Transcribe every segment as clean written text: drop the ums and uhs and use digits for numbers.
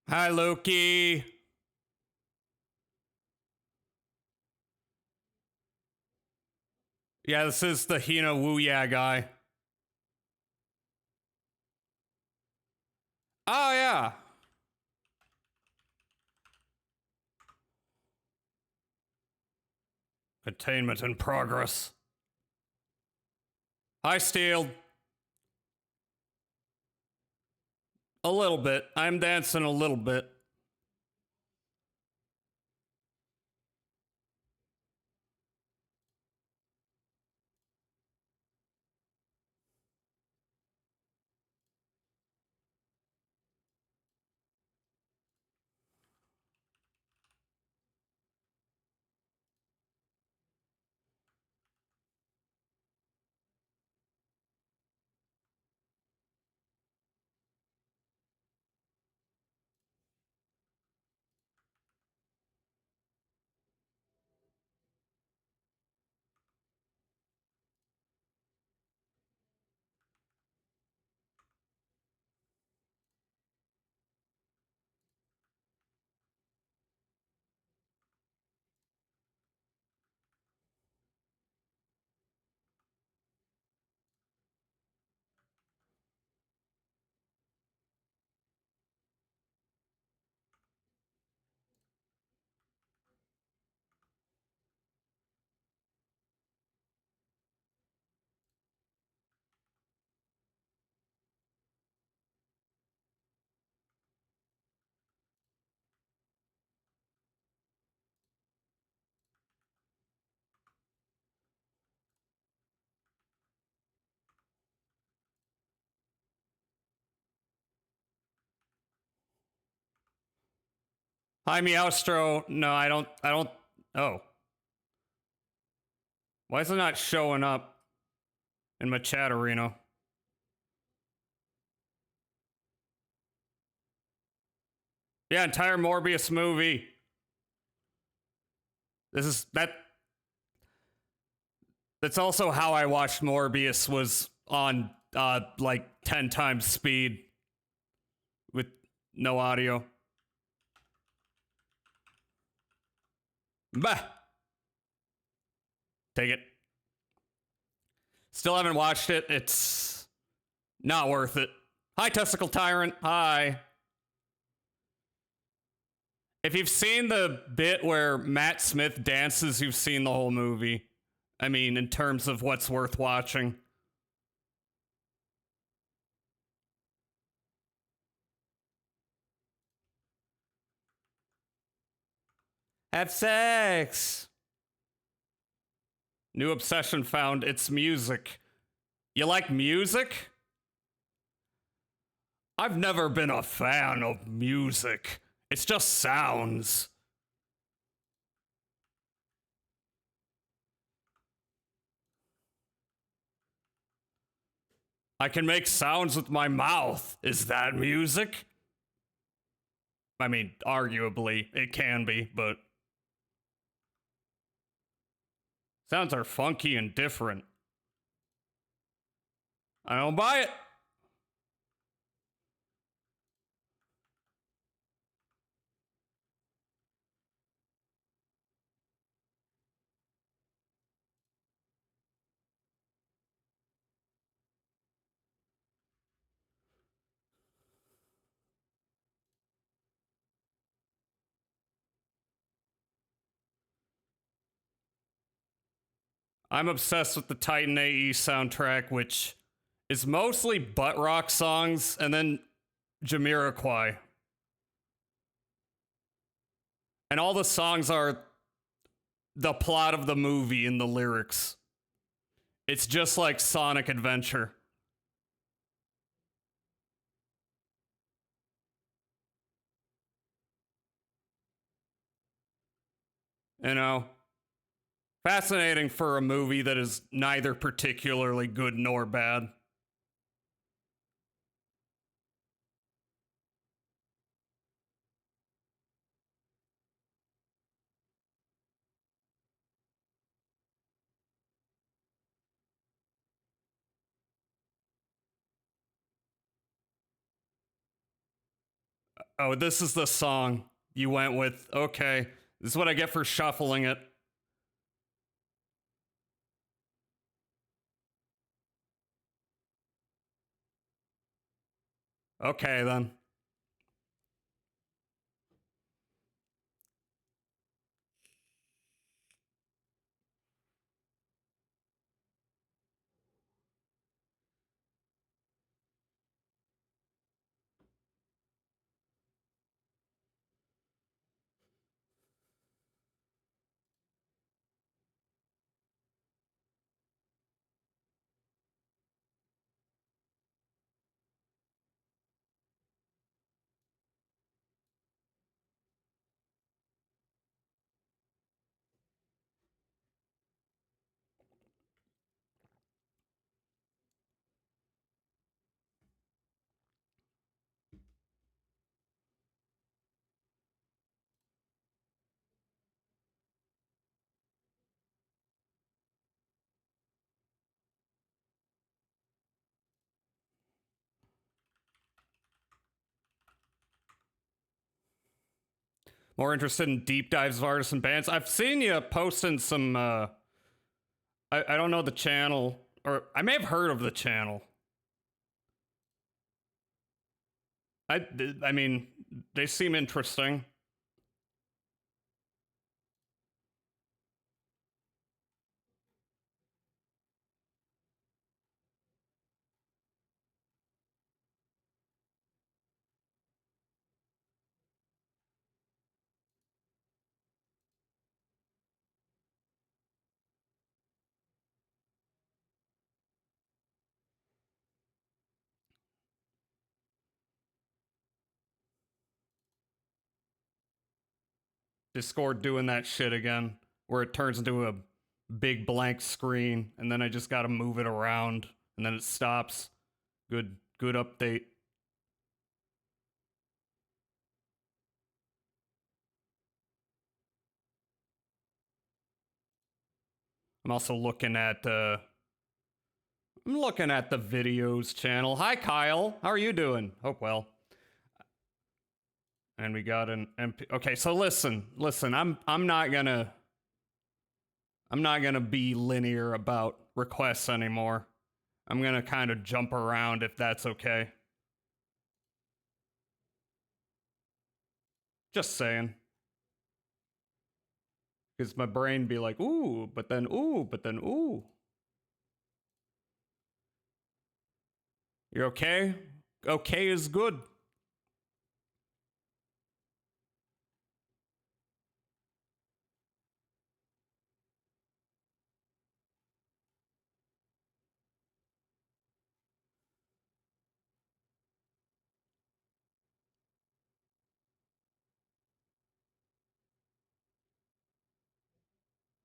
Hi, Loki. Yeah, this is the Hina Wuya guy. Oh, yeah. Containment in progress. Hi, Steel. A little bit. I'm dancing a little bit. Hi, Meowstro. No, I don't. Oh. Why is it not showing up in my chat arena? Yeah, entire Morbius movie. This is that. That's also how I watched Morbius. Was on like 10 times speed with no audio. Bah. Take it. Still haven't watched it. It's not worth it. Hi, Testicle Tyrant. Hi. If you've seen the bit where Matt Smith dances, you've seen the whole movie. I mean, in terms of what's worth watching. Have sex. New obsession found. It's music. You like music? I've never been a fan of music. It's just sounds. I can make sounds with my mouth. Is that music? I mean, arguably, it can be, but sounds are funky and different. I don't buy it. I'm obsessed with the Titan AE soundtrack, which is mostly butt rock songs and then Jamiroquai. And all the songs are the plot of the movie in the lyrics. It's just like Sonic Adventure. You know? Fascinating for a movie that is neither particularly good nor bad. Oh, this is the song you went with. Okay. This is what I get for shuffling it. Okay, then. More interested in deep dives of artists and bands. I've seen you posting some. I don't know the channel, or I may have heard of the channel. I mean, they seem interesting. Discord doing that shit again, where it turns into a big blank screen, and then I just gotta move it around, and then it stops. Good update. I'm also looking at I'm looking at the videos channel. Hi Kyle, how are you doing? Hope well. And we got an MP. Okay, so listen. I'm not gonna be linear about requests anymore. I'm gonna kind of jump around if that's okay. Just saying. Because my brain be like, ooh, but then ooh, but then ooh. You're okay? Okay is good.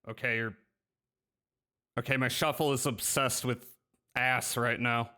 Okay, you're okay. My shuffle is obsessed with ass right now.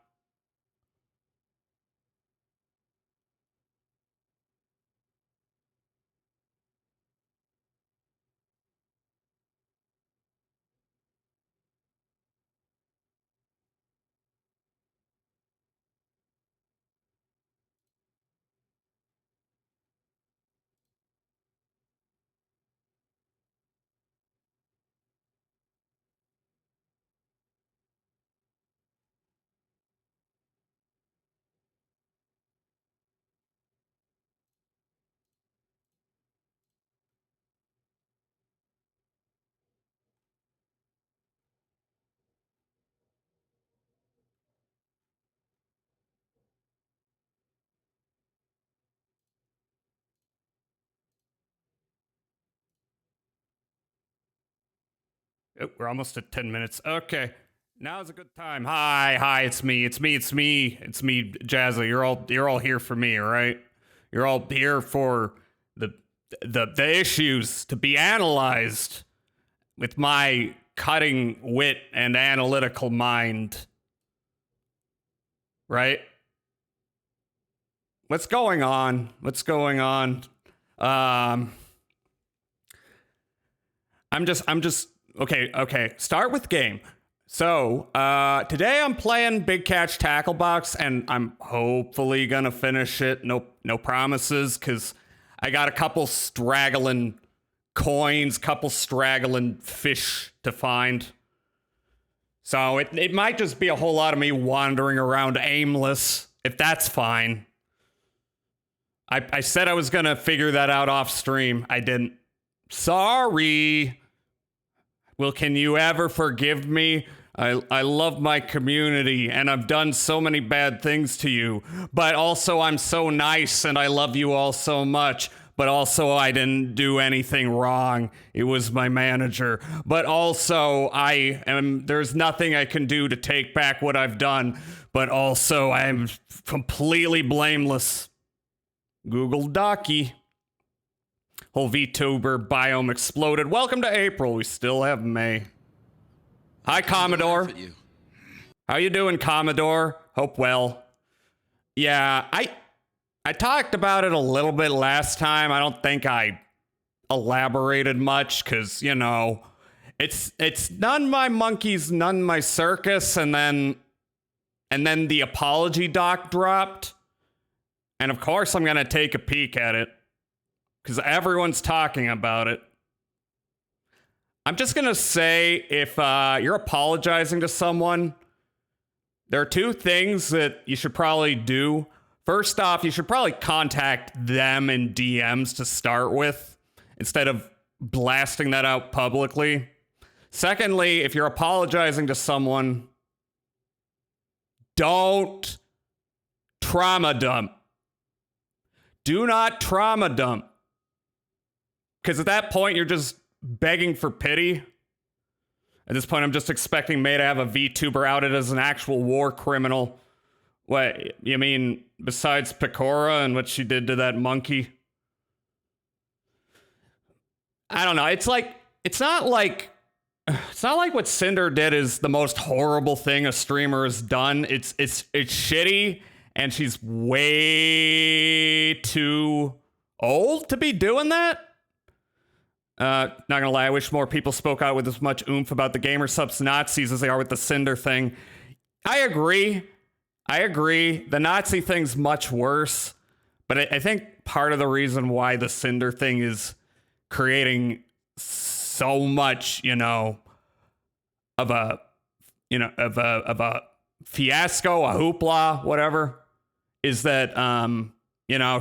Oh, we're almost at 10 minutes. Okay. Now's a good time. Hi, it's me, Jazza. You're all here for me, all right? You're all here for the the issues to be analyzed with my cutting wit and analytical mind. Right? What's going on? I'm just okay. Start with game. Today I'm playing Big Catch Tackle Box, and I'm hopefully gonna finish it. No promises, because I got a couple straggling coins, couple straggling fish to find. So it might just be a whole lot of me wandering around aimless, if that's fine. I said I was gonna figure that out off stream. I didn't. Sorry. Well, can you ever forgive me? I love my community, and I've done so many bad things to you. But also, I'm so nice, and I love you all so much. But also, I didn't do anything wrong. It was my manager. But also, there's nothing I can do to take back what I've done. But also, I'm completely blameless. Google Docky. Whole VTuber biome exploded. Welcome to April. We still have May. Hi, Commodore. How you doing, Commodore? Hope well. Yeah, I talked about it a little bit last time. I don't think I elaborated much because, you know, it's none my monkeys, none my circus, and then the apology doc dropped. And of course I'm gonna take a peek at it because everyone's talking about it. I'm just gonna say, if you're apologizing to someone, there are two things that you should probably do. First off, you should probably contact them in DMs to start with, instead of blasting that out publicly. Secondly, if you're apologizing to someone, don't trauma dump. Do not trauma dump. Because at that point, you're just begging for pity. At this point, I'm just expecting May to have a VTuber outed as an actual war criminal. What, you mean, besides Pecora and what she did to that monkey? I don't know. It's not like what Cinder did is the most horrible thing a streamer has done. It's shitty, and she's way too old to be doing that. Not gonna lie, I wish more people spoke out with as much oomph about the gamer subs Nazis as they are with the Cinder thing. I agree. The Nazi thing's much worse, but I think part of the reason why the Cinder thing is creating so much, of a fiasco, a hoopla, whatever, is that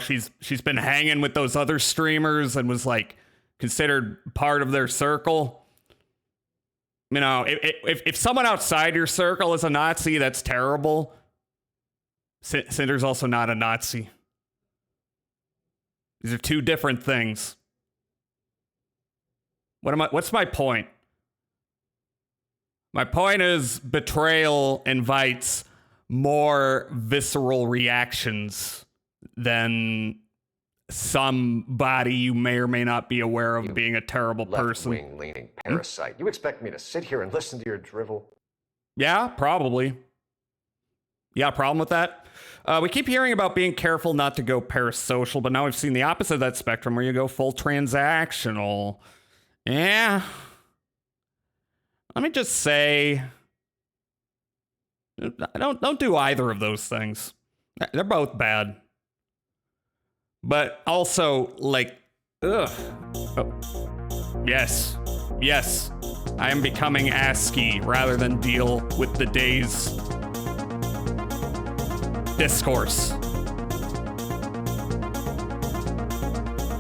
she's been hanging with those other streamers and was like considered part of their circle. If someone outside your circle is a Nazi, that's terrible. Cinder's also not a Nazi. These are two different things. What's my point? My point is betrayal invites more visceral reactions than somebody you may or may not be aware of being a terrible person. Left-wing leaning parasite. You expect me to sit here and listen to your drivel? Yeah, probably. Yeah, problem with that? We keep hearing about being careful not to go parasocial, but now we've seen the opposite of that spectrum where you go full transactional. Yeah. Let me just say, don't do either of those things. They're both bad. But also, ugh. Oh. Yes. I am becoming ASCII rather than deal with the day's discourse.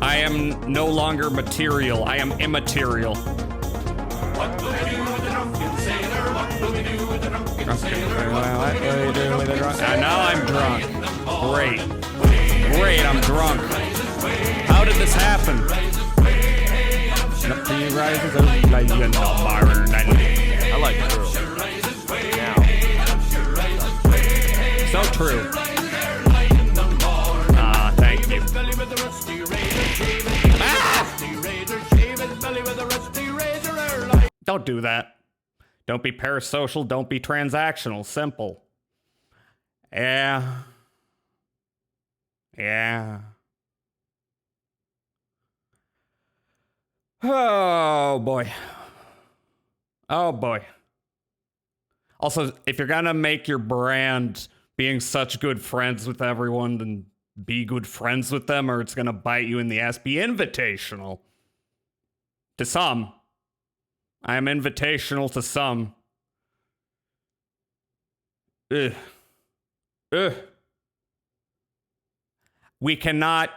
I am no longer material. I am immaterial. What will we do with the drunken sailor? What will we do with the drunken sailor? What will we do with the drunken sailor? Now I'm drunk. Great, I'm drunk. How did this happen? I like girls. So true. Thank you. Don't do that. Don't be parasocial. Don't be transactional. Simple. Yeah. Oh boy. Also, if you're gonna make your brand being such good friends with everyone, then be good friends with them, or it's gonna bite you in the ass. Be invitational to some. I am invitational to some. Ugh. Ugh. We cannot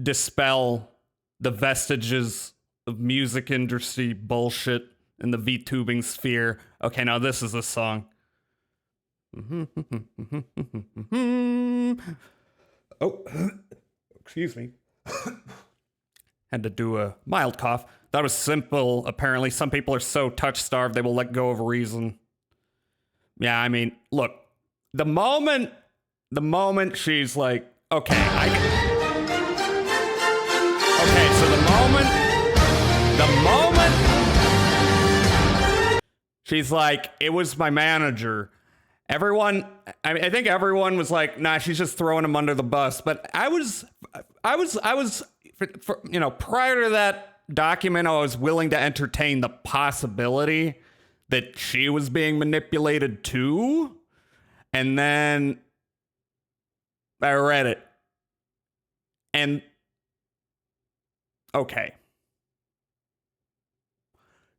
dispel the vestiges of music industry bullshit in the VTubing sphere. Okay, now this is a song. Oh, excuse me. Had to do a mild cough. That was simple, apparently. Some people are so touch-starved they will let go of reason. Yeah, I mean, look, the moment she's like, okay, so the moment she's like, it was my manager. Everyone, I think everyone was like, nah, she's just throwing him under the bus. But I was, you know, prior to that document, I was willing to entertain the possibility that she was being manipulated too. And then I read it. And okay.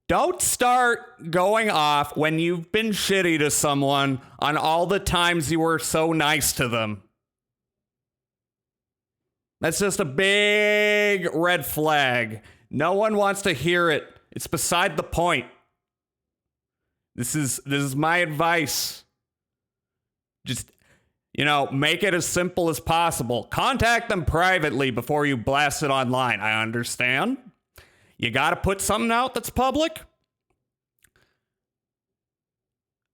Don't start going off when you've been shitty to someone on all the times you were so nice to them. That's just a big red flag. No one wants to hear it. It's beside the point. This is my advice. Just, you know, make it as simple as possible. Contact them privately before you blast it online. I understand. You got to put something out that's public.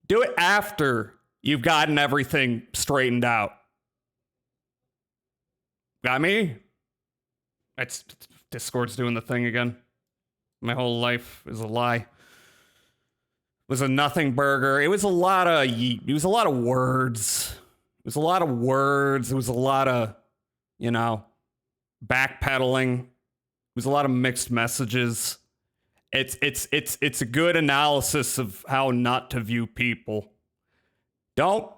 Do it after you've gotten everything straightened out. Got me? It's Discord's doing the thing again. My whole life is a lie. It was a nothing burger. It was a lot of words. It was a lot of words. It was a lot of, you know, backpedaling. It was a lot of mixed messages. It's a good analysis of how not to view people. Don't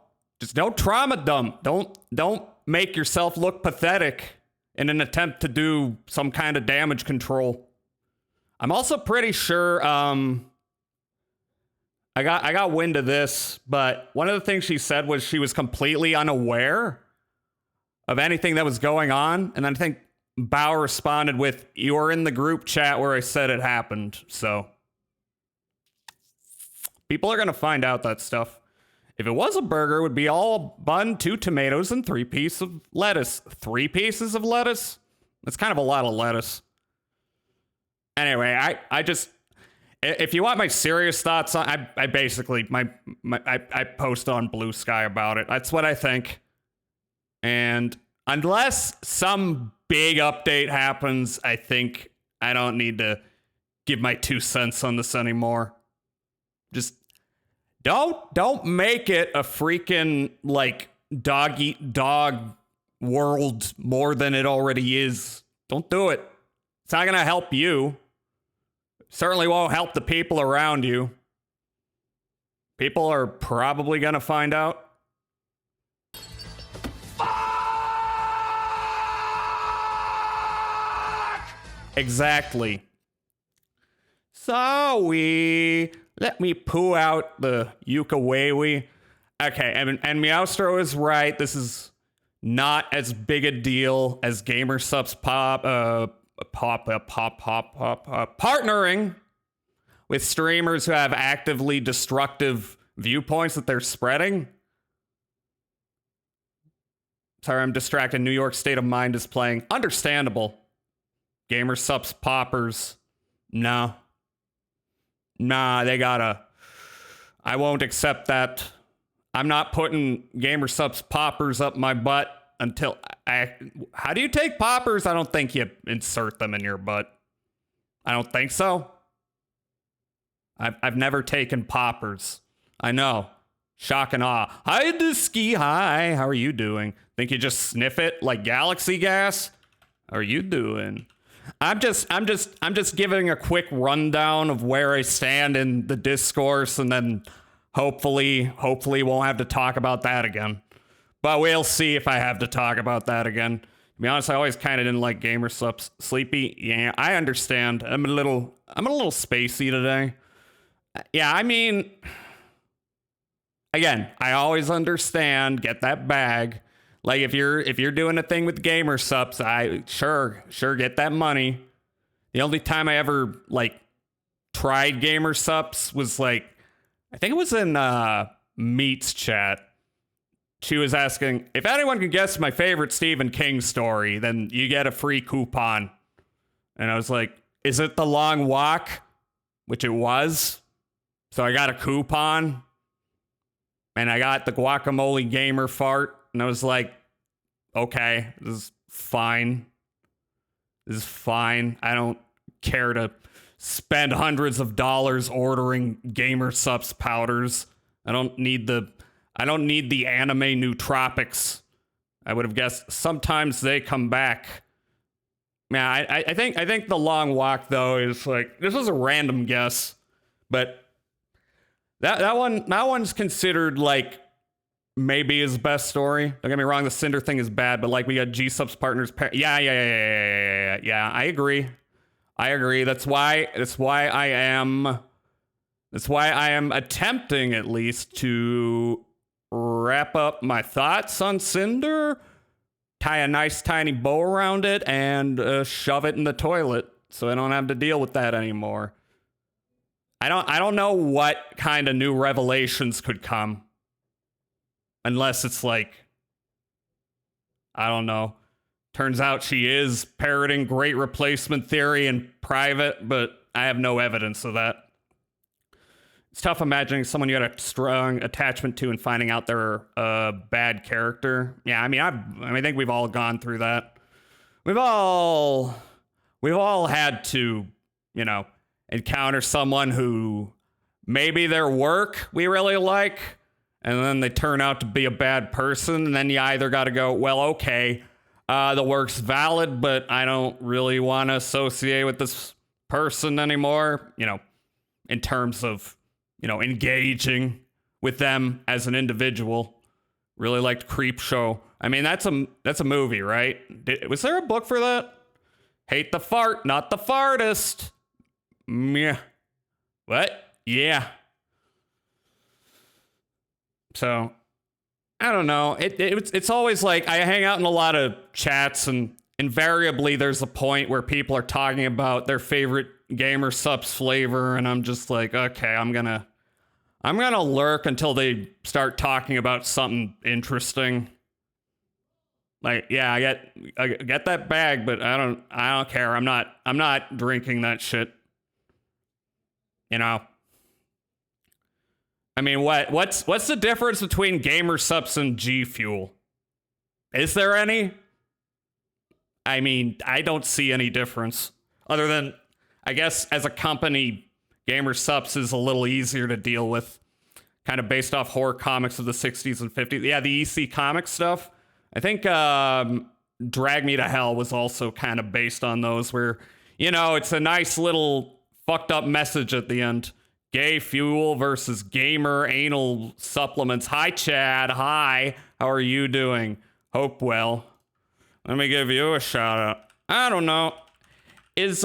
trauma dump. Don't make yourself look pathetic in an attempt to do some kind of damage control. I'm also pretty sure I got wind of this, but one of the things she said was she was completely unaware of anything that was going on, and then I think Bauer responded with, "You were in the group chat where I said it happened." So people are gonna find out that stuff. If it was a burger, it would be all bun, 2 tomatoes, and 3 pieces of lettuce. 3 pieces of lettuce? That's kind of a lot of lettuce. Anyway, I just, if you want my serious thoughts on, I basically, I post on Blue Sky about it. That's what I think. And unless some big update happens, I think I don't need to give my 2 cents on this anymore. Just don't make it a freaking like dog eat dog world more than it already is. Don't do it. It's not gonna help you. Certainly won't help the people around you. People are probably gonna find out. Exactly. Sorry. Let me poo out the ukulele. Okay, and Meowstro is right. This is not as big a deal as GamerSupps partnering with streamers who have actively destructive viewpoints that they're spreading. Sorry, I'm distracted. New York State of Mind is playing. Understandable. GamerSupps poppers. No. Nah, they gotta. I won't accept that. I'm not putting GamerSupps poppers up my butt until how do you take poppers? I don't think you insert them in your butt. I don't think so. I've never taken poppers. I know. Shock and awe. Hi, Disky. Hi. How are you doing? Think you just sniff it like galaxy gas? How are you doing? I'm just giving a quick rundown of where I stand in the discourse, and then hopefully won't have to talk about that again. But we'll see if I have to talk about that again. To be honest, I always kind of didn't like Gamer Sleepy. Yeah, I understand. I'm a little spacey today. Yeah, I mean, again, I always understand. Get that bag. Like if you're doing a thing with Gamer Subs, I sure get that money. The only time I ever like tried Gamer Subs was like, I think it was in Meat's chat. She was asking, if anyone can guess my favorite Stephen King story, then you get a free coupon. And I was like, is it The Long Walk? Which it was. So I got a coupon. And I got the Guacamole Gamer Fart. And I was like, okay, this is fine. This is fine. I don't care to spend hundreds of dollars ordering Gamer Subs powders. I don't need the anime nootropics. I would have guessed sometimes they come back. Yeah, I think The Long Walk though is like, this was a random guess, but that one's considered like maybe his best story. Don't get me wrong, the Cinder thing is bad, but like we got G Subs partners. Yeah. I agree. That's why I am attempting at least to wrap up my thoughts on Cinder, tie a nice tiny bow around it, and shove it in the toilet so I don't have to deal with that anymore. I don't know what kind of new revelations could come. Unless it's like, I don't know. Turns out she is parroting Great Replacement Theory in private, but I have no evidence of that. It's tough imagining someone you had a strong attachment to and finding out they're a bad character. Yeah, I mean, I think we've all gone through that. We've all had to, encounter someone who maybe their work we really like, and then they turn out to be a bad person, and then you either got to go, well, okay, the work's valid, but I don't really want to associate with this person anymore, in terms of, engaging with them as an individual. Really liked Creepshow. I mean, that's a movie, right? Was there a book for that? Hate the fart, not the fartist. Yeah. What? Yeah. So, I don't know. It's always like I hang out in a lot of chats, and invariably there's a point where people are talking about their favorite Gamer Subs flavor, and I'm just like, okay, I'm gonna lurk until they start talking about something interesting. Like, yeah, I get that bag, but I don't care. I'm not drinking that shit. I mean, what's the difference between Gamer Subs and G Fuel? Is there any? I mean, I don't see any difference. Other than, I guess, as a company, Gamer Subs is a little easier to deal with. Kind of based off horror comics of the 60s and 50s. Yeah, the EC Comics stuff. I think Drag Me to Hell was also kind of based on those, where, it's a nice little fucked up message at the end. Gay fuel versus gamer anal supplements. Hi, Chad. Hi. How are you doing? Hope well. Let me give you a shout out. I don't know. Is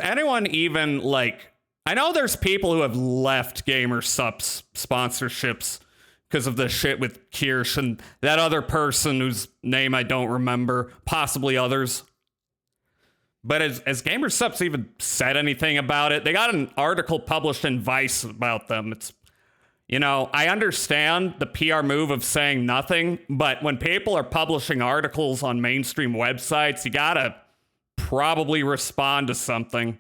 anyone even like, I know there's people who have left Gamer Subs sponsorships because of the shit with Kirsch and that other person whose name I don't remember, possibly others. But has Gamer Subs even said anything about it? They got an article published in Vice about them. It's, I understand the PR move of saying nothing, but when people are publishing articles on mainstream websites, you gotta probably respond to something.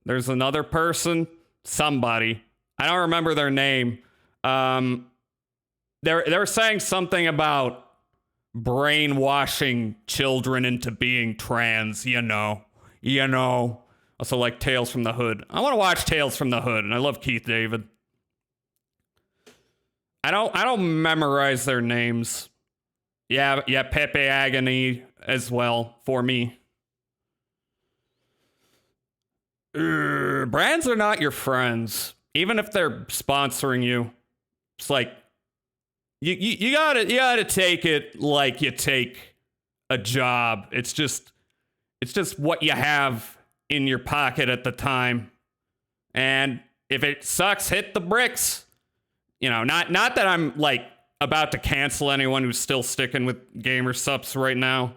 There's another person, somebody, I don't remember their name. They're saying something about brainwashing children into being trans, Also like Tales from the Hood. I want to watch Tales from the Hood, and I love Keith David. I don't memorize their names. Yeah, Pepe Agony, as well for me. Brands are not your friends, even if they're sponsoring you. It's like you gotta take it like you take a job. It's just what you have in your pocket at the time, and if it sucks, hit the bricks. You know, not that I'm like about to cancel anyone who's still sticking with Gamer Supps right now,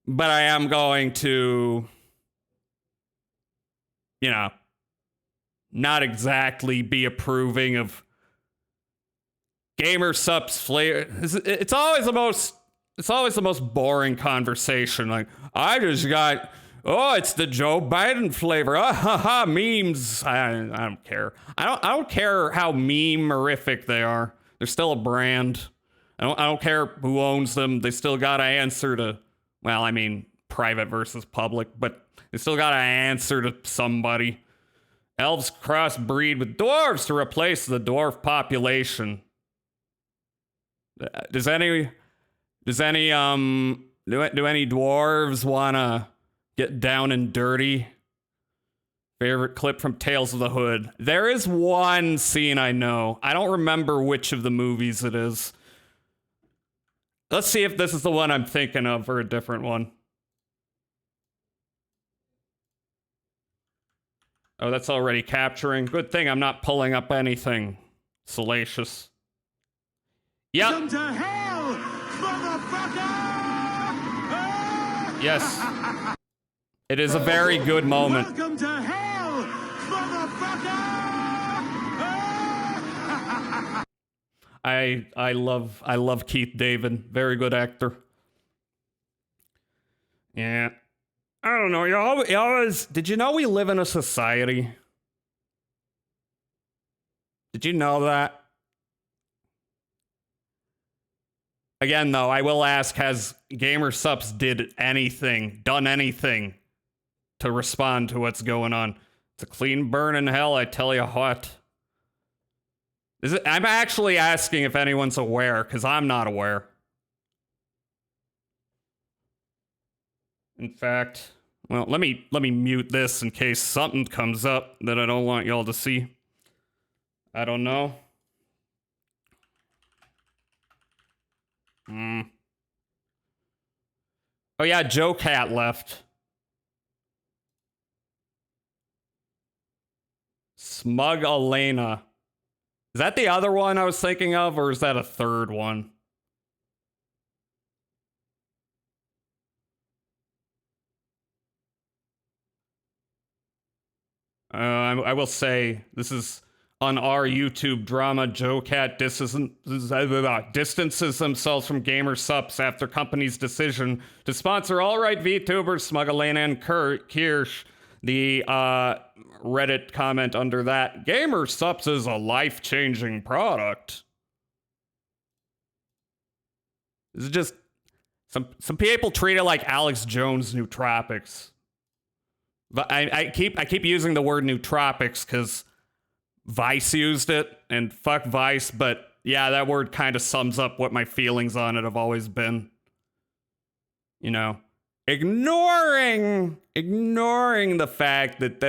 but I am going to, you know, not exactly be approving of Gamer Supps flavor. It's always the most boring conversation. Like, I just got, it's the Joe Biden flavor. Ah, ha, ha, memes. I don't care. I don't care how meme-erific they are. They're still a brand. I don't care who owns them. They still gotta answer to, well, I mean, private versus public, but they still gotta answer to somebody. Elves crossbreed with dwarves to replace the dwarf population. Do any dwarves wanna get down and dirty? Favorite clip from Tales of the Hood. There is one scene I know. I don't remember which of the movies it is. Let's see if this is the one I'm thinking of or a different one. Oh, that's already capturing. Good thing I'm not pulling up anything salacious. Yep. Welcome to hell, motherfucker! Yes. It is a very good moment. Welcome to hell, motherfucker! I love Keith David. Very good actor. Yeah. I don't know. You always did you know we live in a society? Did you know that? Again, though, I will ask, has Gamer Supps done anything to respond to what's going on? It's a clean burn in hell, I tell you what. I'm actually asking if anyone's aware, because I'm not aware. In fact, well, let me mute this in case something comes up that I don't want y'all to see. I don't know. Oh yeah, Joe Cat left. Smug Elena. Is that the other one I was thinking of, or is that a third one? I will say, this is on our YouTube drama. Joe Cat distances themselves from Gamer Supps after company's decision to sponsor alt-right VTubers Smug Elena and Kirsch. The Reddit comment under that, Gamer Supps is a life-changing product. This is just some people treat it like Alex Jones Nootropics. But I keep using the word nootropics because Vice used it, and fuck Vice, but yeah, that word kind of sums up what my feelings on it have always been. You know, ignoring the fact that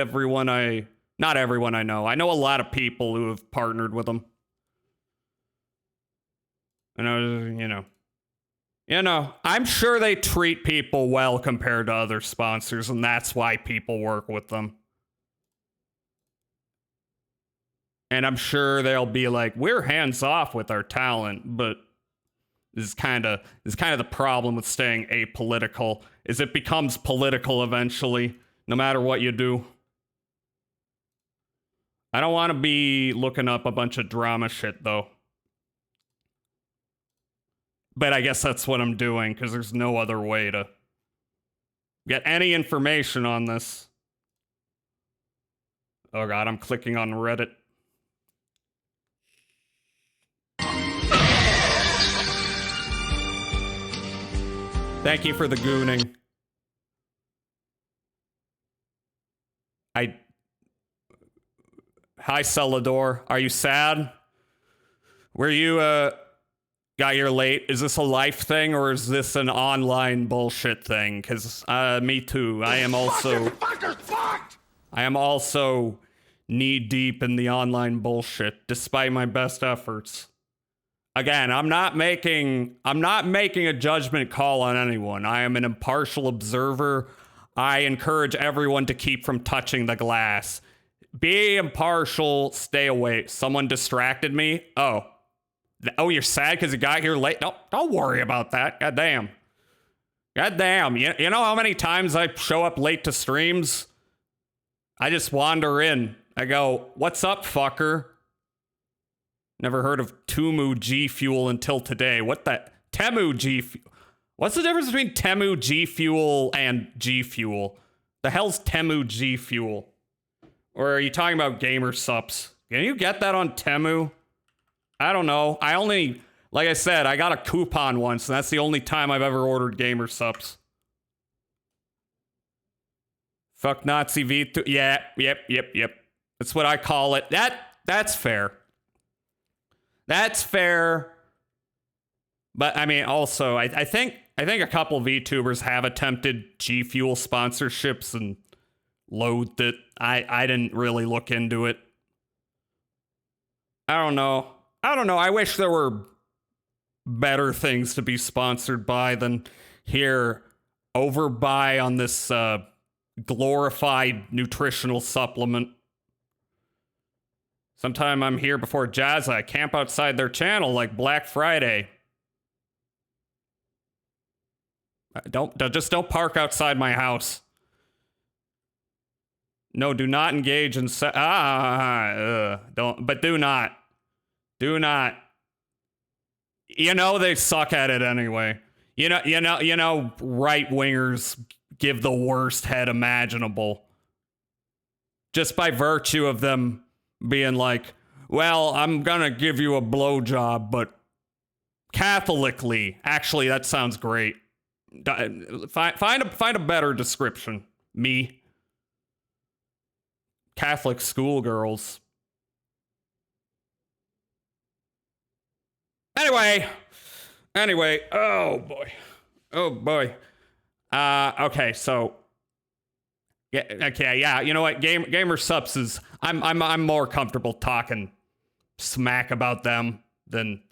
not everyone I know a lot of people who have partnered with them. And I'm sure they treat people well compared to other sponsors, and that's why people work with them. And I'm sure they'll be like, we're hands off with our talent, but this is kind of the problem with staying apolitical, is it becomes political eventually, no matter what you do. I don't want to be looking up a bunch of drama shit, though. But I guess that's what I'm doing, because there's no other way to get any information on this. Oh god, I'm clicking on Reddit. Thank you for the gooning. Hi, Celador. Are you sad? Were you Got here late. Is this a life thing or is this an online bullshit thing? Because me too. I am also knee deep in the online bullshit, despite my best efforts. Again, I'm not making a judgment call on anyone. I am an impartial observer. I encourage everyone to keep from touching the glass. Be impartial, stay away. Someone distracted me. Oh, you're sad because you got here late? No, don't worry about that. Goddamn. You know how many times I show up late to streams? I just wander in. I go, what's up, fucker? Never heard of Temu G Fuel until today. What the? Temu G Fuel. What's the difference between Temu G Fuel and G Fuel? The hell's Temu G Fuel? Or are you talking about gamer sups? Can you get that on Temu? I don't know. Like I said, I got a coupon once, and that's the only time I've ever ordered gamer subs. Fuck Nazi V2. Yeah, yep. That's what I call it. That's fair. That's fair. But I mean, also, I think a couple VTubers have attempted G Fuel sponsorships and loathed it. I didn't really look into it. I don't know. I wish there were better things to be sponsored by than here overbuy on this glorified nutritional supplement. Sometime I'm here before Jazza. I camp outside their channel like Black Friday. Just don't park outside my house. No, do not engage in do not. You know they suck at it anyway. You know right wingers give the worst head imaginable. Just by virtue of them being like, well, I'm gonna give you a blowjob, but Catholically. Actually, that sounds great. Find a better description. Me. Catholic schoolgirls. Anyway, oh boy. Okay, so yeah, you know what? Gamer subs is I'm more comfortable talking smack about them than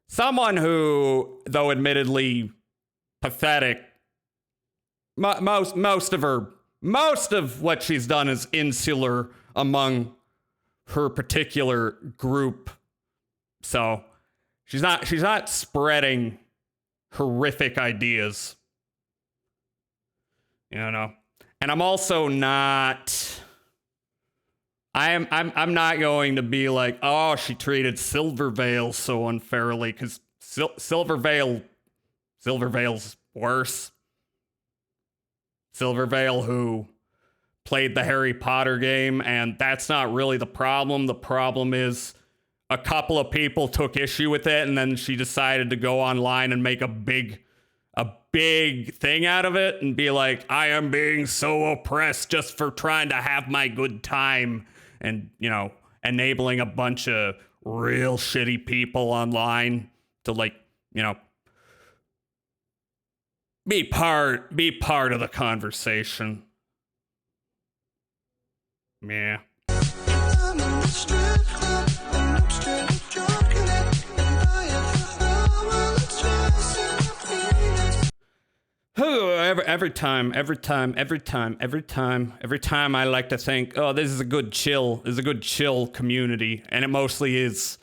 someone who, though admittedly pathetic, most of what she's done is insular among her particular group. So she's not spreading horrific ideas. You know. And I'm also not I'm not going to be like, oh, she treated Silverveil so unfairly, because Silverveil's worse. Silverveil, who played the Harry Potter game, and that's not really the problem. The problem is a couple of people took issue with it, and then she decided to go online and make a big thing out of it and be like, I am being so oppressed just for trying to have my good time, and, you know, enabling a bunch of real shitty people online to, like, you know, be part of the conversation. Yeah. Every time I like to think, oh, this is a good chill community, and it mostly is.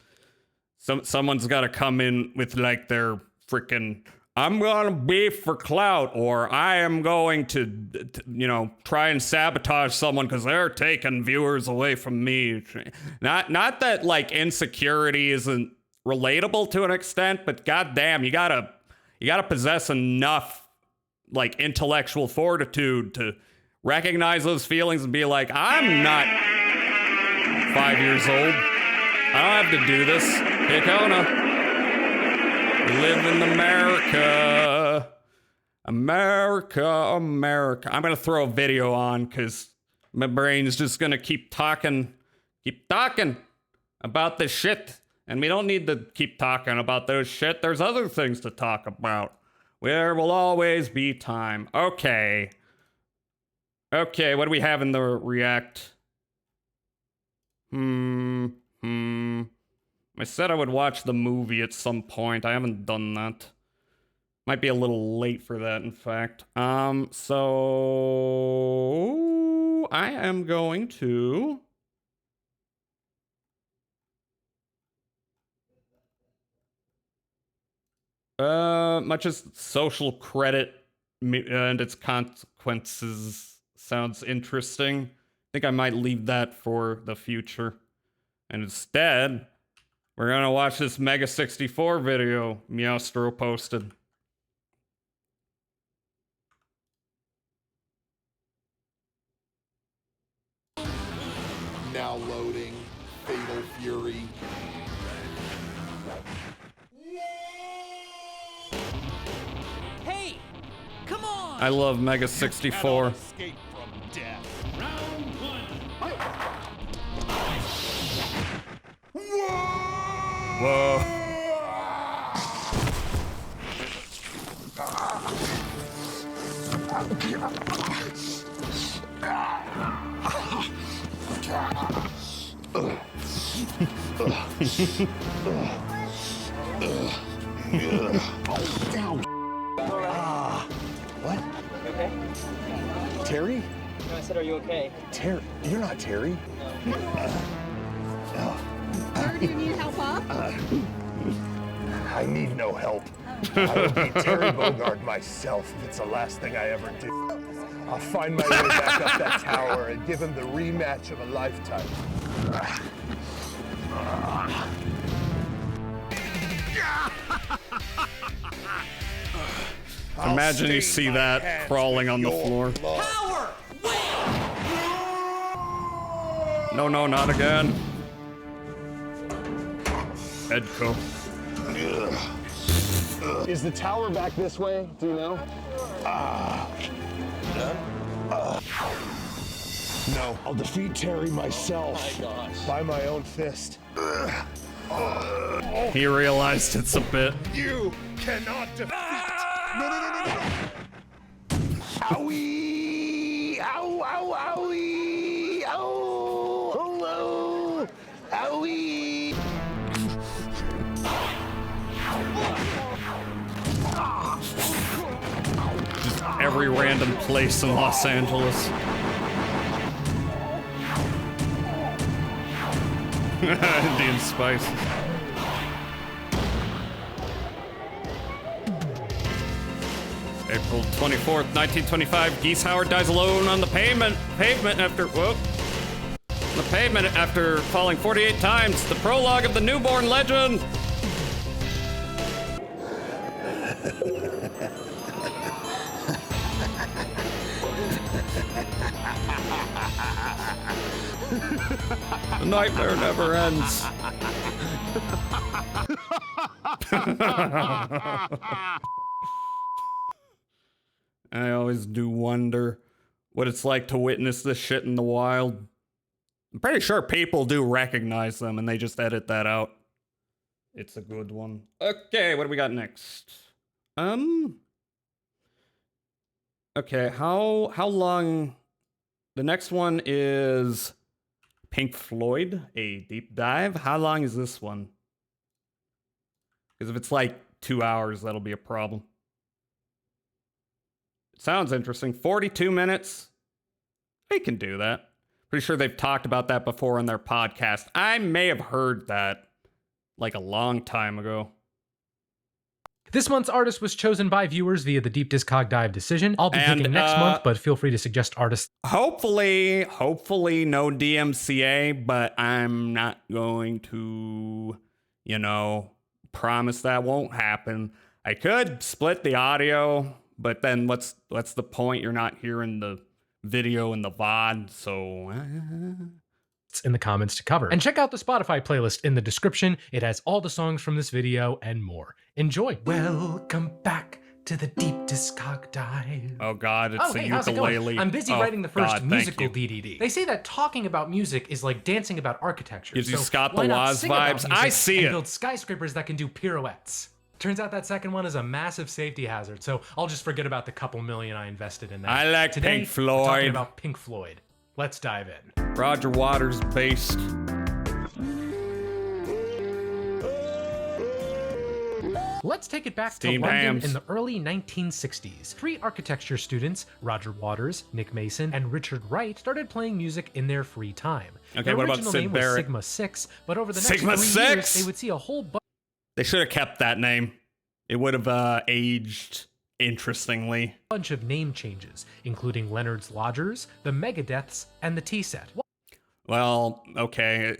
Someone's got to come in with like their freaking, I'm gonna beef for clout, or I am going to you know, try and sabotage someone because they're taking viewers away from me. Not that like insecurity isn't relatable to an extent, but goddamn, you gotta possess enough like intellectual fortitude to recognize those feelings and be like, I'm not 5 years old. I don't have to do this. Hey, Kona. We live in America. I'm gonna throw a video on because my brain's just gonna keep talking about this shit And we don't need to keep talking about those shit. There's other things to talk about. There will always be time. Okay. Okay, what do we have in the React? I said I would watch the movie at some point. I haven't done that. Might be a little late for that, in fact. So I am going to much as social credit and its consequences sounds interesting, I think I might leave that for the future. And instead, we're gonna watch this Mega 64 video Meowstro posted. Now loading Fatal Fury. Hey, come on! I love Mega 64. Escape from death. Round one. Whoa. What? Okay? Terry? No, I said, are you okay? Terry? You're not Terry. Sir, do you need help up? I need no help. I would be Terry Bogard myself if it's the last thing I ever do. I'll find my way back up that tower and give him the rematch of a lifetime. Imagine you see that crawling on the floor. Power! No, no, not again. Edco. Is the tower back this way? Do you know? No, I'll defeat Terry myself. By my own fist. He realized it's a bit. You cannot defeat. No, no, no, no, no. Owie! Ow, ow, owie! Ow! Hello! Owie! Just every random place in Los Angeles. Indian spice. April 24th, 1925, Gieshauer dies alone on the pavement after, the pavement after falling 48 times. The prologue of the newborn legend. The nightmare never ends. I always do wonder what it's like to witness this shit in the wild. I'm pretty sure people do recognize them and they just edit that out. It's a good one. Okay, what do we got next? Okay, how long? The next one is Pink Floyd, a deep dive. How long is this one? Because if it's like 2 hours, that'll be a problem. Sounds interesting. 42 minutes. They can do that. Pretty sure they've talked about that before on their podcast. I may have heard that like a long time ago. This month's artist was chosen by viewers via the Deep Discog Dive decision. I'll be picking next month, but feel free to suggest artists. Hopefully no DMCA, but I'm not going to, promise that won't happen. I could split the audio, but then what's the point? You're not hearing the video and the VOD, so in the comments to cover. And check out the Spotify playlist in the description. It has all the songs from this video and more. Enjoy. Welcome back to the deep discog dive. Oh God, it's Oh, a hey, how's it ukulele. going? I'm busy Oh, writing the first God, thank musical you. DDD. They say that talking about music is like dancing about architecture. Gives you so Scott the why not Woz sing about vibes? music I see and it. build skyscrapers that can do pirouettes. Turns out that second one is a massive safety hazard, so I'll just forget about the couple million I invested in that. I like Today, Pink we're talking Floyd. about Pink Floyd. Let's dive in. Roger Waters based. Let's take it back Steamed to London hams. in the early 1960s. Three architecture students, Roger Waters, Nick Mason, and Richard Wright, started playing music in their free time. Okay, Their what about original Sid name Barrett? was Sigma 6, but over the next Sigma 3 6? years, they would see a whole bunch They should have kept that name. It would have aged interestingly. of name changes, including Leonard's Lodgers, the Megadeths, and the T-Set. Well, okay,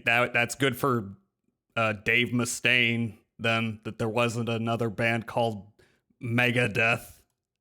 that's good for Dave Mustaine then, that there wasn't another band called Megadeth.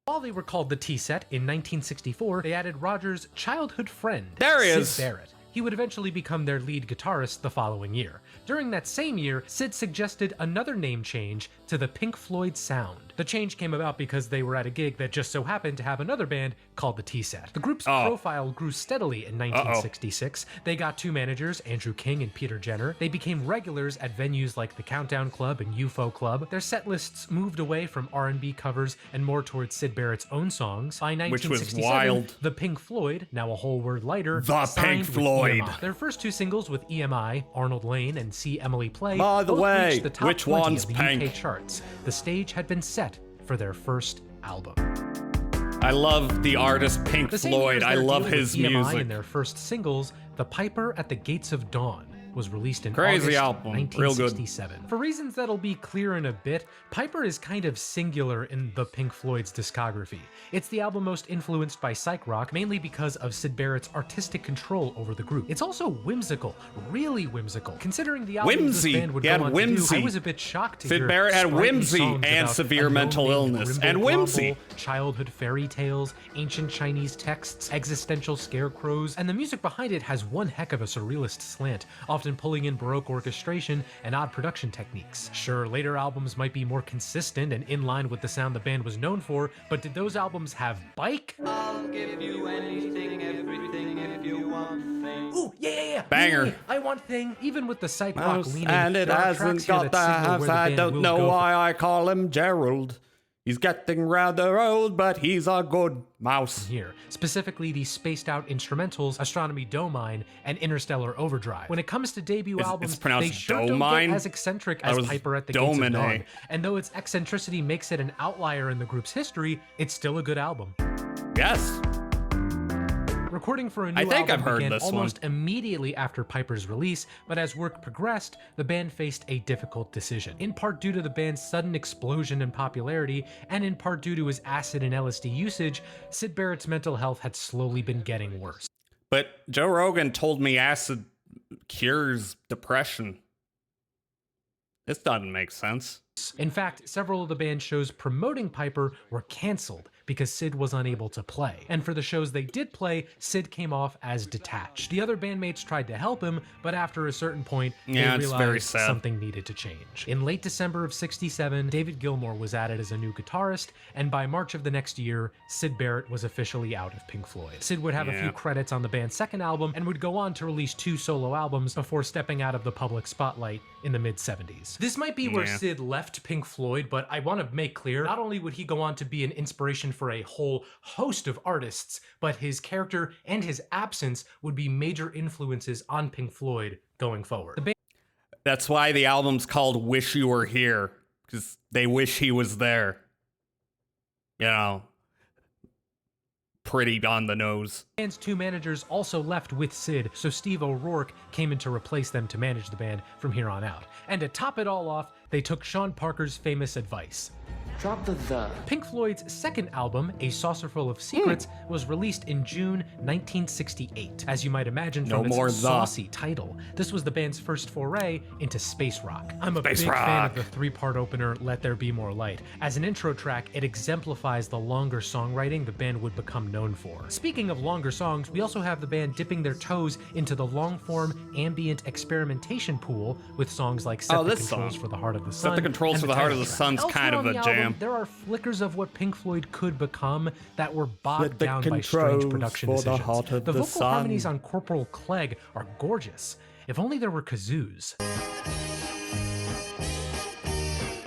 While they were called the T-Set in 1964, they added Roger's childhood friend, There he Sid is. Barrett. He would eventually become their lead guitarist the following year. During that same year, Sid suggested another name change to the Pink Floyd sound. The change came about because they were at a gig that just so happened to have another band called the T-Set. The group's profile grew steadily in 1966. They got two managers, Andrew King and Peter Jenner. They became regulars at venues like the Countdown Club and UFO Club. Their set lists moved away from R&B covers and more towards Sid Barrett's own songs. By Which was 1967, wild. the Pink Floyd, now a whole word lighter, The signed Pink with Floyd. EMI. Their first two singles with EMI, Arnold Lane and See Emily Play, By the both way, reached the top which 20 one's of the pink? UK charts. The stage had been set for their first album. I love the artist Pink The same year Floyd. as I their love deal with his EMI music. and their first singles, The Piper at the Gates of Dawn was released in Crazy August album. Real good. 1967. For reasons that'll be clear in a bit, Piper is kind of singular in the Pink Floyd's discography. It's the album most influenced by psych rock, mainly because of Sid Barrett's artistic control over the group. It's also whimsical, really whimsical. Considering the album Whimsy. this band would He had go on whimsy. to do, I was a bit shocked to Sid hear Barrett had sprightly whimsy songs and about severe a mental gnome illness. named And Grimble whimsy. Globble, childhood fairy tales, ancient Chinese texts, existential scarecrows, and the music behind it has one heck of a surrealist slant, often pulling in Baroque orchestration and odd production techniques. Sure, later albums might be more consistent and in line with the sound the band was known for, but did those albums have bike? I'll give you anything, everything if you want things. Ooh, yeah. Banger. Yeah, I want thing. Even with the psych rock leaning, And it there are hasn't tracks here got the that signal house. where the I band don't will know go why I call him Gerald. He's getting rather old, but he's a good mouse. here, specifically the spaced out instrumentals Astronomy Domine and Interstellar Overdrive. When it comes to debut It's albums, pronounced they sure Domine? don't get as eccentric That as was Piper at the Gates of Domine. Dawn. And though its eccentricity makes it an outlier in the group's history, it's still a good album. Yes. Recording for a new I think album I've heard began this one. almost immediately after Piper's release, but as work progressed, the band faced a difficult decision, in part due to the band's sudden explosion in popularity, and in part due to his acid and LSD usage. Sid Barrett's mental health had slowly been getting worse. But Joe Rogan told me acid cures depression. This doesn't make sense. In fact, several of the band's shows promoting Piper were canceled because Sid was unable to play. And for the shows they did play, Sid came off as detached. The other bandmates tried to help him, but after a certain point, Yeah, they it's very realized sad. something needed to change. In late December of '67, David Gilmour was added as a new guitarist, and by March of the next year, Sid Barrett was officially out of Pink Floyd. Sid would have a Yeah. few credits on the band's second album and would go on to release 2 solo albums before stepping out of the public spotlight in the mid-70s. This might be where Yeah. Sid left Pink Floyd, but I want to make clear, not only would he go on to be an inspiration for a whole host of artists, but his character and his absence would be major influences on Pink Floyd going forward. The band That's why the album's called Wish You Were Here, because they wish he was there. You know, pretty on the nose. band's 2 managers also left with Sid, so Steve O'Rourke came in to replace them to manage the band from here on out. And to top it all off, they took Sean Parker's famous advice. Drop the. Pink Floyd's second album, A Saucerful of Secrets, was released in June 1968. As you might imagine from No more its the. saucy title, this was the band's first foray into space rock. I'm a Space big fan rock. of the 3-part opener, Let There Be More Light. As an intro track, it exemplifies the longer songwriting the band would become known for. Speaking of longer songs, we also have the band dipping their toes into the long-form ambient experimentation pool with songs like Set the this Controls song. for the Heart of the Set Sun. the Controls and for the Heart of title the track. Sun's Elsewhere kind of on a the album, Jam. There are flickers of what Pink Floyd could become that were bogged Set the down by controls strange production for the decisions. heart of The the vocal harmonies sun. on Corporal Clegg are gorgeous. If only there were kazoos.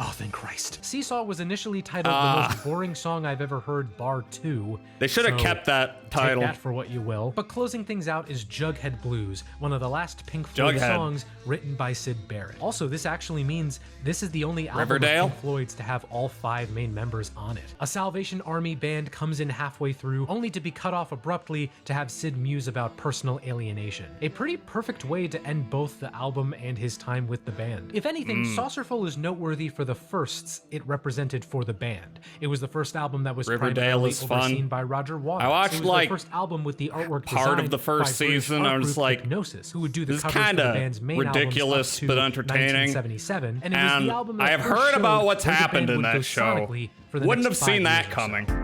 Oh, thank Christ. Seesaw was initially titled The Most Boring Song I've Ever Heard, Bar 2. They should have so kept that title. Take that for what you will. But closing things out is Jughead Blues, one of the last Pink Floyd Jughead. songs written by Syd Barrett. Also, this actually means this is the only album Riverdale? of Pink Floyd's to have all 5 main members on it. A Salvation Army band comes in halfway through, only to be cut off abruptly to have Syd muse about personal alienation. A pretty perfect way to end both the album and his time with the band. If anything, Saucerful is noteworthy for the firsts it represented for the band. It was the first album that was Riverdale primarily is fun. overseen by Roger Waters. I watched, It was like, the first album with the artwork part of designed the first by British season. art I was group like, Hypnosis, who would do the this is covers for the kinda band's main ridiculous, albums up to but entertaining. 1977, and it was And the album that I have first heard showed about what's where the happened band in would that go show. sonically for the Wouldn't have next seen 5 that years or coming. so.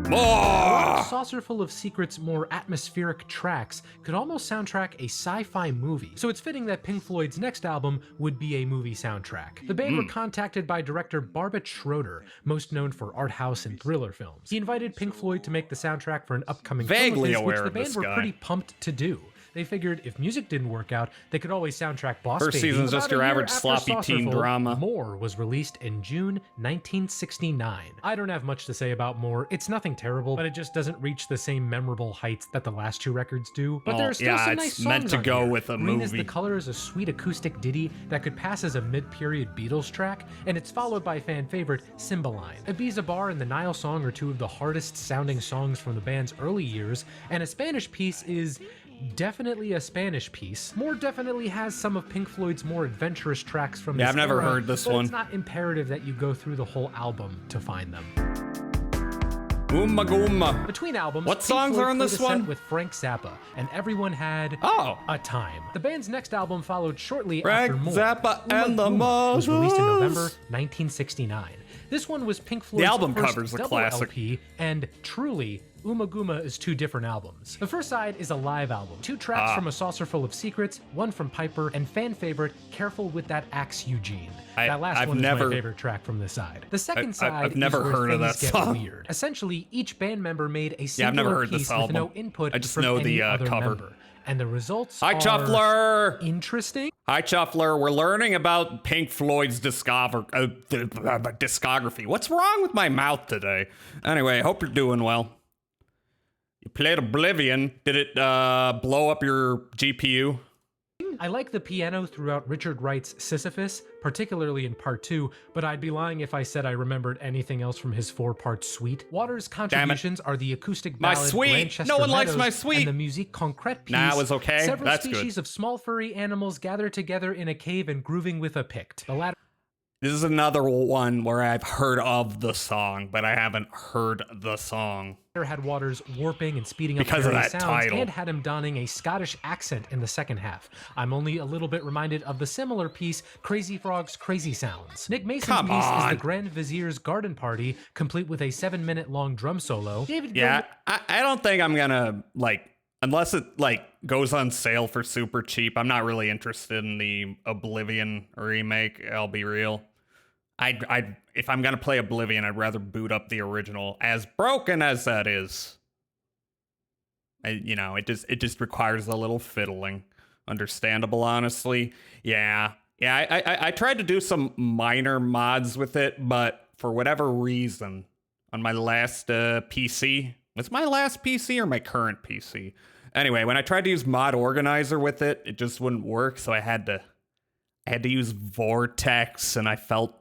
More! Saucerful of Secret's more atmospheric tracks could almost soundtrack a sci-fi movie, so it's fitting that Pink Floyd's next album would be a movie soundtrack. The band were contacted by director Barbet Schroeder, most known for art house and thriller films. He invited Pink Floyd to make the soundtrack for an upcoming Vaguely film of his, which aware the of band this were guy. pretty pumped to do. They figured if music didn't work out, they could always soundtrack Boss First Baby. season's just About a your year average after sloppy teen Saucerful, drama. More was released in June 1969. I don't have much to say about More. It's nothing terrible, but it just doesn't reach the same memorable heights that the last 2 records do. But Oh, there are still yeah, some it's nice songs meant to on go here. with a Green as the movie. Color is a sweet acoustic ditty that could pass as a mid-period Beatles track, and it's followed by fan favorite Cymbeline. Ibiza Bar and the Nile Song are 2 of the hardest sounding songs from the band's early years, and A Spanish Piece is definitely a Spanish piece. More definitely has some of Pink Floyd's more adventurous tracks from Yeah, this I've never era, heard this but one. It's not imperative that you go through the whole album to find them. Oomma goomma. Between albums, What Pink songs Floyd are on played this a set one? with Frank Zappa, and everyone had Oh. a time. The band's next album followed shortly Frank after More. Zappa Oomma and the Goomma was released in Mothers. November 1969. This one was Pink Floyd's album first cover's a double classic. LP, and truly, Oomma Goomma is 2 different albums. The first side is a live album. 2 tracks from A Saucerful of Secrets, 1 from Piper, and fan favorite Careful with That Axe, Eugene. That last I've one is never- my favorite track from this side. The second I've side never is where heard of things that get song. weird. Essentially, each band member made a Yeah, I've singular never heard this piece album. with no input I just from know the, any other cover. member. And the results Hi, are Chuffler. interesting. Hi, Chuffler. We're learning about Pink Floyd's discography. What's wrong with my mouth today? Anyway, hope you're doing well. You played Oblivion. Did it blow up your GPU? I like the piano throughout Richard Wright's Sisyphus, particularly in part 2, but I'd be lying if I said I remembered anything else from his 4-part suite. Waters' contributions are the acoustic My ballad suite! Grantchester No one likes Meadows my suite! and the musique concrète piece. Nah, it was okay. Several That's species good. of small furry animals gather together in a cave and grooving with a pict. The latter This is another one where I've heard of the song, but I haven't heard the song. had Waters warping and speeding up Because of various that sounds title. and had him donning a Scottish accent in the second half. I'm only a little bit reminded of the similar piece Crazy Frog's Crazy Sounds. Nick Mason's Come piece is on. the Grand Vizier's Garden Party, complete with a 7-minute long drum solo. David Yeah, Gilmour I don't think I'm gonna, unless it, goes on sale for super cheap, I'm not really interested in the Oblivion remake, I'll be real. If I'm gonna play Oblivion, I'd rather boot up the original, as broken as that is. It just requires a little fiddling. Understandable, honestly. Yeah, I tried to do some minor mods with it, but for whatever reason, on my last PC, was my last PC or my current PC? Anyway, when I tried to use Mod Organizer with it, it just wouldn't work, so I had to use Vortex, and I felt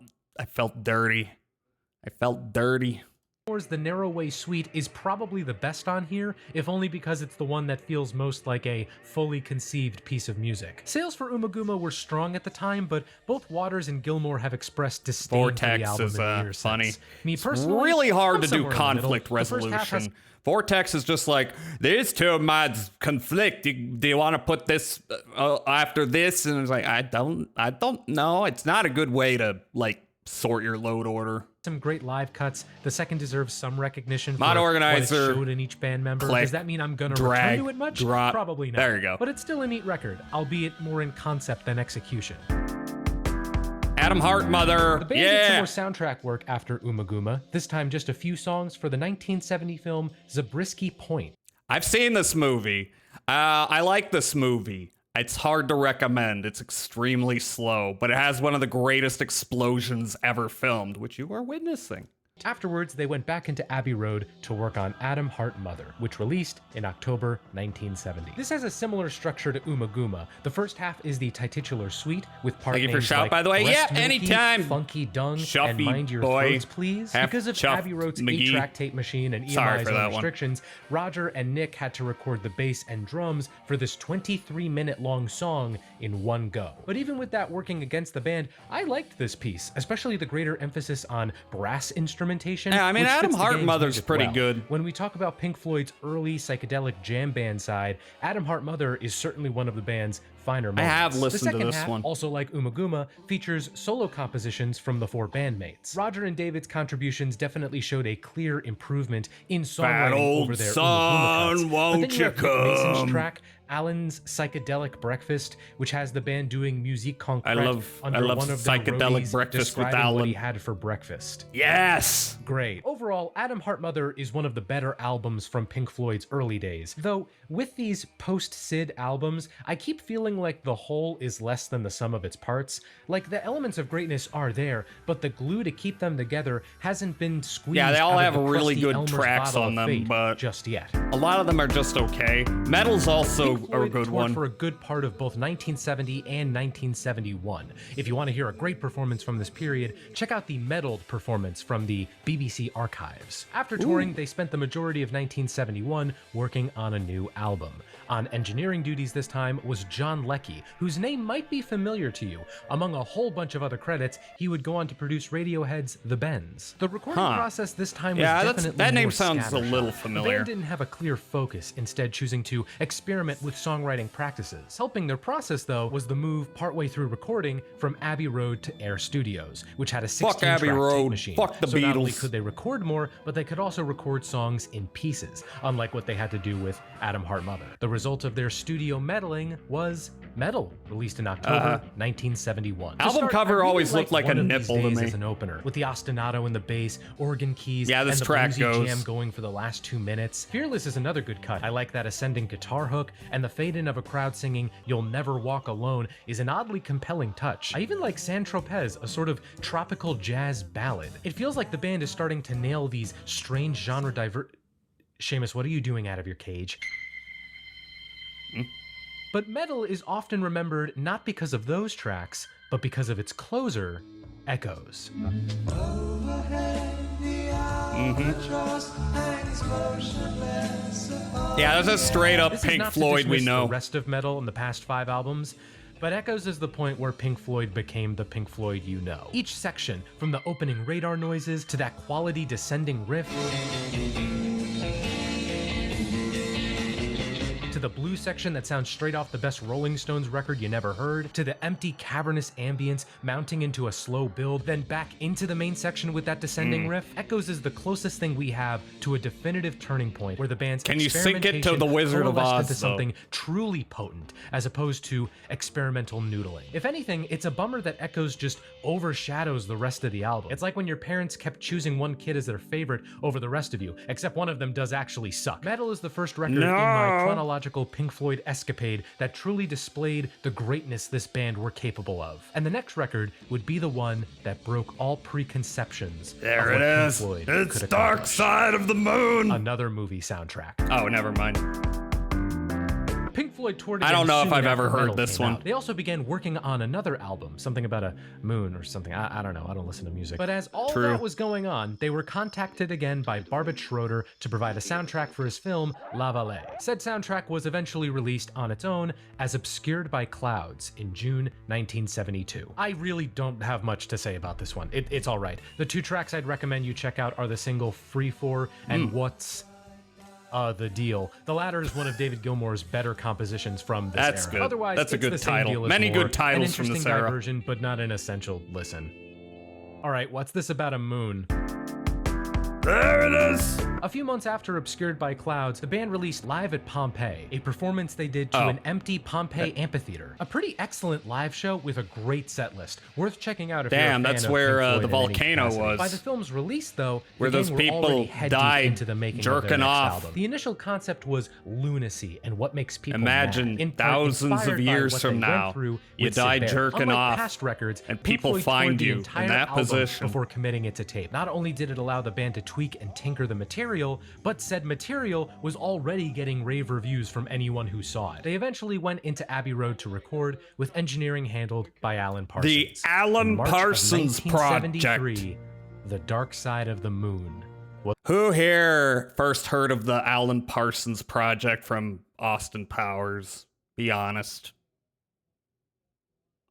dirty. I felt dirty. The Narrow Way Suite is probably the best on here, if only because it's the one that feels most like a fully conceived piece of music. Sales for Oomma Goomma were strong at the time, but both Waters and Gilmour have expressed disdain for the Vortex album is in the years funny. since. Me It's personally, really hard I'm to do somewhere in the middle. conflict The first half has resolution. Vortex is just like, these two mods conflict. Do you want to put this after this? And it's like, I don't know. It's not a good way to sort your load order. some great live cuts. The second deserves some recognition Mod for Organizer, what it showed in each band member. click, Does that mean I'm gonna drag, return to it much? drop. Probably not. There you go. But it's still a neat record, albeit more in concept than execution. Adam Hart Mother. The band did some Yeah. more soundtrack work after Umaguma, this time just a few songs for the 1970 film Zabriskie Point. I've seen this movie. I like this movie. It's hard to recommend. It's extremely slow, but it has one of the greatest explosions ever filmed, which you are witnessing. Afterwards, they went back into Abbey Road to work on Adam Hart Mother, which released in October 1970. This has a similar structure to Umaguma. The first half is the titular suite with part Thank you for names shout, like by the way. Breast Yeah, Milky, anytime. Funky Dung, Shuffy and Mind Your boy. Throats Please. Half Because of chuff Abbey Road's McGee. 8-track tape machine and Sorry EMI's for own that one. restrictions, Roger and Nick had to record the bass and drums for this 23-minute long song in one go. But even with that working against the band, I liked this piece, especially the greater emphasis on brass instrumentation. Yeah, I mean, which Adam fits the Hart game's Mother's music pretty well. good. When we talk about Pink Floyd's early psychedelic jam band side, Adam Hart Mother is certainly one of the band's finer moments. have listened the to second this half, one. also like Umaguma, features solo compositions from the four bandmates. Roger and David's contributions definitely showed a clear improvement in Fat songwriting old over their son, Umaguma cuts. won't but then you have Nick Mason's come? track, Alan's Psychedelic Breakfast, which has the band doing musique concrète I love under one of their Psychedelic roadies Breakfast with describing what Alan. he had for breakfast. Yes. Great. Overall, Adam Hart Mother is one of the better albums from Pink Floyd's early days. Though, with these post-Sid albums, I keep feeling like the whole is less than the sum of its parts. Like, the elements of greatness are there, but the glue to keep them together hasn't been squeezed Yeah, they all out of have the really crusty good Elmer's tracks bottle on of them, fate but just yet. a lot of them are just okay. Metal's also Pink a Floyd good toured one. for a good part of both 1970 and 1971. If you want to hear a great performance from this period, check out the Meddled performance from the BBC archives. After touring, they spent the majority of 1971 working on a new album. On engineering duties this time was John Leckie, whose name might be familiar to you. Among a whole bunch of other credits, he would go on to produce Radiohead's The Bends. The recording process this time was Yeah, definitely that name more sounds a little scattershot. The familiar. band didn't have a clear focus, instead choosing to experiment with songwriting practices. Helping their process, though, was the move partway through recording from Abbey Road to Air Studios, which had a 16-track Abbey tape Road. machine. Fuck the so not only Beatles. could they record more, but they could also record songs in pieces, unlike what they had to do with Adam Hart Mother. The result of their studio meddling was Metal, released in October 1971. To Album start, cover I really always looked like One a of These nipple to Days me. as an opener, with the ostinato in the bass, organ keys, Yeah, this and the track bluesy goes. jam going for the last 2 minutes. Fearless is another good cut. I like that ascending guitar hook, and the fade-in of a crowd singing "You'll Never Walk Alone" is an oddly compelling touch. I even like San Tropez, a sort of tropical jazz ballad. It feels like the band is starting to nail these strange genre Seamus, what are you doing out of your cage? But Metal is often remembered not because of those tracks, but because of its closer, Echoes. Yeah, that's a straight up This is Pink not to Floyd we dismiss know. the rest of Metal in the past 5 albums, but Echoes is the point where Pink Floyd became the Pink Floyd you know. Each section, from the opening radar noises to that quality descending riff, to the blues section that sounds straight off the best Rolling Stones record you never heard, to the empty cavernous ambience mounting into a slow build, then back into the main section with that descending riff. Echoes is the closest thing we have to a definitive turning point where the band's Can you sync it to experimentation The Wizard of coalesced Oz, into though? something truly potent, as opposed to experimental noodling. If anything, it's a bummer that Echoes just overshadows the rest of the album. It's like when your parents kept choosing one kid as their favorite over the rest of you, except one of them does actually suck. Metal is the first record in my chronological Pink Floyd escapade that truly displayed the greatness this band were capable of. And the next record would be the one that broke all preconceptions of There what it Pink is. Floyd It's could Dark accomplish. Side of the Moon. Another movie soundtrack. Oh, never mind. Pink Floyd toured I again don't know if soon I've after ever heard Metal this came one. out. They also began working on another album, something about a moon or something. I don't know. I don't listen to music. But as all True. that was going on, they were contacted again by Barbet Schroeder to provide a soundtrack for his film La Vallée. Said soundtrack was eventually released on its own as Obscured by Clouds in June 1972. I really don't have much to say about this one. It's all right. The 2 tracks I'd recommend you check out are the single Free For and What's the Deal. The latter is one of David Gilmour's better compositions from this That's era. good. Otherwise, That's a it's good the same title. deal as Many more, good titles an from this interesting era. diversion, but not an essential listen. All right, what's this about a moon? There it is. A few months after Obscured by Clouds, the band released Live at Pompeii, a performance they did to an empty Pompeii amphitheater. A pretty excellent live show with a great set list, worth checking out if you're a fan that's of where Pink Floyd the in any volcano capacity. was. By the film's release, though, Where the those gang were people already head deep died into the making of their jerking next off. album. The initial concept was lunacy and what makes people Imagine mad, in part thousands of inspired by years what from they went now, through you with Sid die Barrett. jerking Unlike off, past records, and Pink people Floyd find toured the you in entire that album position. before committing it to tape. Not only did it allow the band to tweak and tinker the material, but said material was already getting rave reviews from anyone who saw it. They eventually went into Abbey Road to record, with engineering handled by Alan Parsons. The Alan In March of Parsons 1973, Project. The Dark Side of the Moon. Who here first heard of the Alan Parsons Project from Austin Powers? Be honest.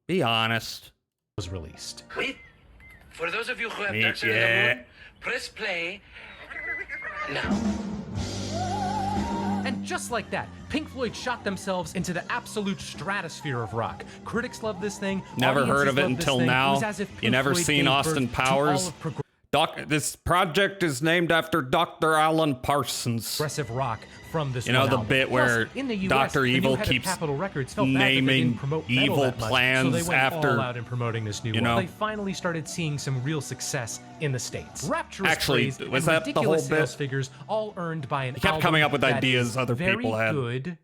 Be honest. Was released. Wait, for those of you who have Me- Dark Side of yeah. the Moon, press play now. And just like that, Pink Floyd shot themselves into the absolute stratosphere of rock. Critics love this thing. Never heard of it audiences love until this thing. It now. was as if You Pink never Floyd seen gave Austin birth to all Powers? of This project is named after Dr. Alan Parsons. progressive rock from this You know one the album. bit Plus, where in the US, Dr. the new Evil head of keeps Capitol Records felt bad that they naming didn't promote metal evil that much, plans so they went after, all out in promoting this new you one. know. They finally started seeing some real success in the States. Rapturous Actually, praise was and that the ridiculous whole bit? sales figures, all earned by an He kept album coming up with that ideas is other very people had. good.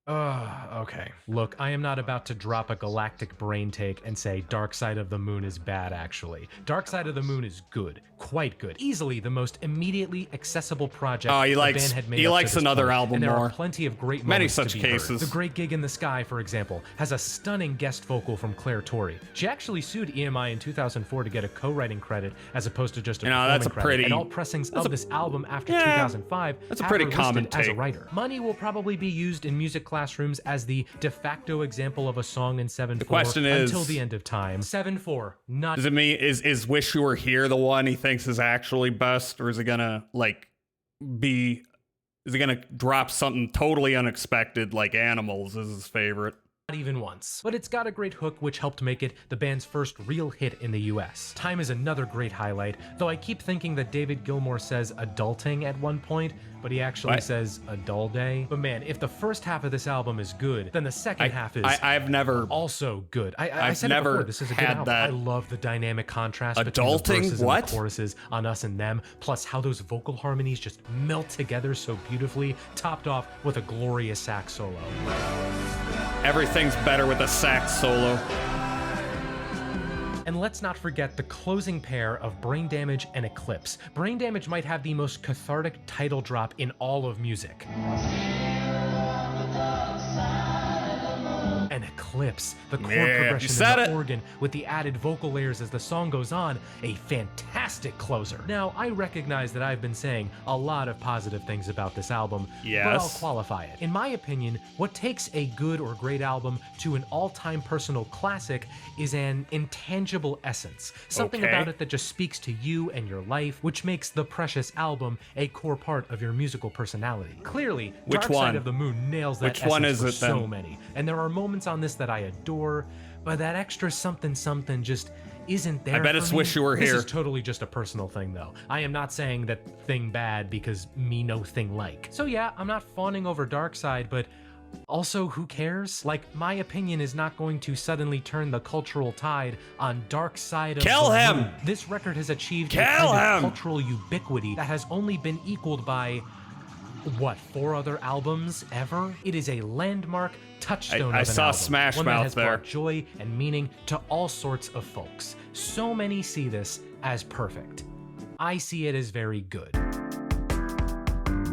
Okay. Look, I am not about to drop a galactic brain take and say Dark Side of the Moon is bad, actually. Dark Side of the Moon is good. Quite good. Easily the most immediately accessible project Oh, he the likes- band had made he up to likes this another point, album and there more. are plenty of great Many moments to such be heard. cases. The Great Gig in the Sky, for example, has a stunning guest vocal from Claire Torrey. She actually sued EMI in 2004 to get a co-writing credit as opposed to just a You know, performing that's a credit, pretty- and all pressings that's of a- this album after Yeah, 2005 that's a have pretty her common listed as a take. writer. Money will probably be used in music classrooms as the de facto example of a song in 7/4 question is- until the end of time. 7/4, not Does it mean is Wish You Were Here the one he thinks is actually best, or is it gonna is it gonna drop something totally unexpected like Animals is his favorite? Not even once. But it's got a great hook which helped make it the band's first real hit in the US. Time is another great highlight, though I keep thinking that David Gilmour says adulting at one point, but he actually What? says a dull day. But man, if the first half of this album is good, then the second half is I've never also good. I I've said never it before, this is a good had album. that. I love the dynamic contrast between Adulting? the verses What? and the choruses on Us and Them, plus how those vocal harmonies just melt together so beautifully, topped off with a glorious sax solo. everything's better with a sax solo. And let's not forget the closing pair of Brain Damage and Eclipse. Brain Damage might have the most cathartic title drop in all of music. And Eclipse, the chord Yeah, you progression said and the it. organ with the added vocal layers as the song goes on, a fantastic closer. Now, I recognize that I've been saying a lot of positive things about this album, but I'll Yes. qualify it. In my opinion, what takes a good or great album to an all-time personal classic is an intangible essence, something Okay. about it that just speaks to you and your life, which makes the Precious album a core part of your musical personality. Clearly, Which Dark one? Side of the Moon nails that Which one essence is for it, so then? many, and there are moments on this that I adore, but that extra something something just isn't there. I bet for it's me. Wish You Were This Here. is totally just a personal thing, though. I am not saying that thing bad because me no thing like. So yeah, I'm not fawning over Dark Side, but also, who cares? Like, my opinion is not going to suddenly turn the cultural tide on Dark Side of Kill the him! Moon. This record has achieved Kill a kind of him! cultural ubiquity that has only been equaled by, what, 4 other albums ever? It is a landmark touchstone I of an saw album, Smash one Mouth that has there. brought joy and meaning to all sorts of folks. So many see this as perfect. I see it as very good.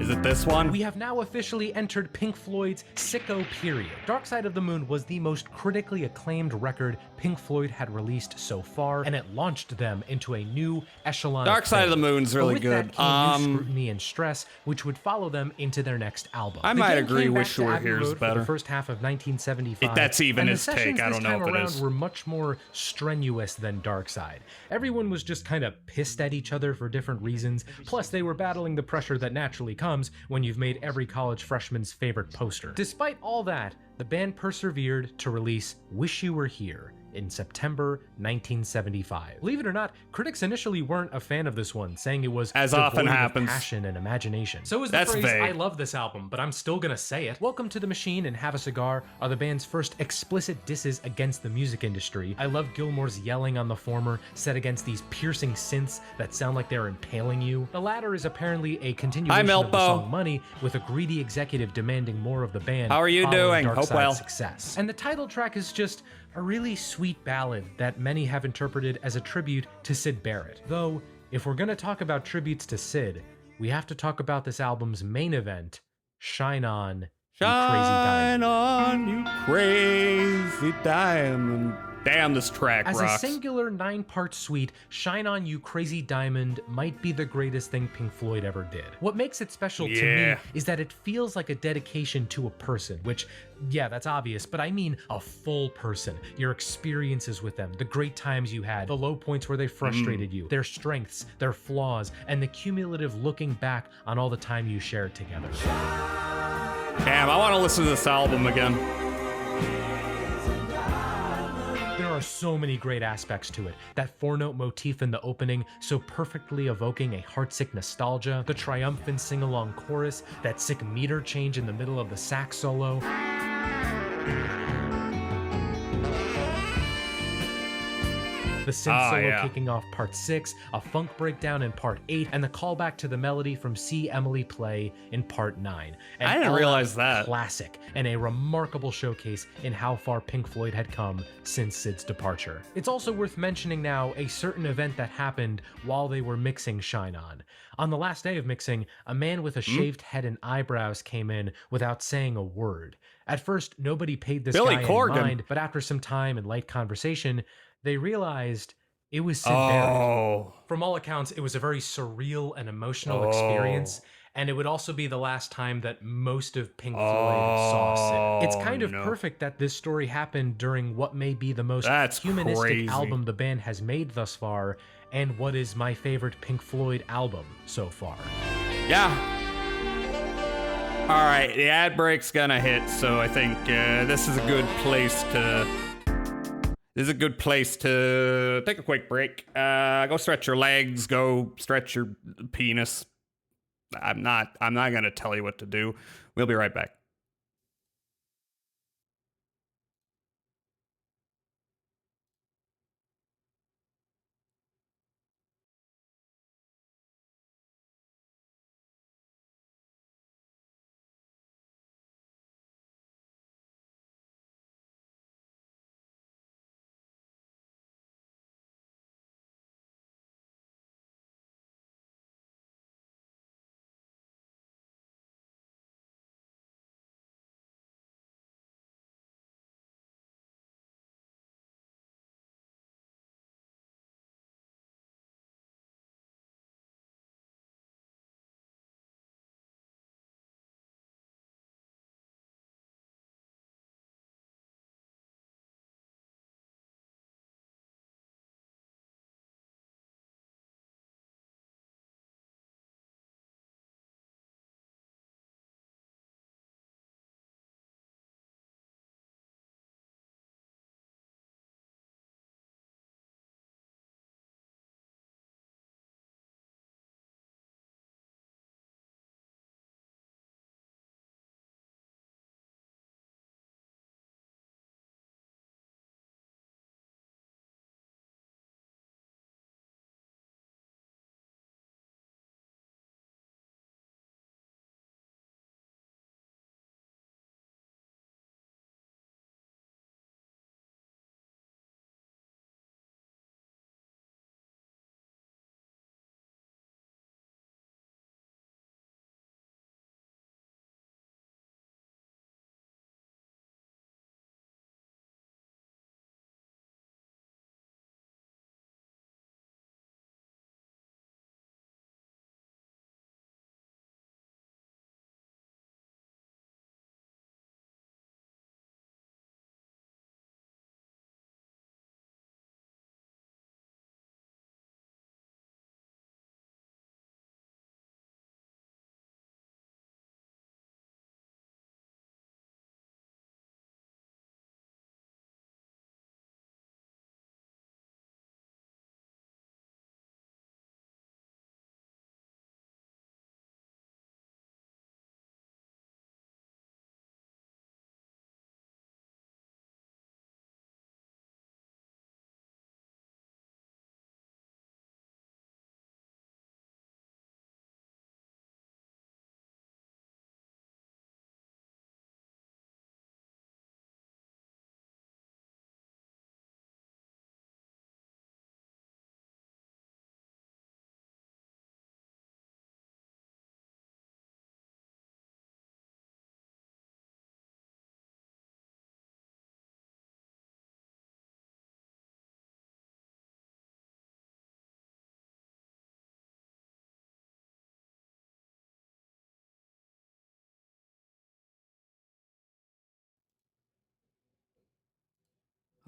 Is it this one? We have now officially entered Pink Floyd's sicko period. Dark Side of the Moon was the most critically acclaimed record Pink Floyd had released so far, and it launched them into a new echelon. Dark Side of the Moon's But really with good. That came new scrutiny and stress, which would follow them into their next album. I The might gang agree came back Wish You to Were Abbey Here is Road for better. the first half of 1975. If that's even and his the take, sessions I don't this know time if it around is. were much more strenuous than Dark Side. Everyone was just kind of pissed at each other for different reasons. Plus, they were battling the pressure that naturally comes when you've made every college freshman's favorite poster. Despite all that, the band persevered to release Wish You Were Here, in September 1975. Believe it or not, critics initially weren't a fan of this one, saying it was As devoid often of happens. passion and imagination. So is the That's phrase, vague. I love this album, but I'm still gonna say it. Welcome to the Machine and Have a Cigar are the band's first explicit disses against the music industry. I love Gilmour's yelling on the former, set against these piercing synths that sound like they're impaling you. The latter is apparently a continuation of the Elpo. song Money, with a greedy executive demanding more of the band. How are you following doing? Dark Hope Side's well. success. And the title track is just a really sweet ballad that many have interpreted as a tribute to Syd Barrett. Though, if we're gonna talk about tributes to Syd, we have to talk about this album's main event, Shine On, You Crazy Shine Diamond. on, you crazy diamond. Damn, this track As rocks. a singular 9-part suite, Shine On You Crazy Diamond might be the greatest thing Pink Floyd ever did. What makes it special to Yeah. me is that it feels like a dedication to a person, which, yeah, that's obvious, but I mean a full person. Your experiences with them, the great times you had, the low points where they frustrated you, their strengths, their flaws, and the cumulative looking back on all the time you shared together. Damn, I want to listen to this album again. There are so many great aspects to it. That 4-note motif in the opening, so perfectly evoking a heartsick nostalgia, the triumphant sing-along chorus, that sick meter change in the middle of the sax solo. The synth solo kicking off part 6, a funk breakdown in part 8, and the callback to the melody from See Emily Play in part 9. I didn't realize that. Classic, and a remarkable showcase in how far Pink Floyd had come since Syd's departure. It's also worth mentioning now a certain event that happened while they were mixing Shine On. On the last day of mixing, a man with a shaved head and eyebrows came in without saying a word. At first, nobody paid this Billy guy Corgan. any mind, but after some time and light conversation, they realized it was Syd Barrett. Oh. From all accounts, it was a very surreal and emotional experience, and it would also be the last time that most of Pink Floyd saw Syd. It's kind of perfect that this story happened during what may be the most That's humanistic crazy. album the band has made thus far, and what is my favorite Pink Floyd album so far. Yeah. All right, the ad break's gonna hit, so I think this is a good place to. This is a good place to take a quick break. Go stretch your legs. Go stretch your penis. I'm not gonna tell you what to do. We'll be right back.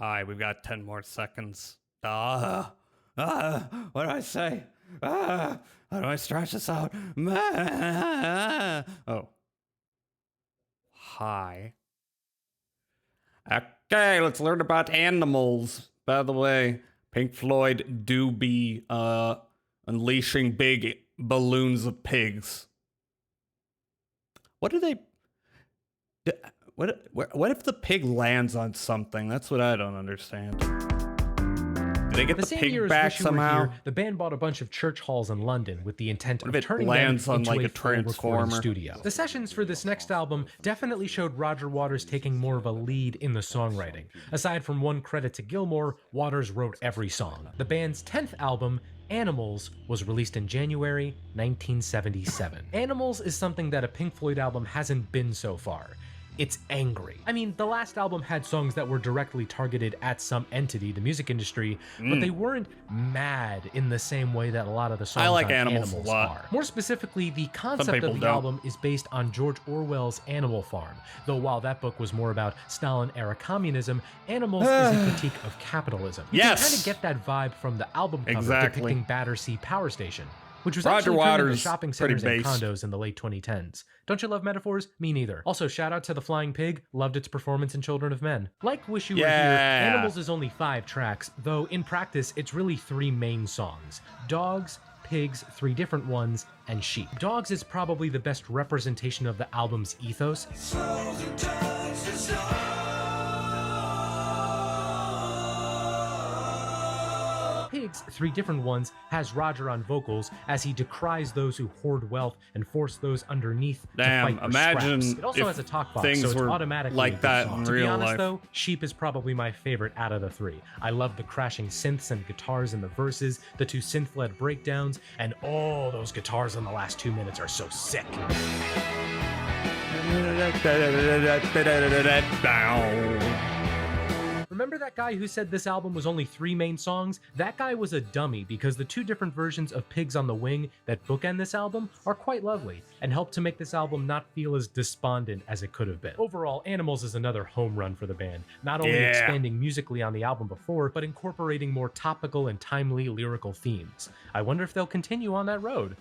Alright, we've got 10 more seconds. What do I say? How do I stretch this out? Oh. Hi. Okay, let's learn about animals. By the way, Pink Floyd do be unleashing big balloons of pigs. What do they... What if the pig lands on something? That's what I don't understand. Did they get the same pig year as back Wish You Were somehow? Here, the band bought a bunch of church halls in London with the intent What of if it turning lands them on, into like, a full recording transformer? studio. The sessions for this next album definitely showed Roger Waters taking more of a lead in the songwriting. Aside from one credit to Gilmour, Waters wrote every song. The band's 10th album, Animals, was released in January 1977. Animals is something that a Pink Floyd album hasn't been so far. It's angry. I mean, the last album had songs that were directly targeted at some entity, the music industry, but they weren't mad in the same way that a lot of the songs like on Animals a lot. are. More specifically, the concept people of the don't. album is based on George Orwell's Animal Farm, though while that book was more about Stalin-era communism, Animals is a critique of capitalism. You can kind of get that vibe from the album cover depicting Battersea Power Station, which was Roger actually turned into Waters, shopping pretty centers and based. condos in the late 2010s. Don't you love metaphors? Me neither. Also, shout out to The Flying Pig, loved its performance in Children of Men. Like Wish You Were Here, Animals is only 5 tracks, though in practice it's really 3 main songs. Dogs, Pigs, 3 different ones, and Sheep. Dogs is probably the best representation of the album's ethos. Pigs, 3 different ones, has Roger on vocals as he decries those who hoard wealth and force those underneath to fight for imagine scraps. It also if has a talk box, things so it's were automatically like a good that song. in To be real honest life. though, Sheep is probably my favorite out of the 3. I love the crashing synths and guitars in the verses, the 2 synth-led breakdowns, and all those guitars in the last 2 minutes are so sick. Remember that guy who said this album was only 3 main songs? That guy was a dummy because the 2 different versions of Pigs on the Wing that bookend this album are quite lovely and help to make this album not feel as despondent as it could have been. Overall, Animals is another home run for the band, not only expanding musically on the album before, but incorporating more topical and timely lyrical themes. I wonder if they'll continue on that road.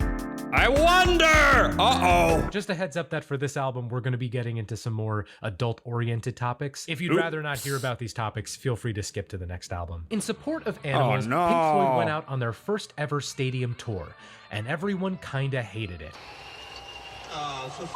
I wonder! Uh-oh. Just a heads up that for this album, we're going to be getting into some more adult-oriented topics. If you'd rather not hear about these topics, feel free to skip to the next album. In support of Animals, no. Pink Floyd went out on their first ever stadium tour, and everyone kinda hated it. Oh, for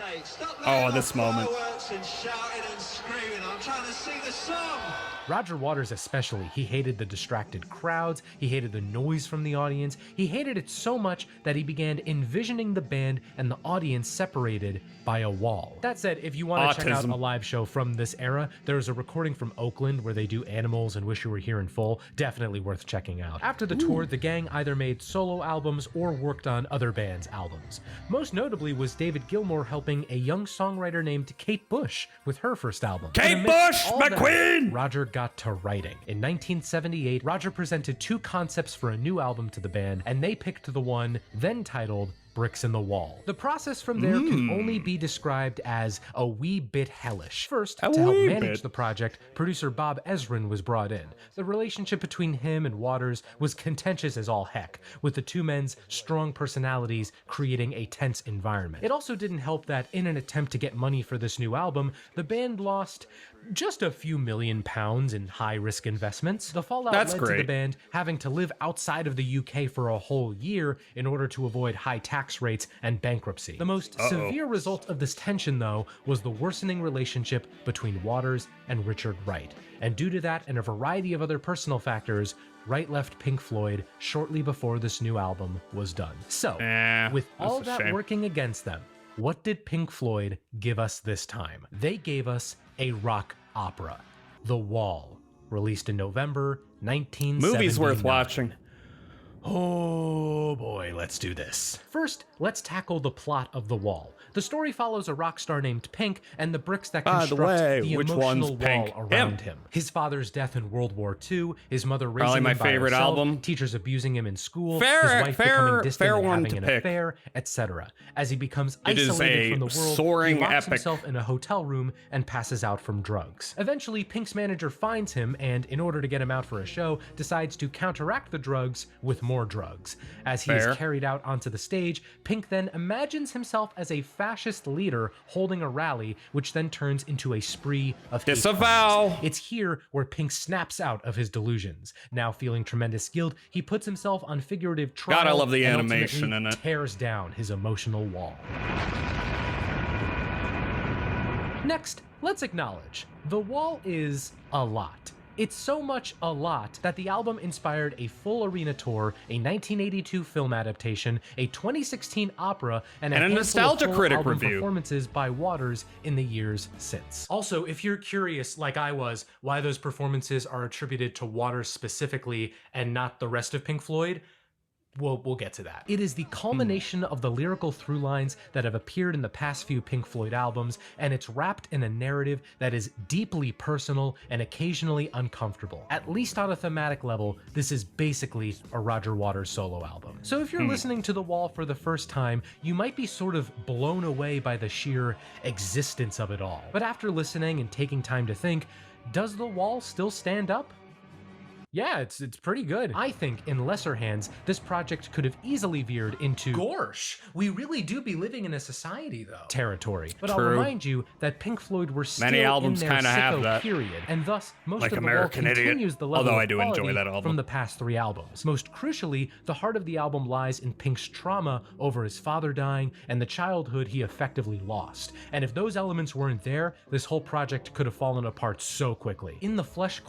sake, stop Oh, this moment. fireworks and shouting and screaming. I'm trying to sing the song. Roger Waters especially, he hated the distracted crowds, he hated the noise from the audience, he hated it so much that he began envisioning the band and the audience separated by a wall. That said, if you want to check out Autism. a live show from this era, there's a recording from Oakland where they do Animals and Wish You Were Here in full, definitely worth checking out. After the tour, the gang either made solo albums or worked on other bands' albums. Most notably was David Gilmour helping a young songwriter named Kate Bush with her first album. Kate And amidst Bush, all my that, queen! Roger got to writing. In 1978, Roger presented 2 concepts for a new album to the band, and they picked the one then titled Bricks in the Wall. The process from there can only be described as a wee bit hellish. First, to help wee manage bit. the project, producer Bob Ezrin was brought in. The relationship between him and Waters was contentious as all heck, with the 2 men's strong personalities creating a tense environment. It also didn't help that in an attempt to get money for this new album, the band lost just a few £1,000,000 in high-risk investments. The fallout That's led to the great. band having to live outside of the UK for a whole year in order to avoid high tax rates and bankruptcy. The most severe result of this tension, though, was the worsening relationship between Waters and Richard Wright. And due to that and a variety of other personal factors, Wright left Pink Floyd shortly before this new album was done. So, with all that's a that shame. working against them, what did Pink Floyd give us this time? They gave us a rock opera, The Wall, released in November 1979. Movie's worth watching. Oh boy, let's do this. First, let's tackle the plot of The Wall. The story follows a rock star named Pink and the bricks that By construct the way, the which emotional one's Pink? wall around him. His father's death in World War II, his mother raising Probably him my by favorite herself, album. teachers abusing him in school, Fair- his wife fair- becoming distant fair and one having to an pick. affair, etc. As he becomes It is isolated a from the world, soaring he locks epic. himself in a hotel room and passes out from drugs. Eventually, Pink's manager finds him and, in order to get him out for a show, decides to counteract the drugs with more drugs. As he Fair. is carried out onto the stage, Pink then imagines himself as a fascist leader holding a rally, which then turns into a spree of hate Disavow. crimes. It's here where Pink snaps out of his delusions. Now feeling tremendous guilt, he puts himself on figurative trial. God, I love the and animation ultimately in it. tears down his emotional wall. Next, let's acknowledge, The Wall is a lot. It's so much a lot that the album inspired a full arena tour, a 1982 film adaptation, a 2016 opera, and a And a handful Nostalgia of full Critic album review. performances by Waters in the years since. Also, if you're curious, like I was, why those performances are attributed to Waters specifically and not the rest of Pink Floyd, we'll get to that. It is the culmination of the lyrical through lines that have appeared in the past few Pink Floyd albums, and it's wrapped in a narrative that is deeply personal and occasionally uncomfortable. At least on a thematic level, this is basically a Roger Waters solo album. So if you're listening to The Wall for the first time, you might be sort of blown away by the sheer existence of it all. But after listening and taking time to think, does The Wall still stand up? Yeah, it's pretty good. I think, in lesser hands, this project could have easily veered into Gorsh. We really do be living in a society, though. Territory. But I'll True. remind you that Pink Floyd were still Many albums in their kinda have sicko that. period, and thus most Like of The American Wall Idiot. continues the level Although I of do enjoy quality that album. from the past three albums. Most crucially, the heart of the album lies in Pink's trauma over his father dying and the childhood he effectively lost. And if those elements weren't there, this whole project could have fallen apart so quickly. In the Flesh ?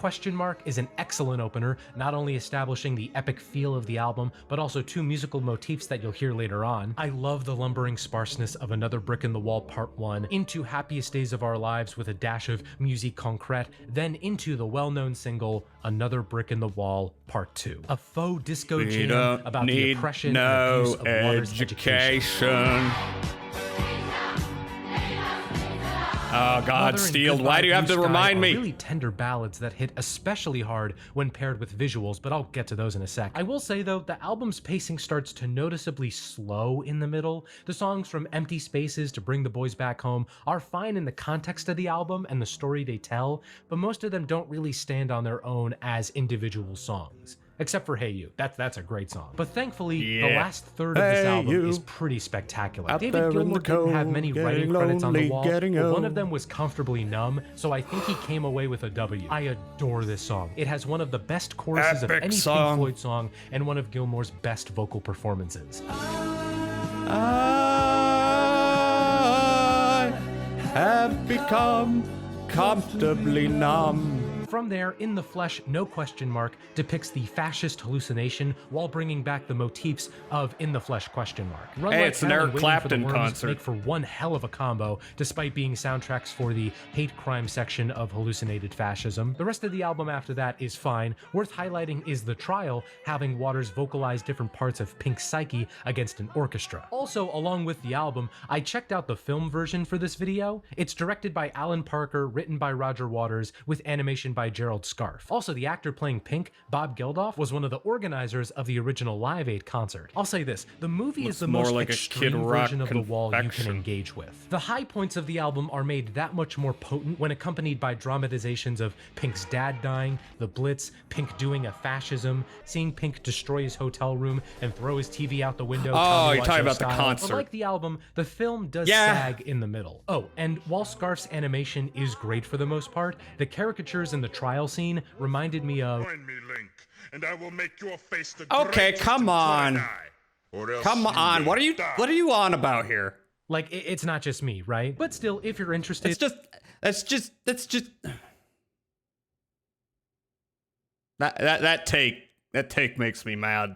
Is an excellent opener, not only establishing the epic feel of the album, but also two musical motifs that you'll hear later on. I love the lumbering sparseness of Another Brick in the Wall Part 1, into Happiest Days of Our Lives with a dash of musique concrète, then into the well-known single Another Brick in the Wall Part 2. A faux disco We jam don't about the need oppression and abuse no of Waters' education. education. Oh God, Mother and Steele, Goodbye why do you have Blue to Sky remind are me? Really tender ballads that hit especially hard when paired with visuals, but I'll get to those in a sec. I will say though, the album's pacing starts to noticeably slow in the middle. The songs from Empty Spaces to Bring the Boys Back Home are fine in the context of the album and the story they tell, but most of them don't really stand on their own as individual songs. Except for Hey You. That's a great song. But thankfully, the Yeah. last third of this Hey album You. is pretty spectacular. Out David there in Gilmour the didn't have cold, many getting writing credits on the lonely, wall, getting but one old. of them was Comfortably Numb, so I think he came away with a W. I adore this song. It has one of the best choruses of Epic any song. Pink Floyd song and one of Gilmour's best vocal performances. I have become comfortably numb. From there, In the Flesh, depicts the fascist hallucination while bringing back the motifs of In the Flesh ? Run Hey, Like it's an Hell Eric and Waiting for the Clapton Worms concert. make for one hell of a combo, despite being soundtracks for the hate crime section of Hallucinated Fascism. The rest of the album after that is fine. Worth highlighting is The Trial, having Waters vocalize different parts of Pink's psyche against an orchestra. Also, along with the album, I checked out the film version for this video. It's directed by Alan Parker, written by Roger Waters, with animation by Gerald Scarfe. Also, the actor playing Pink, Bob Geldof, was one of the organizers of the original Live Aid concert. I'll say this, the movie Looks is the more most like a extreme Kid Rock version of The Wall you can confection. engage with. The high points of the album are made that much more potent when accompanied by dramatizations of Pink's dad dying, the Blitz, Pink doing a fascism, seeing Pink destroy his hotel room and throw his TV out the window. Oh, Tommy you're talking Wiseau about the style. concert. But like the album, the film does Yeah. sag in the middle. Oh, and while Scarfe's animation is great for the most part, the caricatures in the trial scene reminded me of Join me, Link, and I will make your face the Okay, greatest come on. eye, or else Come you on, will what are die. you on about here? like it's not just me, right? But still, if you're interested, That's just that take makes me mad.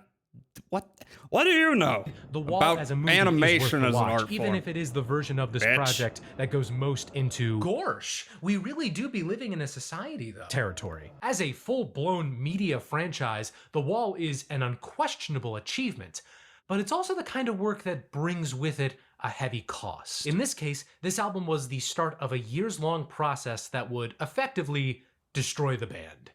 What do you know The Wall about as a movie animation is as worth the an watch, art even form? if it is the version of this Bitch. project that goes most into gorsh. We really do be living in a society, though. Territory. As a full-blown media franchise, The Wall is an unquestionable achievement, but it's also the kind of work that brings with it a heavy cost. In this case, this album was the start of a years-long process that would effectively destroy the band.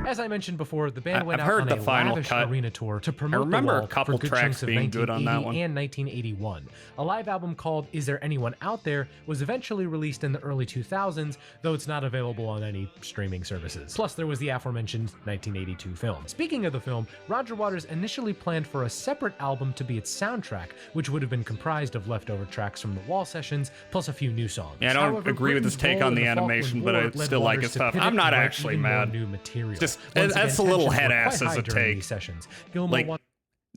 As I mentioned before, the band went I've out heard on the a final lavish cut. arena tour to promote remember The a Wall couple for good tracks chunks of being good on that 1980 one. and 1981. A live album called Is There Anyone Out There was eventually released in the early 2000s, though it's not available on any streaming services. Plus, there was the aforementioned 1982 film. Speaking of the film, Roger Waters initially planned for a separate album to be its soundtrack, which would have been comprised of leftover tracks from the Wall sessions, plus a few new songs. Yeah, I don't However, agree with his Britain's take on role in the Falkland animation, but War I led still like Waters his to stuff. pivot I'm not and write actually even more mad. new material. Just Once that's a again, little tensions head were quite ass high as a during take. these sessions. Gilmour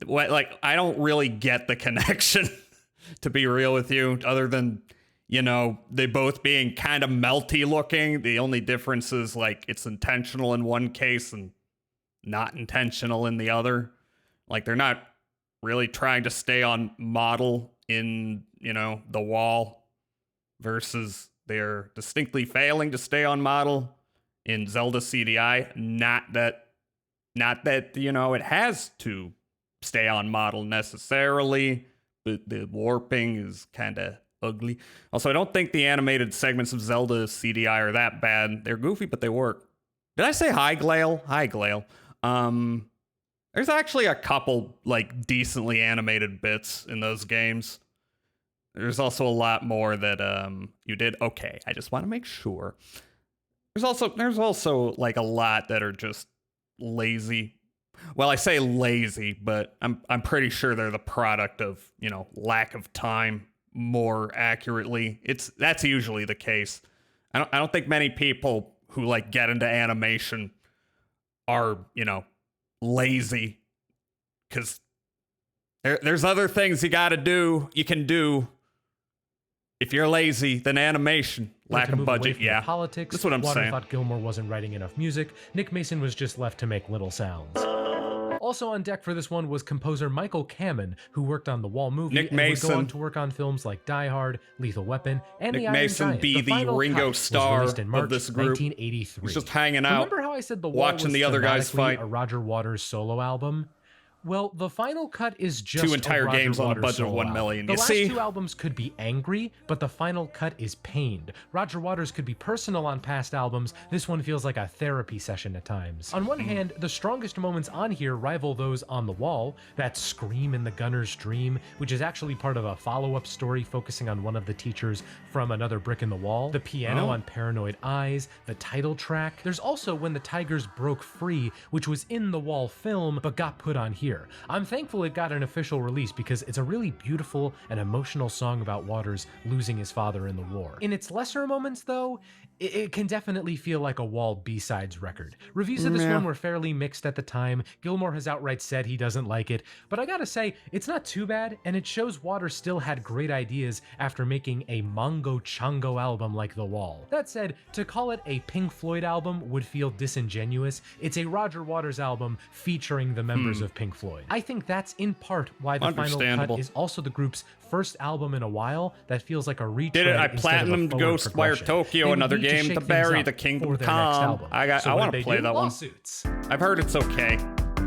Like, like I don't really get the connection, to be real with you, other than, you know, they both being kind of melty looking. The only difference is like it's intentional in one case and not intentional in the other. Like they're not really trying to stay on model in, you know, The Wall versus they're distinctly failing to stay on model in Zelda CDI. Not that, you know, it has to stay on model necessarily, but the warping is kind of ugly. Also, I don't think the animated segments of Zelda CDI are that bad. They're goofy, but they work. Did I say hi, Glail? Hi, Glail. There's actually a couple, like, decently animated bits in those games. There's also a lot more that you did. Okay, I just want to make sure. There's also like a lot that are just lazy. Well, I say lazy, but I'm pretty sure they're the product of, you know, lack of time. More accurately, that's usually the case. I don't think many people who like get into animation are, you know, lazy, because there's other things you can do. If you're lazy, then animation. Lack of budget, yeah. Politics. That's what I'm Waters saying. thought Gilmour wasn't writing enough music. Nick Mason was just left to make little sounds. Also on deck for this one was composer Michael Kamen, who worked on the Wall movie Nick and would go Mason. on to work on films like Die Hard, Lethal Weapon, and Nick The Iron Mason Giant. be the final Ringo cut was Starr released in of March this group. 1983. He's just hanging out, Remember how I said the Wall watching was the other guys thematically fight? a Roger Waters solo album? Well, the final cut is just Two entire a Roger games on a Waters budget of solo $1 million. album. The You last see? two albums could be angry, but the final cut is pained. Roger Waters could be personal on past albums. This one feels like a therapy session at times. On one hand, the strongest moments on here rival those on The Wall. That scream in the gunner's dream, which is actually part of a follow-up story focusing on one of the teachers from Another Brick in the Wall. The piano on Paranoid Eyes, the title track. There's also When the Tigers Broke Free, which was in the Wall film, but got put on here. I'm thankful it got an official release because it's a really beautiful and emotional song about Waters losing his father in the war. In its lesser moments, though, it can definitely feel like a Wall B-sides record. Reviews of this one were fairly mixed at the time. Gilmour has outright said he doesn't like it, but I gotta say, it's not too bad, and it shows Waters still had great ideas after making a Mongo Chongo album like The Wall. That said, to call it a Pink Floyd album would feel disingenuous. It's a Roger Waters album featuring the members of Pink Floyd. I think that's in part why the final Understandable. cut is also the group's first album in a while that feels like a retread. Did it? I instead of a platinumed forward Ghostwire progression. Tokyo, They would another need to game shake to things bury up the Kingdom for their next Come. album. I So want what to did they play do? that one. Lawsuits. I've heard it's okay.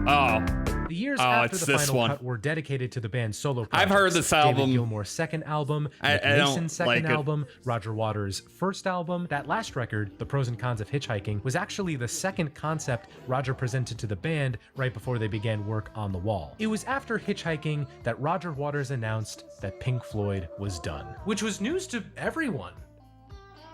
Oh, The years Oh, after it's the this final one. cut were dedicated to the band's solo projects. I've heard this album. David Gilmour's second album, Nick I don't Mason's second like it. album, Roger Waters' first album. That last record, The Pros and Cons of Hitchhiking, was actually the second concept Roger presented to the band right before they began work on The Wall. It was after Hitchhiking that Roger Waters announced that Pink Floyd was done, which was news to everyone,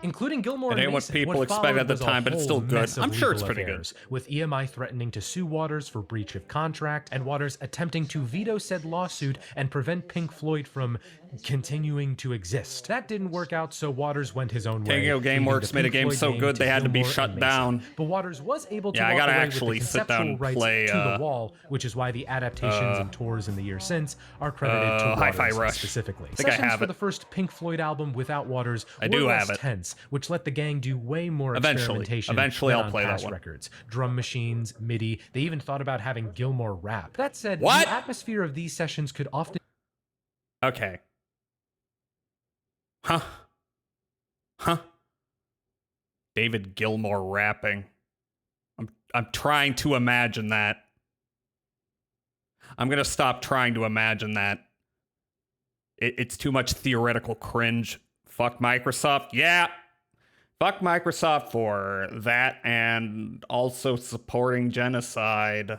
including Gilmour It and ain't what Mason. people expected followed at the was a time, but it's whole still good. mess of I'm sure it's legal pretty good. affairs, with EMI threatening to sue Waters for breach of contract, and Waters attempting to veto said lawsuit and prevent Pink Floyd from continuing to exist. That didn't work out, so Waters went his own way. Tango Gameworks made a game so good they had to be shut down. But Waters was able to Yeah, I walk gotta away actually with the sit down conceptual and rights play, to The Wall, which is why the adaptations and tours in the year since are credited to Hi-Fi Waters Rush. specifically. I think I Sessions have for it. the first Pink Floyd album without Waters I were do less have it. tense, which let the gang do way more Eventually. experimentation Eventually than I'll on play that past one. records. Drum machines, MIDI, they even thought about having Gilmour rap. That said, What? the atmosphere of these sessions could often Okay. Huh. Huh. David Gilmour rapping. I'm trying to imagine that. I'm gonna stop trying to imagine that. It's too much theoretical cringe. Fuck Microsoft. Yeah. Fuck Microsoft for that and also supporting genocide.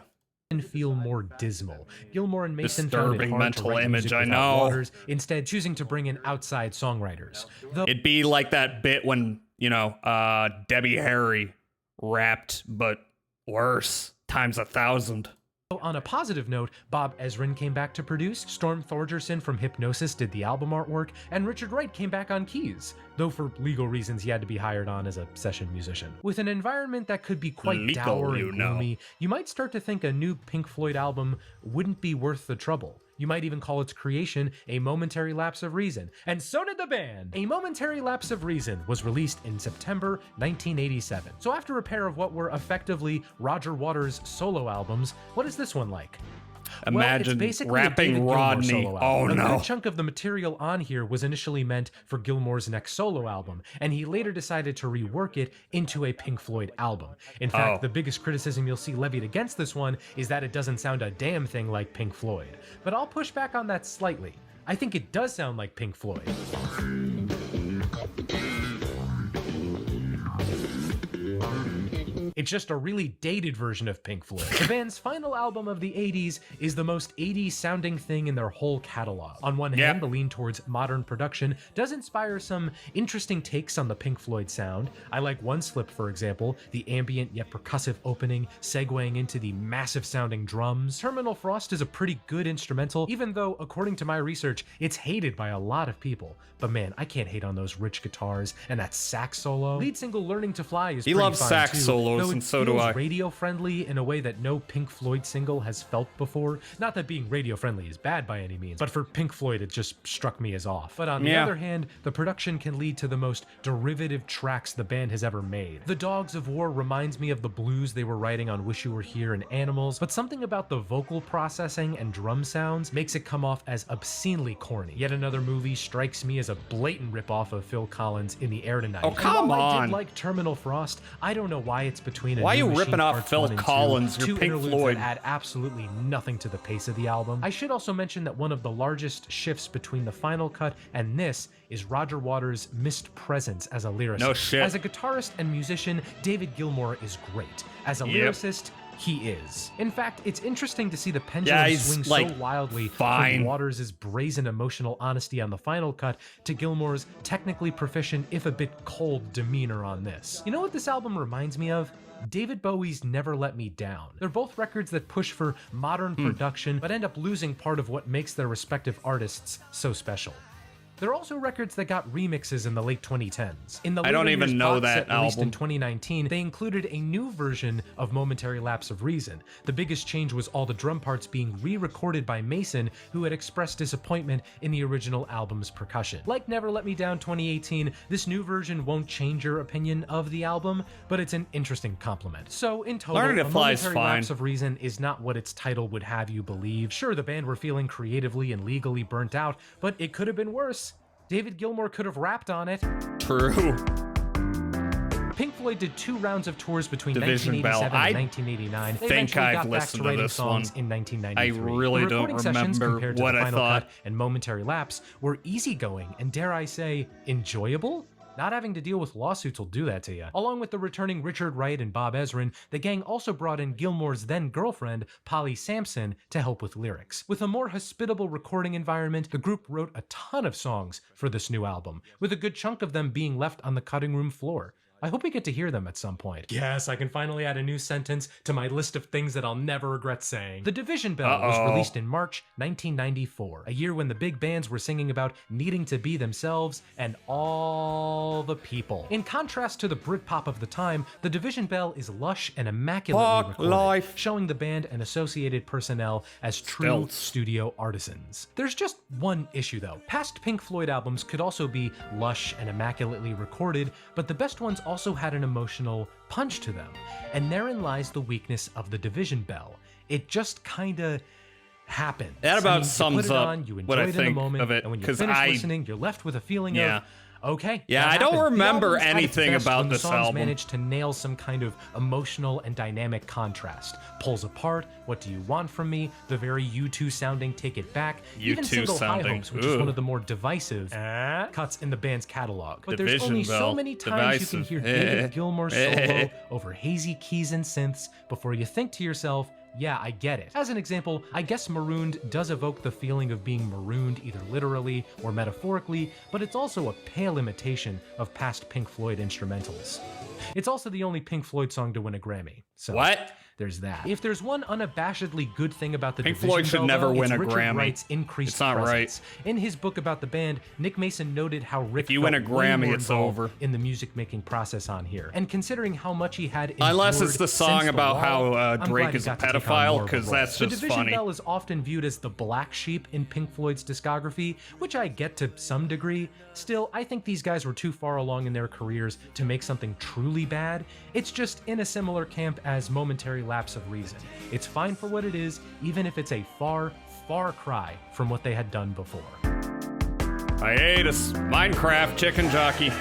feel more dismal. Gilmour and Mason found it Disturbing hard mental to write image, music I without know. Waters, instead choosing to bring in outside songwriters. Though It'd be like that bit when, Debbie Harry rapped, but worse, times 1,000. on a positive note, Bob Ezrin came back to produce, Storm Thorgerson from Hypnosis did the album artwork, and Richard Wright came back on keys, though for legal reasons he had to be hired on as a session musician. With an environment that could be quite Legal, dour you and know. gloomy, you might start to think a new Pink Floyd album wouldn't be worth the trouble. You might even call its creation a momentary lapse of reason. And so did the band! A Momentary Lapse of Reason was released in September 1987. So after a pair of what were effectively Roger Waters' solo albums, what is this one like? Imagine it's basically a rapping David Gilmour Rodney. solo Oh album. A no. good chunk of the material on here was initially meant for Gilmour's next solo album, and he later decided to rework it into a Pink Floyd album. In fact, Oh. the biggest criticism you'll see levied against this one is that it doesn't sound a damn thing like Pink Floyd. But I'll push back on that slightly. I think it does sound like Pink Floyd. It's just a really dated version of Pink Floyd. The band's final album of the 80s is the most 80s sounding thing in their whole catalog. On one hand, the lean towards modern production does inspire some interesting takes on the Pink Floyd sound. I like One Slip, for example, the ambient yet percussive opening, segueing into the massive sounding drums. Terminal Frost is a pretty good instrumental, even though, according to my research, it's hated by a lot of people. But man, I can't hate on those rich guitars and that sax solo. Lead single Learning to Fly is He pretty loves fine sax too, solos, though it and so do feels I. radio friendly in a way that no Pink Floyd single has felt before. Not that being radio friendly is bad by any means, but for Pink Floyd it just struck me as off. But on the Yeah. other hand, the production can lead to the most derivative tracks the band has ever made. The Dogs of War reminds me of the blues they were writing on Wish You Were Here and Animals, but something about the vocal processing and drum sounds makes it come off as obscenely corny. Yet Another Movie strikes me as a blatant ripoff of Phil Collins' In the Air Tonight. Oh, And come while I on. did like Terminal Frost, I don't know why it's between a Why are New you Machine ripping off Parts Phil 1 and 2, Collins? You're two Pink interludes Floyd. that add absolutely nothing to the pace of the album. I should also mention that one of the largest shifts between the final cut and this is Roger Waters' missed presence as a lyricist. No shit. As a guitarist and musician, David Gilmour is great. As a Yep. lyricist, he is. In fact, it's interesting to see the pendulum he's, swing like, so wildly fine. from Waters' brazen emotional honesty on the final cut to Gilmour's technically proficient, if a bit cold, demeanor on this. You know what this album reminds me of? David Bowie's Never Let Me Down. They're both records that push for modern production, but end up losing part of what makes their respective artists so special. They're also records that got remixes in the late 2010s. In the I don't Later even Years know box that set released in album. 2019, they included a new version of Momentary Lapse of Reason. The biggest change was all the drum parts being re-recorded by Mason, who had expressed disappointment in the original album's percussion. Like Never Let Me Down 2018, this new version won't change your opinion of the album, but it's an interesting compliment. So in total, Learning to A Fly is Momentary fine. Lapse of Reason is not what its title would have you believe. Sure, the band were feeling creatively and legally burnt out, but it could have been worse. David Gilmour could have rapped on it. True. Pink Floyd did 2 rounds of tours between Division 1987 Bell. I and 1989. They think eventually I've got back listened to to writing this songs one. in 1993. I really The don't recording sessions remember compared to what the I Final thought. Cut and Momentary Lapse were easygoing and, dare I say, enjoyable? Not having to deal with lawsuits will do that to you. Along with the returning Richard Wright and Bob Ezrin, the gang also brought in Gilmour's then-girlfriend, Polly Sampson, to help with lyrics. With a more hospitable recording environment, the group wrote a ton of songs for this new album, with a good chunk of them being left on the cutting room floor. I hope we get to hear them at some point. Yes, I can finally add a new sentence to my list of things that I'll never regret saying. The Division Bell was released in March 1994, a year when the big bands were singing about needing to be themselves and all the people. In contrast to the Britpop of the time, the Division Bell is lush and immaculately recorded, showing the band and associated personnel as true studio artisans. There's just one issue though. Past Pink Floyd albums could also be lush and immaculately recorded, but the best ones also had an emotional punch to them. And therein lies the weakness of the Division Bell. It just kinda happens. That about sums you put it up on, you enjoy what I it in the think moment, of it, and when you 'cause finish I- listening, you're left with a feeling of, okay. Yeah, that I don't happened. The remember album's at its anything best about when the this songs album. manage to nail some kind of emotional and dynamic contrast. Pulls apart, What Do You Want From Me, the very U2 sounding Take It Back, even U2 single High sounding, Hopes, which is one of the more divisive cuts in the band's catalog. But there's Division only so Bell, many times you can hear David Gilmour solo over hazy keys and synths before you think to yourself, yeah, I get it. As an example, I guess Marooned does evoke the feeling of being marooned either literally or metaphorically, but it's also a pale imitation of past Pink Floyd instrumentals. It's also the only Pink Floyd song to win a Grammy. So What? There's that. If there's one unabashedly good thing about the Pink Division Floyd should Bell, never though, win it's a Richard Grammy. Wright's increased It's not right. presence. In his book about the band, Nick Mason noted how Rick If you win a felt way Grammy, more it's involved over. in the music making process on here. And considering how much he had Unless endured it's the song since about Wall, how I'm Drake glad he is a got to take on pedophile, more of a 'cause role. that's The just Division funny. Bell is often viewed as the black sheep in Pink Floyd's discography, which I get to some degree. Still, I think these guys were too far along in their careers to make something truly bad. It's just in a similar camp as Momentary Lapse of Reason. It's fine for what it is, even if it's a far, far cry from what they had done before. Hiatus, Minecraft, Chicken Jockey.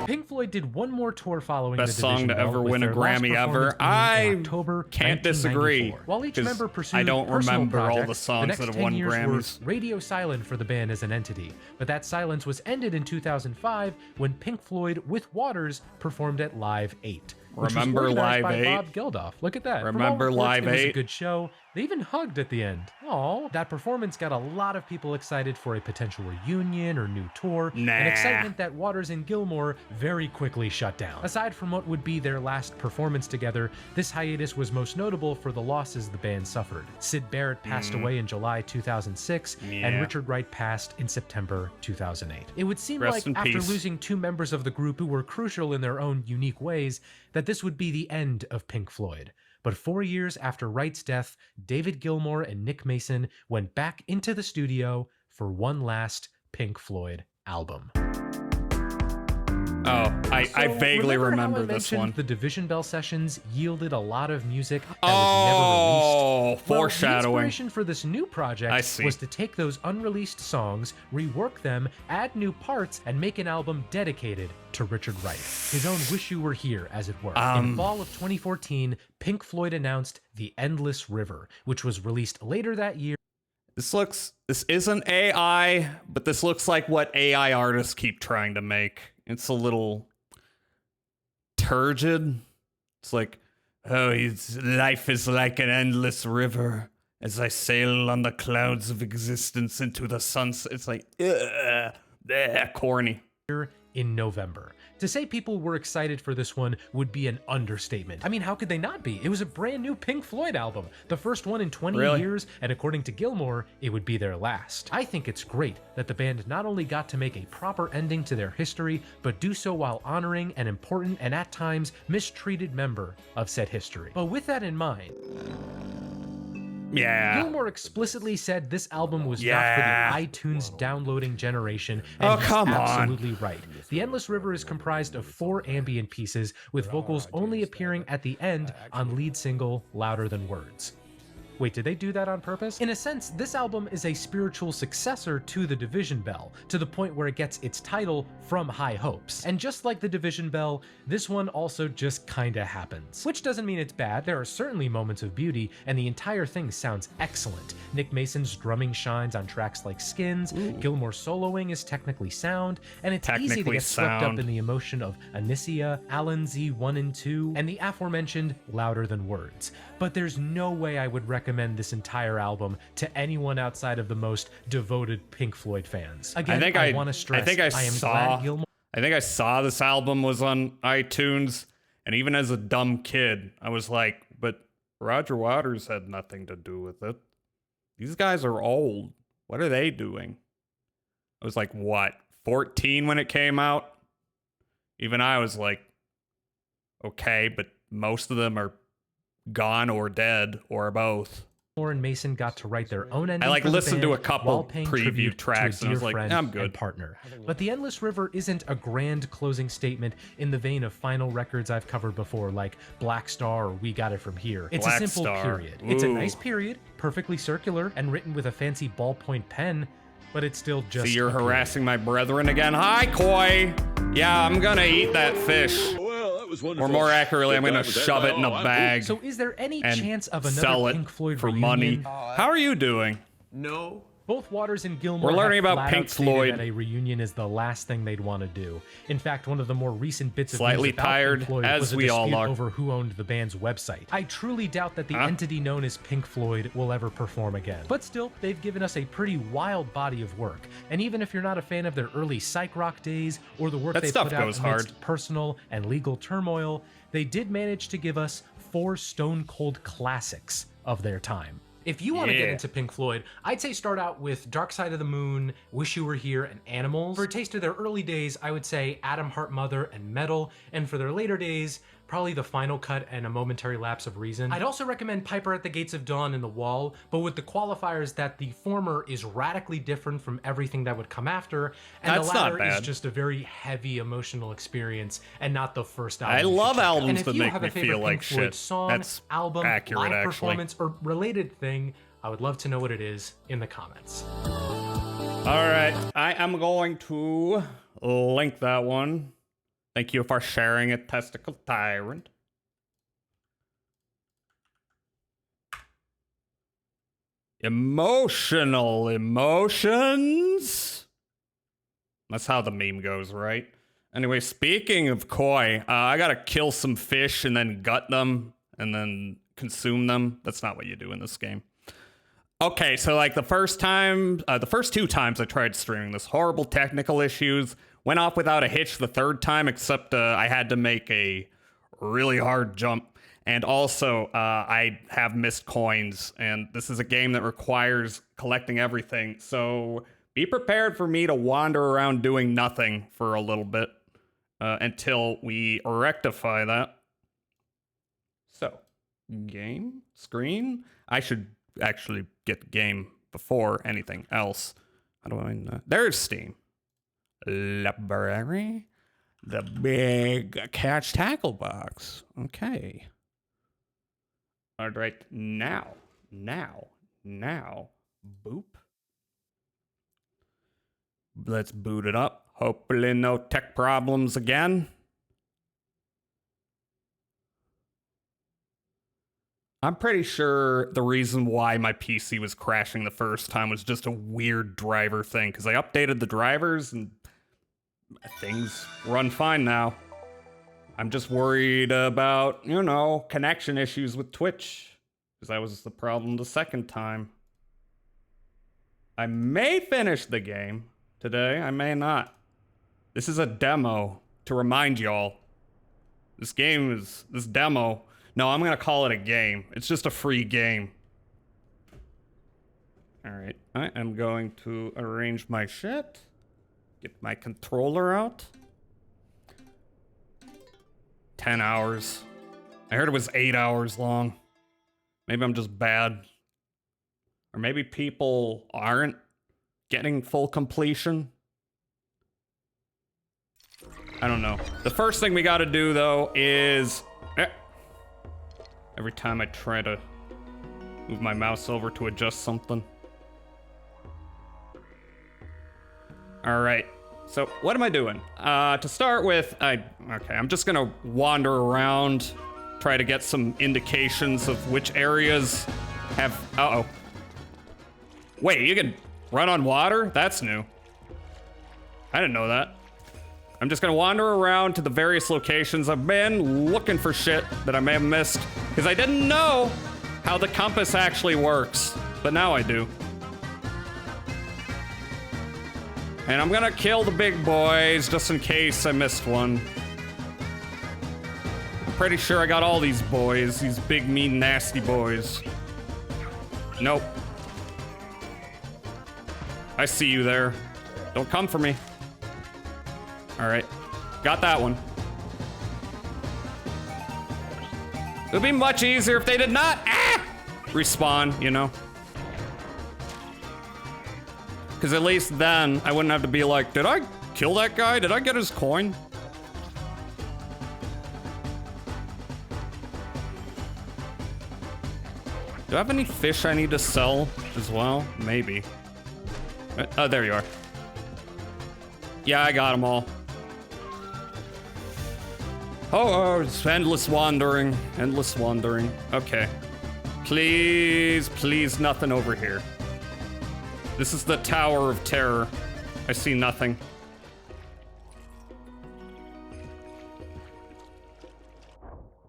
Pink Floyd did one more tour following Best the song Division to Bell, ever with win a their last Grammy ever. performance being in I October can't disagree, 1994. While each 'cause member pursued I don't personal remember all the projects, songs next that have 10 won years Grammys. were radio silent for the band as an entity. But that silence was ended in 2005 when Pink Floyd with Waters performed at Live 8. Which Remember was organized Live by 8? Bob Geldof. Look at that. From all Remember reports, Live it was 8? a good show. They even hugged at the end. Aw. That performance got a lot of people excited for a potential reunion or new tour, Nah. an excitement that Waters and Gilmour very quickly shut down. Aside from what would be their last performance together, this hiatus was most notable for the losses the band suffered. Sid Barrett passed away in July 2006, and Yeah. Richard Wright passed in September 2008. It would seem Rest in like after peace. losing two members of the group who were crucial in their own unique ways, that this would be the end of Pink Floyd. But 4 years after Wright's death, David Gilmour and Nick Mason went back into the studio for one last Pink Floyd album. Oh, I So, vaguely how I remember this mentioned one. The Division Bell sessions yielded a lot of music that Oh, was never released. Well, foreshadowing. the inspiration for this new project I see. was to take those unreleased songs, rework them, add new parts, and make an album dedicated to Richard Wright. His own Wish You Were Here, as it were. In fall of 2014, Pink Floyd announced The Endless River, which was released later that year. This isn't AI, but this looks like what AI artists keep trying to make. It's a little turgid. It's like, life is like an endless river as I sail on the clouds of existence into the sunset. It's like, corny. In November. To say people were excited for this one would be an understatement. I mean, how could they not be? It was a brand new Pink Floyd album, the first one in 20 Really? years, and according to Gilmour, it would be their last. I think it's great that the band not only got to make a proper ending to their history, but do so while honoring an important and at times mistreated member of said history. But with that in mind, Yeah. Gilmour explicitly said this album was Yeah. not for the iTunes downloading generation, and Oh, he's come on. absolutely right. The Endless River is comprised of 4 ambient pieces, with vocals only appearing at the end on lead single Louder Than Words. Wait, did they do that on purpose? In a sense, this album is a spiritual successor to The Division Bell, to the point where it gets its title from High Hopes. And just like The Division Bell, this one also just kinda happens. Which doesn't mean it's bad, there are certainly moments of beauty, and the entire thing sounds excellent. Nick Mason's drumming shines on tracks like Skins, Gilmour's soloing is technically sound, and it's easy to Technically get swept up sound. in the emotion of Anicia, Alan Z 1 and 2, and the aforementioned Louder Than Words. But there's no way I would recommend this entire album to anyone outside of the most devoted Pink Floyd fans. Again, I want to stress, I think I am glad Gilmour I think I saw this album was on iTunes, and even as a dumb kid, I was like, but Roger Waters had nothing to do with it. These guys are old. What are they doing? I was like, what, 14 when it came out? Even I was like, okay, but most of them are gone or dead or both. Lauren Mason got to write their own ending. I like for the listened to band a couple while paying preview tribute tracks to and I a was dear like, friend I'm good. and partner. But The Endless River isn't a grand closing statement in the vein of final records I've covered before, like Black Star or We Got It From Here. It's Black a simple Star. period. It's a Ooh. nice period, perfectly circular and written with a fancy ballpoint pen, but it's still just. So you're a period. harassing my brethren again. Hi, Koi. Yeah, I'm gonna eat that fish. Or more accurately, I'm gonna shove it in a bag So is there any and chance of sell another it Pink Floyd for reunion? money. How are you doing? No. Both Waters and Gilmour We're learning have about flat Pink out stated Floyd. that a reunion is the last thing they'd want to do. In fact, one of the more recent bits of Slightly news about tired, Pink Floyd as was a we all dispute are. over who owned the band's website. I truly doubt that the entity known as Pink Floyd will ever perform again. But still, they've given us a pretty wild body of work. And even if you're not a fan of their early psych rock days or the work That they stuff put out goes amidst hard. personal and legal turmoil, they did manage to give us 4 stone cold classics of their time. If you want to get Yeah. into Pink Floyd, I'd say start out with Dark Side of the Moon, Wish You Were Here, and Animals. For a taste of their early days, I would say Atom Heart Mother and Metal, and for their later days, probably The Final Cut and A Momentary Lapse of Reason. I'd also recommend Piper at the Gates of Dawn and The Wall, but with the qualifiers that the former is radically different from everything that would come after, and That's the not latter is bad. just a very heavy emotional experience and not the first album. I you should love check out. albums And if that you make have me a favorite feel like Pink Floyd shit. song, That's album, accurate, live actually. performance, or related thing, I would love to know what it is in the comments. All right, I am going to link that one. Thank you for sharing it, Testicle Tyrant. Emotional emotions. That's how the meme goes, right? Anyway, speaking of Koi, I gotta kill some fish and then gut them and then consume them. That's not what you do in this game. Okay, so like the first 2 times I tried streaming this, horrible technical issues, went off without a hitch the third time, except I had to make a really hard jump. And also, I have missed coins, and this is a game that requires collecting everything. So be prepared for me to wander around doing nothing for a little bit until we rectify that. So, game, screen. I should actually get the game before anything else. How do I know? There's Steam. Library. The big catch tackle box. Okay. All right, now. Boop. Let's boot it up. Hopefully no tech problems again. I'm pretty sure the reason why my PC was crashing the first time was just a weird driver thing, because I updated the drivers and things run fine now. I'm just worried about, connection issues with Twitch, because that was the problem the second time. I may finish the game today, I may not. This is a demo to remind y'all. This demo. No, I'm gonna call it a game. It's just a free game. Alright, I am going to arrange my shit. Get my controller out. 10 hours. I heard it was 8 hours long. Maybe I'm just bad. Or maybe people aren't getting full completion. I don't know. The first thing we gotta do, though, is... Every time I try to move my mouse over to adjust something. Alright. So, what am I doing? To start with, I'm just gonna wander around, try to get some indications of which areas have... Uh-oh. Wait, you can run on water? That's new. I didn't know that. I'm just gonna wander around to the various locations I've been, looking for shit that I may have missed, because I didn't know how the compass actually works, but now I do. And I'm gonna kill the big boys just in case I missed one. I'm pretty sure I got all these boys, these big, mean, nasty boys. Nope. I see you there. Don't come for me. All right, got that one. It would be much easier if they did not respawn, you know? Because at least then I wouldn't have to be like, did I kill that guy? Did I get his coin? Do I have any fish I need to sell as well? Maybe. Oh, there you are. Yeah, I got them all. Oh, it's endless wandering. Endless wandering. Okay. Please, please, nothing over here. This is the Tower of Terror. I see nothing.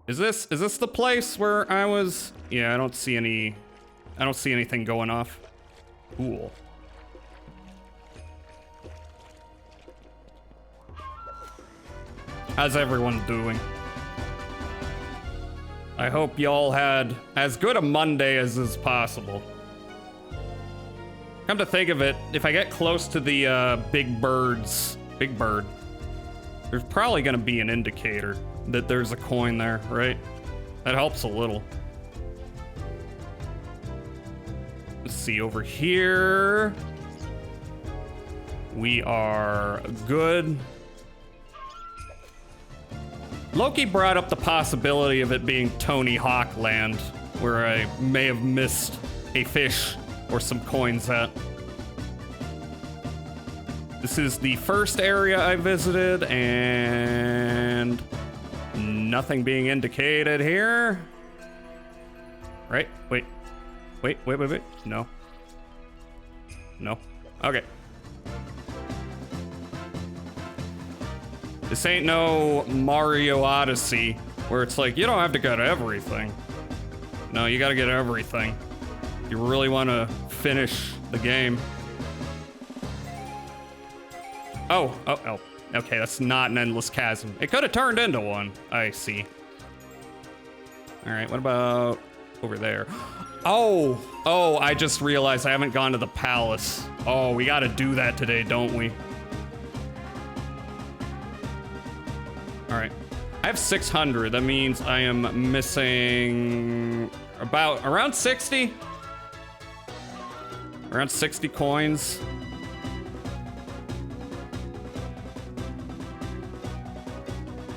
Is this the place where I was? Yeah, I don't see anything going off. Cool. How's everyone doing? I hope y'all had as good a Monday as is possible. Come to think of it, if I get close to the big bird, there's probably gonna be an indicator that there's a coin there, right? That helps a little. Let's see over here. We are good. Loki brought up the possibility of it being Tony Hawk Land, where I may have missed a fish or some coins at. This is the first area I visited, and nothing being indicated here. Right? Wait. No. No. Okay. This ain't no Mario Odyssey where it's like, you don't have to get everything. No, you gotta get everything. You really want to finish the game. Oh. Okay, that's not an endless chasm. It could have turned into one. I see. All right, what about over there? Oh, I just realized I haven't gone to the palace. Oh, we got to do that today, don't we? All right. I have 600. That means I am missing around 60. Around 60 coins.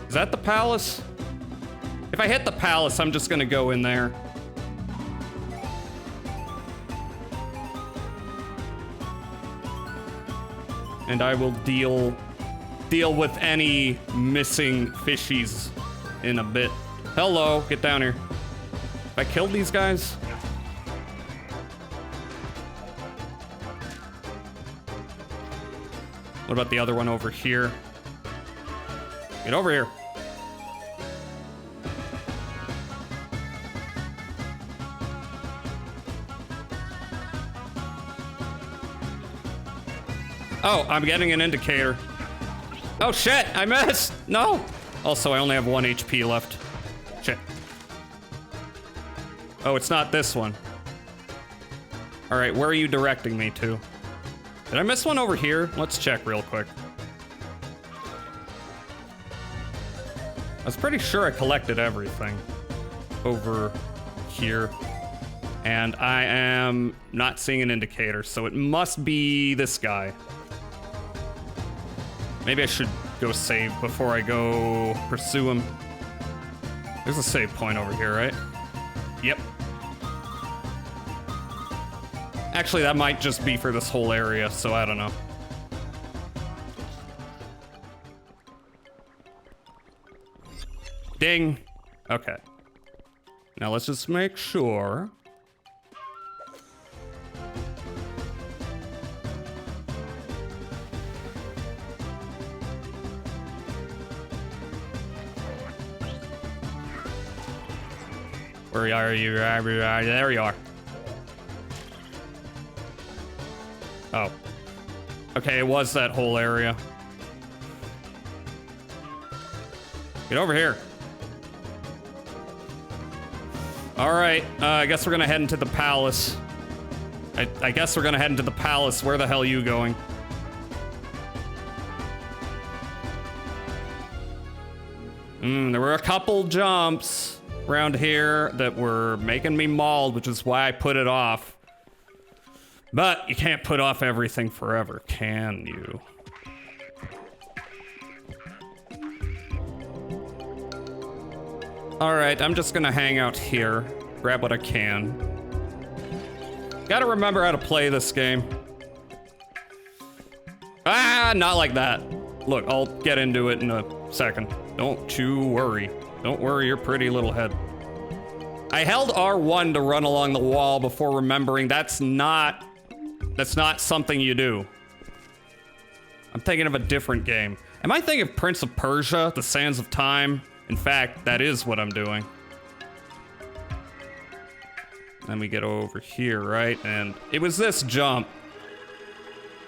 Is that the palace? If I hit the palace, I'm just gonna go in there. And I will deal with any missing fishies in a bit. Hello, get down here. Have I killed these guys? What about the other one over here? Get over here. Oh, I'm getting an indicator. Oh shit, I missed. No. Also, I only have 1 HP left. Shit. Oh, it's not this one. All right, where are you directing me to? Did I miss one over here? Let's check real quick. I was pretty sure I collected everything over here. And I am not seeing an indicator, so it must be this guy. Maybe I should go save before I go pursue him. There's a save point over here, right? Yep. Actually, that might just be for this whole area, so I don't know. Ding. Okay. Now let's just make sure. Where are you? There you are. Oh. Okay, it was that whole area. Get over here. All right, I guess we're gonna head into the palace. I guess we're gonna head into the palace. Where the hell are you going? There were a couple jumps around here that were making me mauled, which is why I put it off. But you can't put off everything forever, can you? All right, I'm just gonna hang out here, grab what I can. Gotta remember how to play this game. Ah, not like that. Look, I'll get into it in a second. Don't you worry. Don't worry your pretty little head. I held R1 to run along the wall before remembering that's not something you do. I'm thinking of a different game. Am I thinking of Prince of Persia, The Sands of Time? In fact, that is what I'm doing. Then we get over here, right? And it was this jump.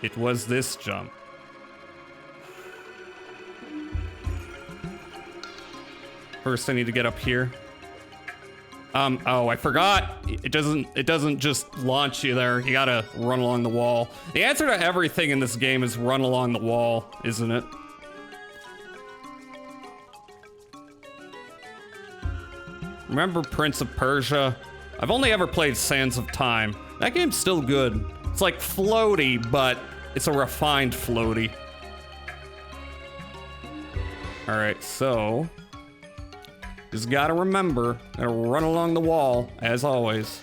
It was this jump. First, I need to get up here. Oh, I forgot. It doesn't just launch you there. You gotta run along the wall. The answer to everything in this game is run along the wall, isn't it? Remember Prince of Persia? I've only ever played Sands of Time. That game's still good. It's like floaty, but it's a refined floaty. All right, so just gotta remember, gotta run along the wall, as always.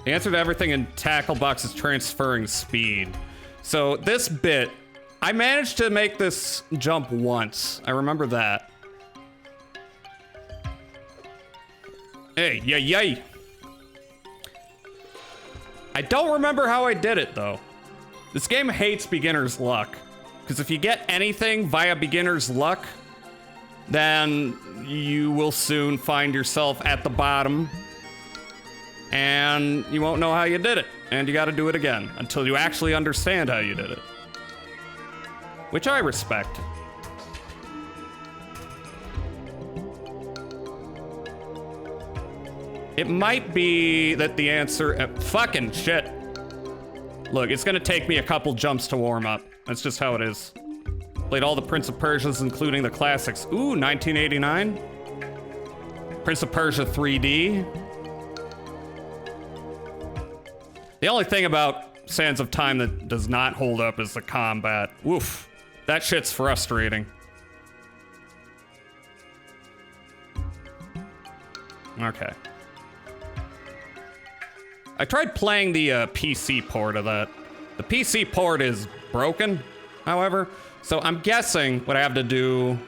The answer to everything in Tackle Box is transferring speed. So this bit, I managed to make this jump once. I remember that. Hey, yay. I don't remember how I did it, though. This game hates beginner's luck. Because if you get anything via beginner's luck, then you will soon find yourself at the bottom. And you won't know how you did it. And you gotta do it again until you actually understand how you did it. Which I respect. It might be that the answer... fucking shit. Look, it's gonna take me a couple jumps to warm up. That's just how it is. Played all the Prince of Persias, including the classics. Ooh, 1989. Prince of Persia 3D. The only thing about Sands of Time that does not hold up is the combat. Oof. That shit's frustrating. Okay. I tried playing the PC port of that. The PC port is broken, however, so I'm guessing what I have to do,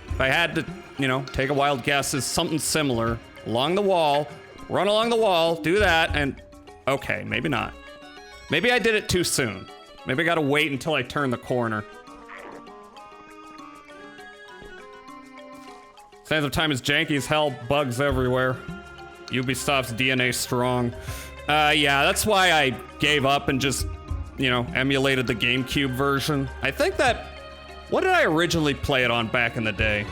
if I had to, you know, take a wild guess, is something similar. Along the wall, run along the wall, do that, and okay, maybe not. Maybe I did it too soon. Maybe I gotta wait until I turn the corner. Sands of Time is janky as hell, bugs everywhere. Ubisoft's DNA strong. Yeah, that's why I gave up and just, you know, emulated the GameCube version. I think that... what did I originally play it on back in the day?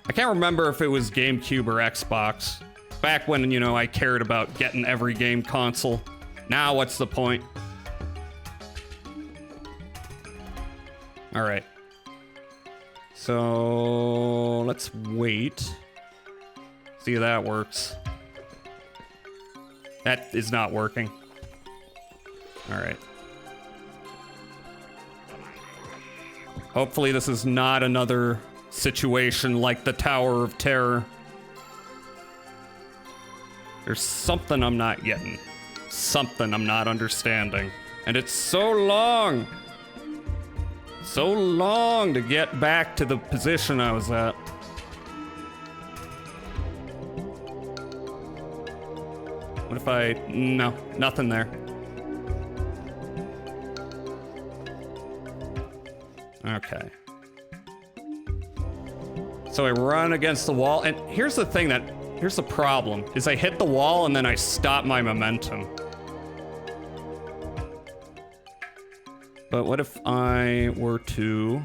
I can't remember if it was GameCube or Xbox. Back when, you know, I cared about getting every game console. Now, what's the point? All right. So, let's wait. See if that works. That is not working. All right. Hopefully this is not another situation like the Tower of Terror. There's something I'm not getting. Something I'm not understanding. And it's so long. So long to get back to the position I was at. What if I... no, nothing there. Okay. So I run against the wall, and here's the thing here's the problem, is I hit the wall and then I stop my momentum. But what if I were to...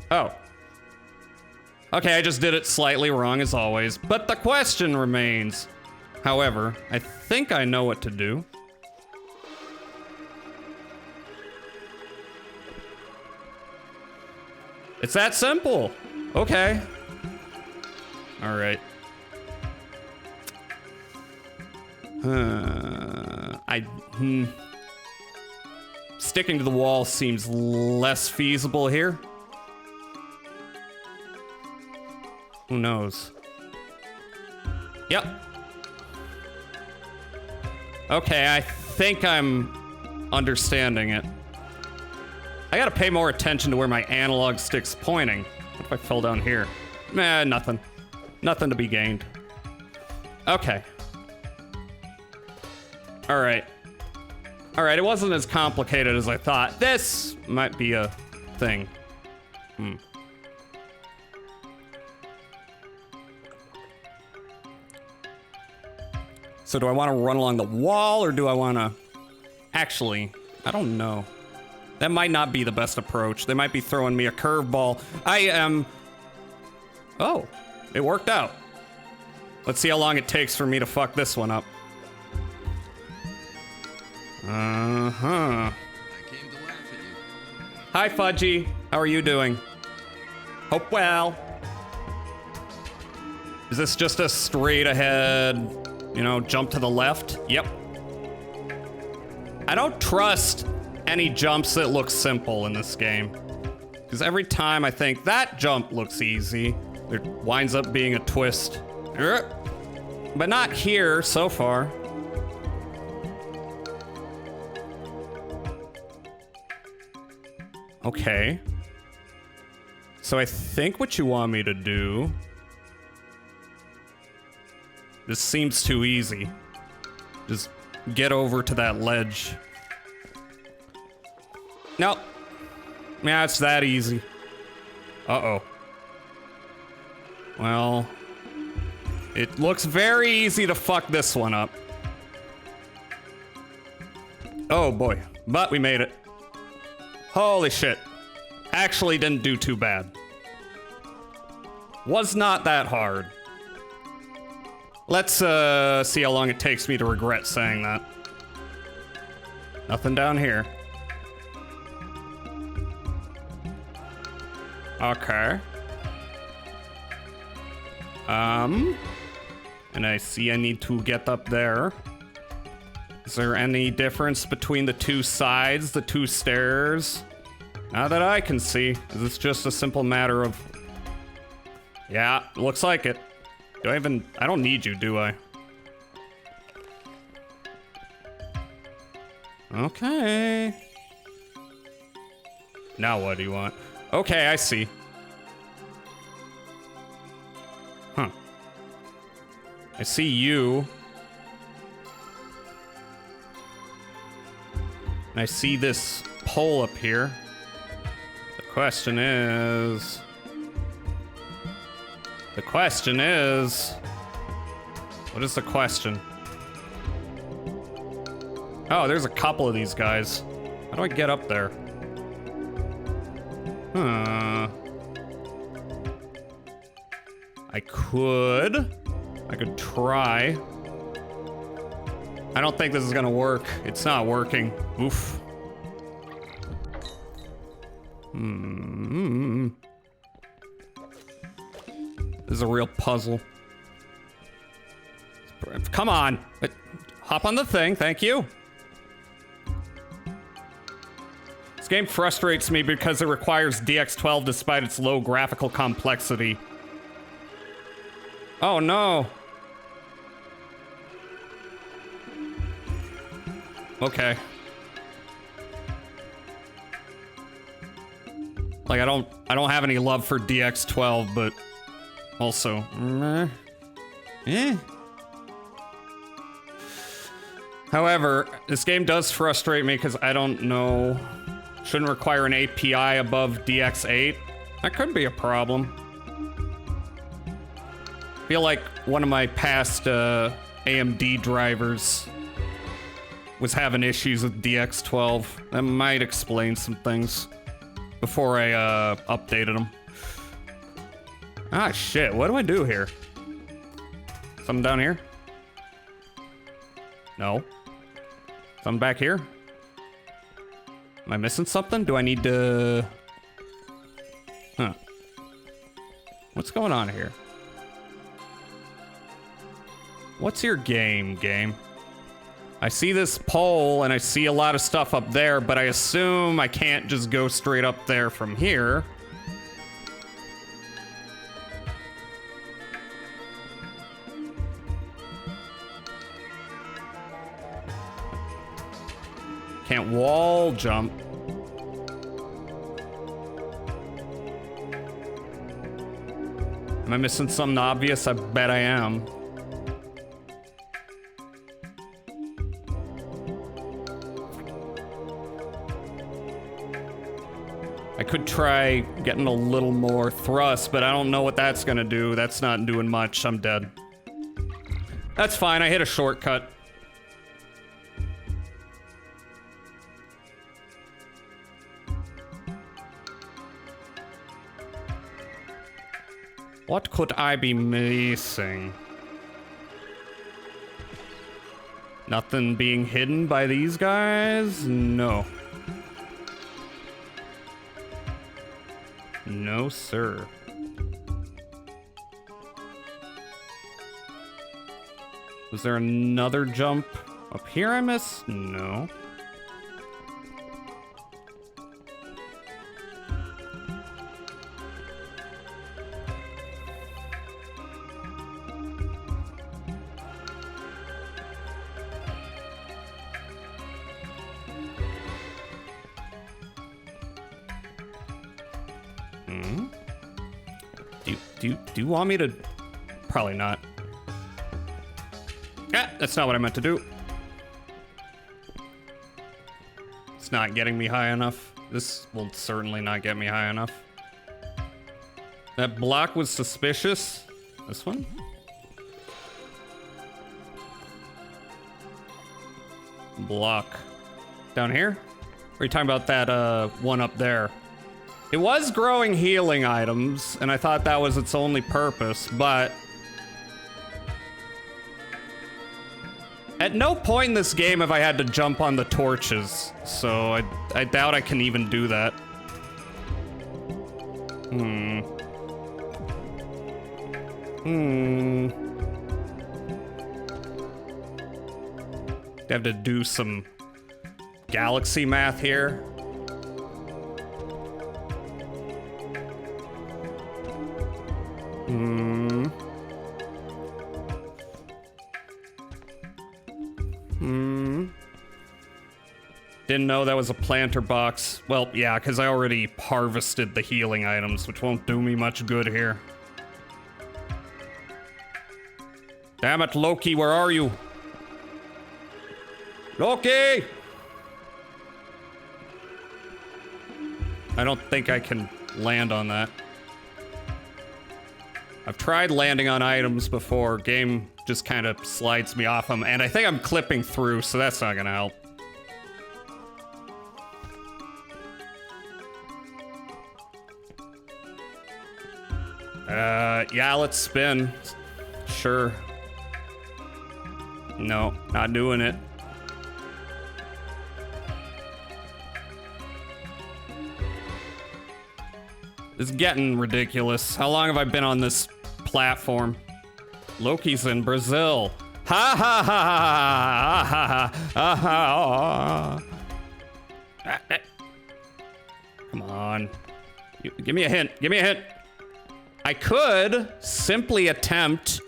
Oh. Okay, I just did it slightly wrong as always, but the question remains. However, I think I know what to do. It's that simple. Okay. All right. Sticking to the wall seems less feasible here. Who knows? Yep. Okay, I think I'm understanding it. I gotta pay more attention to where my analog stick's pointing. What if I fell down here? Nah, nothing. Nothing to be gained. Okay. Alright. Alright, it wasn't as complicated as I thought. This might be a thing. So do I want to run along the wall, or do I want to... Actually, I don't know. That might not be the best approach. They might be throwing me a curveball. I am... Oh, it worked out. Let's see how long it takes for me to fuck this one up. Uh-huh. I came to laugh at you. Hi, Fudgy. How are you doing? Hope well. Is this just a straight ahead, you know, jump to the left? Yep. I don't trust any jumps that look simple in this game. Because every time I think that jump looks easy, there winds up being a twist. But not here so far. Okay. So I think what you want me to do... This seems too easy. Just get over to that ledge. Nope. Yeah, it's that easy. Uh-oh. Well... It looks very easy to fuck this one up. Oh boy. But we made it. Holy shit. Actually didn't do too bad. Was not that hard. Let's see how long it takes me to regret saying that. Nothing down here. Okay. And I see I need to get up there. Is there any difference between the two sides, the two stairs? Not that I can see. Is this just a simple matter of... Yeah, looks like it. Do I even... I don't need you, do I? Okay. Now what do you want? Okay, I see. Huh. I see you. And I see this pole up here. The question is... What is the question? Oh, there's a couple of these guys. How do I get up there? I could try. I don't think this is gonna work. It's not working. Oof. This is a real puzzle. Come on. Hop on the thing, thank you. This game frustrates me because it requires DX12 despite its low graphical complexity. Oh no. Okay. Like I don't have any love for DX12, but also However, this game does frustrate me because I don't know. Shouldn't require an API above DX8. That could be a problem. I feel like one of my past AMD drivers was having issues with DX12. That might explain some things before I updated them. Ah, shit. What do I do here? Something down here? No. Something back here? Am I missing something? Do I need to... Huh. What's going on here? What's your game? I see this pole and I see a lot of stuff up there, but I assume I can't just go straight up there from here. Can't wall jump. Am I missing something obvious? I bet I am. I could try getting a little more thrust, but I don't know what that's gonna do. That's not doing much. I'm dead. That's fine. I hit a shortcut. What could I be missing? Nothing being hidden by these guys? No. No, sir. Was there another jump up here I missed? No. Do you want me to? Probably not. Ah, that's not what I meant to do. It's not getting me high enough. This will certainly not get me high enough. That block was suspicious. This one? Block. Down here? Or are you talking about that one up there? It was growing healing items, and I thought that was its only purpose, but... At no point in this game have I had to jump on the torches, so I doubt I can even do that. I have to do some galaxy math here. Didn't know that was a planter box. Well, yeah, because I already harvested the healing items, which won't do me much good here. Damn it, Loki, where are you? Loki! I don't think I can land on that. I've tried landing on items before. Game just kind of slides me off them, and I think I'm clipping through, so that's not gonna help. Yeah, let's spin. Sure. No, not doing it. It's getting ridiculous. How long have I been on this platform? Loki's in Brazil. Ha ha ha ha ha ha ha. Come on. Give me a hint. Give me a hint. I could simply attempt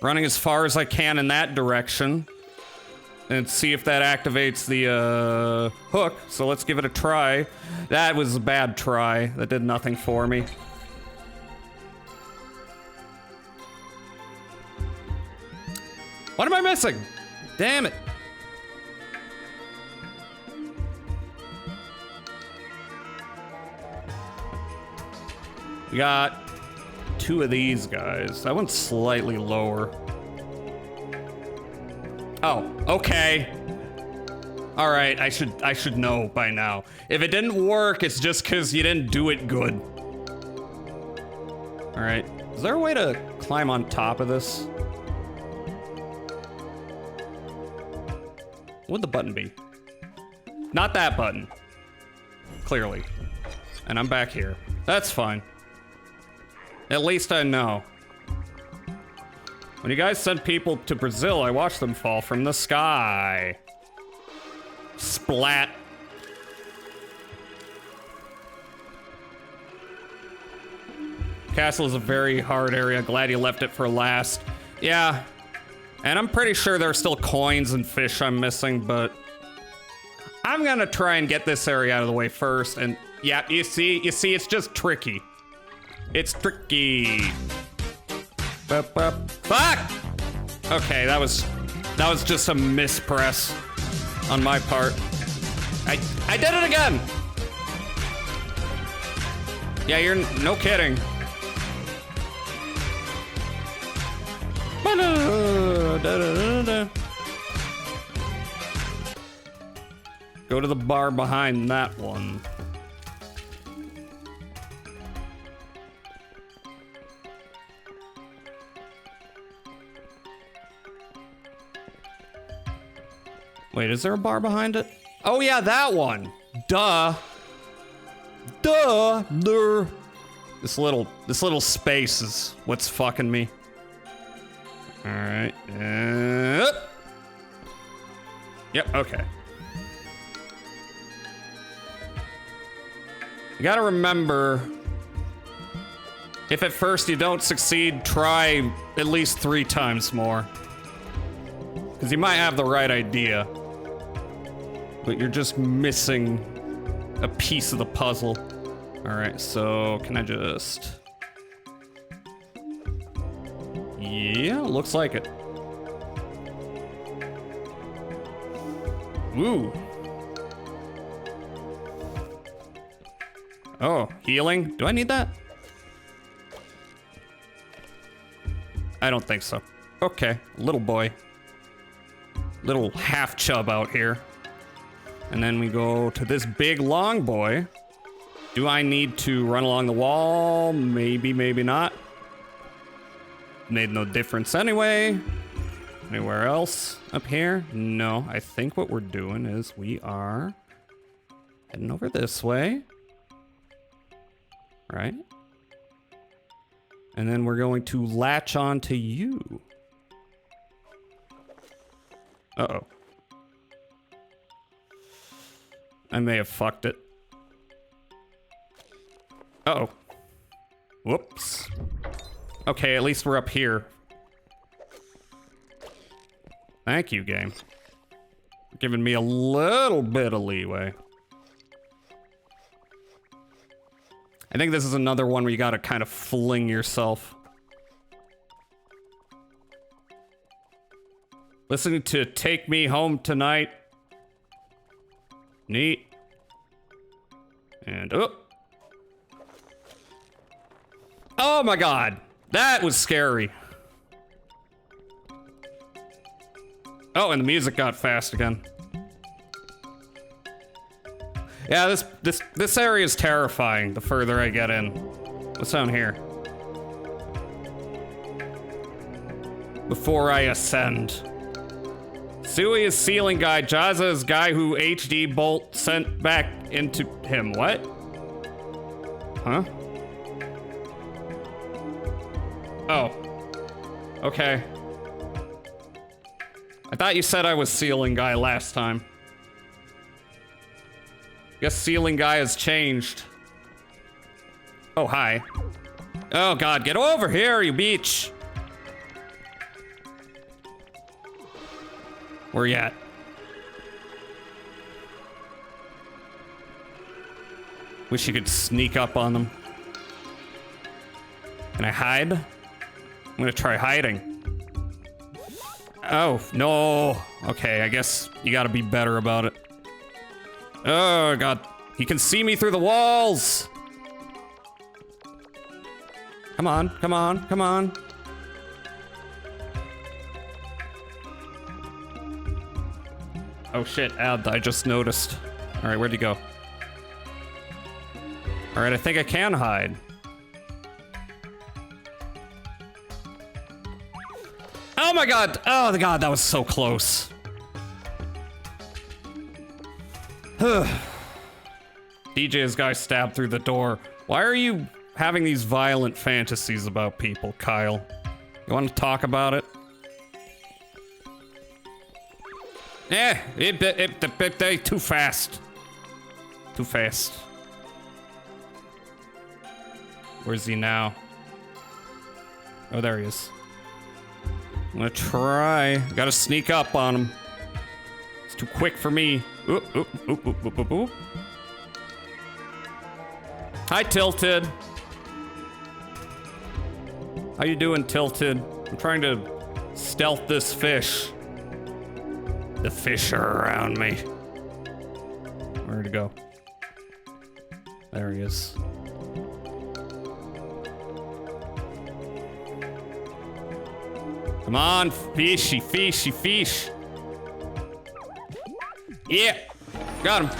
running as far as I can in that direction and see if that activates the hook. So let's give it a try. That was a bad try. That did nothing for me. What am I missing? Damn it. We got two of these guys. That one's slightly lower. Oh, okay. All right, I should know by now. If it didn't work, it's just because you didn't do it good. All right, is there a way to climb on top of this? What would the button be? Not that button. Clearly. And I'm back here. That's fine. At least I know. When you guys sent people to Brazil, I watched them fall from the sky. Splat. Castle is a very hard area. Glad you left it for last. Yeah. And I'm pretty sure there are still coins and fish I'm missing, but I'm gonna try and get this area out of the way first. And yeah, you see, it's just tricky. It's tricky. Fuck! Okay, that was just a mispress on my part. I did it again! Yeah, you're no kidding. Go to the bar behind that one. Wait, is there a bar behind it? Oh yeah, that one. Duh. Duh. Duh. This little space is what's fucking me. All right. Yep. Okay. You gotta remember, if at first you don't succeed, try at least 3 times more. Because you might have the right idea, but you're just missing a piece of the puzzle. All right, so can I just... Yeah, looks like it. Woo. Oh, healing? Do I need that? I don't think so. Okay, little boy. Little half chub out here. And then we go to this big long boy. Do I need to run along the wall? Maybe, maybe not. Made no difference anyway. Anywhere else up here? No, I think what we're doing is we are heading over this way. Right? And then we're going to latch on to you. Uh-oh. I may have fucked it. Uh-oh. Whoops. Okay, at least we're up here. Thank you, game. Giving me a little bit of leeway. I think this is another one where you gotta kind of fling yourself. Listening to Take Me Home Tonight. Neat. And oh my god. That was scary. Oh, and the music got fast again. Yeah, this area is terrifying the further I get in. What's down here? Before I ascend. Sui is ceiling guy. Jaza is guy who HD Bolt sent back into him. What? Huh? Oh. Okay. I thought you said I was ceiling guy last time. Guess ceiling guy has changed. Oh, hi. Oh god, get over here, you beach! Where you at? Wish you could sneak up on them. Can I hide? I'm gonna try hiding. Oh, no. Okay, I guess you gotta be better about it. Oh, God. He can see me through the walls! Come on, come on, come on. Oh shit, I just noticed. Alright, where'd he go? Alright, I think I can hide. Oh my god! Oh the god, that was so close. DJ's guy stabbed through the door. Why are you having these violent fantasies about people, Kyle? You want to talk about it? They too fast. Too fast. Where's he now? Oh, there he is. I'm gonna try. Gotta sneak up on him. It's too quick for me. Oop, oop, oop, oop, oop, oop, oop. Hi, Tilted. How you doing, Tilted? I'm trying to stealth this fish. The fish are around me. Where'd he go? There he is. Come on, fishy, fishy, fish. Yeah, got him.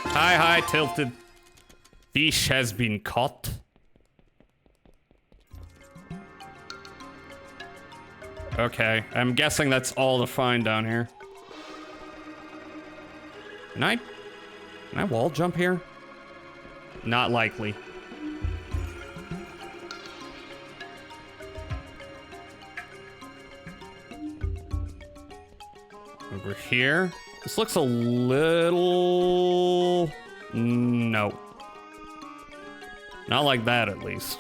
Hi, Tilted. Fish has been caught. Okay, I'm guessing that's all to find down here. Can I wall jump here? Not likely. Over here. This looks a little... No. Not like that, at least.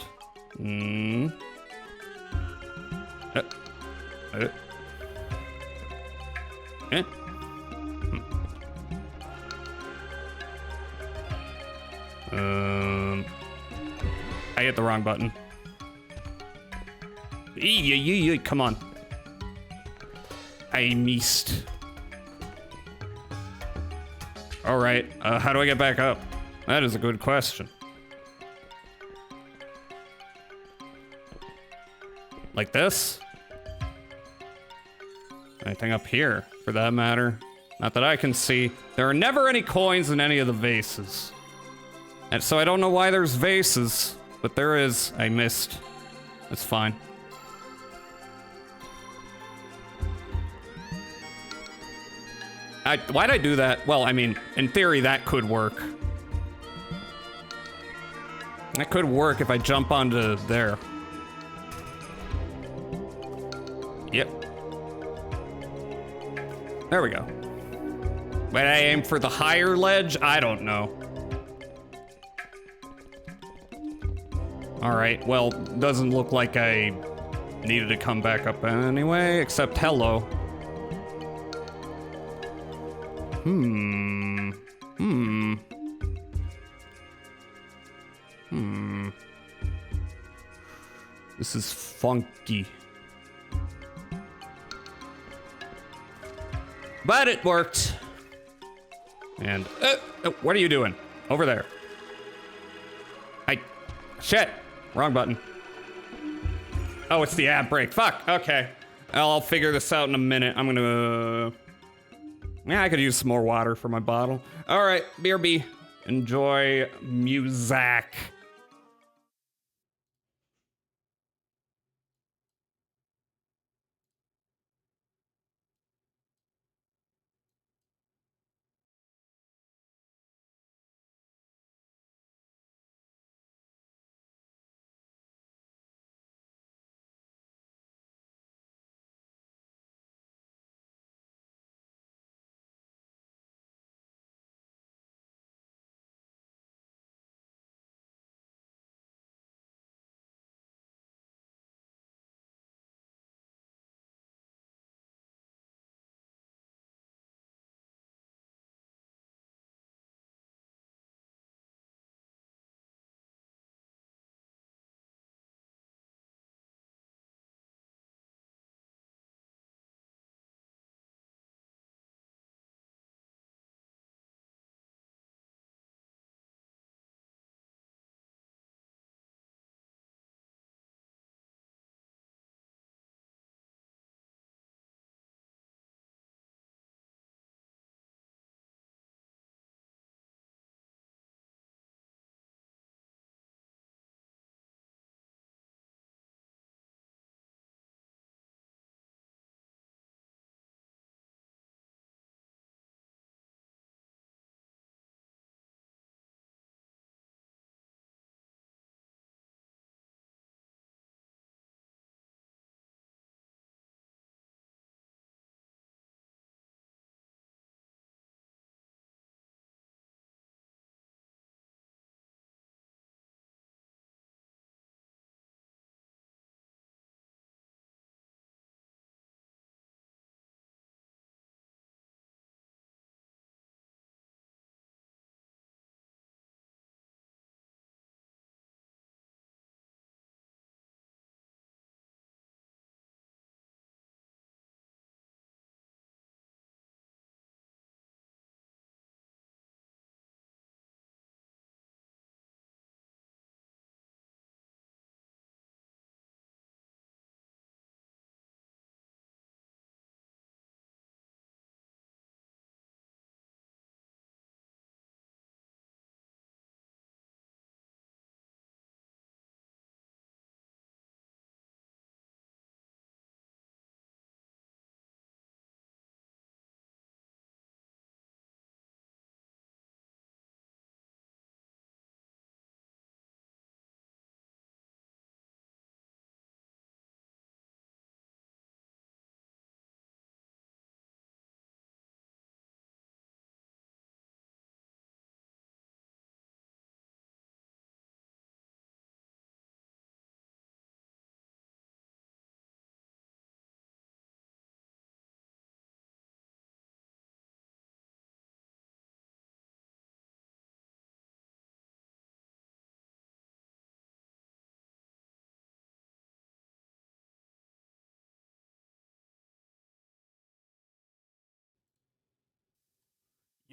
I hit the wrong button. Come on. I missed. All right, how do I get back up? That is a good question. Like this? Anything up here, for that matter? Not that I can see. There are never any coins in any of the vases. And so I don't know why there's vases, but there is. I missed. That's fine. Why'd I do that? Well, I mean, in theory, that could work. That could work if I jump onto there. Yep. There we go. But I aim for the higher ledge? I don't know. Alright, well, doesn't look like I needed to come back up anyway, except hello. This is funky. But it worked. And, what are you doing? Over there. Shit. Wrong button. Oh, it's the ad break. Fuck. Okay. I'll figure this out in a minute. I'm gonna... Yeah, I could use some more water for my bottle. All right, BRB. Enjoy music.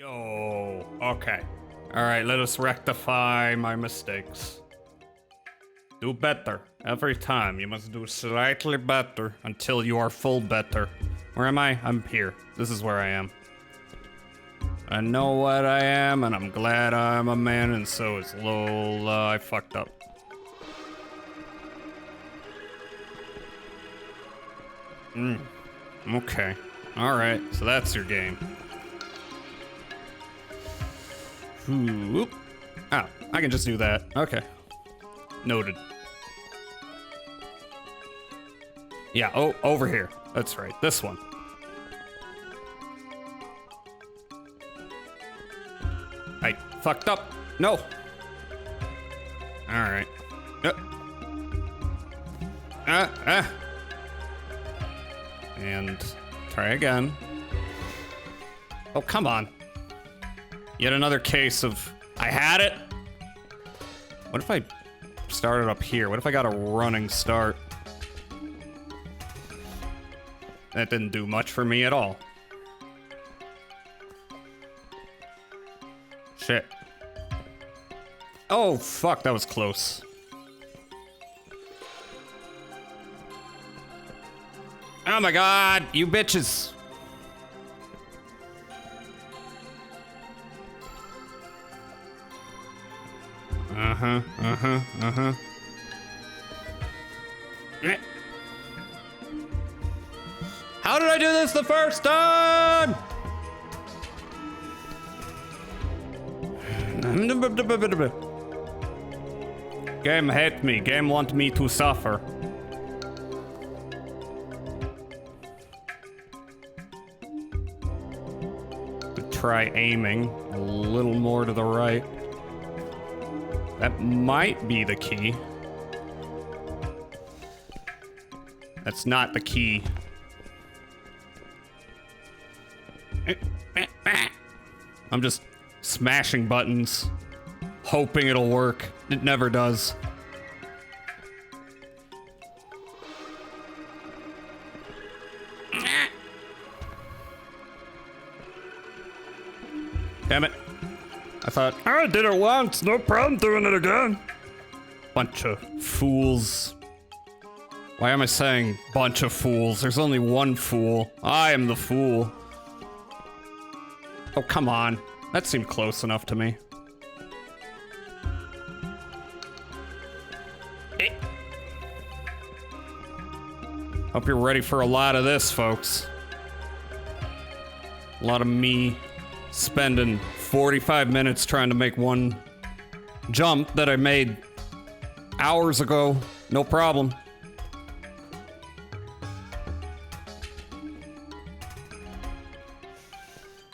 Yo, okay. All right, let us rectify my mistakes. Do better. Every time, you must do slightly better until you are full better. Where am I? I'm here. This is where I am. I know what I am, and I'm glad I'm a man, and so is Lola. I fucked up. Okay. Alright, so that's your game. Whoop. Oh, I can just do that. Okay. Noted. Yeah, oh, over here. That's right, this one. I fucked up. No. Alright. And try again. Oh, come on. Yet another case of I had it. What if I started up here? What if I got a running start? That didn't do much for me at all. Shit. Oh, fuck, that was close. Oh my god, you bitches. How did I do this the first time? Game hate me. Game want me to suffer. Could try aiming a little more to the right. That might be the key. That's not the key. I'm just smashing buttons, hoping it'll work. It never does. Damn it. I thought, I did it once, no problem doing it again. Bunch of fools. Why am I saying bunch of fools? There's only one fool. I am the fool. Oh, come on. That seemed close enough to me. Hope you're ready for a lot of this, folks. A lot of me spending 45 minutes trying to make one jump that I made hours ago. No problem.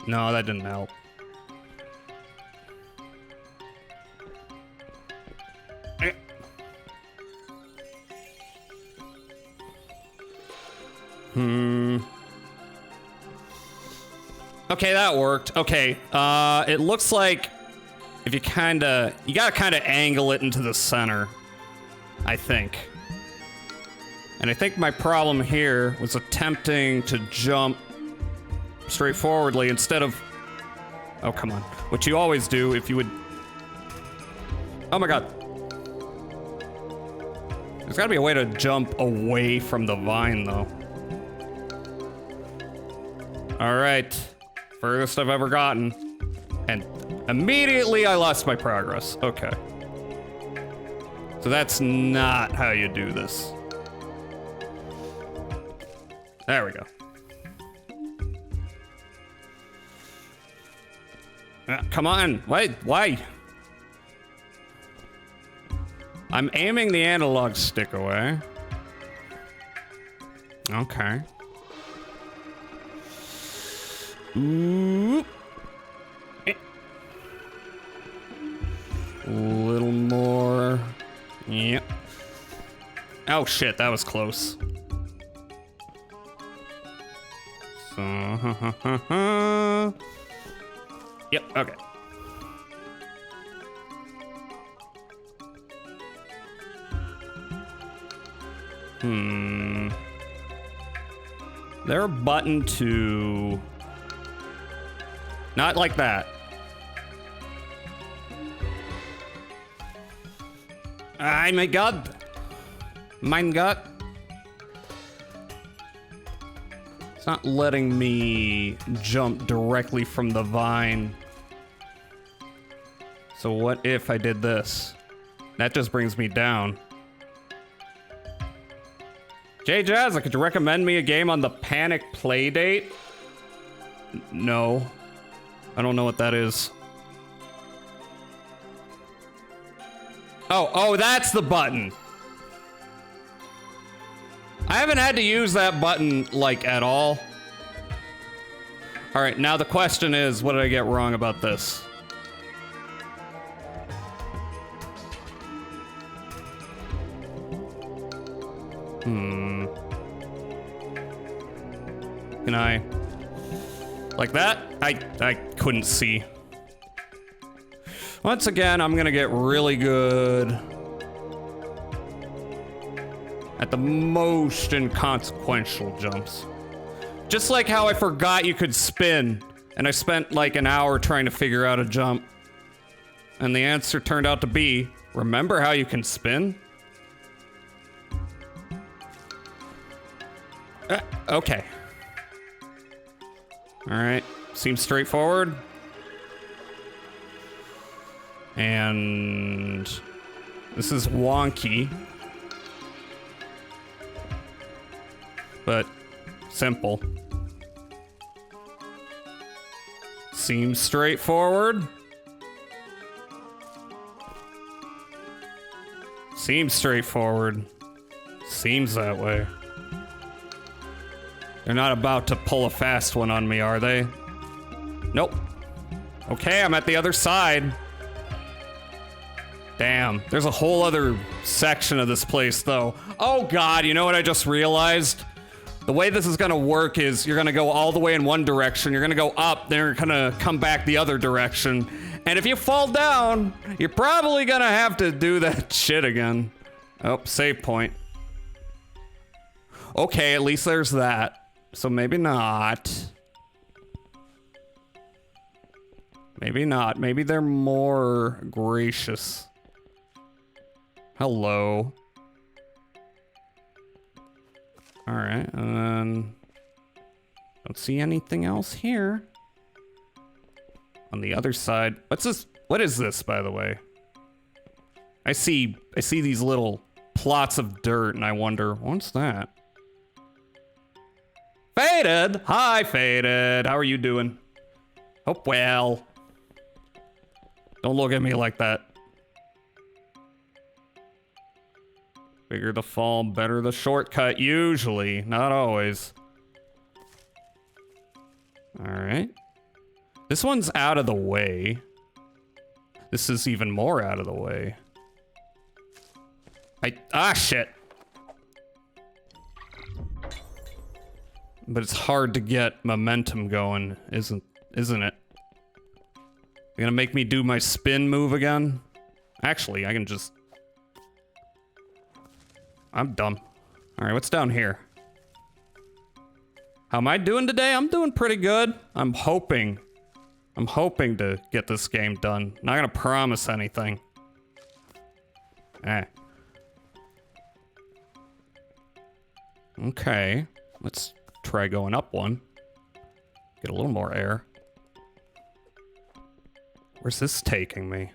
No, that didn't help. Okay, that worked. Okay, it looks like if you gotta kinda angle it into the center, I think. And I think my problem here was attempting to jump straightforwardly instead of, oh, come on. What you always do if you would, oh my god. There's gotta be a way to jump away from the vine, though. All right. Furthest I've ever gotten. And immediately I lost my progress. Okay. So that's not how you do this. There we go. Come on. Wait, why? I'm aiming the analog stick away. Okay. Ooh. A little more. Yep. Oh shit, that was close. So, yep, okay. There a button to... Not like that. My God. Mein Gott. It's not letting me jump directly from the vine. So what if I did this? That just brings me down. Jay Jazza, could you recommend me a game on the Panic Playdate? No. I don't know what that is. Oh, that's the button. I haven't had to use that button, like, at all. All right, now the question is, what did I get wrong about this? Can I... like that? I couldn't see. Once again, I'm gonna get really good at the most inconsequential jumps. Just like how I forgot you could spin, and I spent like an hour trying to figure out a jump. And the answer turned out to be, remember how you can spin? Okay. Alright, seems straightforward. And this is wonky, but simple. Seems straightforward. Seems straightforward. Seems that way. They're not about to pull a fast one on me, are they? Nope. Okay, I'm at the other side. Damn, there's a whole other section of this place, though. Oh God, you know what I just realized? The way this is gonna work is you're gonna go all the way in one direction, you're gonna go up, then you're gonna come back the other direction. And if you fall down, you're probably gonna have to do that shit again. Oh, save point. Okay, at least there's that. So maybe not. Maybe not. Maybe they're more gracious. Hello. Alright, and then... don't see anything else here. On the other side... what's this? What is this, by the way? I see these little plots of dirt, and I wonder, what's that? Faded! Hi, Faded! How are you doing? Hope well. Don't look at me like that. Bigger the fall, better the shortcut, usually. Not always. Alright. This one's out of the way. This is even more out of the way. Ah, shit! But it's hard to get momentum going, isn't it? You're gonna make me do my spin move again? Actually, I can just... I'm dumb. Alright, what's down here? How am I doing today? I'm doing pretty good. I'm hoping to get this game done. Not gonna promise anything. Okay, let's try going up one. Get a little more air. Where's this taking me?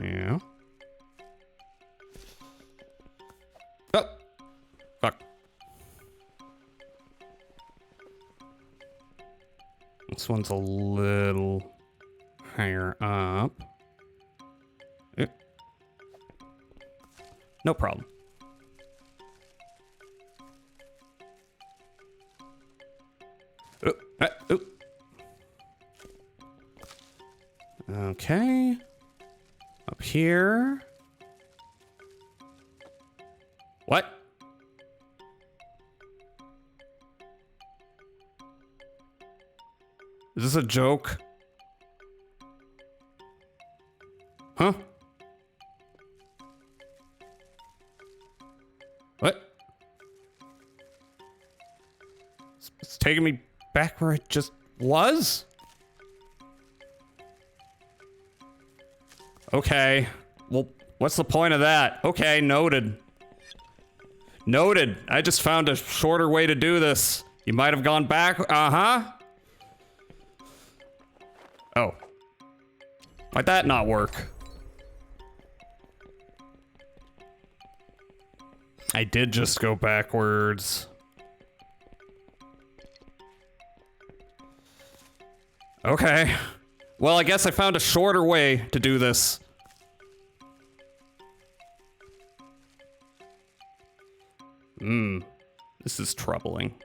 Yeah. Oh! Fuck. This one's a little higher up. No problem. Okay. Up here. What? Is this a joke? Huh? What? It's taking me back where it just was? Okay. Well, what's the point of that? Okay, noted. Noted. I just found a shorter way to do this. You might have gone back. Uh-huh. Oh. Why'd that not work? I did just go backwards. Okay. Well, I guess I found a shorter way to do this. This is troubling.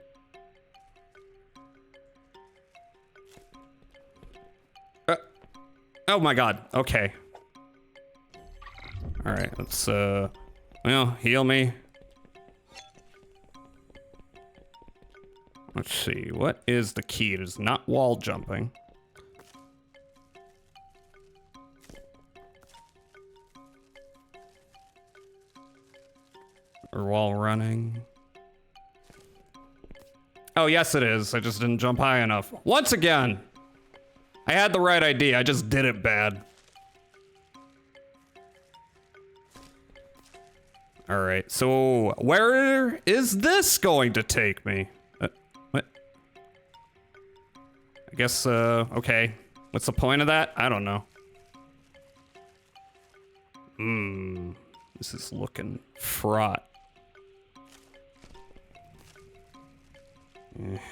Oh my god, okay. Alright, let's, well, heal me. Let's see, what is the key? It is not wall jumping. Or wall running. Oh, yes it is. I just didn't jump high enough. Once again! I had the right idea, I just did it bad. Alright, so where is this going to take me? What? I guess, okay. What's the point of that? I don't know. This is looking fraught. And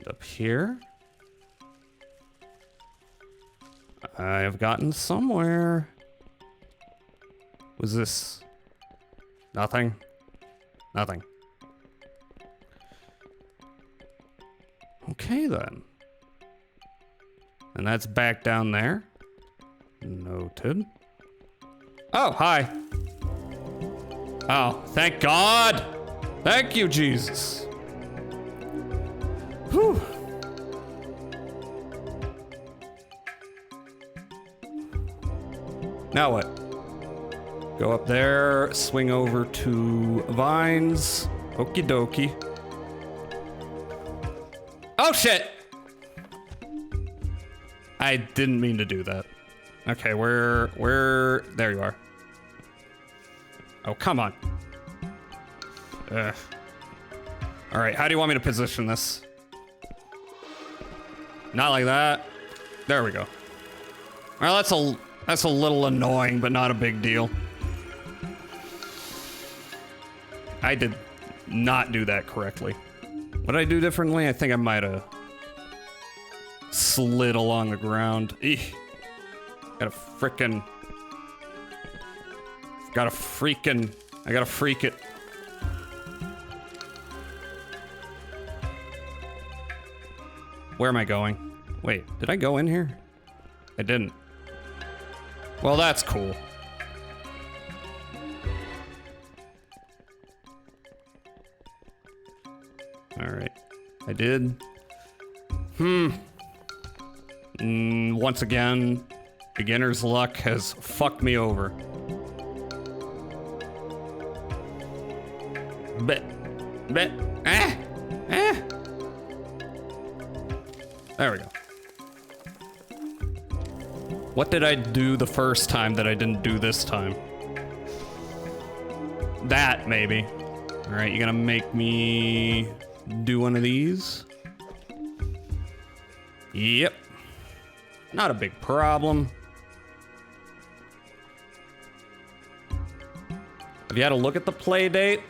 up here, I have gotten somewhere. Was this nothing? Nothing. Okay then. And that's back down there. Noted. Oh, hi. Oh, thank God. Thank you, Jesus. Whew. Now what? Go up there, swing over to vines. Okie dokie. Oh shit! I didn't mean to do that. Okay, where, there you are. Oh, come on. Ugh. All right, how do you want me to position this? Not like that. There we go. Well, that's a little annoying, but not a big deal. I did not do that correctly. What did I do differently? I think I might have slid along the ground. Eek. I gotta freak it. Where am I going? Wait, did I go in here? I didn't. Well, that's cool. All right, I did. Once again, beginner's luck has fucked me over. There we go. What did I do the first time that I didn't do this time? That, maybe. All right, you gonna make me do one of these? Yep. Not a big problem. Have you had a look at the play date?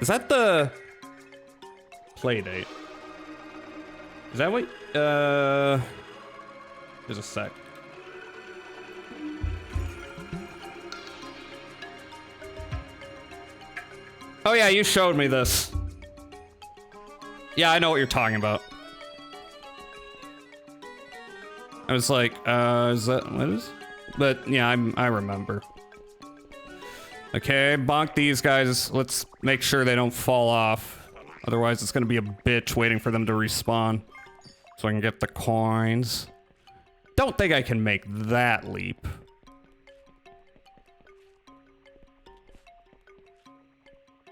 Is that the play date? Is that what? There's a sec. Oh yeah, you showed me this. Yeah, I know what you're talking about. I was like, is that what it is? But yeah, I remember. Okay, bonk these guys. Let's make sure they don't fall off. Otherwise, it's gonna be a bitch waiting for them to respawn. So I can get the coins. don't think I can make that leap.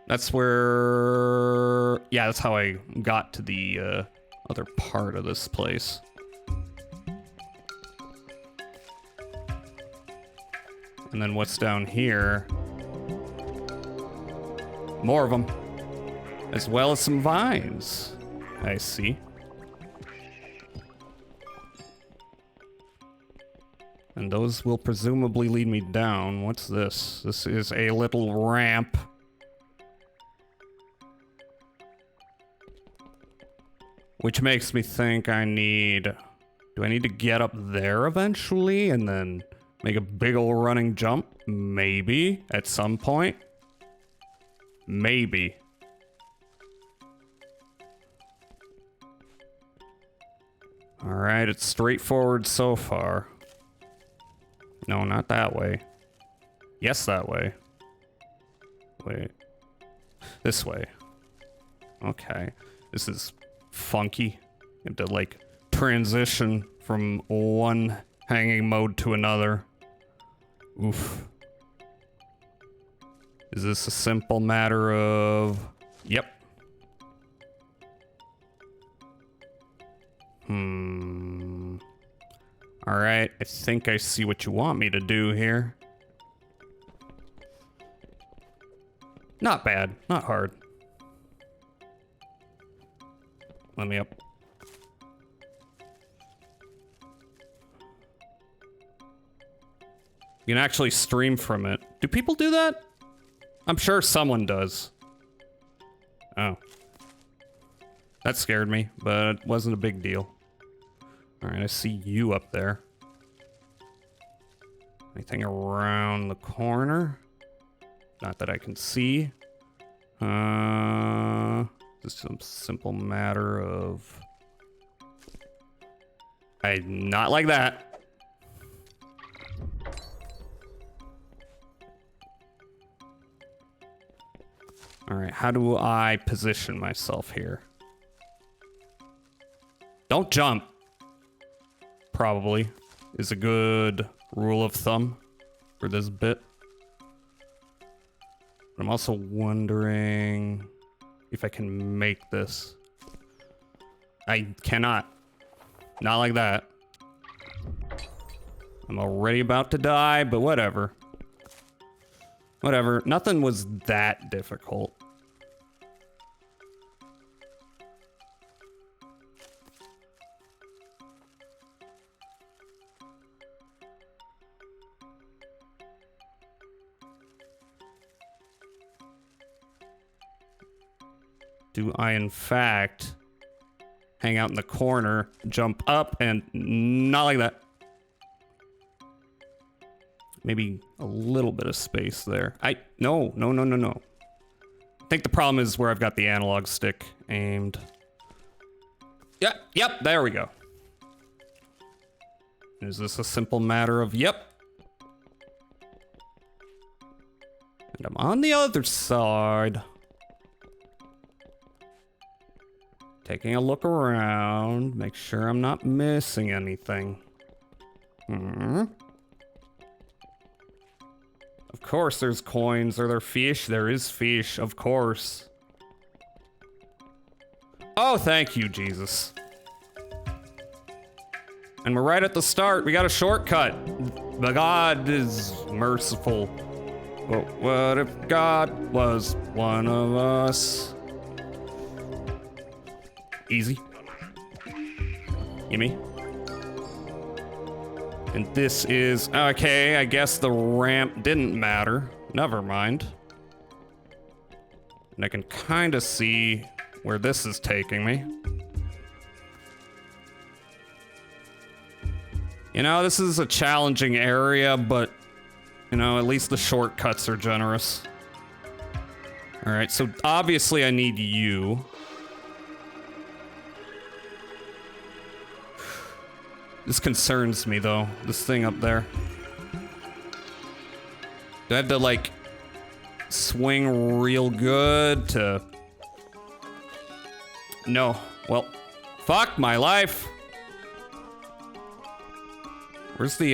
That's where... Yeah, that's how I got to the other part of this place. And then what's down here? More of them. As well as some vines. I see. And those will presumably lead me down. What's this? This is a little ramp. Which makes me think I need... Do I need to get up there eventually and then make a big ol' running jump? Maybe. At some point. Maybe. Alright, it's straightforward so far. No, not that way. Yes, that way. Wait. This way. Okay. This is funky. You have to, like, transition from one hanging mode to another. Oof. Is this a simple matter of... Yep. Alright, I think I see what you want me to do here. Not bad, not hard. Let me up. You can actually stream from it. Do people do that? I'm sure someone does. Oh. That scared me, but it wasn't a big deal. Alright, I see you up there. Anything around the corner? Not that I can see. Just some simple matter of... Not like that. Alright, how do I position myself here? Don't jump. Probably is a good rule of thumb for this bit. But I'm also wondering if I can make this. I cannot. Not like that. I'm already about to die, but whatever. Whatever. Nothing was that difficult. Do I, in fact, hang out in the corner, jump up, and not like that? Maybe a little bit of space there. No. I think the problem is where I've got the analog stick aimed. Yep, there we go. Is this a simple matter of, yep. And I'm on the other side. Taking a look around, make sure I'm not missing anything. Of course there's coins. Are there fish? There is fish, of course. Oh, thank you, Jesus. And we're right at the start. We got a shortcut. But God is merciful. But what if God was one of us? Easy. Gimme. And this is... Okay, I guess the ramp didn't matter. Never mind. And I can kind of see where this is taking me. You know, this is a challenging area, but... You know, at least the shortcuts are generous. Alright, so obviously I need you. This concerns me, though. This thing up there. Do I have to, like, swing real good to... No. Well, fuck my life. Where's the,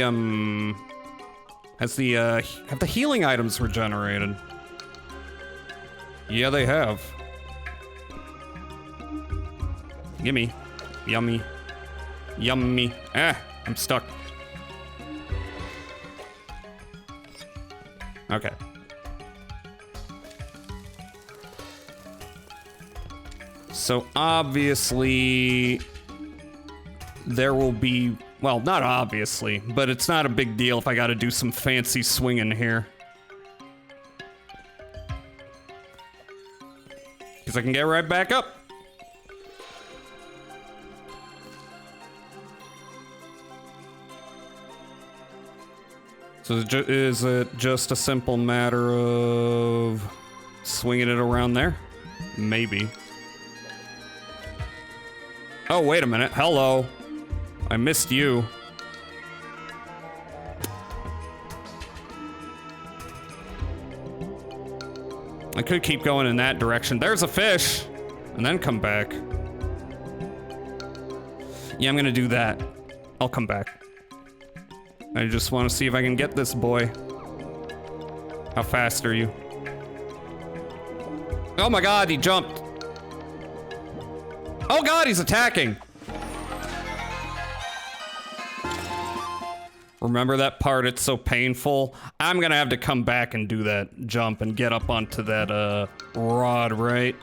have the healing items regenerated? Yeah, they have. Gimme. Yummy. Yummy. Ah, I'm stuck. Okay. So obviously there will be, well, not obviously, but it's not a big deal if I gotta do some fancy swinging here. Because I can get right back up. So is it just a simple matter of swinging it around there? Maybe. Oh, wait a minute. Hello. I missed you. I could keep going in that direction. There's a fish! And then come back. Yeah, I'm gonna do that. I'll come back. I just want to see if I can get this boy. How fast are you? Oh my god, he jumped. Oh god, he's attacking. Remember that part? It's so painful. I'm gonna have to come back and do that jump and get up onto that rod, right?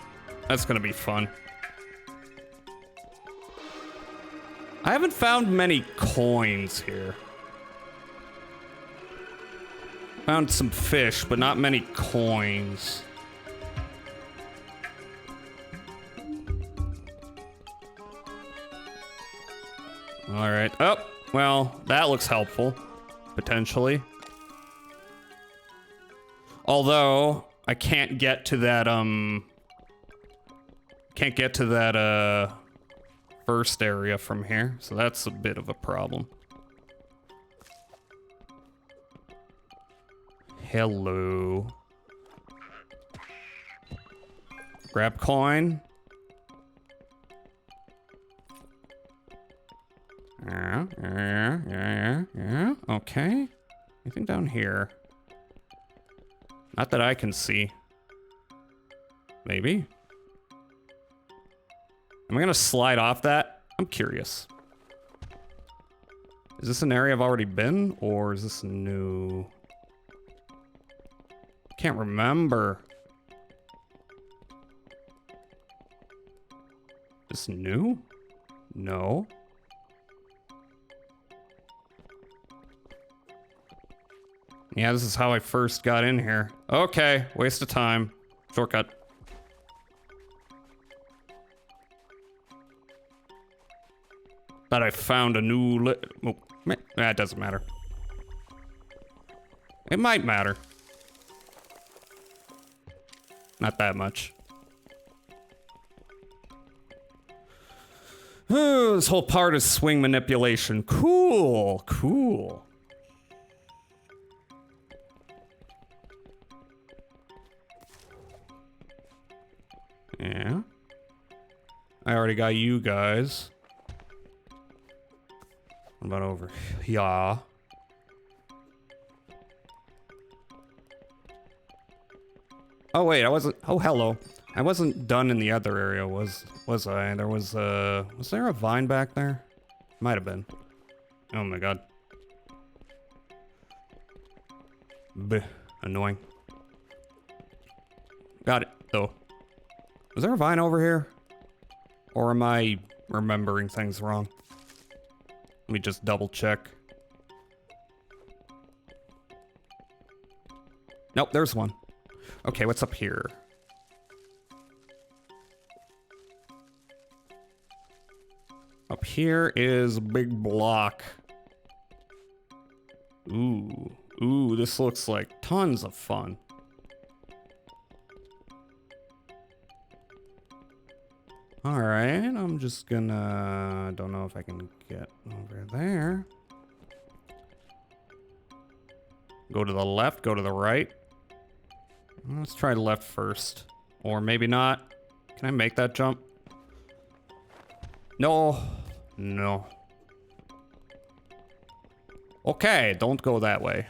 That's gonna be fun. I haven't found many coins here. Found some fish, but not many coins. All right. Oh, well, that looks helpful, potentially. Although I can't get to that first area from here, so that's a bit of a problem. Hello. Grab coin. Yeah. Okay. Anything down here? Not that I can see. Maybe. Am I gonna slide off that? I'm curious. Is this an area I've already been, or is this new? Can't remember. This new? No. Yeah, this is how I first got in here. Okay, waste of time. Shortcut. Thought I found a new oh, that doesn't matter. It might matter. Not that much. Oh, this whole part is swing manipulation. Cool, cool. Yeah. I already got you guys. What about over here? Oh wait, I wasn't. Oh hello, I wasn't done in the other area. Was I? There was there a vine back there? Might have been. Oh my god. Bleh, annoying. Got it though. Was there a vine over here? Or am I remembering things wrong? Let me just double check. Nope, there's one. Okay, what's up here? Up here is a big block. Ooh, this looks like tons of fun. All right, I'm just gonna, don't know if I can get over there. Go to the left, go to the right. Let's try left first. Or maybe not. Can I make that jump? No. No. Okay, don't go that way.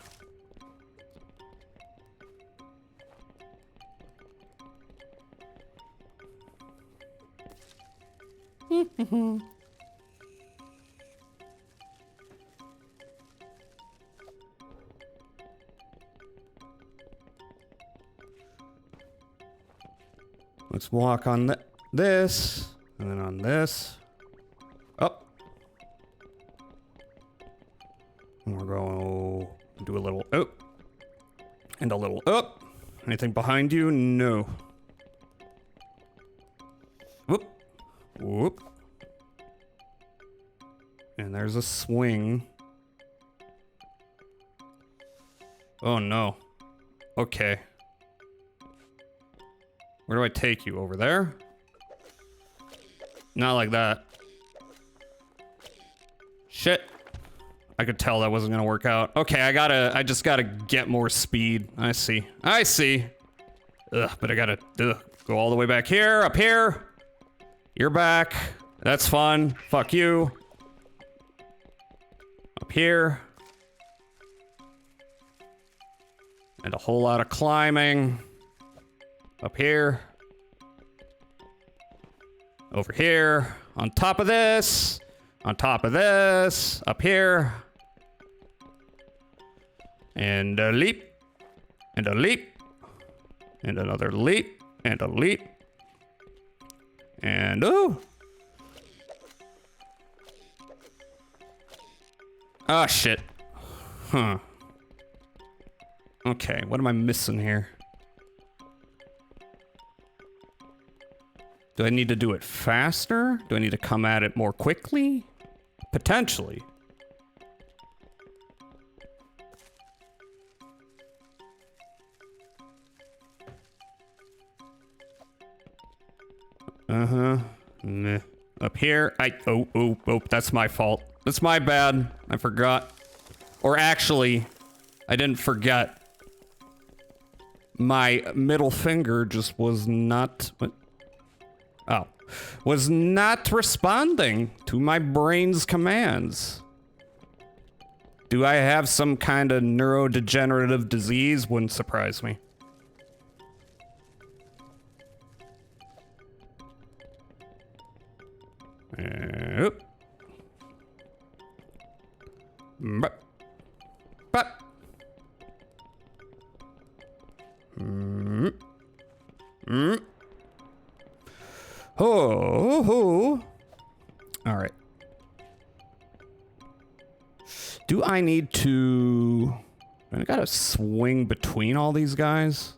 Let's walk on this, and then on this. Up. And we're going to do a little up. And a little up. Anything behind you? No. Whoop. Whoop. And there's a swing. Oh no. Okay. Where do I take you? Over there? Not like that. Shit. I could tell that wasn't gonna work out. Okay, I just gotta get more speed. I see. I see. Ugh, but I gotta go all the way back here, up here. You're back. That's fun. Fuck you. Up here. And a whole lot of climbing. Up here. Over here. On top of this. On top of this. Up here. And a leap. And a leap. And another leap. And a leap. And oh. Ah, shit. Huh. Okay, what am I missing here? Do I need to do it faster? Do I need to come at it more quickly? Potentially. Uh-huh. Meh. Up here, oh, that's my fault. That's my bad. I forgot. Or actually, I didn't forget. My middle finger just was not... Oh. Was not responding to my brain's commands. Do I have some kind of neurodegenerative disease? Wouldn't surprise me. Oop. But. Oh. All right. Do I need to... I gotta swing between all these guys?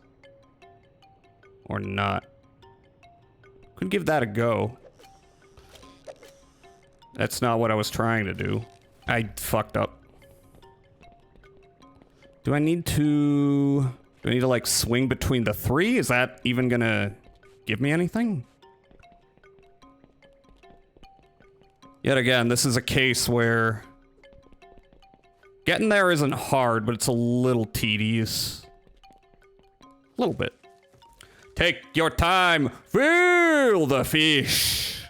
Or not? Could give that a go. That's not what I was trying to do. I fucked up. Do I need to like swing between the three? Is that even gonna give me anything? Yet again, this is a case where getting there isn't hard, but it's a little tedious. A little bit. Take your time. Feel the fish.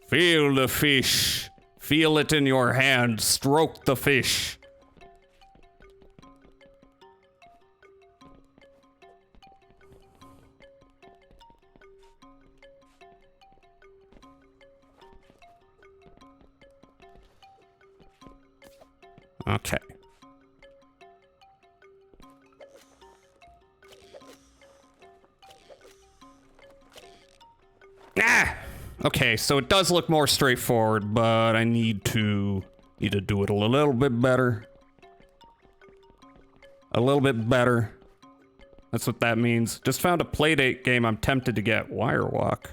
Feel the fish. Feel it in your hand. Stroke the fish. Okay. Ah! Okay, so it does look more straightforward, but I need to do it a little bit better. A little bit better. That's what that means. Just found a Playdate game I'm tempted to get. Wire Walk.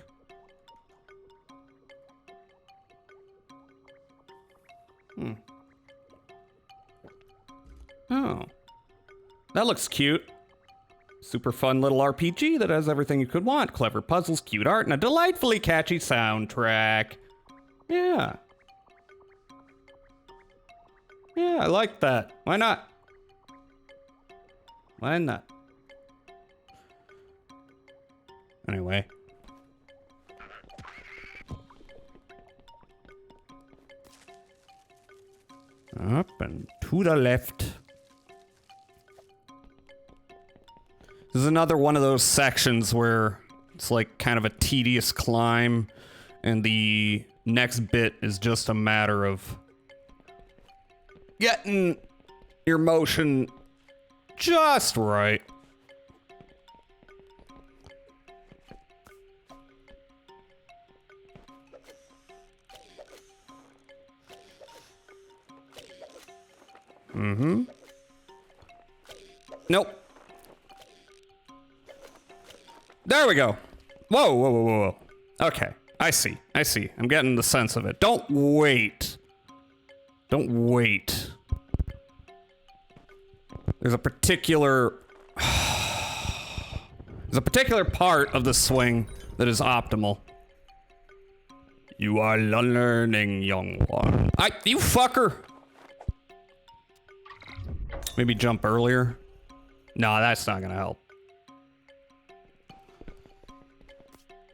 Oh. That looks cute. Super fun little RPG that has everything you could want. Clever puzzles, cute art, and a delightfully catchy soundtrack. Yeah. Yeah, I like that. Why not? Why not? Anyway. Up and To the left. This is another one of those sections where it's like kind of a tedious climb, and the next bit is just a matter of getting your motion just right. Mm-hmm. Nope. There we go. Whoa, whoa, whoa, whoa, whoa. Okay, I see. I'm getting the sense of it. Don't wait. Don't wait. There's a particular... There's a particular part of the swing that is optimal. You are learning, young one. You fucker! Maybe jump earlier? No, that's not gonna help.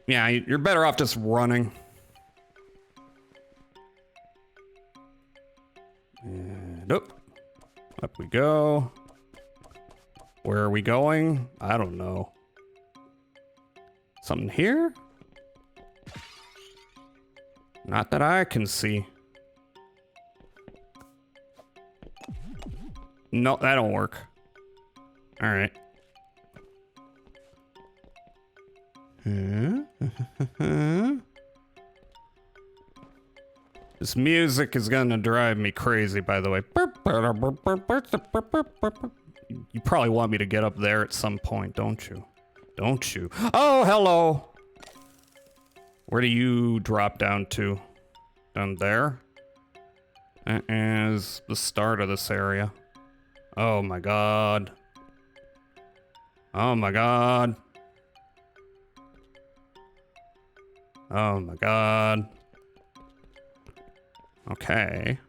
Yeah, you're better off just running. And up we go. Where are we going? I don't know. Something here? Not that I can see. No, that don't work. All right. This music is gonna drive me crazy, by the way. You probably want me to get up there at some point, don't you? Don't you? Oh, hello! Where do you drop down to? Down there? That is the start of this area. Oh my god. Oh my god. Oh my god. Okay.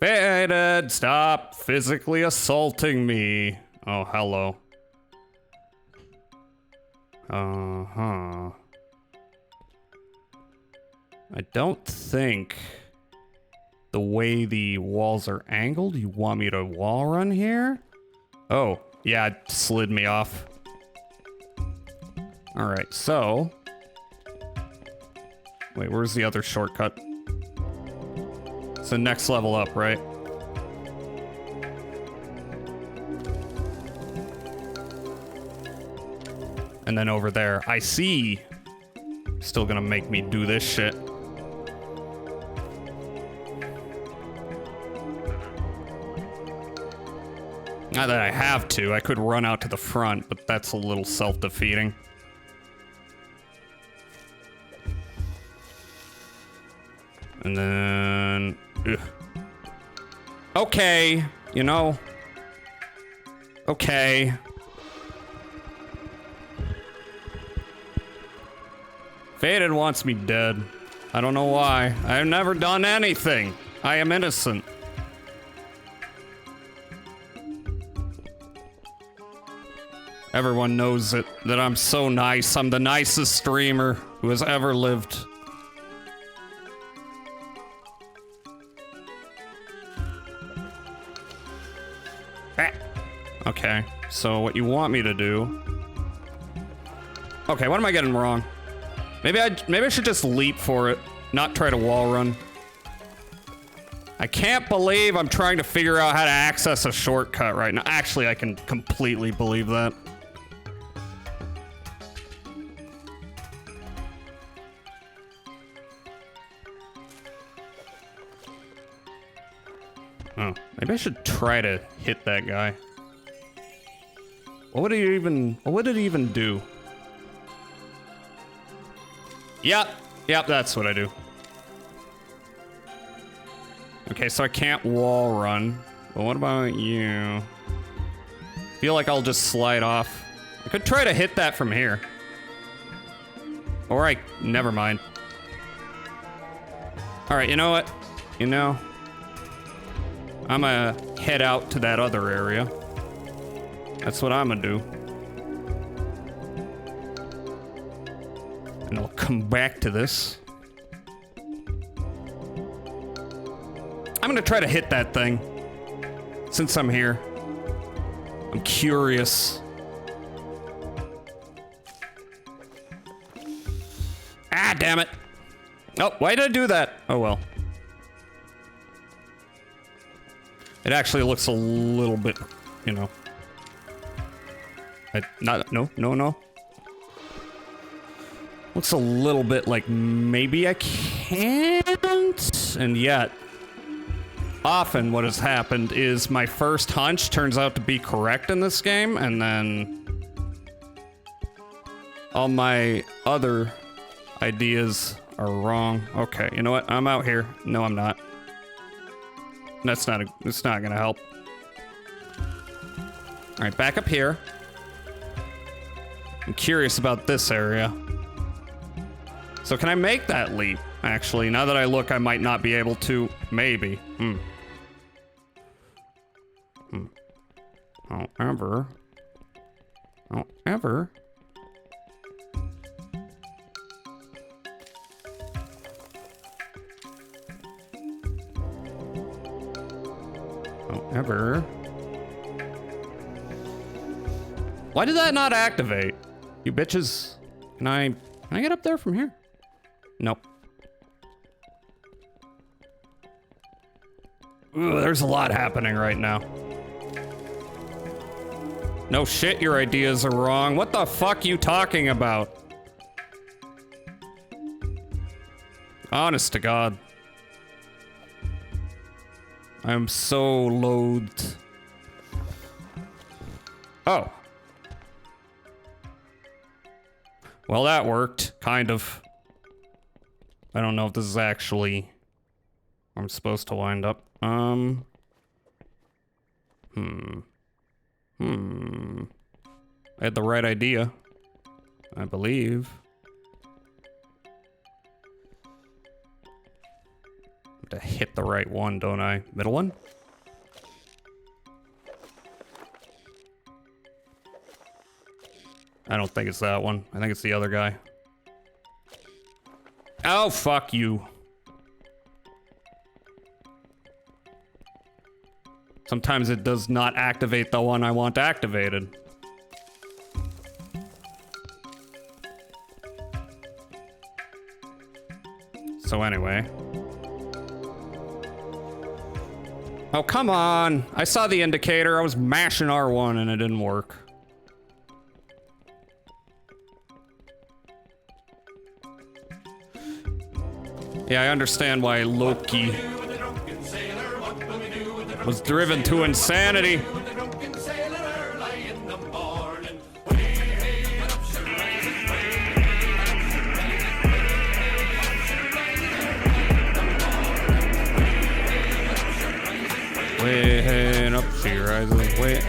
Faded, stop physically assaulting me. Oh, hello. Uh-huh. I don't think the way the walls are angled, you want me to wall run here? Oh, yeah, it slid me off. All right, so... Wait, where's the other shortcut? It's the next level up, right? And then over there, I see. Still gonna make me do this shit. Not that I have to. I could run out to the front, but that's a little self-defeating. And then... Ugh. Okay, you know. Okay. Faded wants me dead. I don't know why. I've never done anything. I am innocent. Everyone knows it, that I'm so nice. I'm the nicest streamer who has ever lived. Okay, so what you want me to do... Okay, what am I getting wrong? Maybe I should just leap for it, not try to wall run. I can't believe I'm trying to figure out how to access a shortcut right now. Actually, I can completely believe that. Oh, maybe I should try to hit that guy. What would it even do? Yep, that's what I do. Okay, so I can't wall run. But what about you? Feel like I'll just slide off. I could try to hit that from here. Or never mind. Alright, you know what? You know, I'm gonna head out to that other area. That's what I'm gonna do. And I'll come back to this. I'm gonna try to hit that thing. Since I'm here. I'm curious. Ah, damn it. Oh, why did I do that? Oh, well. It actually looks a little bit, you know. No. Looks a little bit like maybe I can't. And yet, often what has happened is my first hunch turns out to be correct in this game, and then all my other ideas are wrong. Okay, you know what? I'm out here. No, I'm not. It's not gonna help. All right, back up here. I'm curious about this area. So can I make that leap? Actually, now that I look, I might not be able to. Maybe. However. Why did that not activate? You bitches. Can I get up there from here? Nope. Ooh, there's a lot happening right now. No shit, your ideas are wrong. What the fuck you talking about? Honest to God. I'm so loathed. Oh. Well, that worked, kind of. I don't know if this is actually where I'm supposed to wind up. I had the right idea, I believe. I have to hit the right one, don't I? Middle one? I don't think it's that one. I think it's the other guy. Oh, fuck you. Sometimes it does not activate the one I want activated. So anyway. Oh, come on. I saw the indicator. I was mashing R1 and it didn't work. Yeah, I understand why Loki was driven to insanity. Way up she rises. Wait.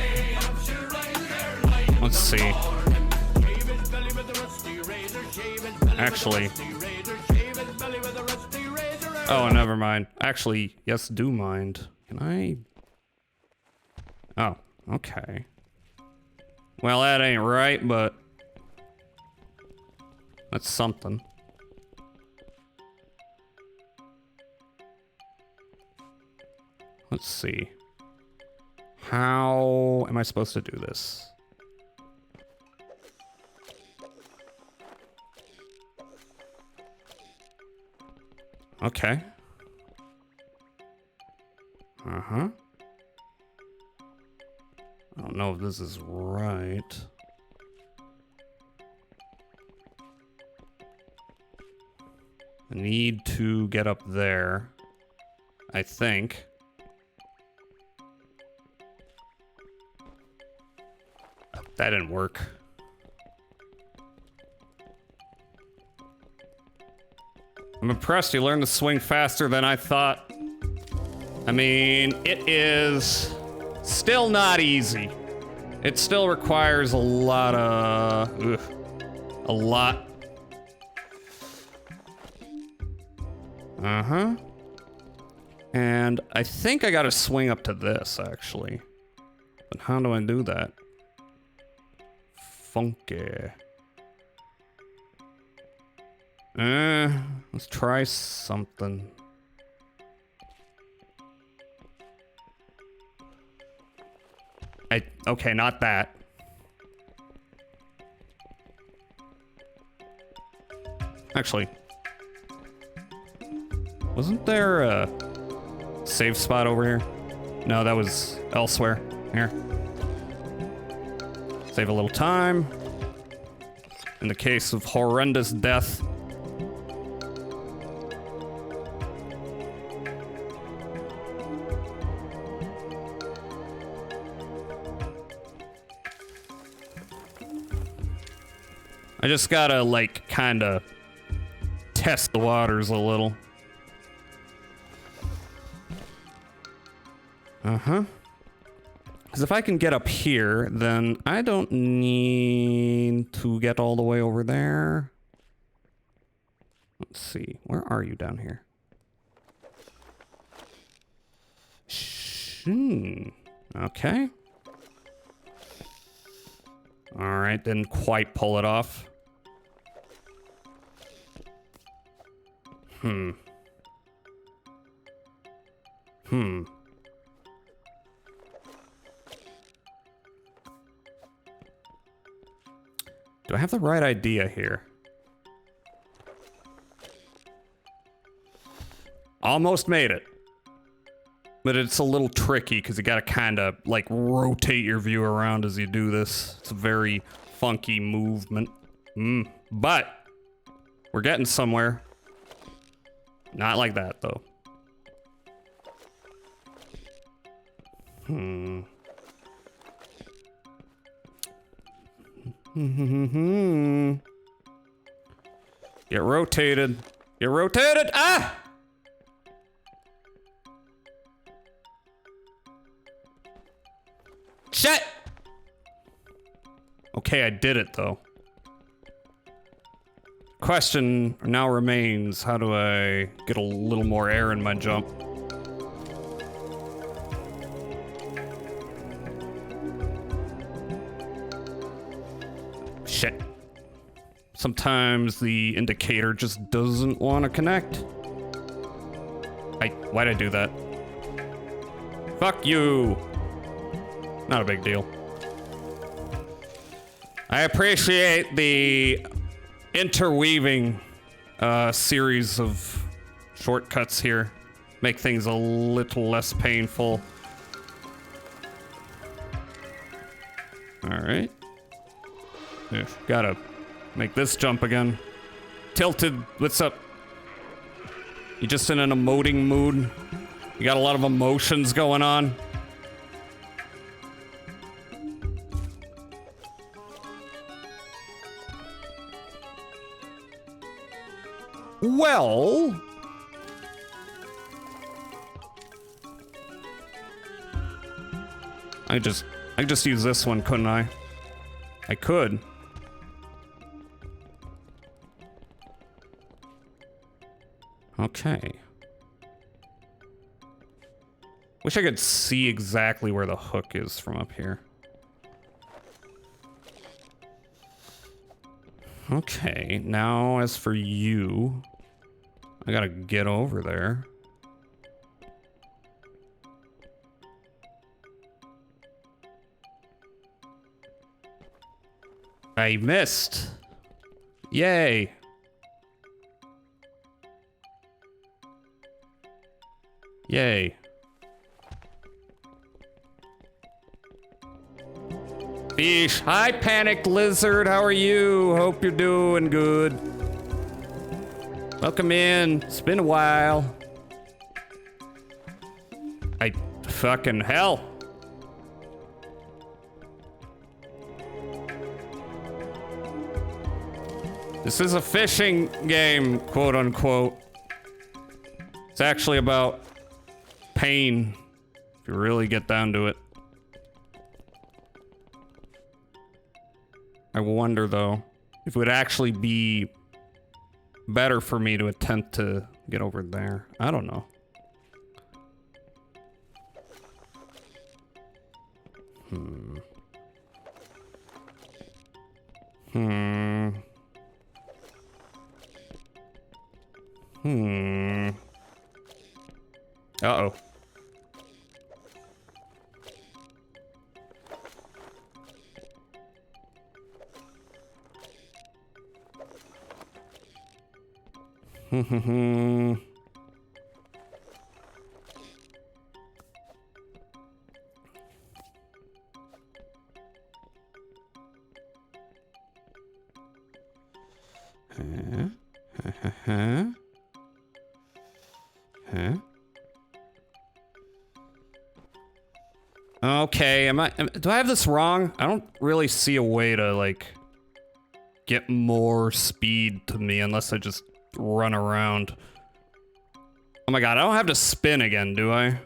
Let's see. Actually. Oh, never mind. Actually, yes, do mind. Can I? Oh, okay. Well, that ain't right, but that's something. Let's see. How am I supposed to do this? Okay. Uh-huh. I don't know if this is right. I need to get up there, I think. That didn't work. I'm impressed you learned to swing faster than I thought. I mean, it is still not easy. It still requires a lot of... a lot. Uh-huh. And I think I gotta swing up to this, actually. But how do I do that? Funky. Let's try something. Okay, not that. Actually, wasn't there a save spot over here? No, that was elsewhere. Here. Save a little time. In the case of horrendous death. I just gotta, like, kinda test the waters a little. Uh-huh. Because if I can get up here, then I don't need to get all the way over there. Let's see. Where are you down here? Okay. All right, didn't quite pull it off. Do I have the right idea here? Almost made it. But it's a little tricky because you gotta kind of like rotate your view around as you do this. It's a very funky movement. But we're getting somewhere. Not like that though. Get rotated. Get rotated. Ah! Shit! Okay, I did it though. Question now remains, how do I get a little more air in my jump? Shit. Sometimes the indicator just doesn't want to connect. Why'd I do that? Fuck you! Not a big deal. I appreciate the interweaving series of shortcuts here. Make things a little less painful. Alright. Gotta make this jump again. Tilted, what's up? You just in an emoting mood? You got a lot of emotions going on? Well, I could just use this one, couldn't I? I could. Okay. Wish I could see exactly where the hook is from up here. Okay, now as for you, I gotta get over there. I missed. Yay. Yay. Fish. Hi, Panicked Lizard. How are you? Hope you're doing good. Welcome in. It's been a while. Fucking hell. This is a fishing game, quote unquote. It's actually about pain, if you really get down to it. I wonder, though, if it would actually be better for me to attempt to get over there. I don't know. Uh-oh. Okay, do I have this wrong? I don't really see a way to, like, get more speed to me unless I just run around. Oh my god, I don't have to spin again, do I?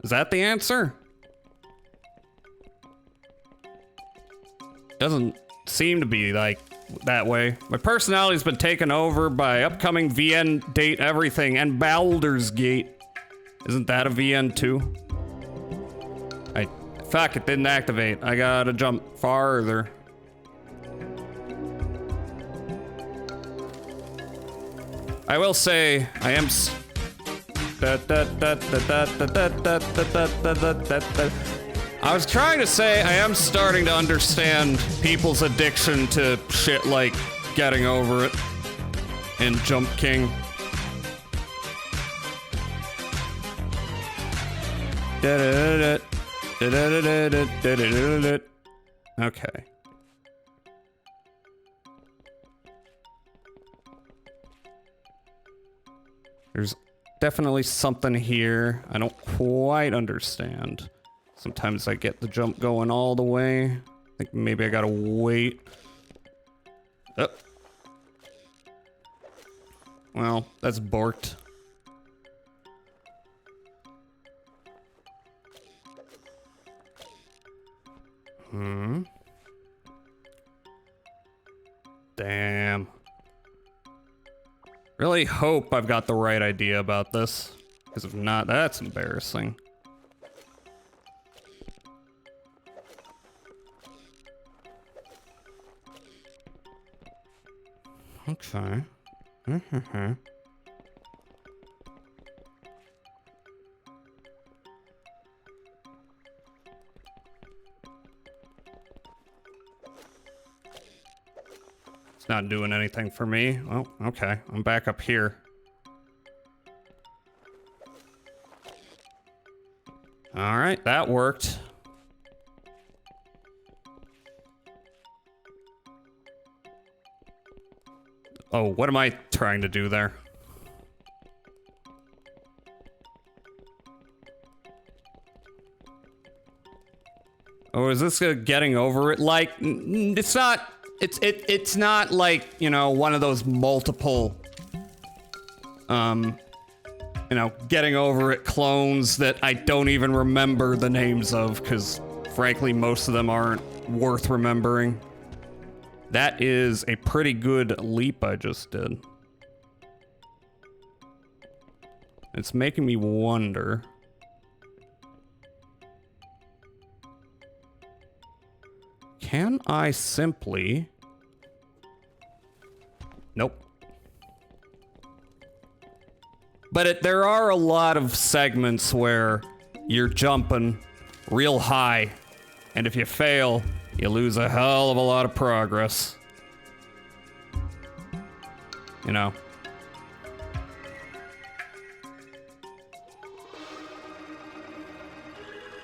Is that the answer? Doesn't seem to be, like, that way. My personality's been taken over by upcoming VN Date Everything and Baldur's Gate. Isn't that a VN too? Fuck, it didn't activate. I gotta jump farther. I will say, I am I was trying to say I am starting to understand people's addiction to shit like getting over it in Jump King. Okay. There's definitely something here I don't quite understand. Sometimes I get the jump going all the way. I think maybe I gotta wait. Oh. Well, that's borked. Damn. Really hope I've got the right idea about this. Because if not, that's embarrassing. Okay. It's not doing anything for me. Well, okay. I'm back up here. All right, that worked. Oh, what am I trying to do there? Oh, is this getting over it? Like, it's not. It's not like, you know, one of those multiple, you know, getting over it clones that I don't even remember the names of, because frankly, most of them aren't worth remembering. That is a pretty good leap I just did. It's making me wonder. Can I simply... Nope. But there are a lot of segments where you're jumping real high, and if you fail, you lose a hell of a lot of progress. You know.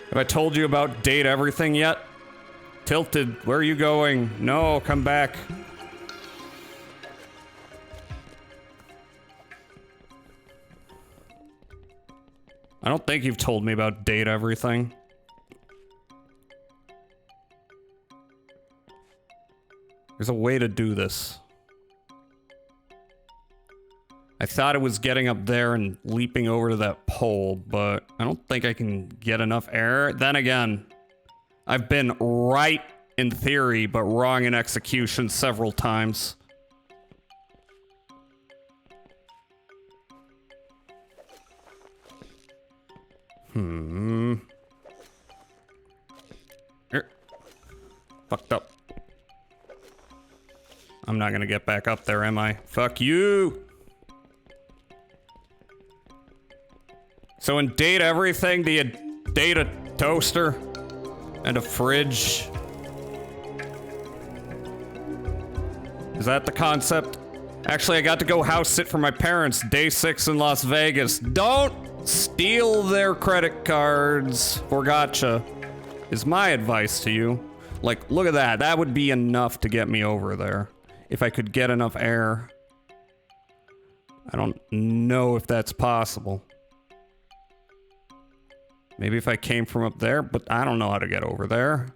Have I told you about Date Everything yet? Tilted, where are you going? No, come back. I don't think you've told me about Date Everything. There's a way to do this. I thought it was getting up there and leaping over to that pole, but I don't think I can get enough air. Then again, I've been right in theory, but wrong in execution several times. Here. Fucked up. I'm not gonna get back up there, am I? Fuck you! So in Date Everything, do you date a toaster? And a fridge? Is that the concept? Actually, I got to go house sit for my parents. Day 6 in Las Vegas. Don't steal their credit cards. For gotcha. Is my advice to you. Like, look at that. That would be enough to get me over there. If I could get enough air. I don't know if that's possible. Maybe if I came from up there, but I don't know how to get over there.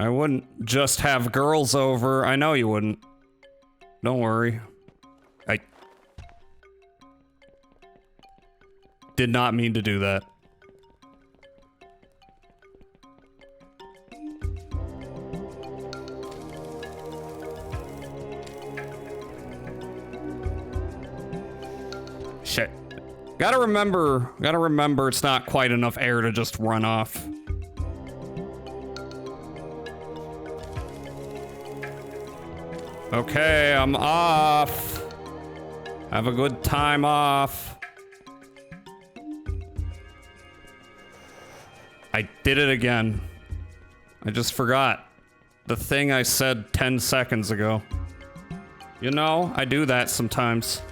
I wouldn't just have girls over. I know you wouldn't. Don't worry. I did not mean to do that. Shit. Gotta remember it's not quite enough air to just run off. Okay, I'm off. Have a good time off. I did it again. I just forgot the thing I said 10 seconds ago. You know, I do that sometimes.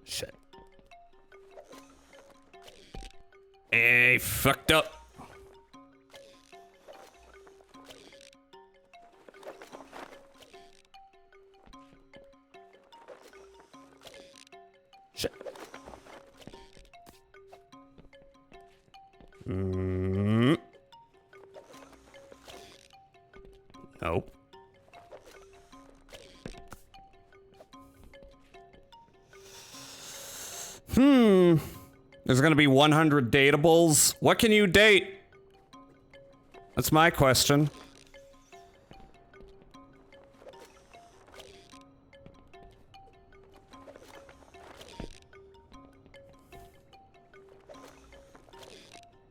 Shit. Hey, fucked up. Shit. Nope. There's gonna be 100 datables. What can you date? That's my question.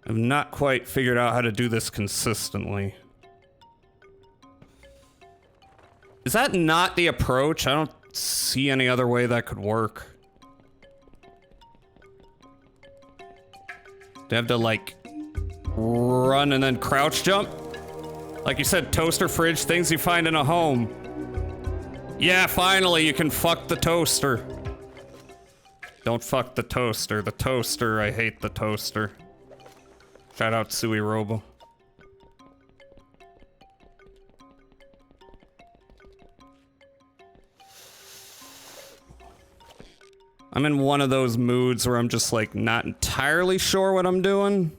I've not quite figured out how to do this consistently. Is that not the approach? I don't see any other way that could work. Do I have to, like, run and then crouch jump? Like you said, toaster, fridge, things you find in a home. Yeah, finally, you can fuck the toaster. Don't fuck the toaster. The toaster, I hate the toaster. Shout out Sui Robo. I'm in one of those moods where I'm just like not entirely sure what I'm doing.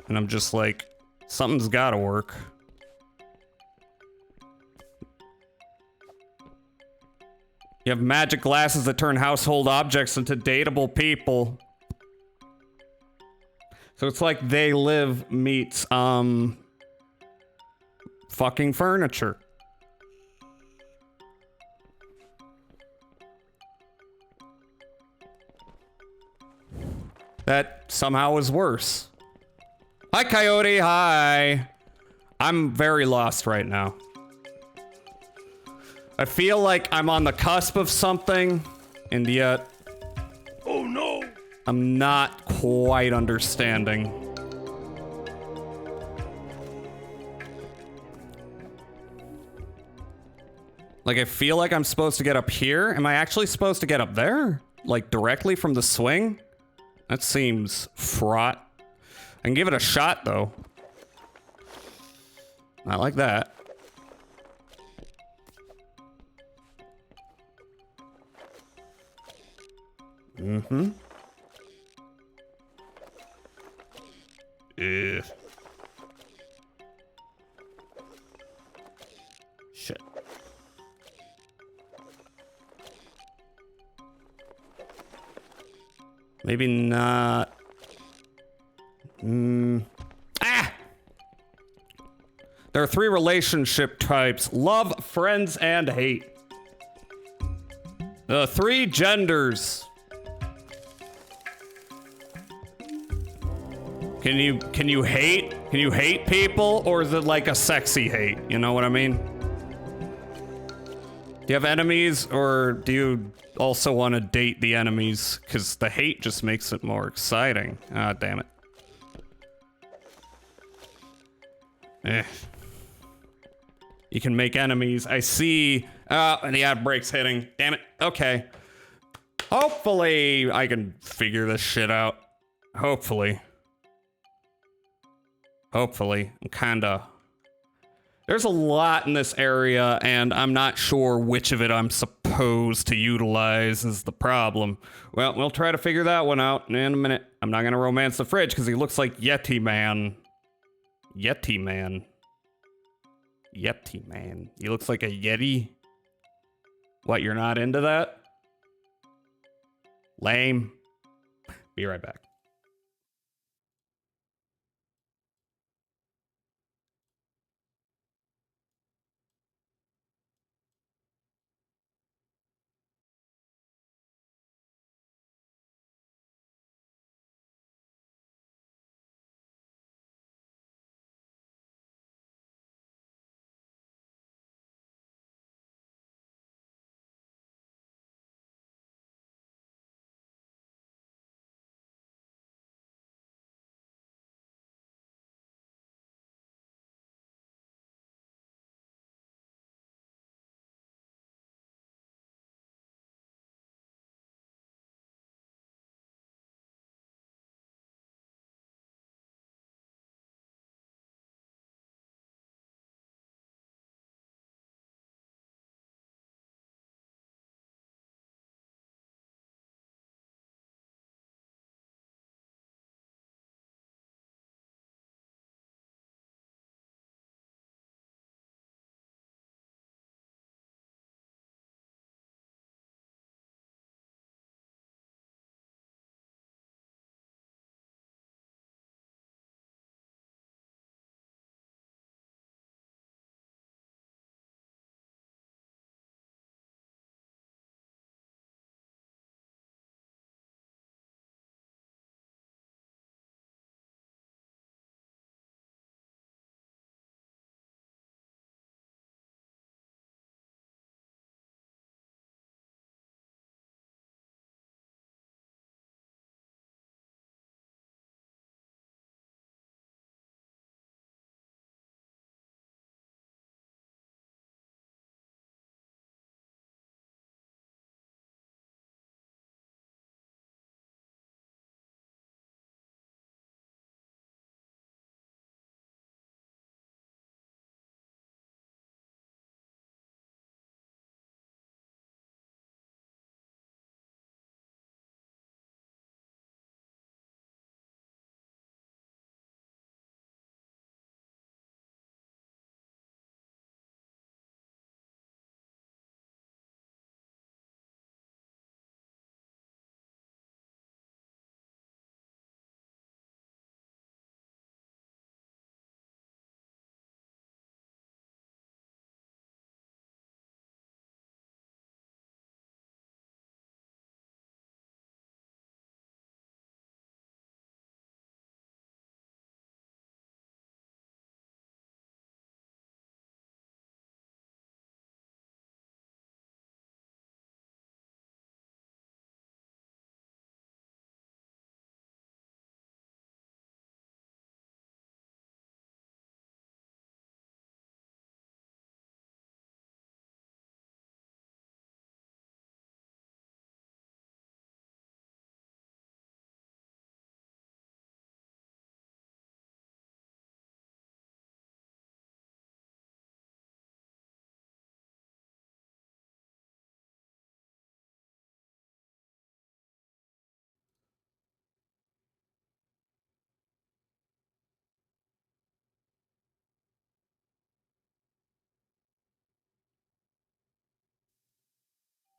And I'm just like, something's gotta work. You have magic glasses that turn household objects into dateable people. So it's like They Live meets, fucking furniture. That somehow is worse. Hi, Coyote, hi. I'm very lost right now. I feel like I'm on the cusp of something, and yet... oh no! I'm not quite understanding. Like, I feel like I'm supposed to get up here. Am I actually supposed to get up there? Like, directly from the swing? That seems fraught. I can give it a shot, though. Not like that. Mm-hmm. Ugh. Shit. Maybe not. Ah! There are 3 relationship types: love, friends, and hate. The 3 genders. Can you hate? Can you hate people, or is it like a sexy hate? You know what I mean? Do you have enemies, or do you also want to date the enemies? Because the hate just makes it more exciting. Ah, damn it. You can make enemies. I see. The ad break's hitting. Damn it. Okay. Hopefully I can figure this shit out. Hopefully. I'm kinda... There's a lot in this area, and I'm not sure which of it I'm supposed to utilize is the problem. Well, we'll try to figure that one out in a minute. I'm not gonna romance the fridge, because he looks like Yeti Man. Yeti Man. Yeti Man. He looks like a Yeti? What, you're not into that? Lame. Be right back.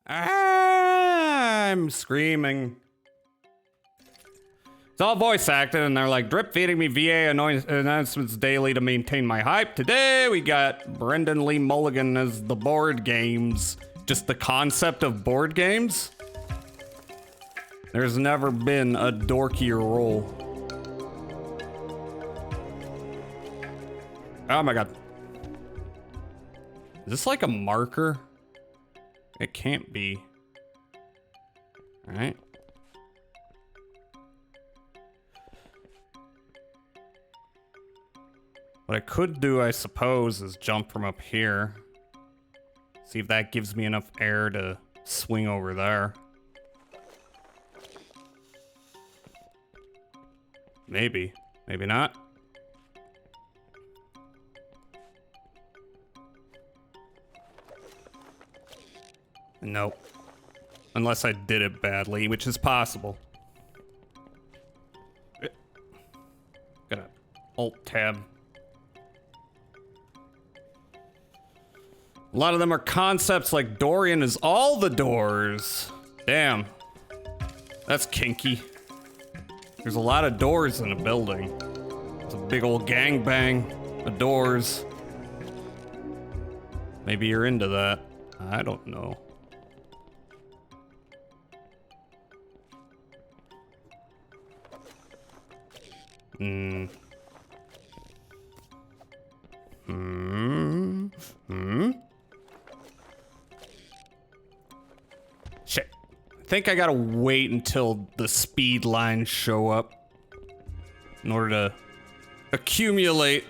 I'm screaming. It's all voice acted, and they're like drip feeding me VA announcements daily to maintain my hype. Today we got Brendan Lee Mulligan as the board games. Just the concept of board games? There's never been a dorkier role. Oh my god. Is this like a marker? It can't be. Alright. What I could do, I suppose, is jump from up here. See if that gives me enough air to swing over there. Maybe. Maybe not. Nope. Unless I did it badly, which is possible. Gotta Alt-Tab. A lot of them are concepts like Dorian is all the doors. Damn. That's kinky. There's a lot of doors in a building. It's a big old gangbang of doors. Maybe you're into that. I don't know. Shit. I think I gotta wait until the speed lines show up in order to accumulate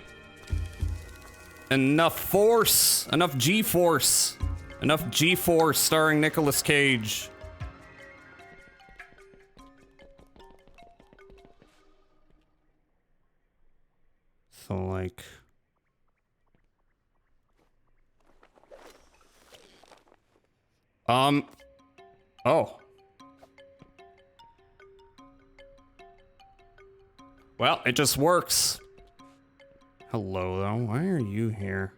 enough force, enough G-force, enough G-force starring Nicolas Cage. So like, oh. Well, it just works. Hello, though. Why are you here?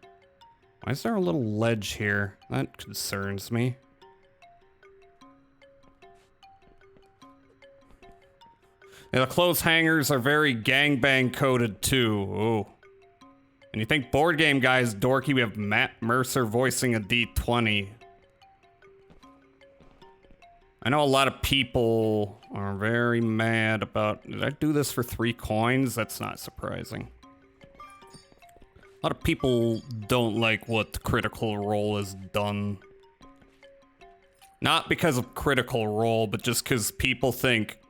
Why is there a little ledge here? That concerns me. Yeah, the clothes hangers are very gangbang coded too. Ooh. And you think Board Game Guy is dorky? We have Matt Mercer voicing a D20. I know a lot of people are very mad about... Did I do this for 3 coins? That's not surprising. A lot of people don't like what Critical Role has done. Not because of Critical Role, but just because people think,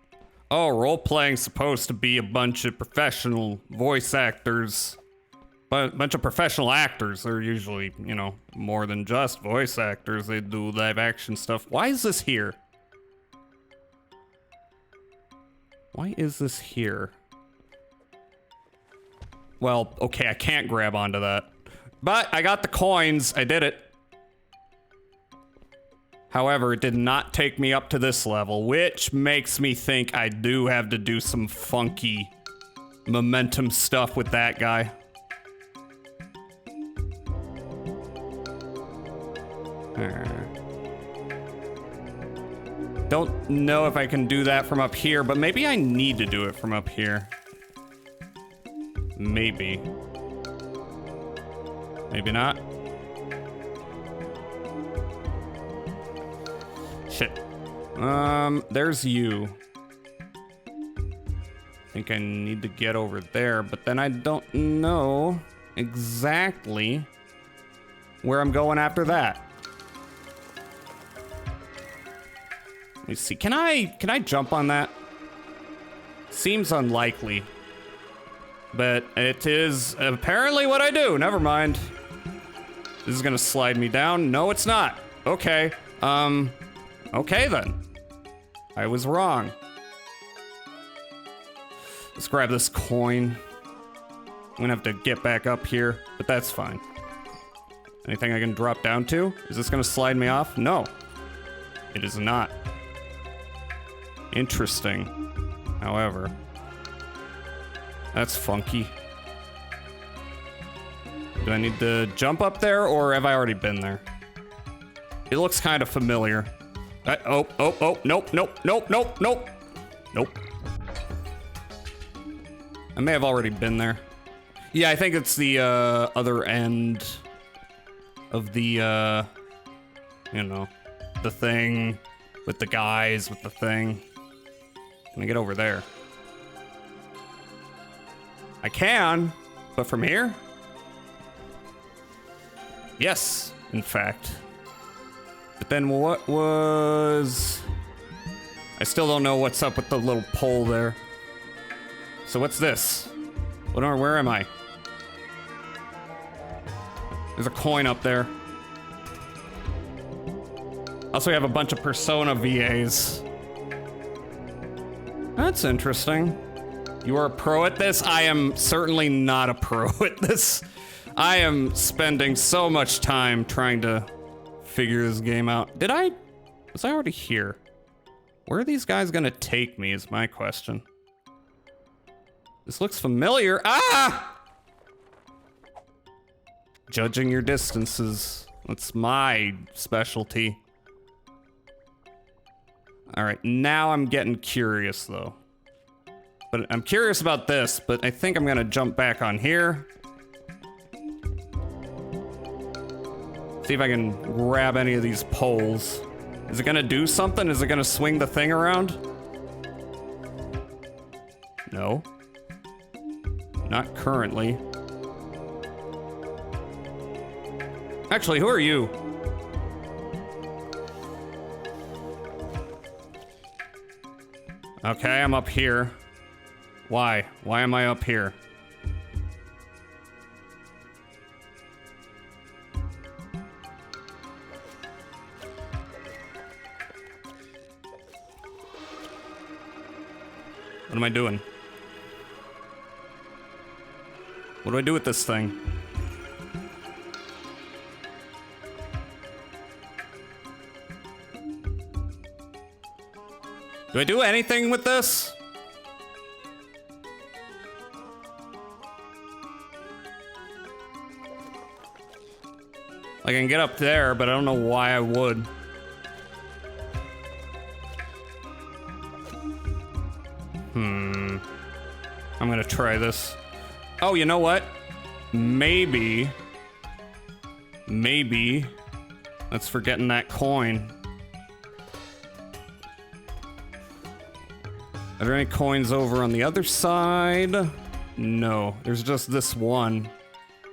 oh, role-playing's supposed to be a bunch of professional voice actors. But a bunch of professional actors. They're usually, you know, more than just voice actors. They do live-action stuff. Why is this here? Why is this here? Well, okay, I can't grab onto that. But I got the coins. I did it. However, it did not take me up to this level, which makes me think I do have to do some funky momentum stuff with that guy. Don't know if I can do that from up here, but maybe I need to do it from up here. Maybe. Maybe not. Shit. There's you. I think I need to get over there, but then I don't know exactly where I'm going after that. Let me see. Can I jump on that? Seems unlikely. But it is apparently what I do. Never mind. This is gonna slide me down. No, it's not. Okay. Okay then. I was wrong. Let's grab this coin. I'm gonna have to get back up here, but that's fine. Anything I can drop down to? Is this gonna slide me off? No. It is not. Interesting. However, that's funky. Do I need to jump up there, or have I already been there? It looks kind of familiar. Oh, nope. Nope. I may have already been there. Yeah, I think it's the other end of the, you know, the thing with the guys with the thing. Can I get over there? I can, but from here? Yes, in fact. But then what was... I still don't know what's up with the little pole there. So what's this? Where am I? There's a coin up there. Also, we have a bunch of Persona VAs. That's interesting. You are a pro at this? I am certainly not a pro at this. I am spending so much time trying to figure this game out. Was I already here? Where are these guys gonna take me is my question. This looks familiar. Ah! Judging your distances. That's my specialty. All right, now I'm getting curious though. But I'm curious about this, but I think I'm gonna jump back on here. See if I can grab any of these poles. Is it gonna do something? Is it gonna swing the thing around? No. Not currently. Actually, who are you? Okay, I'm up here. Why? Why am I up here? What am I doing? What do I do with this thing? Do I do anything with this? I can get up there, but I don't know why I would. I'm gonna try this. Oh, you know what? Maybe that's for getting that coin. Are there any coins over on the other side? No, there's just this one.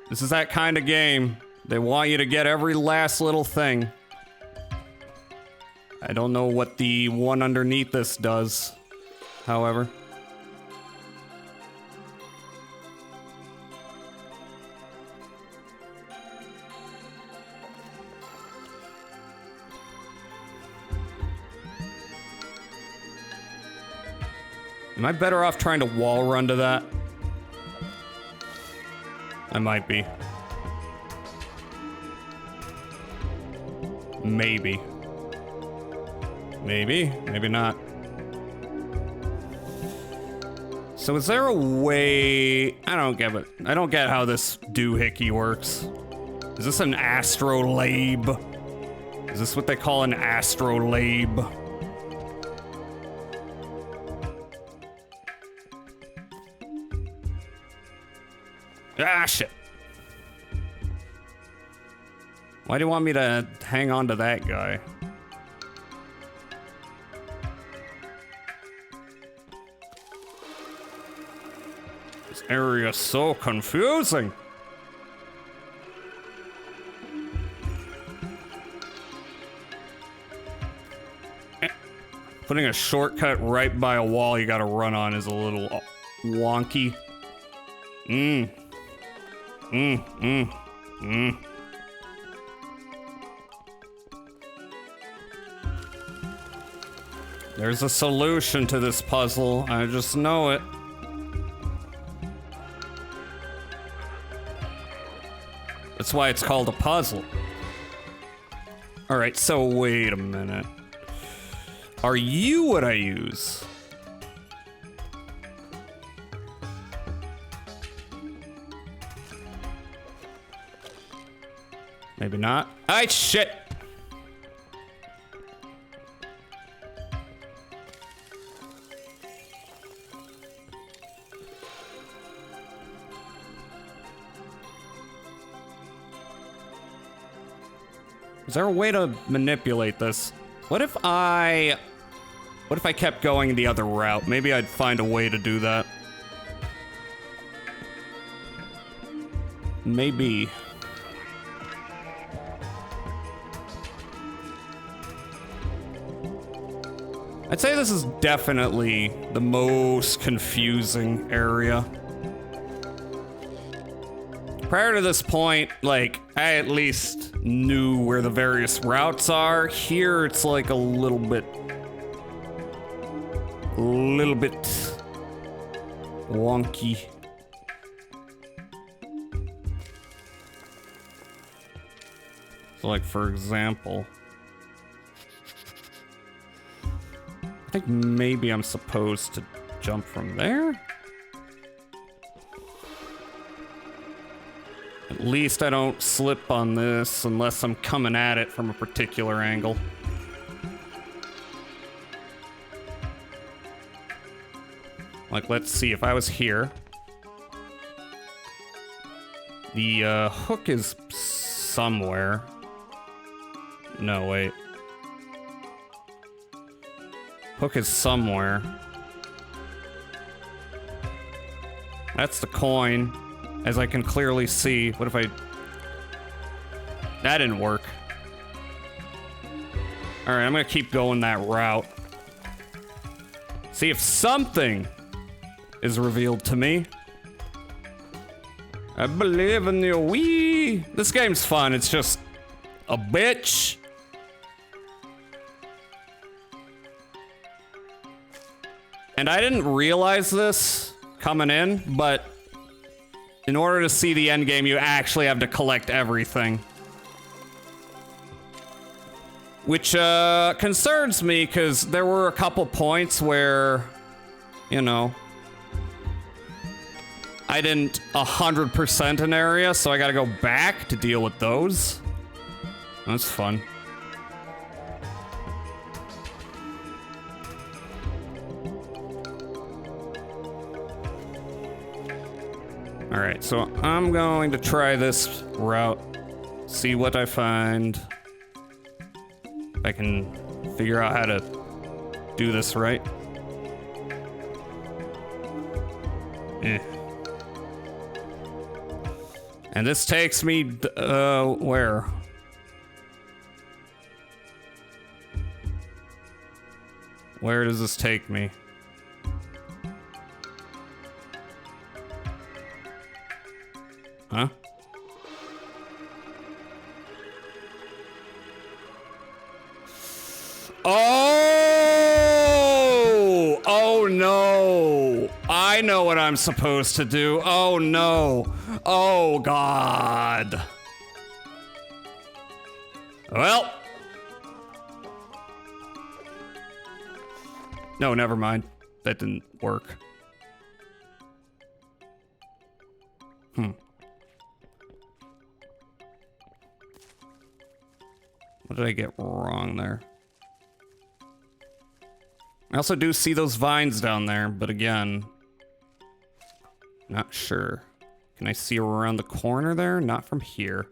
This is that kind of game. They want you to get every last little thing. I don't know what the one underneath this does, however. Am I better off trying to wall run to that? I might be. Maybe. Maybe, maybe not. So is there a way... I don't get how this doohickey works. Is this an astrolabe? Is this what they call an astrolabe? Ah, shit. Why do you want me to hang on to that guy? This area is so confusing. Putting a shortcut right by a wall you gotta run on is a little wonky. There's a solution to this puzzle. I just know it. That's why it's called a puzzle. All right, so wait a minute. Are you what I use? Maybe not. Ay, shit! Is there a way to manipulate this? What if I kept going the other route? Maybe I'd find a way to do that. I'd say this is definitely the most confusing area. Prior to this point, like, I at least knew where the various routes are. Here, it's like a little bit wonky. So, like, for example, I think maybe I'm supposed to jump from there? At least I don't slip on this unless I'm coming at it from a particular angle. Like, let's see, if I was here. The hook is somewhere. No, wait. Hook is somewhere. That's the coin, as I can clearly see. What if I... That didn't work. Alright, I'm gonna keep going that route. See if something is revealed to me. I believe in you. Wee! This game's fun, it's just a bitch. And I didn't realize this coming in, but in order to see the end game, you actually have to collect everything. Which concerns me, because there were a couple points where, you know, I didn't 100% an area, so I gotta go back to deal with those. That's fun. Alright, so I'm going to try this route, see what I find. If I can figure out how to do this right. And this takes me, where? Where does this take me? Huh? Oh! Oh no! I know what I'm supposed to do. Oh no! Oh God! Well. No, never mind. That didn't work. What did I get wrong there? I also do see those vines down there, but again, not sure. Can I see around the corner there? Not from here.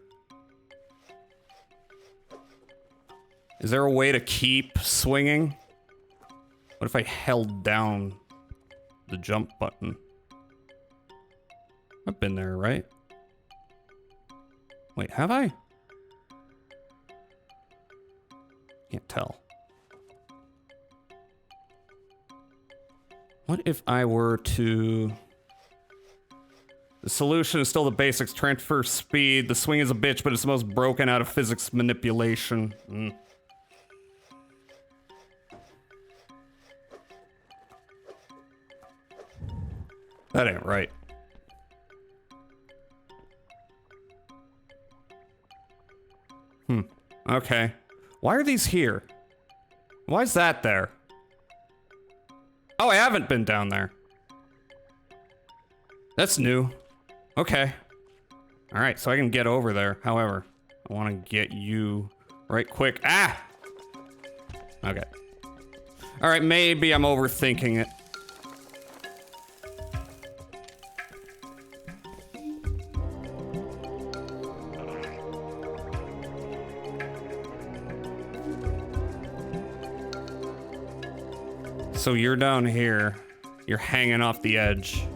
Is there a way to keep swinging? What if I held down the jump button? I've been there, right? Wait, have I? Can't tell. What if I were to... The solution is still the basics. Transfer speed. The swing is a bitch, but it's the most broken out of physics manipulation. That ain't right. Okay. Why are these here? Why is that there? Oh, I haven't been down there. That's new. Okay. Alright, so I can get over there. However, I want to get you right quick. Ah! Okay. Alright, maybe I'm overthinking it. So you're down here. You're hanging off the edge.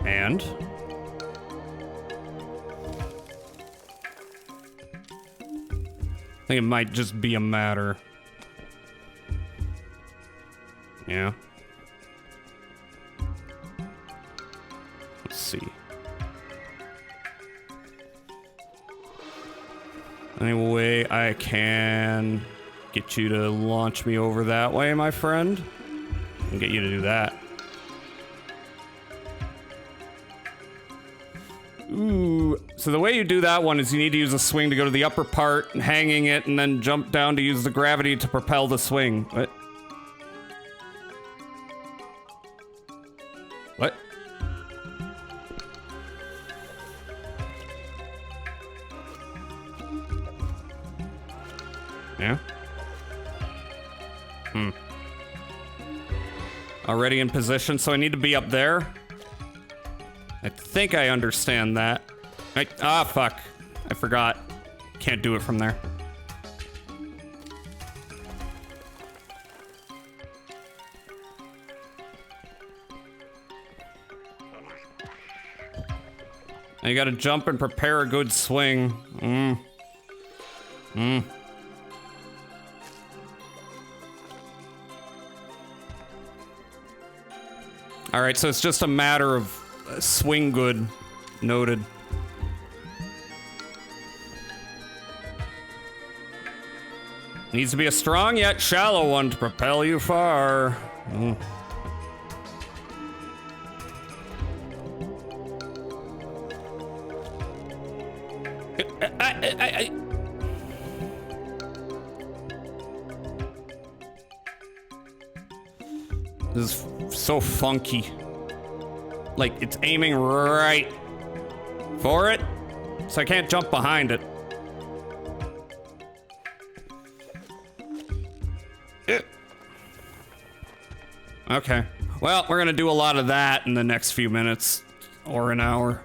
And? think it might just be a matter. Yeah. Let's see. Any way I can get you to launch me over that way, my friend? And get you to do that. Ooh, so the way you do that one is you need to use a swing to go to the upper part, hanging it, and then jump down to use the gravity to propel the swing. What? What? Yeah? Already in position, so I need to be up there? I think I understand that. Fuck. I forgot. Can't do it from there. Now you gotta jump and prepare a good swing. Alright, so it's just a matter of swing good. Noted. Needs to be a strong yet shallow one to propel you far. This is so funky. Like, it's aiming right for it, so I can't jump behind it. Okay. Well, we're gonna do a lot of that in the next few minutes, or an hour.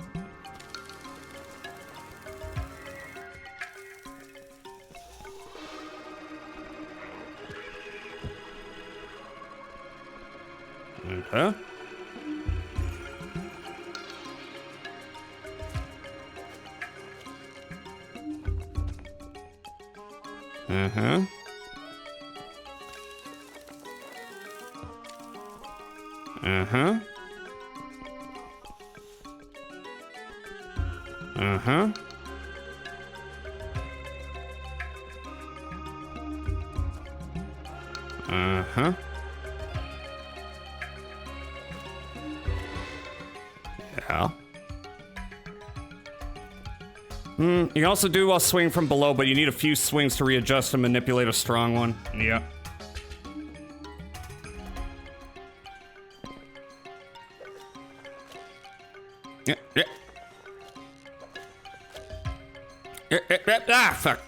Uh-huh. Uh-huh. Uh-huh. Uh-huh. Uh-huh. Yeah. You can also do a swing from below, but you need a few swings to readjust and manipulate a strong one. Yeah. Yeah. Ah, fuck.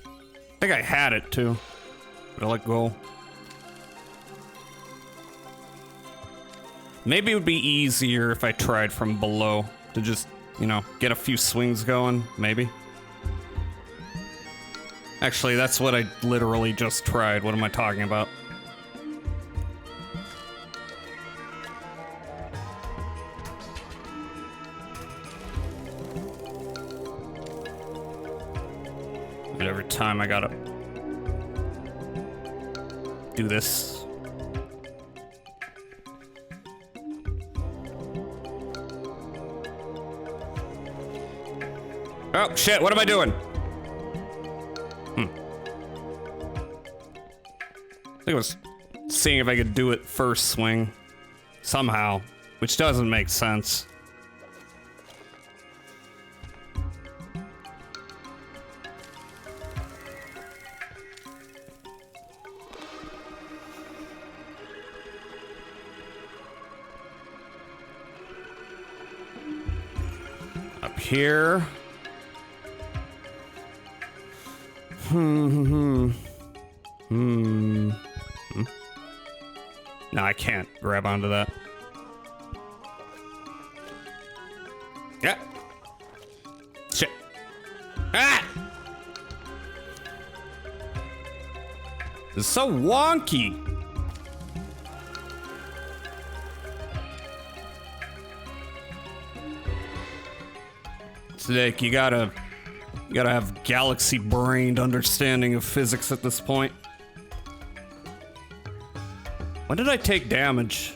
I think I had it too, but I let go. Maybe it would be easier if I tried from below to just, you know, get a few swings going, maybe. Actually, that's what I literally just tried. What am I talking about? And every time I gotta do this. Oh, shit, what am I doing? I think I was seeing if I could do it first swing. Somehow. Which doesn't make sense. Up here. No, I can't grab onto that. Yeah. Shit. Ah! This is so wonky. It's like you gotta You gotta have galaxy-brained understanding of physics at this point. When did I take damage?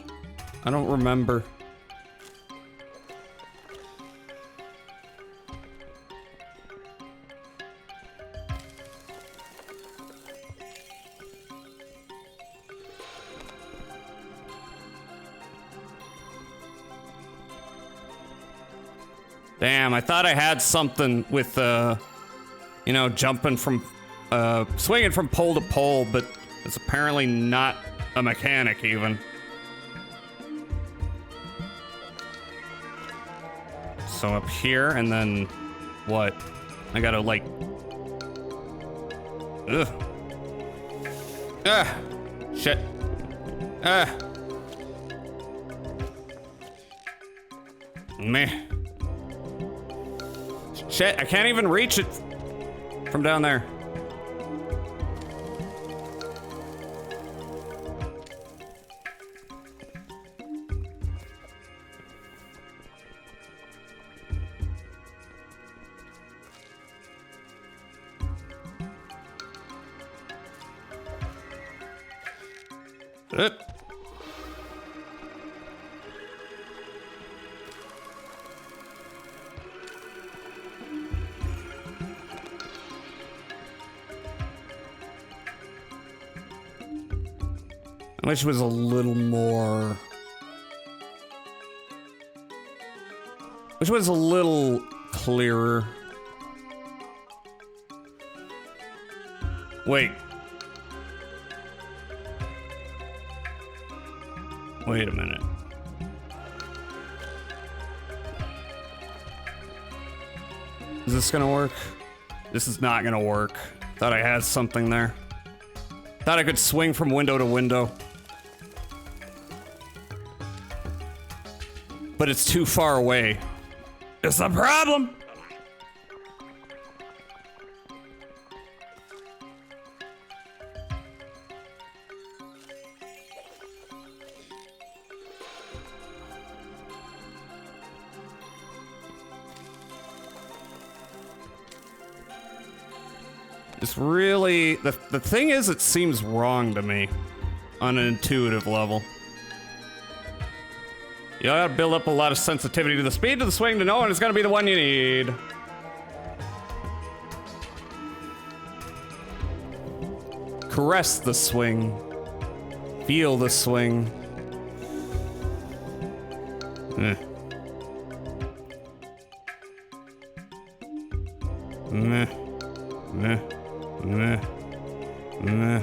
I don't remember. Damn, I thought I had something with, you know, jumping from, swinging from pole to pole, but it's apparently not a mechanic even. So up here, and then what? I gotta like, ugh. Ah, shit. Ah. Meh. Shit, I can't even reach it from down there. I wish it was a little more... Wish it was a little clearer. Wait. Wait a minute. Is this gonna work? This is not gonna work. Thought I had something there. Thought I could swing from window to window. But it's too far away. It's a problem! It's really... The thing is, it seems wrong to me. On an intuitive level. You gotta build up a lot of sensitivity to the speed of the swing to know when it's gonna be the one you need. Caress the swing. Feel the swing. Meh. Meh. Meh. Meh. Meh.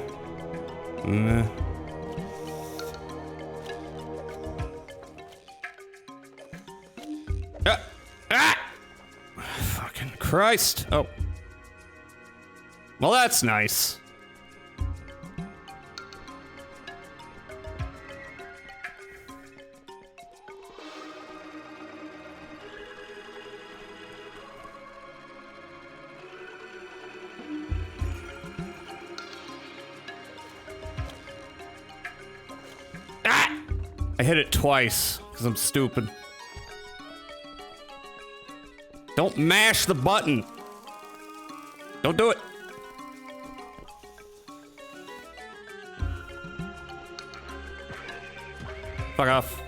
Meh. Fucking Christ. Oh. Well, that's nice. I hit it twice, because I'm stupid. Don't mash the button. Don't do it. Fuck off.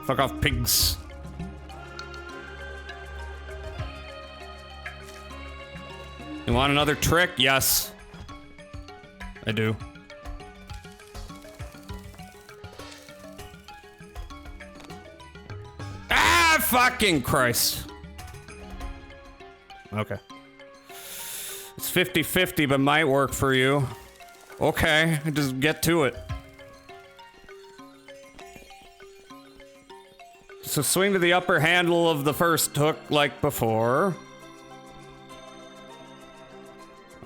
Fuck off, pigs. You want another trick? Yes. I do. Fucking Christ. Okay. It's 50-50, but might work for you. Okay, just get to it. So swing to the upper handle of the first hook like before.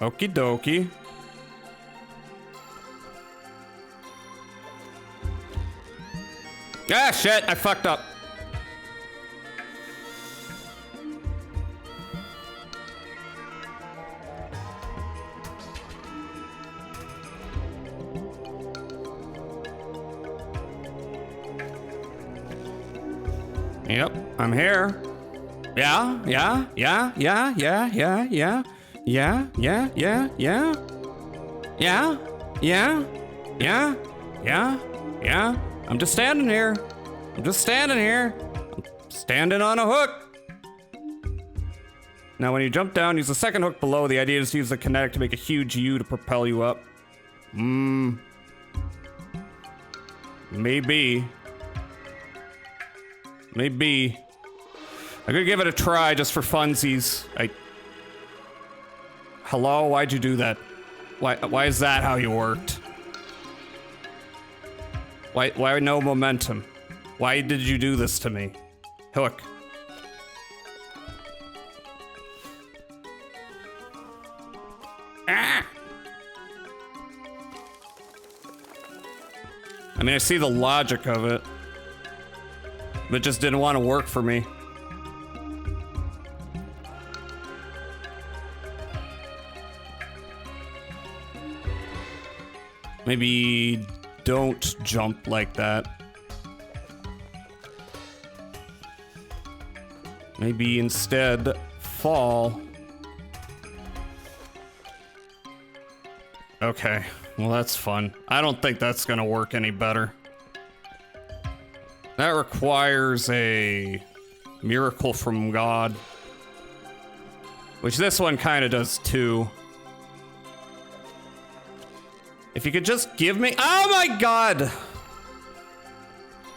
Okie dokie. Ah, shit, I fucked up. Yep, I'm here. Yeah, yeah, yeah, yeah, yeah, yeah, yeah, yeah, yeah, yeah, yeah, yeah, yeah, yeah, yeah, yeah. I'm just standing here. I'm just standing here. I'm standing on a hook. Now, when you jump down, use the second hook below. The idea is to use the kinetic to make a huge U to propel you up. Maybe. Maybe. I could give it a try just for funsies. Hello? Why'd you do that? Why is that how you worked? Why no momentum? Why did you do this to me? Hook. Ah! I mean, I see the logic of it, but it just didn't want to work for me. Maybe don't jump like that. Maybe instead fall. Okay, well that's fun. I don't think that's gonna work any better. That requires a miracle from God, which this one kind of does too. If you could just give me, oh my God! If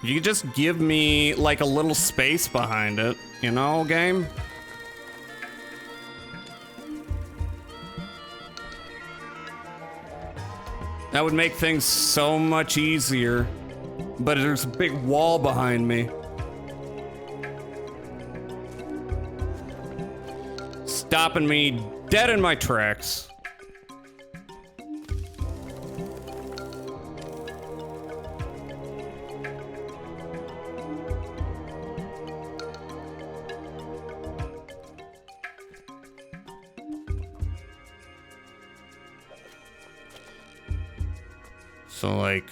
you could just give me like a little space behind it, you know, game? That would make things so much easier, but there's a big wall behind me. Stopping me dead in my tracks. So like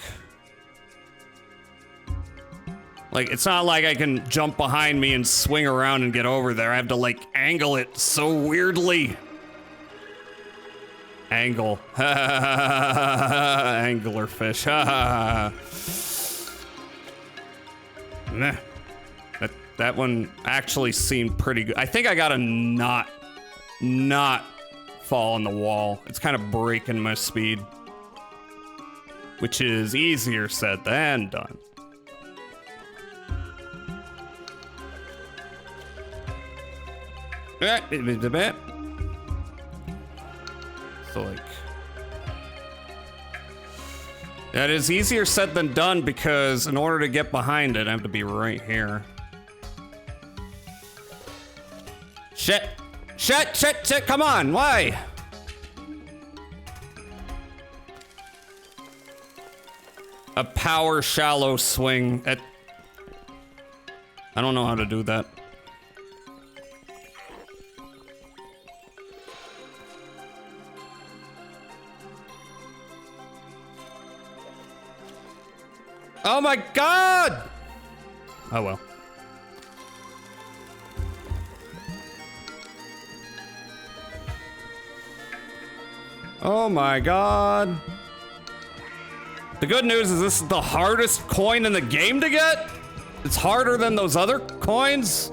it's not like I can jump behind me and swing around and get over there. I have to like angle it so weirdly. Angle. Anglerfish. Meh. That one actually seemed pretty good. I think I gotta not fall on the wall. It's kind of breaking my speed, which is easier said than done. So like, that is easier said than done because in order to get behind it, I have to be right here. Shit, shit, shit, shit, come on, why? A power shallow swing at... I don't know how to do that. Oh my God! Oh well. Oh my God. The good news is this is the hardest coin in the game to get. It's harder than those other coins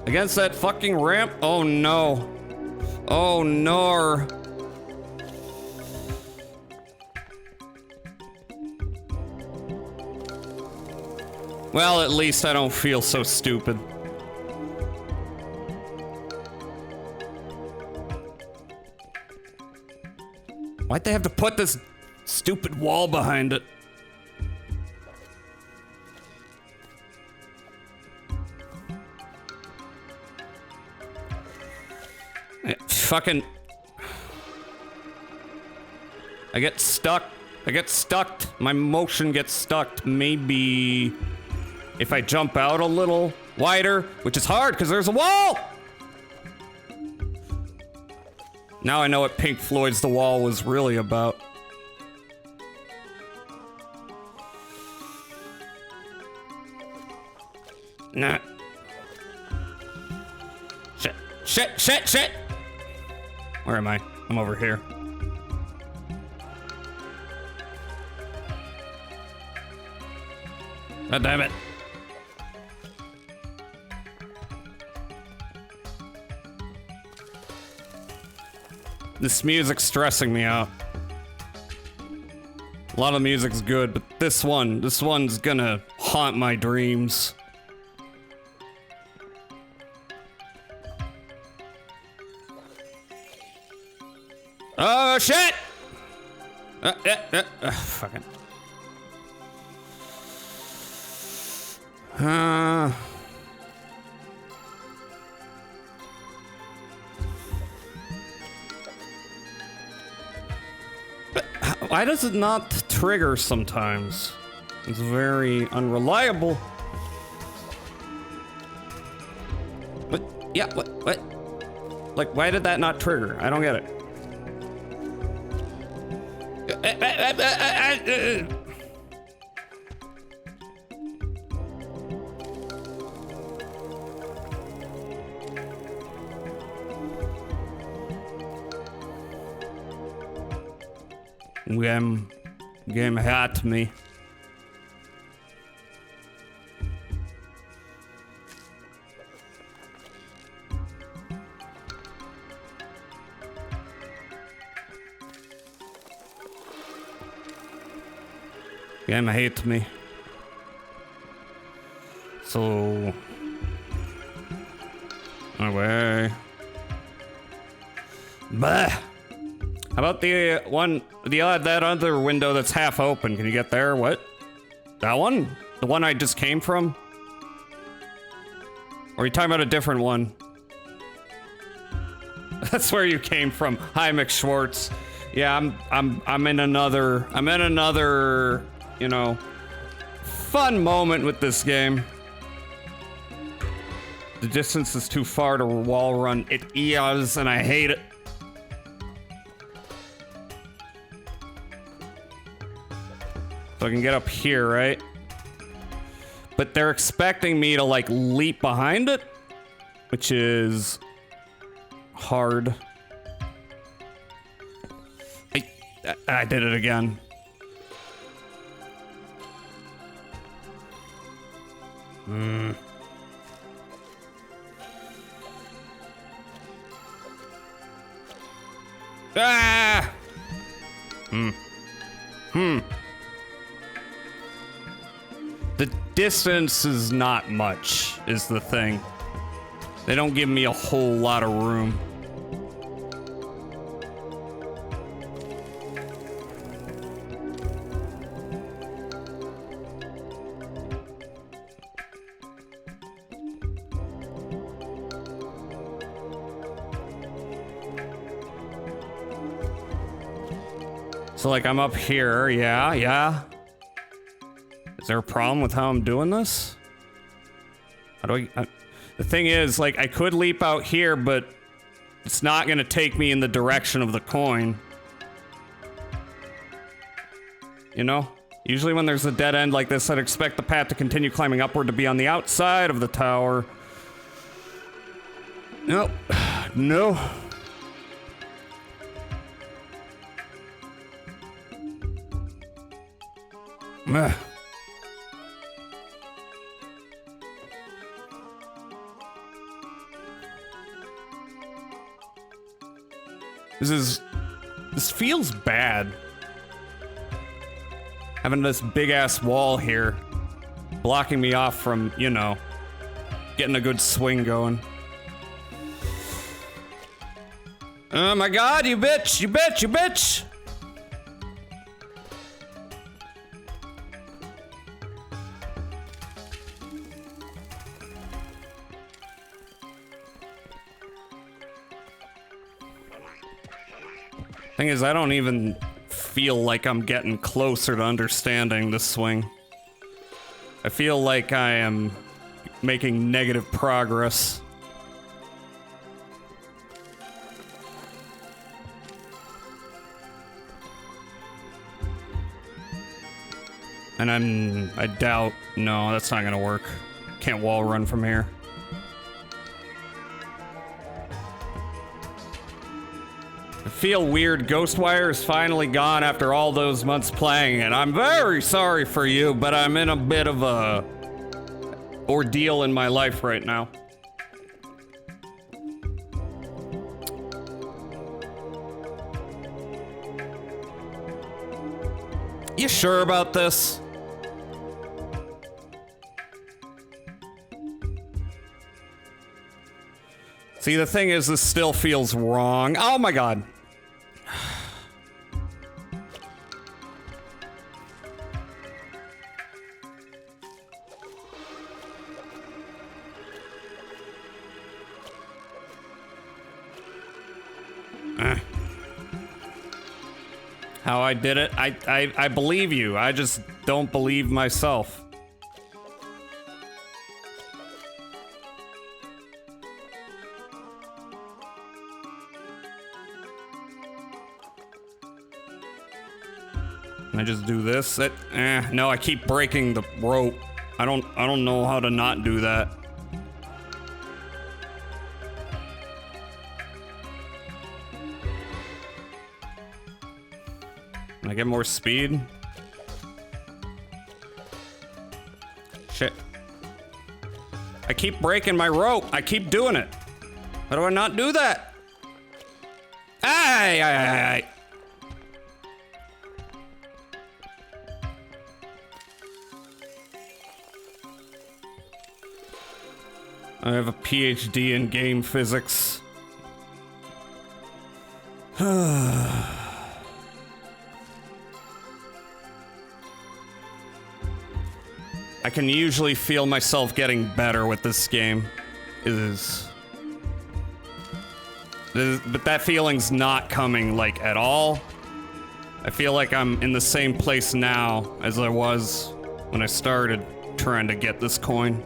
against that fucking ramp. Oh no. Oh no. Well, at least I don't feel so stupid. Why'd they have to put this stupid wall behind it? Fucking... I get stuck. I get stuck. My motion gets stuck. Maybe... if I jump out a little wider, which is hard because there's a wall! Now I know what Pink Floyd's The Wall was really about. Nah. Shit, shit, shit! Where am I? I'm over here. God damn it. This music's stressing me out. A lot of music's good, but this one's gonna haunt my dreams. Oh shit! Fuck it. Why does it not trigger sometimes? It's very unreliable. What? Yeah, what? Like, why did that not trigger? I don't get it. Game had me. Game hate me. So anyway. Bah. How about that other window that's half open? Can you get there? What? That one? The one I just came from? Or are you talking about a different one? That's where you came from. Hi, McSchwartz. Yeah, I'm in another, you know, fun moment with this game. The distance is too far to wall run. It is, and I hate it. So I can get up here, right? But they're expecting me to, like, leap behind it, which is hard. I did it again. Ah! The distance is not much, is the thing. They don't give me a whole lot of room. So, like, I'm up here, yeah. Is there a problem with how I'm doing this? How do the thing is, like, I could leap out here, but it's not gonna take me in the direction of the coin. You know? Usually when there's a dead end like this, I'd expect the path to continue climbing upward to be on the outside of the tower. Nope. No. Meh. This feels bad. Having this big ass wall here blocking me off from, you know, getting a good swing going. Oh my god, you bitch, you bitch, you bitch! Thing is, I don't even feel like I'm getting closer to understanding this swing. I feel like I am making negative progress. And I doubt, no, that's not gonna work. Can't wall run from here. I feel weird. Ghostwire is finally gone after all those months playing, and I'm very sorry for you, but I'm in a bit of a ordeal in my life right now. You sure about this? See, the thing is, this still feels wrong. Oh my god. How I did it? I believe you. I just don't believe myself. Can I just do this? No, I keep breaking the rope. I don't know how to not do that. Can I get more speed? Shit. I keep breaking my rope. I keep doing it. How do I not do that? Ay. I have a PhD in game physics. I can usually feel myself getting better with this game. But that feeling's not coming, like, at all. I feel like I'm in the same place now as I was when I started trying to get this coin.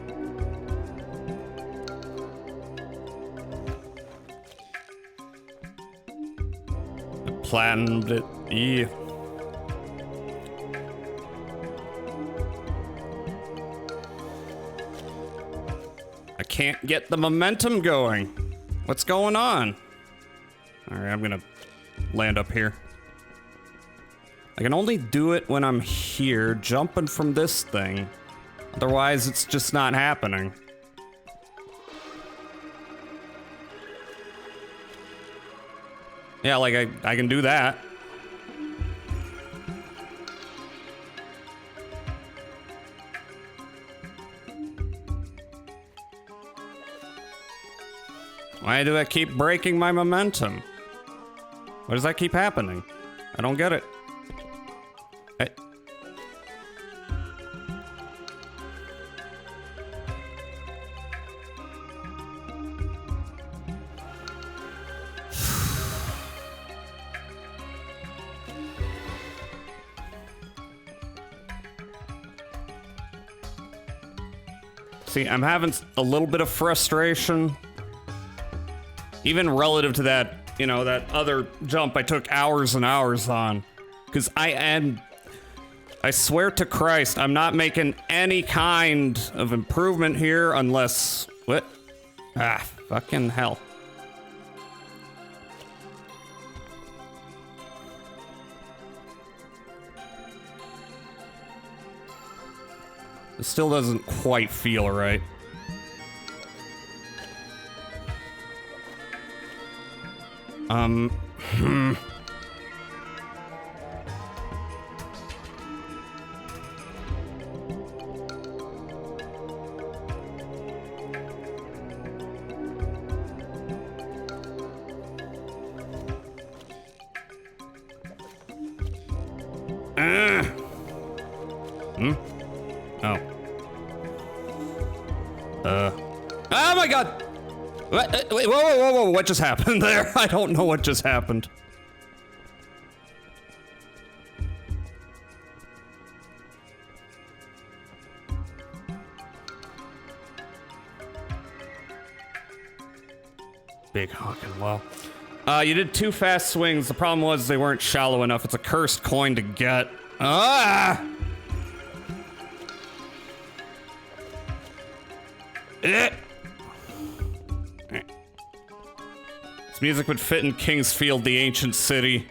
I planned it, yeah. I can't get the momentum going. What's going on? Alright, I'm gonna land up here. I can only do it when I'm here, jumping from this thing. Otherwise, it's just not happening. Yeah, like, I can do that. Why do I keep breaking my momentum? Why does that keep happening? I don't get it. See, I'm having a little bit of frustration. Even relative to that, you know, that other jump I took hours and hours on. Because I swear to Christ, I'm not making any kind of improvement here unless... What? Ah, fucking hell. It still doesn't quite feel right. Oh my god! Wait, whoa, what just happened there? I don't know what just happened. Big honking well. You did 2 fast swings. The problem was they weren't shallow enough. It's a cursed coin to get. Ah! This music would fit in Kingsfield, the ancient city.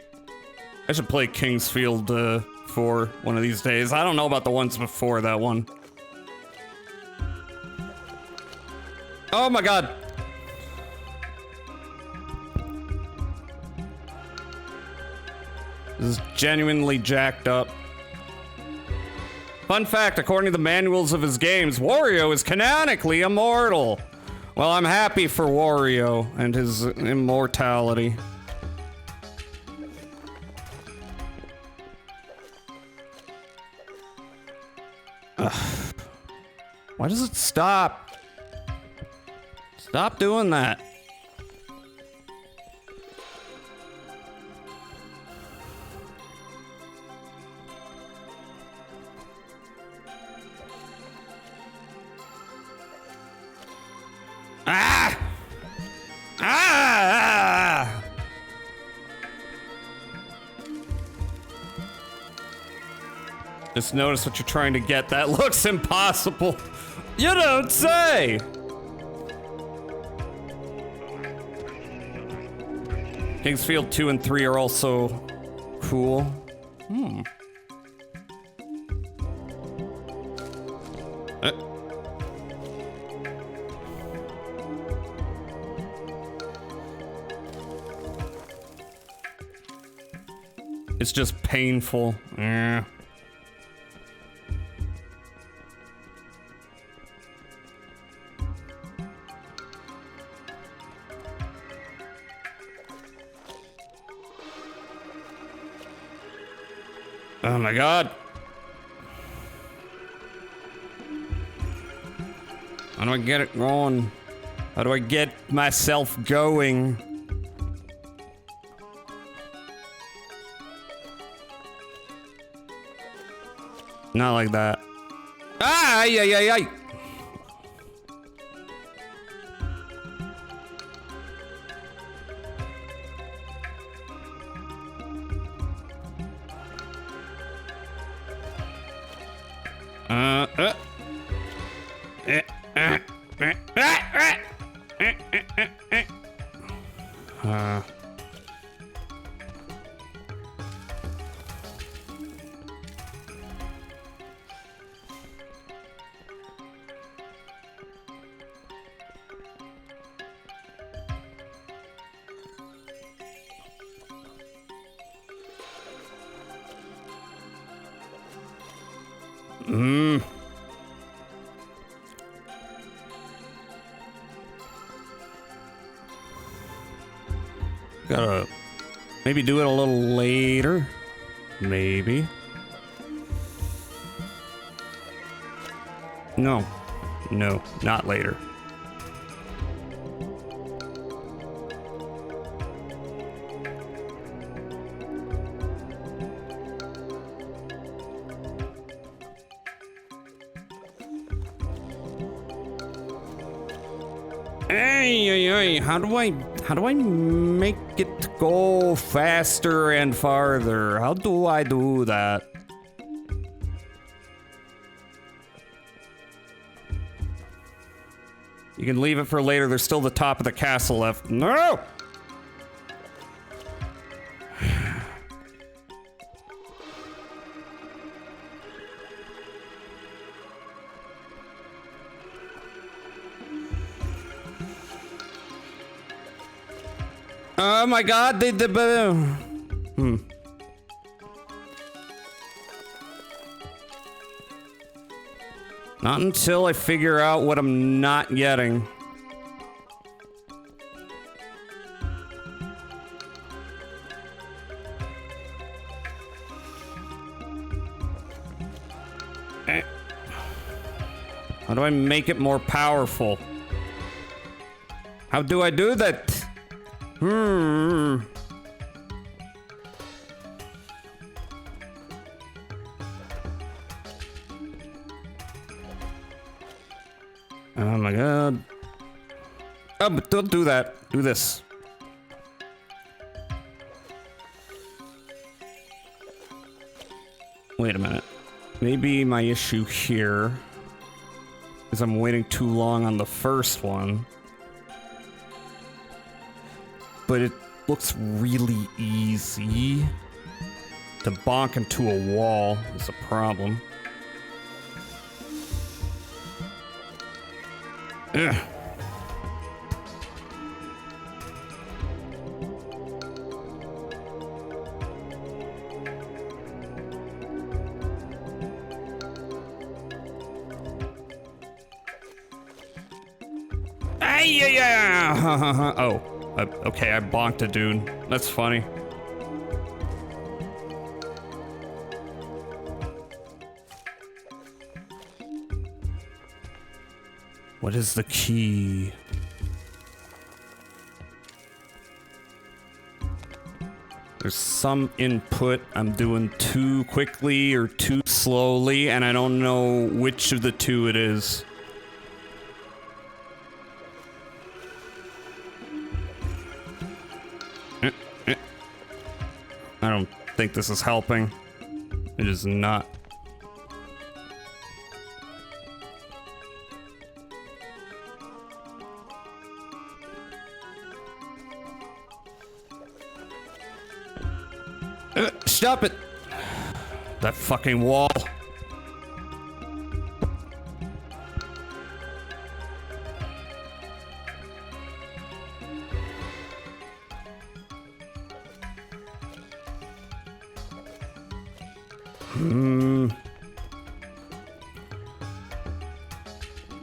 I should play Kingsfield 4 one of these days. I don't know about the ones before that one. Oh my god. This is genuinely jacked up. Fun fact, according to the manuals of his games, Wario is canonically immortal. Well, I'm happy for Wario and his immortality. Ugh. Why does it stop? Stop doing that. Ah! Ah! Just notice what you're trying to get. That looks impossible. You don't say! Kingsfield 2 and 3 are also cool. It's just painful. Yeah. Oh my god. How do I get it going? How do I get myself going? Not like that. Ah, ay, ay, ay, ay. Gotta maybe do it a little later. Maybe. No. No, not later. Hey, how do I make it go faster and farther? How do I do that? You can leave it for later. There's still the top of the castle left. No! Oh my god, Not until I figure out what I'm not getting. How do I make it more powerful? How do I do that? Oh my god. Oh, but don't do that. Do this. Wait a minute. Maybe my issue here is I'm waiting too long on the first one. but it looks really easy. To bonk into a wall is a problem. Ugh. Yeah. Oh, okay, I bonked a dude. That's funny. What is the key? There's some input I'm doing too quickly or too slowly, and I don't know which of the two it is. I don't think this is helping. It is not. Stop it! That fucking wall.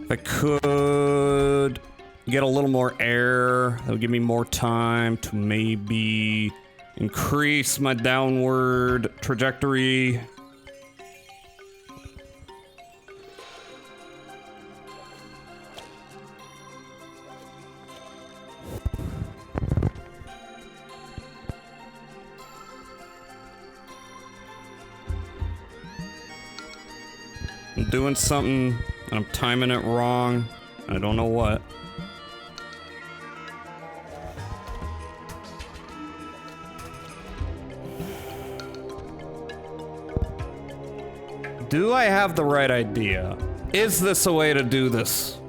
If I could get a little more air, that would give me more time to maybe increase my downward trajectory. I'm doing something and I'm timing it wrong. I don't know what. Do I have the right idea? Is this a way to do this?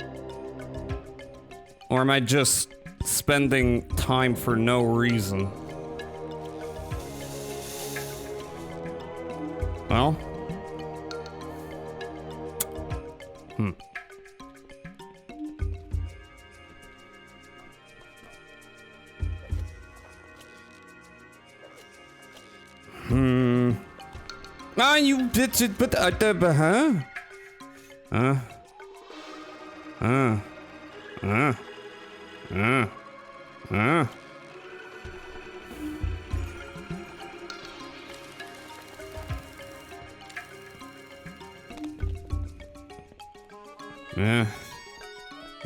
Or am I just spending time for no reason? Well. Ah, you bitch it, but huh?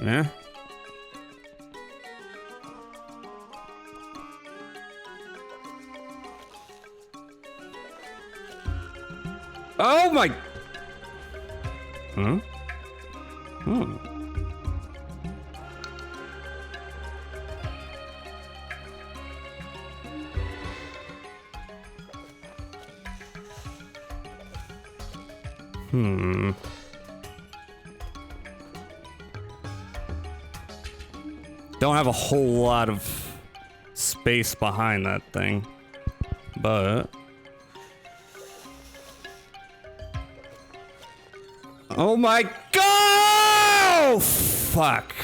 Yeah. Oh my! Huh? Don't have a whole lot of space behind that thing, but... Oh my god! Oh, fuck.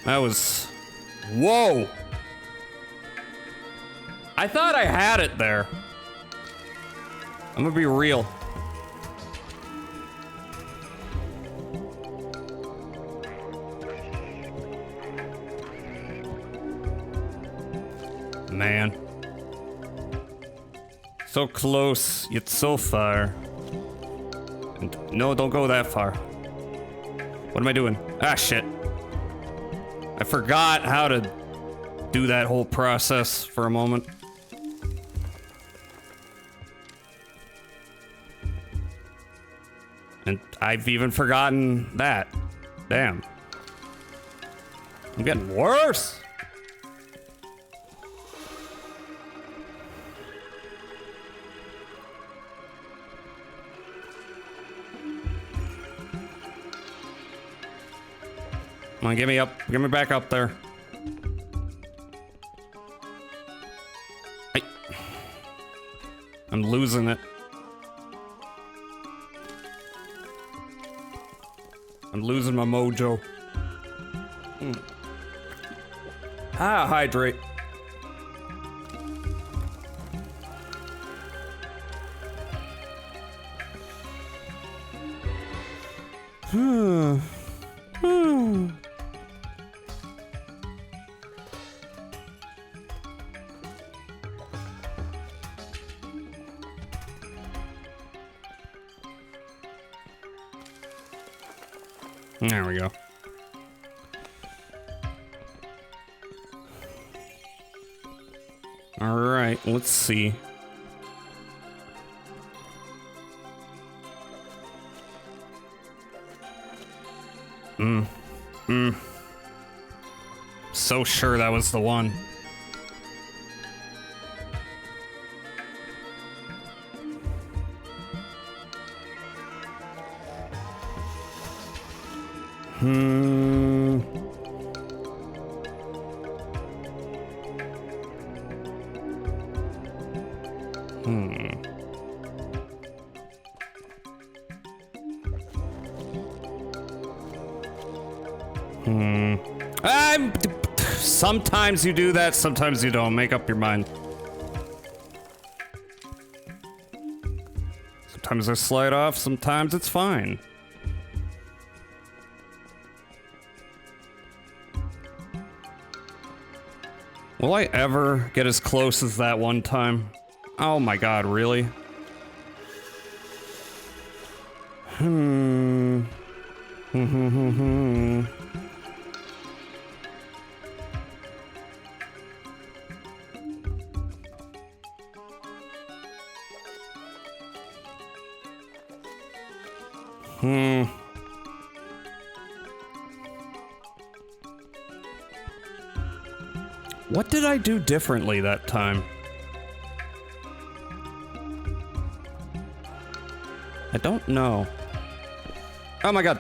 That was... Whoa! I thought I had it there. I'm gonna be real. Man. So close, yet so far. And no, don't go that far. What am I doing? Ah, shit. I forgot how to do that whole process for a moment. And I've even forgotten that. Damn. I'm getting worse. Come on, get me up. Get me back up there. Hey. I'm losing it. I'm losing my mojo. Hydrate. There we go. All right, let's see. So sure that was the one. Sometimes you do that, sometimes you don't. Make up your mind. Sometimes I slide off, sometimes it's fine. Will I ever get as close as that one time? Oh my god, really? What did I do differently that time? I don't know. Oh my god.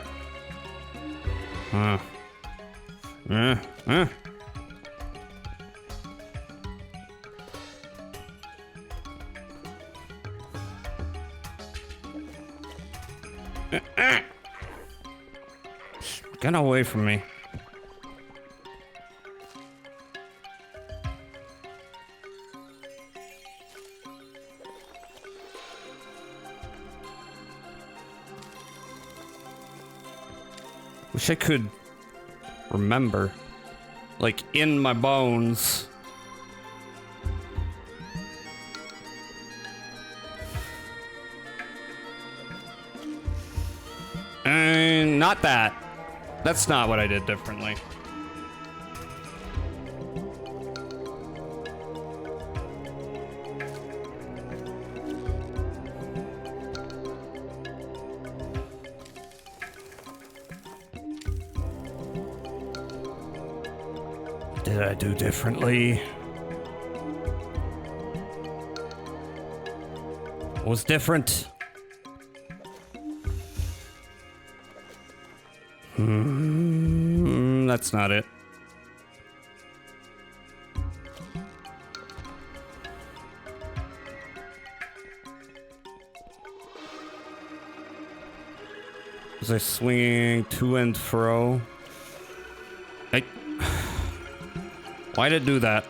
Get away from me. Wish I could remember, like, in my bones. And not that. That's not what I did differently. Did I do differently? What was different? That's not it. Was I swinging to and fro? Why did it do that?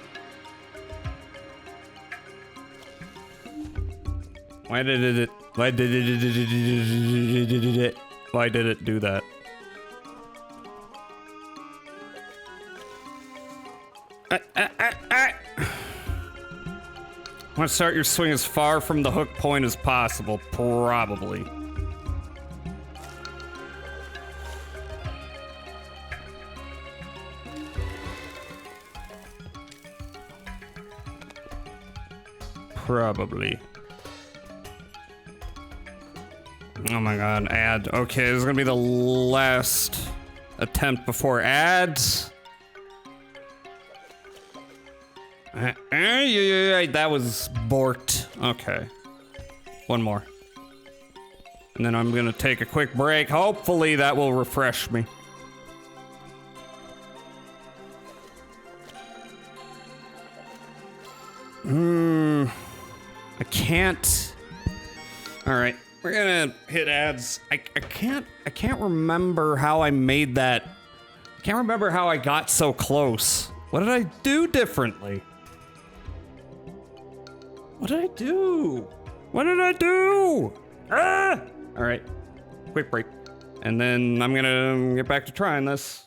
Why did it do that? Want to start your swing as far from the hook point as possible, probably. Probably. Oh my god, add. Okay, this is gonna be the last attempt before ads. That was borked. Okay. One more. And then I'm gonna take a quick break. Hopefully that will refresh me. can't. All right, we're gonna hit ads. I can't remember how I made that. I can't remember how I got so close. What did I do differently? What did I do? What did I do? Ah! All right, quick break. And then I'm gonna get back to trying this.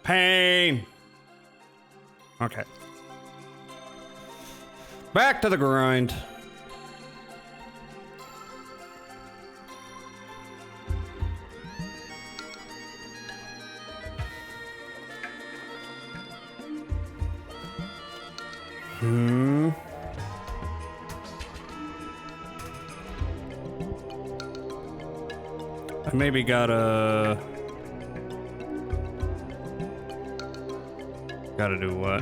Pain. Okay. Back to the grind. I maybe gotta do what?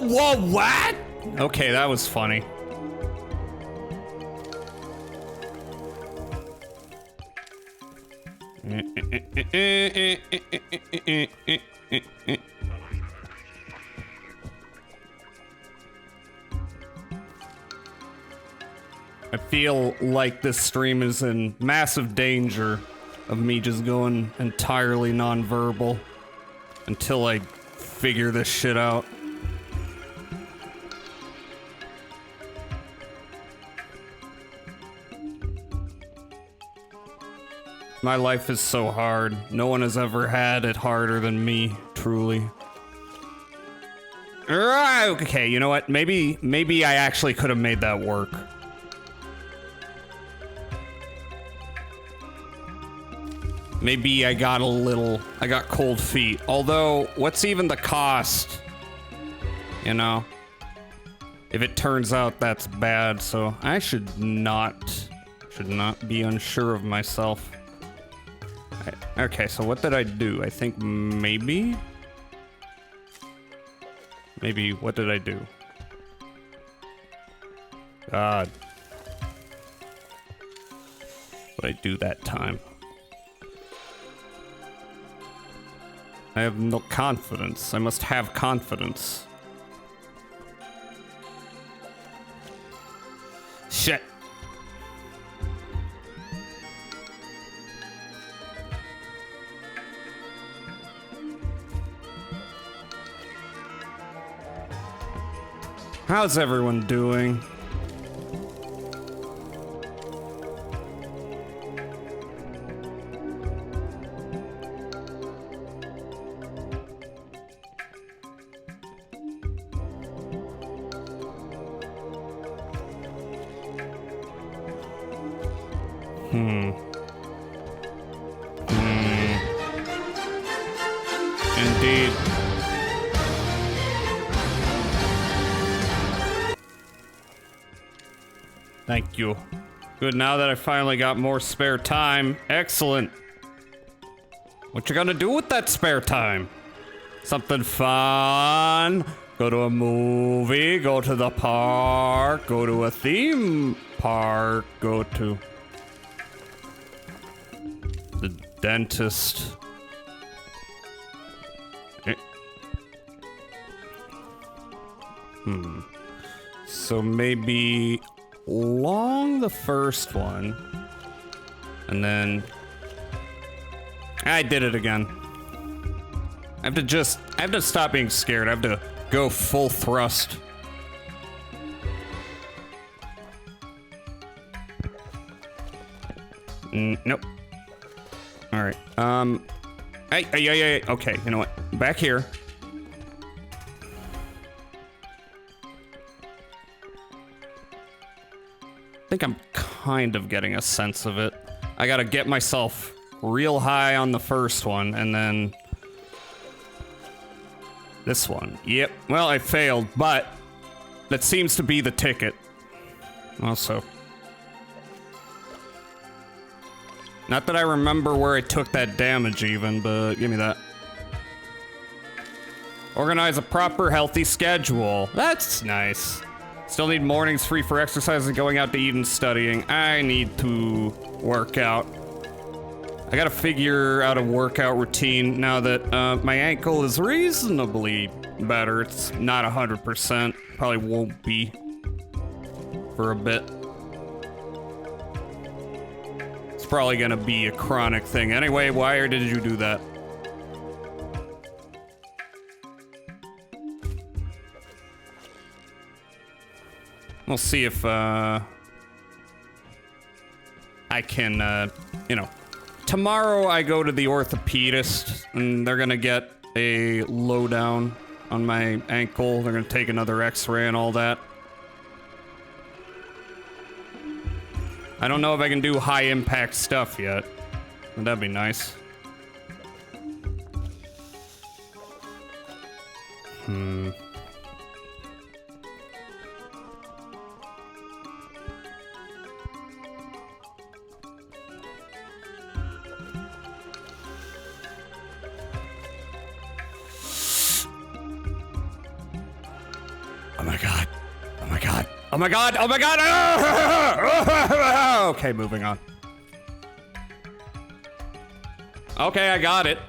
Whoa, what? Okay, that was funny. I feel like this stream is in massive danger of me just going entirely nonverbal until I figure this shit out. My life is so hard. No one has ever had it harder than me, truly. Right, okay, you know what? Maybe I actually could have made that work. Maybe I got cold feet. Although, what's even the cost? You know? If it turns out that's bad, so I should not be unsure of myself. Okay, so what did I do? I think maybe, what did I do? God. What did I do that time? I have no confidence. I must have confidence. Shit. How's everyone doing? Indeed. Thank you. Good, now that I finally got more spare time. Excellent. What you gonna do with that spare time? Something fun? Go to a movie, go to the park, go to a theme park, go to the dentist. So maybe long the first one, and then I did it again. I have to stop being scared. I have to go full thrust. Nope. All right. Hey, okay, you know what? Back here. I think I'm kind of getting a sense of it. I gotta get myself real high on the first one, and then this one. Yep, well, I failed, but that seems to be the ticket. Also. Not that I remember where I took that damage even, but give me that. Organize a proper, healthy schedule. That's nice. Still need mornings free for exercise and going out to eat and studying. I need to work out. I gotta figure out a workout routine now that my ankle is reasonably better. It's not 100%. Probably won't be for a bit. It's probably gonna be a chronic thing. Anyway, why did you do that? We'll see if, I can, you know. Tomorrow I go to the orthopedist, and they're gonna get a lowdown on my ankle. They're gonna take another x-ray and all that. I don't know if I can do high-impact stuff yet. But that'd be nice. Oh my god. Oh my god. Oh my god. Oh my god. Okay, moving on. Okay, I got it.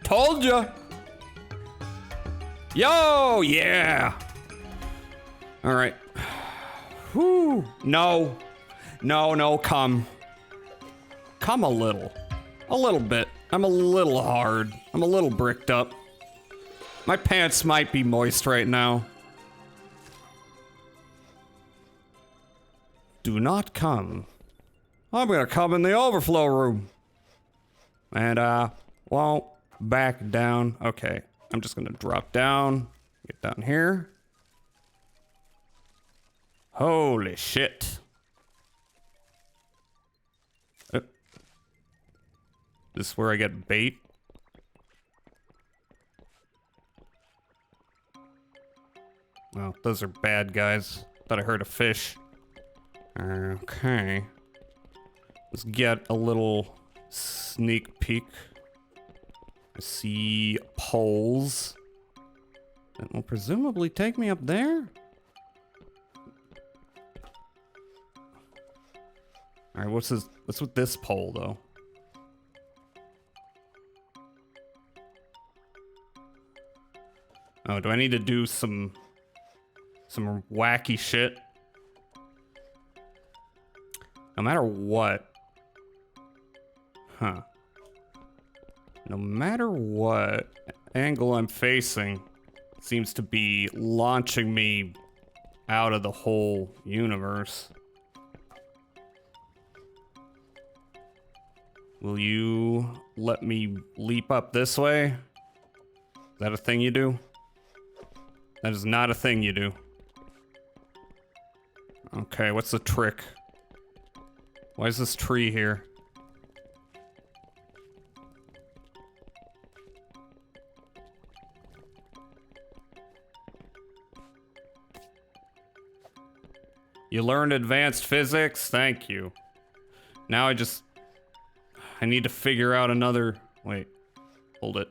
Told ya. Yo, yeah. All right. Whew. No. No, come. Come a little. A little bit. I'm a little hard. I'm a little bricked up. My pants might be moist right now. Do not come. I'm gonna come in the overflow room. And won't back down. Okay, I'm just gonna drop down. Get down here. Holy shit. This is where I get bait. Well, those are bad guys. Thought I heard a fish. Okay. Let's get a little sneak peek. I see poles. That will presumably take me up there? Alright, what's with this pole though? Oh, do I need to do some wacky shit? No matter what. Huh. No matter what angle I'm facing, it seems to be launching me out of the whole universe. Will you let me leap up this way? Is that a thing you do? That is not a thing you do. Okay, what's the trick? Why is this tree here? You learned advanced physics? Thank you. Now I need to figure out another... Wait. Hold it.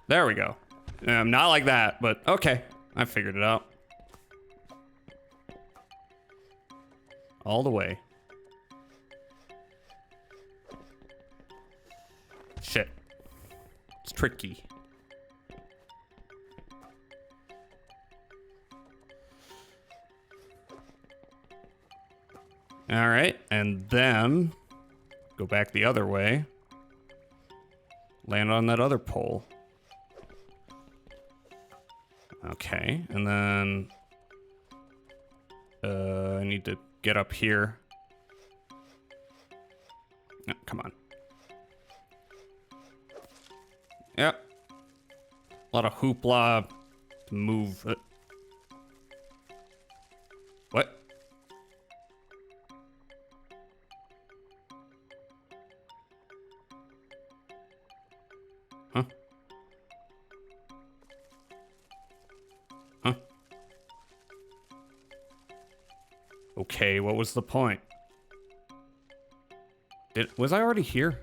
There we go. Not like that, but okay. I figured it out. All the way. Shit. It's tricky. All right, and then go back the other way. Land on that other pole. Okay, and then I need to get up here. Oh, come on. Yep. A lot of hoopla to move it. What? Huh? Huh? Okay, what was the point? Was I already here?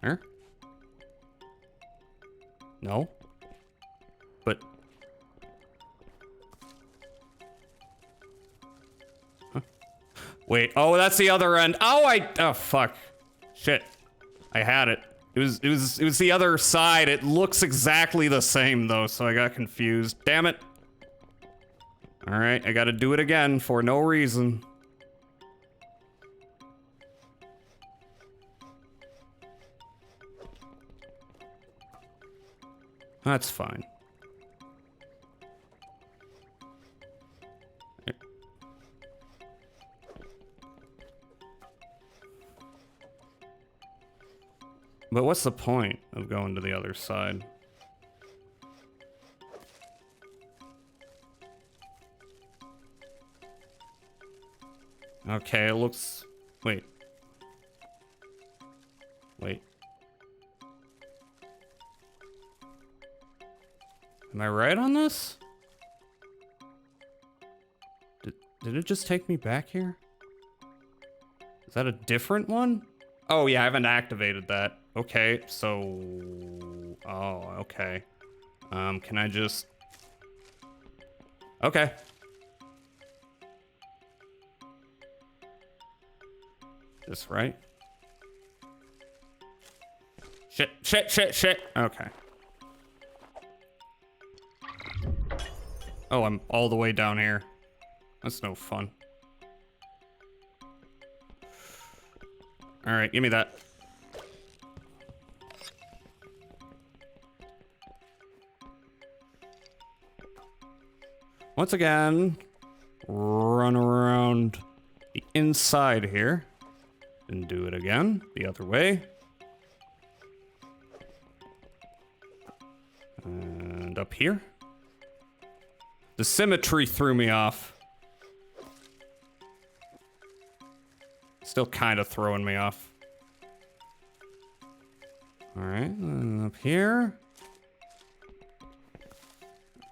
Huh? No? But... Huh? Wait, oh, that's the other end. Oh, fuck. Shit. I had it. It was the other side. It looks exactly the same though, so I got confused. Damn it. Alright, I gotta do it again for no reason. That's fine. But what's the point of going to the other side? Okay, it looks... Wait. Wait. Am I right on this? Did it just take me back here? Is that a different one? Oh yeah, I haven't activated that. Okay, so... Oh, okay. Can I just... Okay. This right? Shit. Okay. Oh, I'm all the way down here. That's no fun. All right, give me that. Once again, run around the inside here and do it again the other way. And up here. The symmetry threw me off. Still kind of throwing me off. All right, and up here.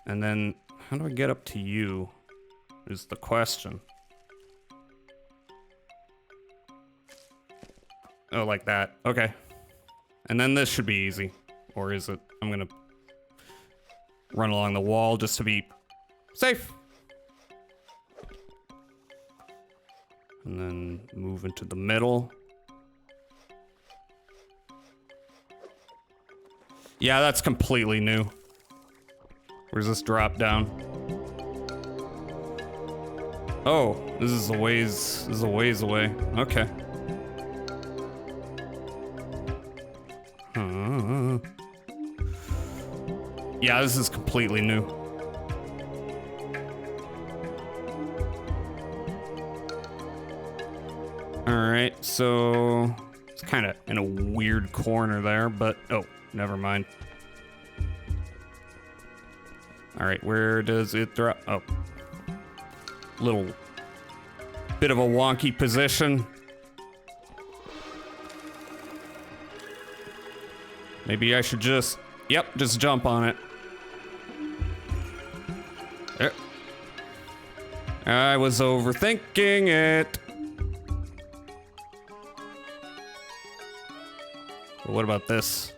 And then how do I get up to you is the question. Oh, like that. Okay. And then this should be easy. Or is it? I'm gonna run along the wall just to be safe. And then move into the middle. Yeah, that's completely new. Where's this drop down? Oh, this is a ways away. Okay. Yeah, this is completely new. Alright, so it's kind of in a weird corner there, but oh, never mind. Alright, where does it drop? Oh. Little bit of a wonky position. Maybe I should just, yep, just jump on it. There. I was overthinking it. But what about this?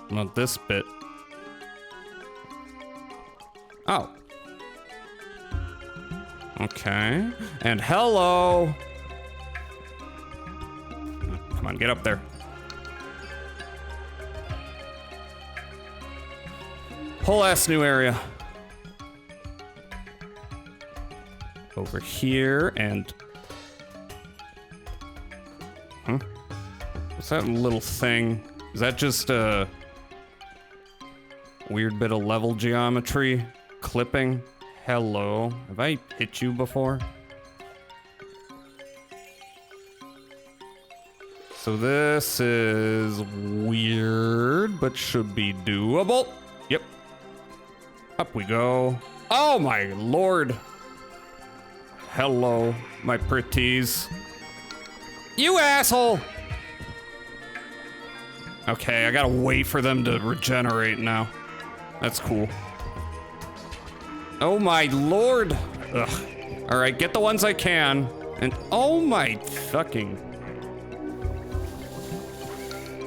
What about this bit? Oh. Okay. And hello. Come on, get up there. Whole ass new area. Over here and... Huh? What's that little thing? Is that just a weird bit of level geometry? Clipping? Hello. Have I hit you before? So this is weird, but should be doable. Yep. Up we go. Oh my lord. Hello, my pretties. You asshole! Okay, I gotta wait for them to regenerate now. That's cool. Oh my lord. Ugh. Alright, get the ones I can. And oh my fucking...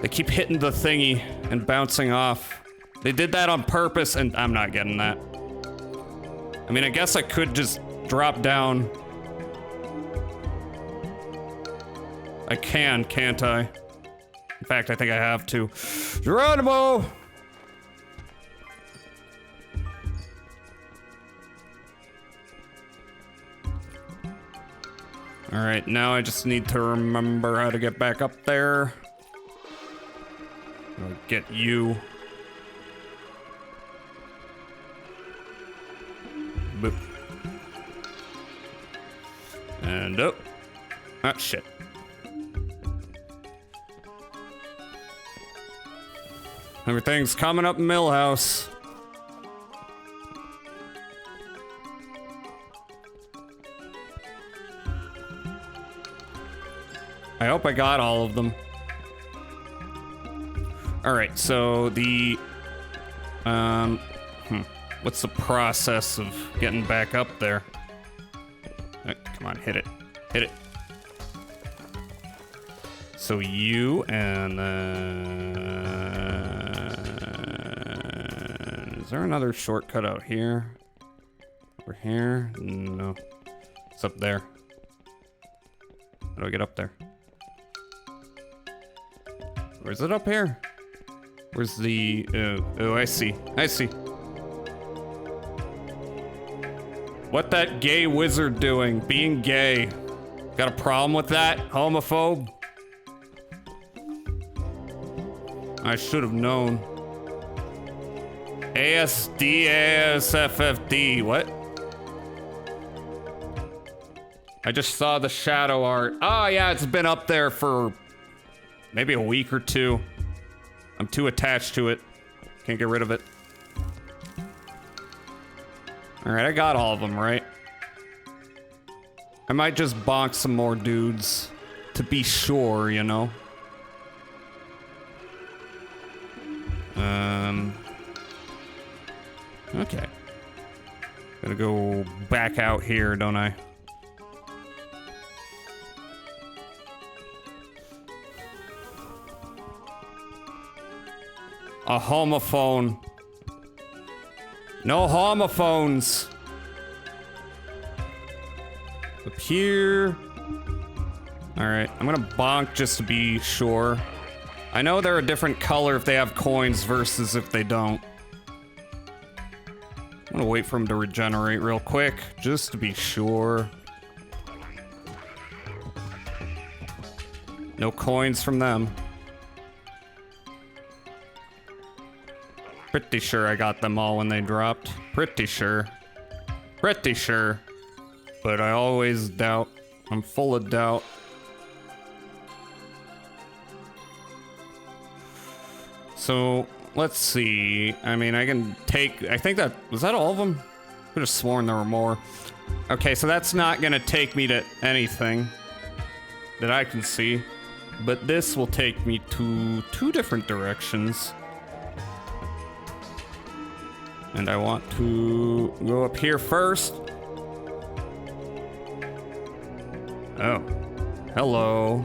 They keep hitting the thingy and bouncing off. They did that on purpose and I'm not getting that. I mean, I guess I could just drop down. I can, can't I? In fact, I think I have to. Geronimo! Alright, now I just need to remember how to get back up there. I'll get you. Boop. And up. Ah, shit. Everything's coming up Millhouse. I hope I got all of them. Alright, so the... What's the process of getting back up there? Come on, hit it. Hit it. So you and then... Is there another shortcut out here? Over here? No. It's up there. How do I get up there? Where's it up here? Where's the... oh, I see. I see. What that gay wizard doing? Being gay. Got a problem with that, homophobe? I should have known. ASD, ASFFD, what? I just saw the shadow art. Oh yeah, it's been up there for maybe a week or two. I'm too attached to it. Can't get rid of it. All right, I got all of them, right? I might just bonk some more dudes to be sure, you know? Okay. Gotta go back out here, don't I? A homophone. No homophones. Up here. Alright, I'm gonna bonk just to be sure. I know they're a different color if they have coins versus if they don't. I'm gonna wait for them to regenerate real quick, just to be sure. No coins from them. Pretty sure I got them all when they dropped. Pretty sure. Pretty sure. But I always doubt. I'm full of doubt. So, let's see. I mean, I can take... I think that... Was that all of them? I could have sworn there were more. Okay, so that's not gonna take me to anything that I can see. But this will take me to 2 different directions. And I want to go up here first. Oh. Hello.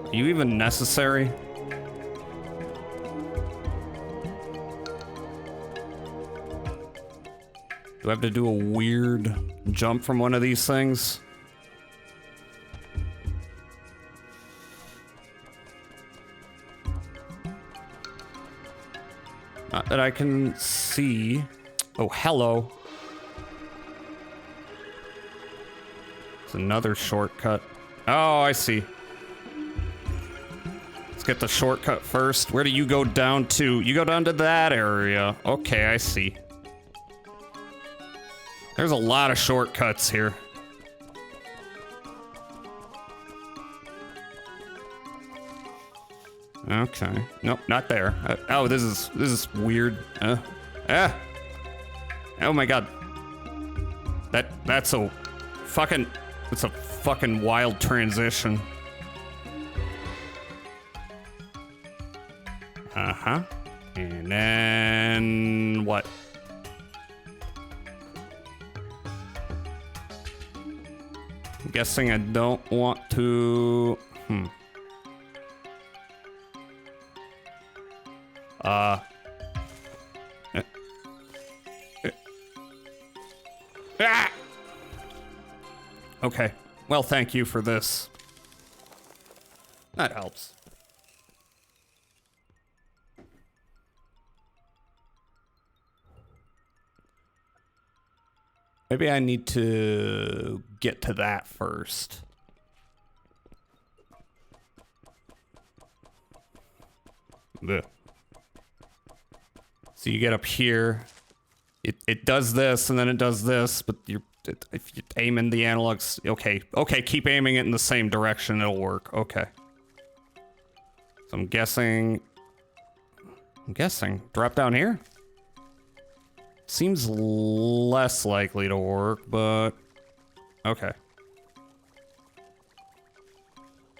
Are you even necessary? Do I have to do a weird jump from one of these things? Not that I can see. Oh, hello. It's another shortcut. Oh, I see. Let's get the shortcut first. Where do you go down to? You go down to that area. Okay, I see. There's a lot of shortcuts here. Okay. Nope, not there. Oh, this is weird. Oh my god. That's a fucking wild transition. Uh-huh. And then what? I'm guessing I don't want to... Okay. Well, thank you for this. That helps. Maybe I need to get to that first. Blech. So you get up here, it does this and then it does this, but if you aim in the analogs, okay, keep aiming it in the same direction, it'll work. Okay. So I'm guessing, drop down here? Seems less likely to work, but okay.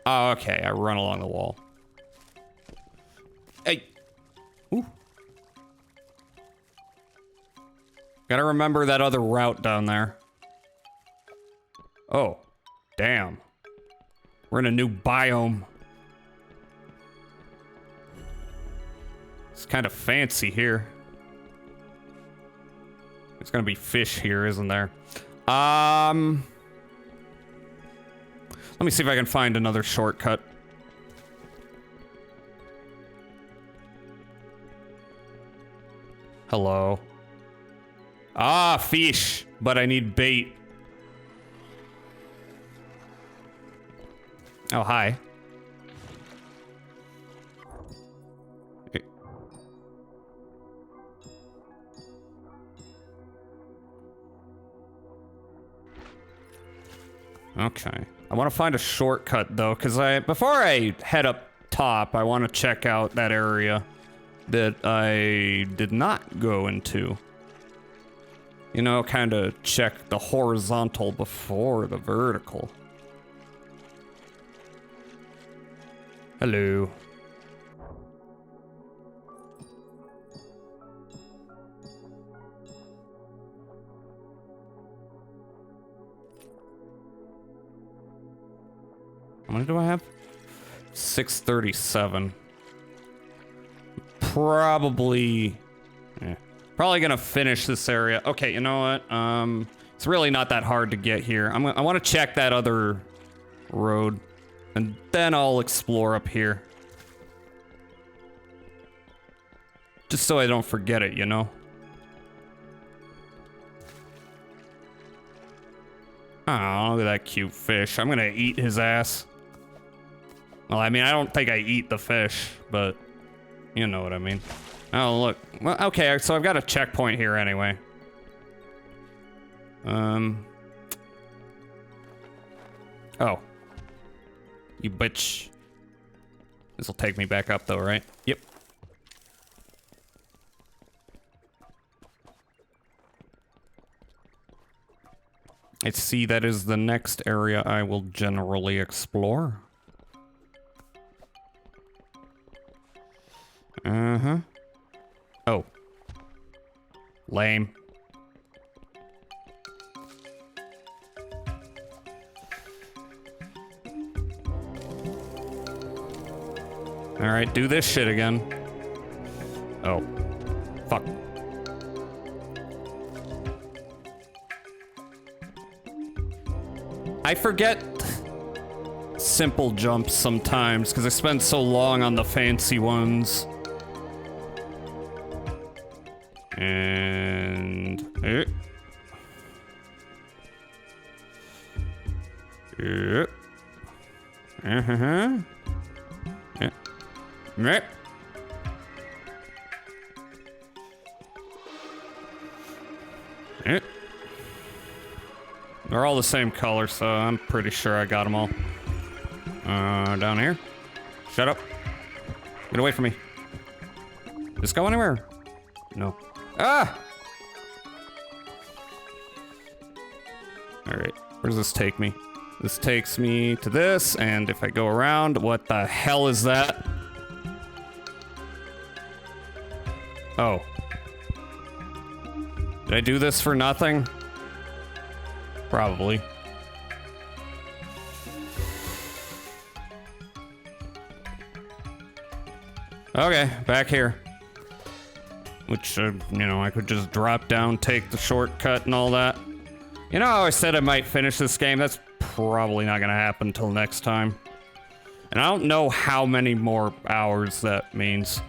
Oh, okay, I run along the wall. Hey. Ooh. Gotta remember that other route down there. Oh, damn. We're in a new biome. It's kind of fancy here. There's gonna be fish here, isn't there? Let me see if I can find another shortcut. Hello. Ah, fish. But I need bait. Oh, hi. Okay. I want to find a shortcut though, because before I head up top, I want to check out that area that I did not go into. You know, kind of check the horizontal before the vertical. Hello. How many do I have? 637. Probably gonna finish this area. Okay, you know what? It's really not that hard to get here. I want to check that other road, and then I'll explore up here. Just so I don't forget it, you know? Oh, look at that cute fish. I'm gonna eat his ass. Well, I mean, I don't think I eat the fish, but you know what I mean. Oh, look. Well, okay, so I've got a checkpoint here anyway. Oh. You bitch. This'll take me back up though, right? Yep. I see that is the next area I will generally explore. Uh-huh. Oh. Lame. Alright, do this shit again. Oh. Fuck. I forget simple jumps sometimes because I spend so long on the fancy ones. And they're all the same color, so I'm pretty sure I got them all. Down here. Shut up. Get away from me. Just go anywhere. No. Ah! Alright, where does this take me? This takes me to this, and if I go around, what the hell is that? Oh. Did I do this for nothing? Probably. Okay, back here. Which, you know, I could just drop down, take the shortcut and all that. You know how I said I might finish this game? That's probably not gonna happen until next time. And I don't know how many more hours that means.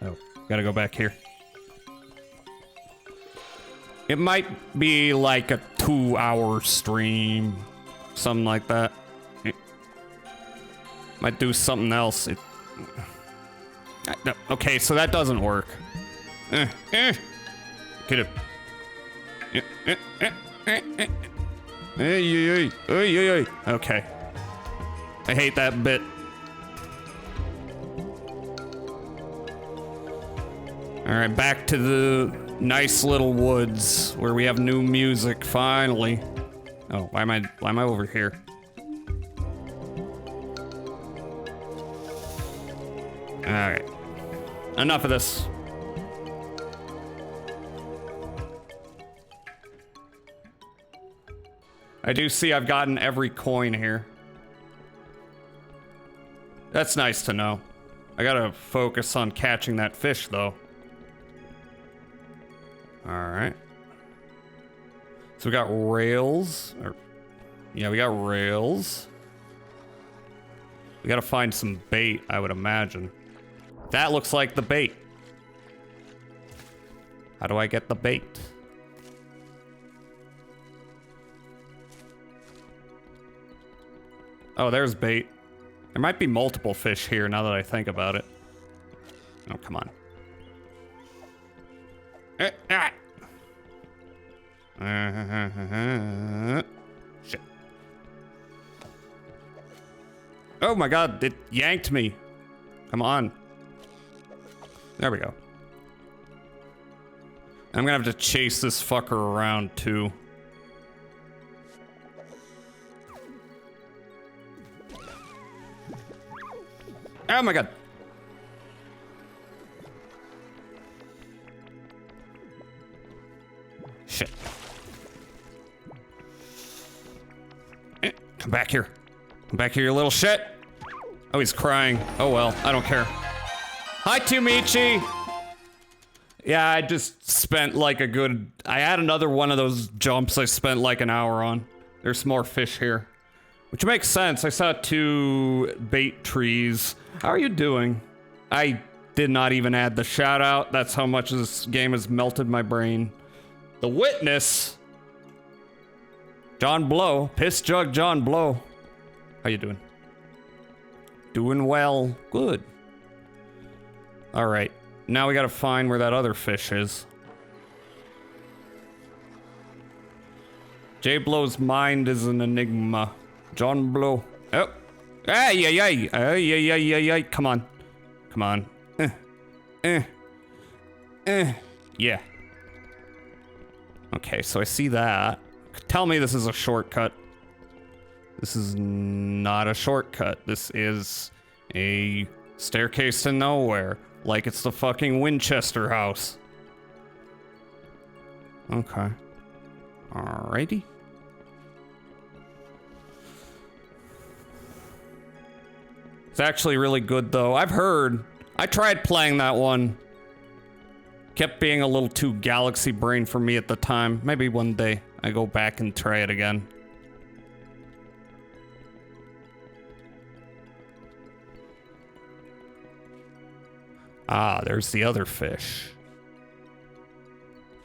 Oh, gotta go back here. It might be like a 2-hour stream. Something like that. It might do something else. Okay, so that doesn't work. Get it. Okay. I hate that bit. Alright, back to the nice little woods where we have new music, finally. Oh, why am I over here? Alright. Enough of this. I do see I've gotten every coin here. That's nice to know. I gotta focus on catching that fish, though. Alright. So we got rails. Yeah, we got rails. We gotta find some bait, I would imagine. That looks like the bait. How do I get the bait? Oh, there's bait. There might be multiple fish here now that I think about it. Oh, come on. Shit. Oh my god, it yanked me. Come on. There we go. I'm gonna have to chase this fucker around too. Oh my god. Shit. Come back here. Come back here, you little shit. Oh, he's crying. Oh well, I don't care. Hi, Tumichi. Yeah, I just spent like a good... I had another one of those jumps I spent like an hour on. There's some more fish here. Which makes sense. I saw 2 bait trees. How are you doing? I did not even add the shout out. That's how much this game has melted my brain. The Witness. John Blow. Piss Jug John Blow. How you doing? Doing well. Good. All right. Now we gotta find where that other fish is. J Blow's mind is an enigma. John Blow. Oh. Ay, ay, ay. Ay, ay, ay, ay, ay. Come on. Come on. Yeah. Okay, so I see that. Tell me this is a shortcut. This is not a shortcut. This is a staircase to nowhere. Like it's the fucking Winchester house. Okay. Alrighty. It's actually really good though. I've heard. I tried playing that one. Kept being a little too galaxy brain for me at the time. Maybe one day I go back and try it again. Ah, there's the other fish.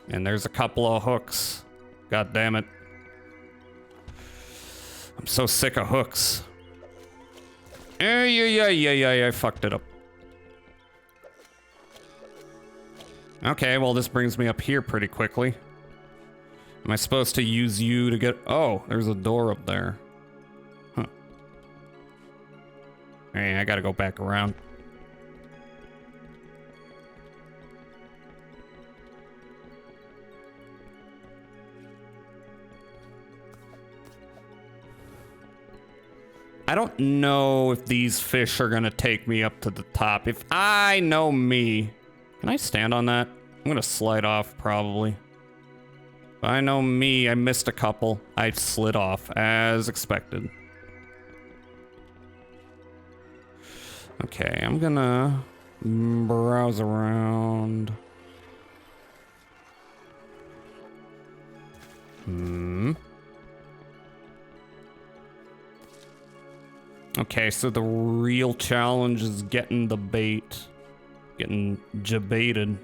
And there's a couple of hooks. God damn it. I'm so sick of hooks. Yeah, I fucked it up. Okay, well this brings me up here pretty quickly. Am I supposed to use you to get... Oh, there's a door up there. Huh. Hey, I gotta go back around. I don't know if these fish are gonna take me up to the top. If I know me... Can I stand on that? I'm gonna slide off, probably. If I know me, I missed a couple. I slid off, as expected. Okay, I'm gonna browse around. Okay, so the real challenge is getting the bait. Getting jabaited.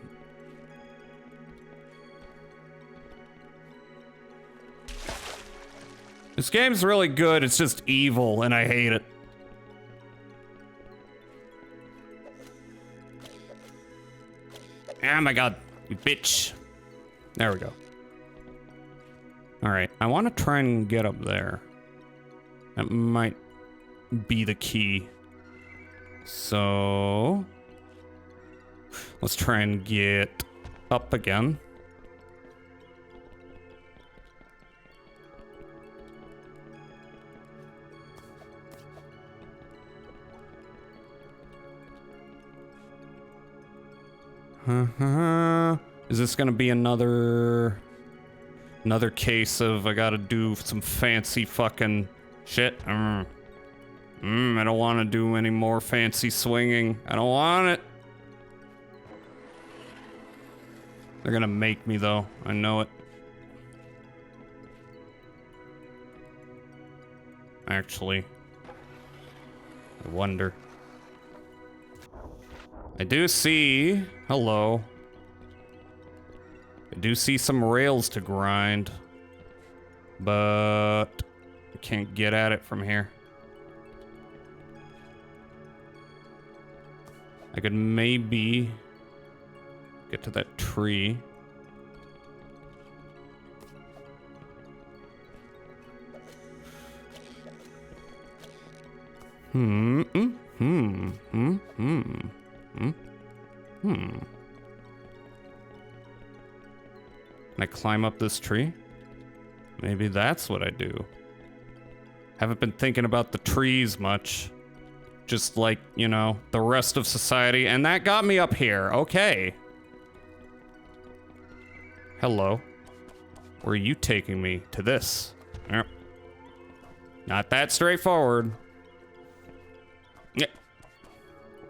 This game's really good, it's just evil, and I hate it. Oh my god, you bitch. There we go. Alright, I want to try and get up there. That might be the key. So... let's try and get up again. Is this gonna be another case of I gotta do some fancy fucking shit? I don't want to do any more fancy swinging. I don't want it. They're gonna make me though. I know it. Actually, I wonder. I do see... Hello. I do see some rails to grind. But... I can't get at it from here. I could maybe get to that tree. Can I climb up this tree? Maybe that's what I do. Haven't been thinking about the trees much. Just like, you know, the rest of society. And that got me up here. Okay. Hello. Where are you taking me? To this. Yep. Not that straightforward. Yeah.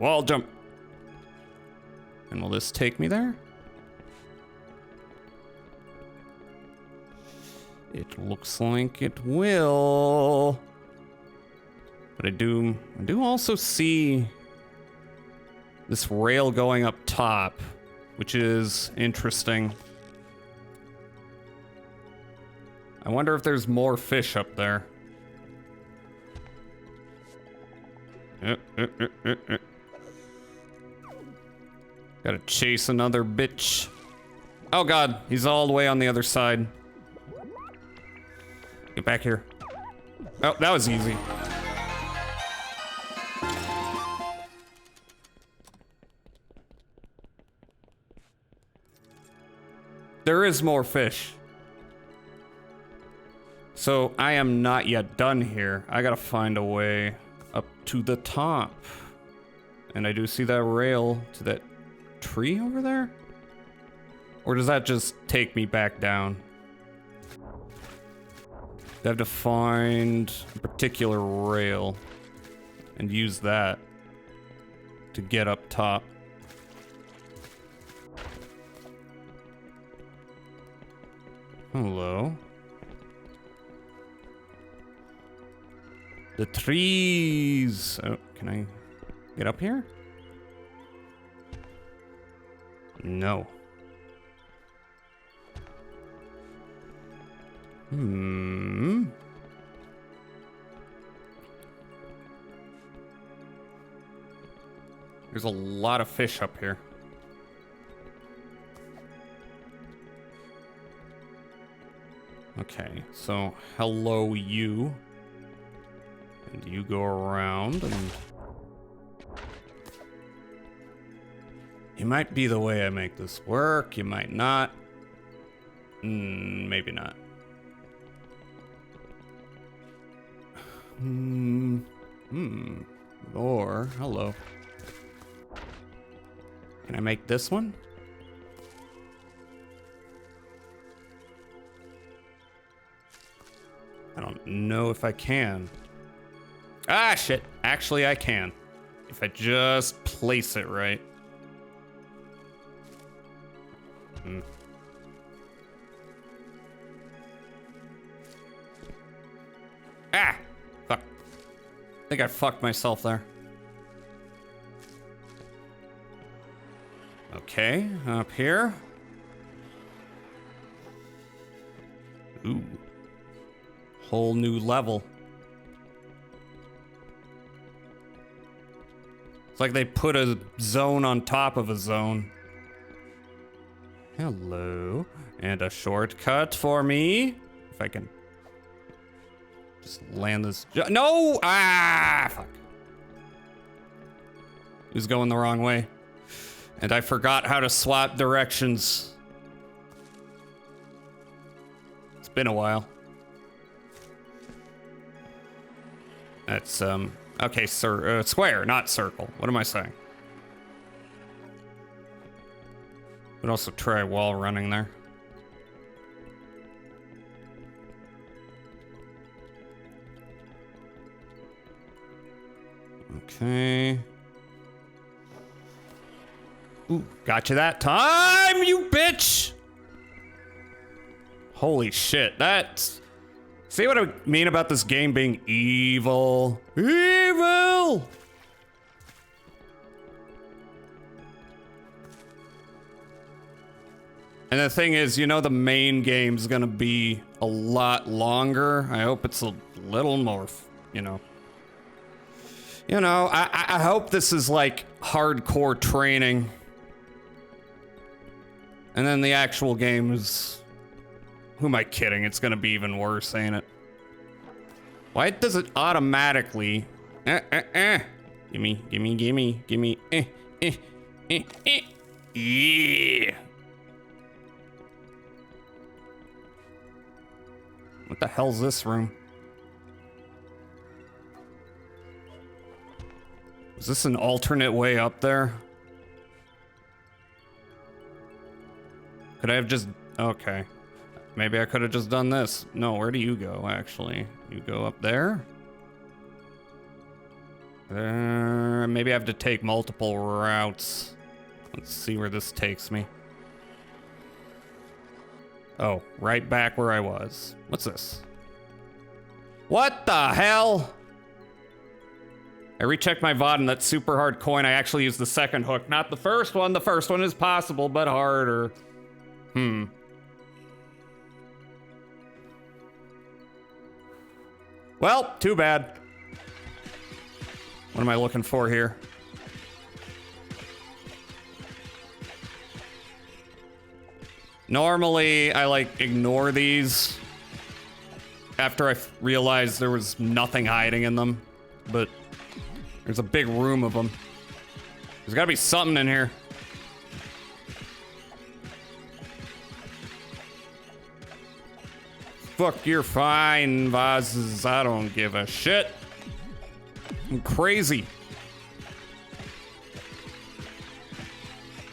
Wall jump. And will this take me there? It looks like it will. But I do also see this rail going up top, which is interesting. I wonder if there's more fish up there. Gotta chase another bitch. Oh god, he's all the way on the other side. Get back here. Oh, that was easy. There is more fish. So I am not yet done here. I gotta find a way up to the top. And I do see that rail to that tree over there? Or does that just take me back down? I have to find a particular rail and use that to get up top. Hello. The trees. Oh, can I get up here? No. There's a lot of fish up here. Okay, so hello you. And you go around and... You might be the way I make this work, you might not. Maybe not. Or, hello. Can I make this one? I don't know if I can. Ah, shit. Actually, I can. If I just place it right. Ah! Fuck. I think I fucked myself there. Okay, up here. Ooh. Whole new level. It's like they put a zone on top of a zone. Hello. And a shortcut for me. If I can just land this. No! Ah! Fuck. It was going the wrong way. And I forgot how to swap directions. It's been a while. That's, okay, square, not circle. What am I saying? Would also try wall running there. Okay. Ooh, gotcha that time, you bitch! Holy shit, that's... See what I mean about this game being evil? Evil! And the thing is, you know the main game's gonna be a lot longer. I hope it's a little more, you know, You know, I hope this is like hardcore training. And then the actual game is... Who am I kidding? It's gonna be even worse, ain't it? Why does it automatically... Gimme. Yeah. What the hell's this room? Is this an alternate way up there? Could I have just... Okay. Maybe I could have just done this. No, where do you go, actually? You go up there? Maybe I have to take multiple routes. Let's see where this takes me. Oh, right back where I was. What's this? What the hell? I rechecked my VOD and that super hard coin. I actually used the second hook, not the first one. The first one is possible, but harder. Well, too bad. What am I looking for here? Normally, I like ignore these after I realized there was nothing hiding in them, but there's a big room of them. There's gotta be something in here. Fuck your fine vases, I don't give a shit. I'm crazy.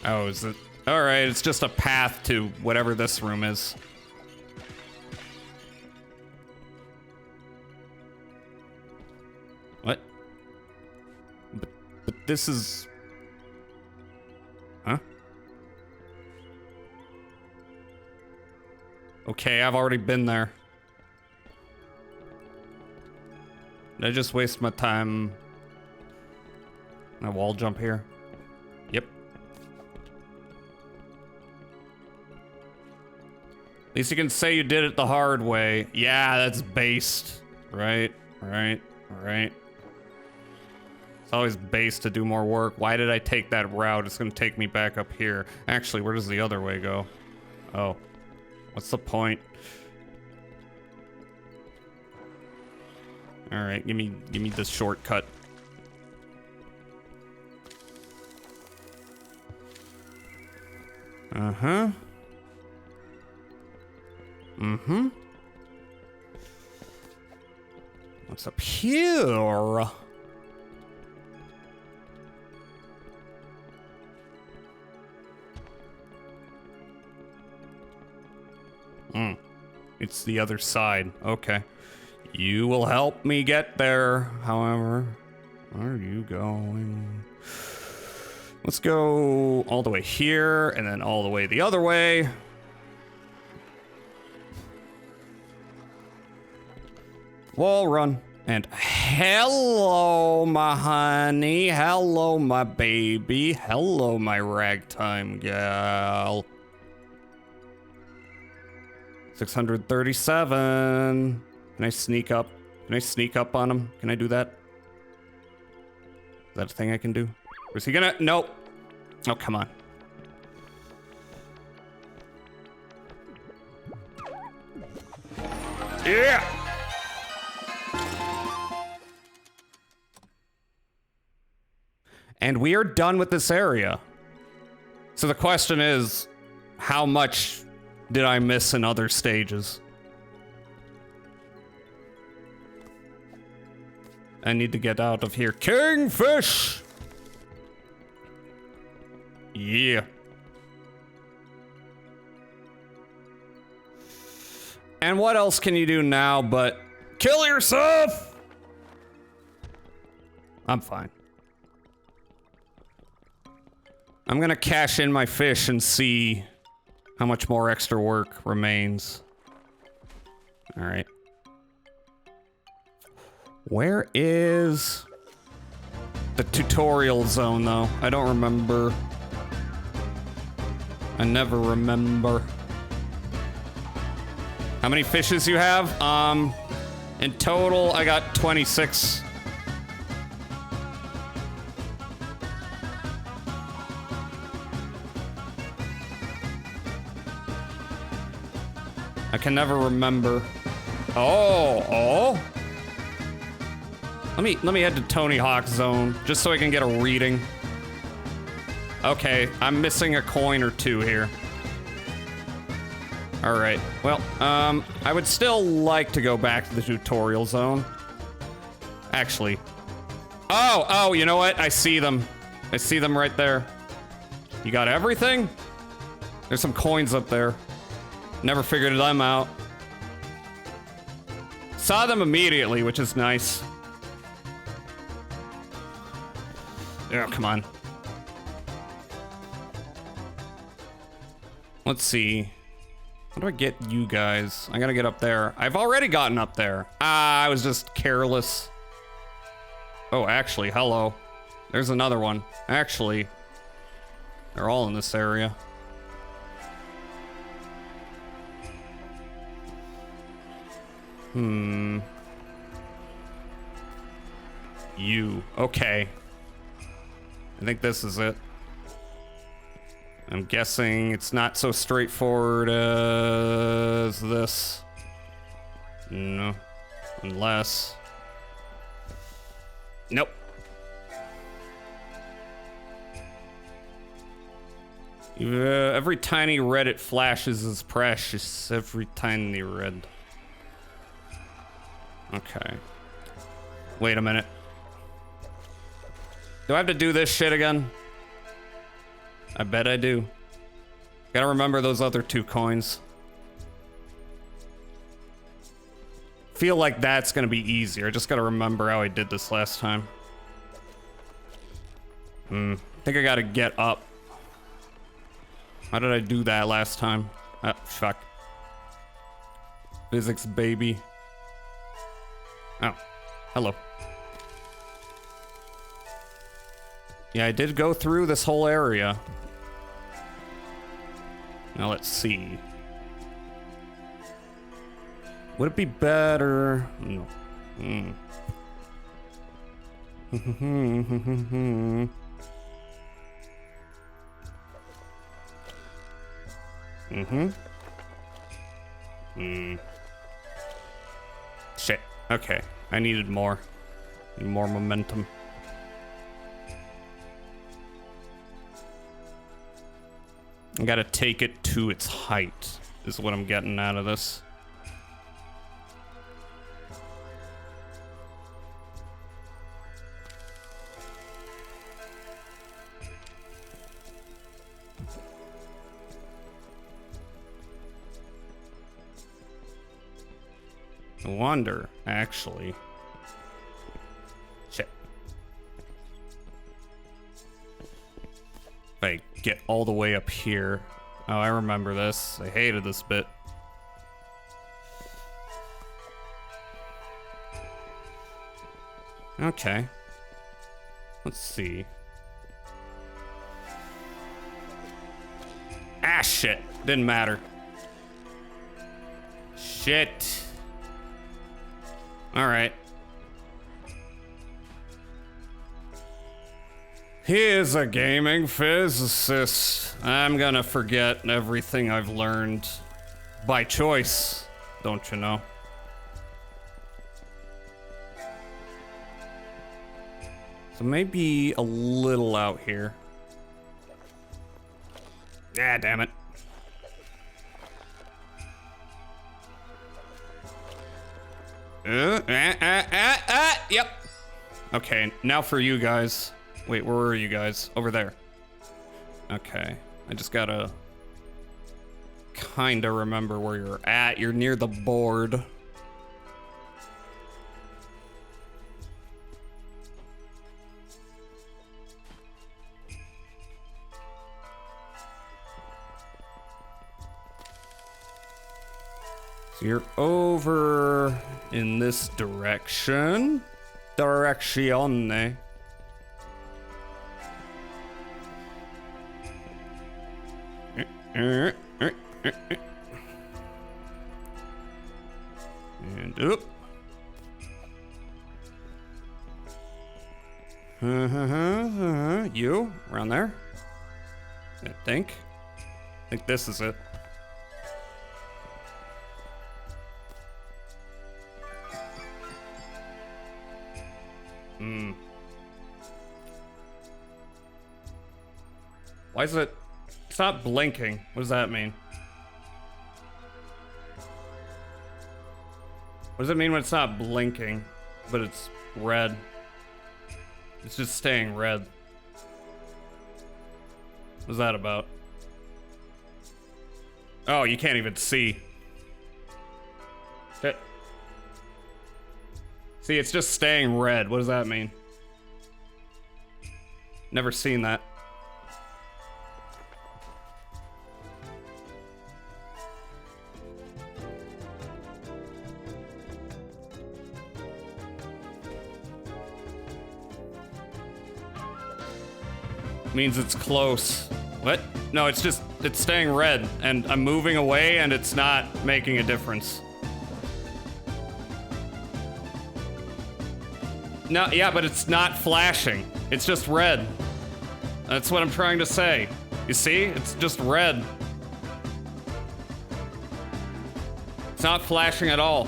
Oh, is it? All right, it's just a path to whatever this room is. What? But this is... Huh? Okay, I've already been there. Did I just waste my time? Can I wall jump here? Yep. At least you can say you did it the hard way. Yeah, that's based. Right. It's always based to do more work. Why did I take that route? It's gonna take me back up here. Actually, where does the other way go? Oh. What's the point? All right, give me this shortcut. What's up here? It's the other side. Okay. You will help me get there, however. Where are you going? Let's go all the way here, and then all the way the other way. Wall run. And hello, my honey. Hello, my baby. Hello, my ragtime gal. 637. Can I sneak up? Can I sneak up on him? Can I do that? Is that a thing I can do? Or is he gonna? Nope. Oh, come on. Yeah! And we are done with this area. So the question is, how much did I miss in other stages? I need to get out of here. Kingfish! Yeah. And what else can you do now but kill yourself? I'm fine. I'm gonna cash in my fish and see how much more extra work remains. All right. Where is the tutorial zone, though? I don't remember. I never remember. How many fishes you have? In total, I got 26. I can never remember. Oh. Let me head to Tony Hawk's Zone, just so I can get a reading. Okay, I'm missing a coin or two here. Alright, well, I would still like to go back to the tutorial zone. Actually. Oh, you know what? I see them. I see them right there. You got everything? There's some coins up there. Never figured them out. Saw them immediately, which is nice. Oh, come on. Let's see. How do I get you guys? I gotta get up there. I've already gotten up there. I was just careless. Oh, actually, hello. There's another one. Actually, they're all in this area. You. Okay. I think this is it. I'm guessing it's not so straightforward as this. No. Unless... Nope. Every tiny red it flashes is precious. Every tiny red. Okay. Wait a minute. Do I have to do this shit again? I bet I do. Gotta remember those other 2 coins. Feel like that's gonna be easier. I just gotta remember how I did this last time. I think I gotta get up. How did I do that last time? Ah, fuck. Physics, baby. Oh, hello. Yeah, I did go through this whole area. Now let's see. Would it be better? No. Shit. Okay. I needed more. More momentum. I gotta take it to its height, is what I'm getting out of this. I wonder, actually. Shit. If I get all the way up here. Oh, I remember this. I hated this bit. Okay. Let's see. Ah, shit. Didn't matter. Shit. Alright. He is a gaming physicist. I'm gonna forget everything I've learned by choice, don't you know? So maybe a little out here. Ah, damn it. Yep. Okay, now for you guys. Wait, where were you guys? Over there. Okay, I just gotta kinda remember where you're at. You're near the board. So you're over in this direction. Direczione. And up. You around there? I think this is it. Why is it... It's not blinking. What does that mean? What does it mean when it's not blinking, but it's red? It's just staying red. What's that about? Oh, you can't even see. Shit. See, it's just staying red. What does that mean? Never seen that. Means it's close. What? No, it's staying red, and I'm moving away, and it's not making a difference. No, yeah, but it's not flashing. It's just red. That's what I'm trying to say. You see? It's just red. It's not flashing at all.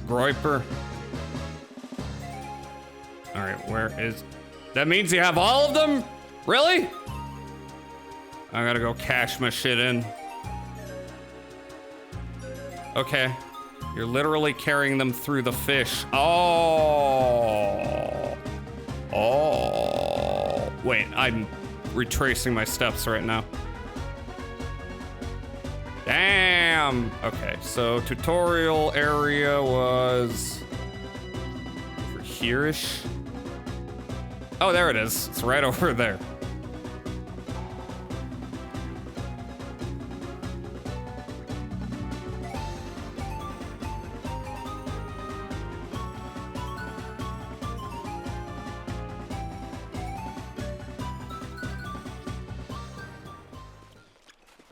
Groiper. Alright, where is... That means you have all of them? Really? I gotta go cash my shit in. Okay. You're literally carrying them through the fish. Oh. Oh. Wait, I'm retracing my steps right now. Damn. Okay, so tutorial area was over here-ish. Oh, there it is. It's right over there.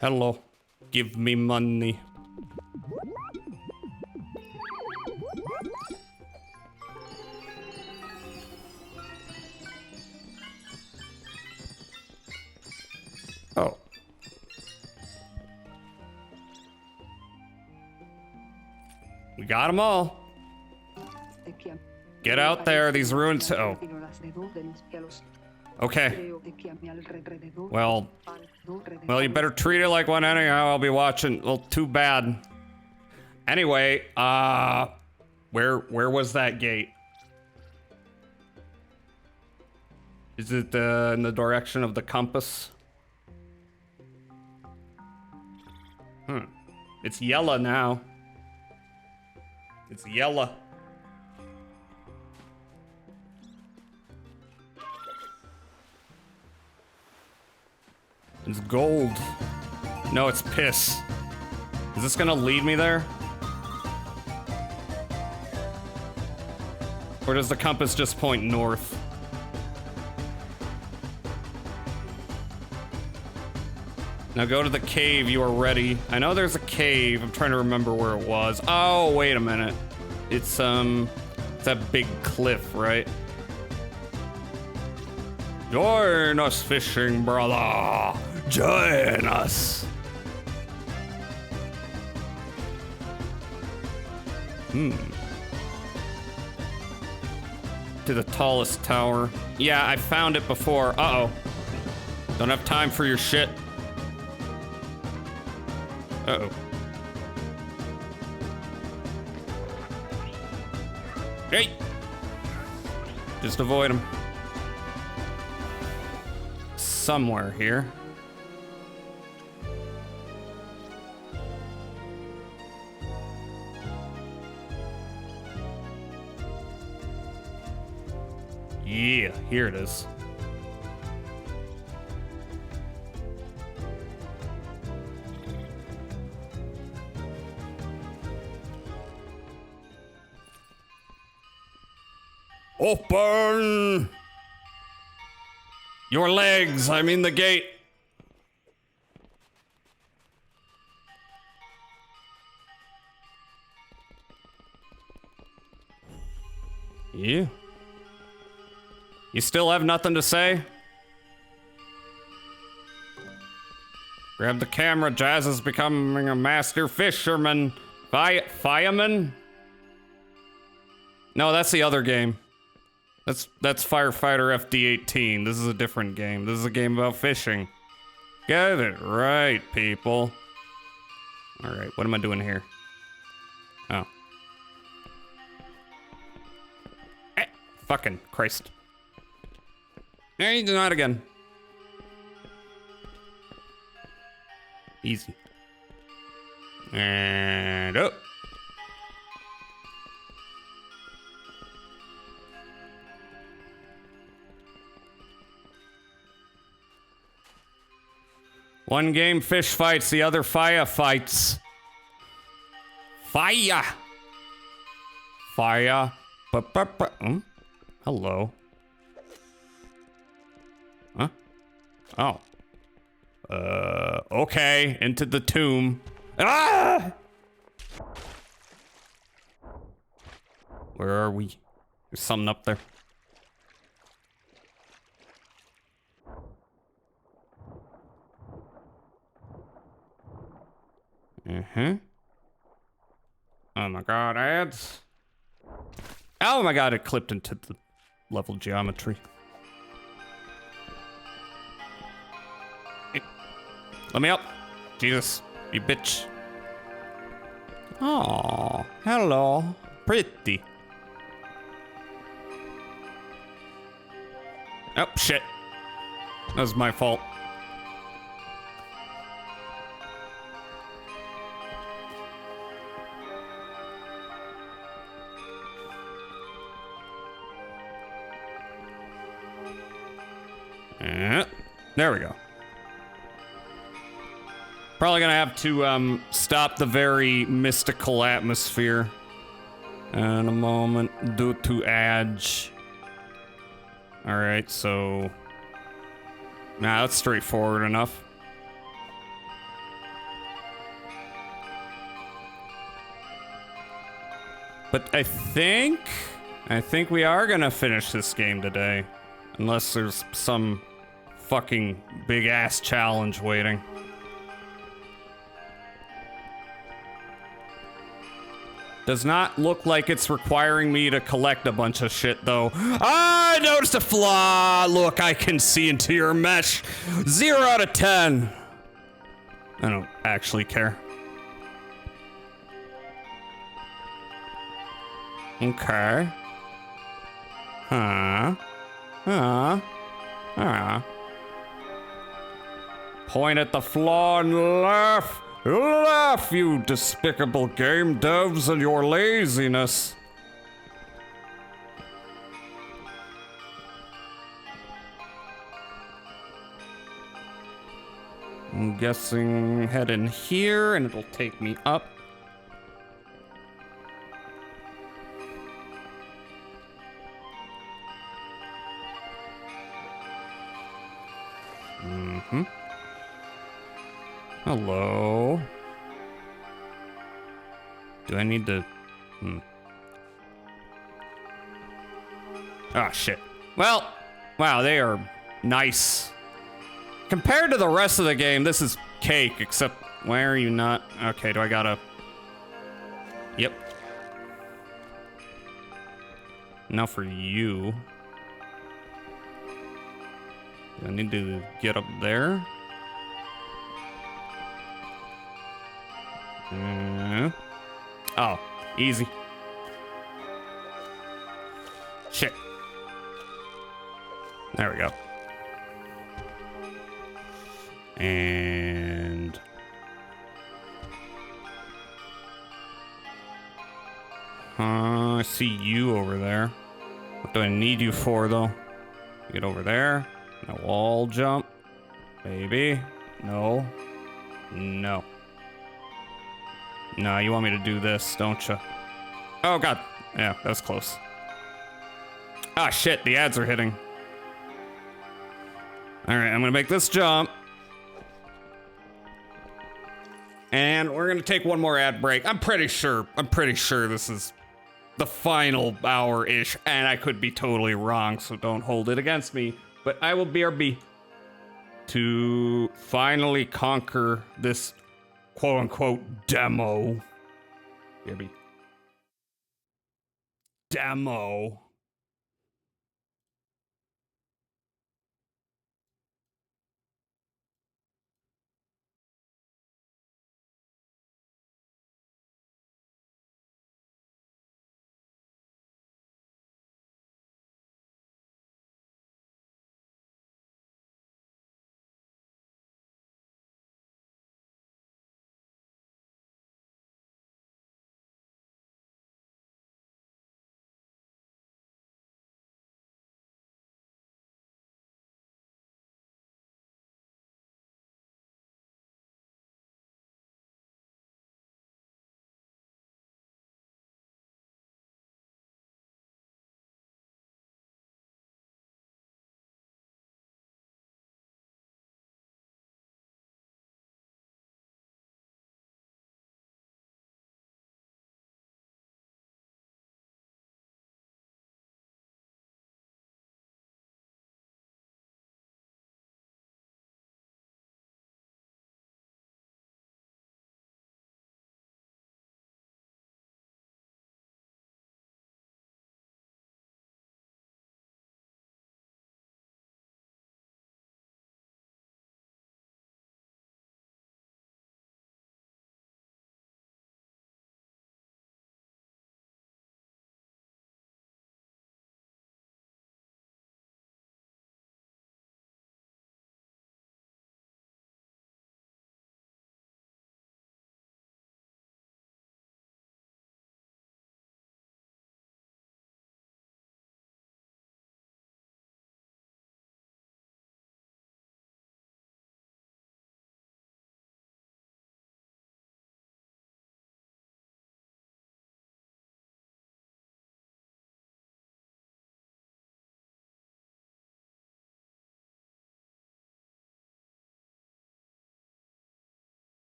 Hello. Give me money. Oh. We got them all. Get out there, these ruins. Oh. Okay. Well, you better treat it like one anyhow. I'll be watching. Well, too bad. Anyway, where was that gate? Is it in the direction of the compass? It's yellow now. It's yellow. It's gold. No, it's piss. Is this gonna lead me there? Or does the compass just point north? Now go to the cave, you are ready. I know there's a cave, I'm trying to remember where it was. Oh, wait a minute. It's that big cliff, right? Join us, fishing brother. Join us. To the tallest tower. Yeah, I found it before. Uh-oh. Don't have time for your shit. Uh-oh. Hey! Just avoid him. Somewhere here. Yeah, here it is. Open your legs, I mean the gate. Yeah. You still have nothing to say? Grab the camera. Jazz is becoming a master fisherman. Fireman? No, that's the other game. That's Firefighter FD18. This is a different game. This is a game about fishing. Get it right, people. Alright, what am I doing here? Oh. Fucking Christ. Hey, not again. Easy. And up. One game fish fights, the other fire fights. Fire. Fire. Hello. Huh? Oh. Okay. Into the tomb. Ah! Where are we? There's something up there. Oh my god, ads. Oh my god, it clipped into the level geometry. Hey, let me up. Jesus, you bitch. Oh, hello. Pretty. Oh, shit. That was my fault. There we go. Probably gonna have to stop the very mystical atmosphere in a moment due to ads. Alright, so... Nah, that's straightforward enough. But I think we are gonna finish this game today. Unless there's some fucking big ass challenge waiting. Does not look like it's requiring me to collect a bunch of shit though. I noticed a flaw. Look, I can see into your mesh. 0 out of 10. I don't actually care. Okay. Huh. Point at the flaw and laugh. Laugh, you despicable game devs, and your laziness. I'm guessing head in here and it'll take me up. Hello. Do I need to... Ah, shit. Well, wow, they are nice. Compared to the rest of the game, this is cake, except why are you not... Okay, do I gotta... Yep. Now for you. Do I need to get up there? Oh, easy. Shit. There we go. And... I see you over there. What do I need you for, though? Get over there. No wall jump. Maybe. No. No. No, you want me to do this, don't you? Oh, God. Yeah, that was close. Ah, shit. The ads are hitting. All right, I'm going to make this jump. And we're going to take one more ad break. I'm pretty sure this is the final hour-ish, and I could be totally wrong, so don't hold it against me. But I will BRB to finally conquer this quote-unquote demo. BRB. Demo.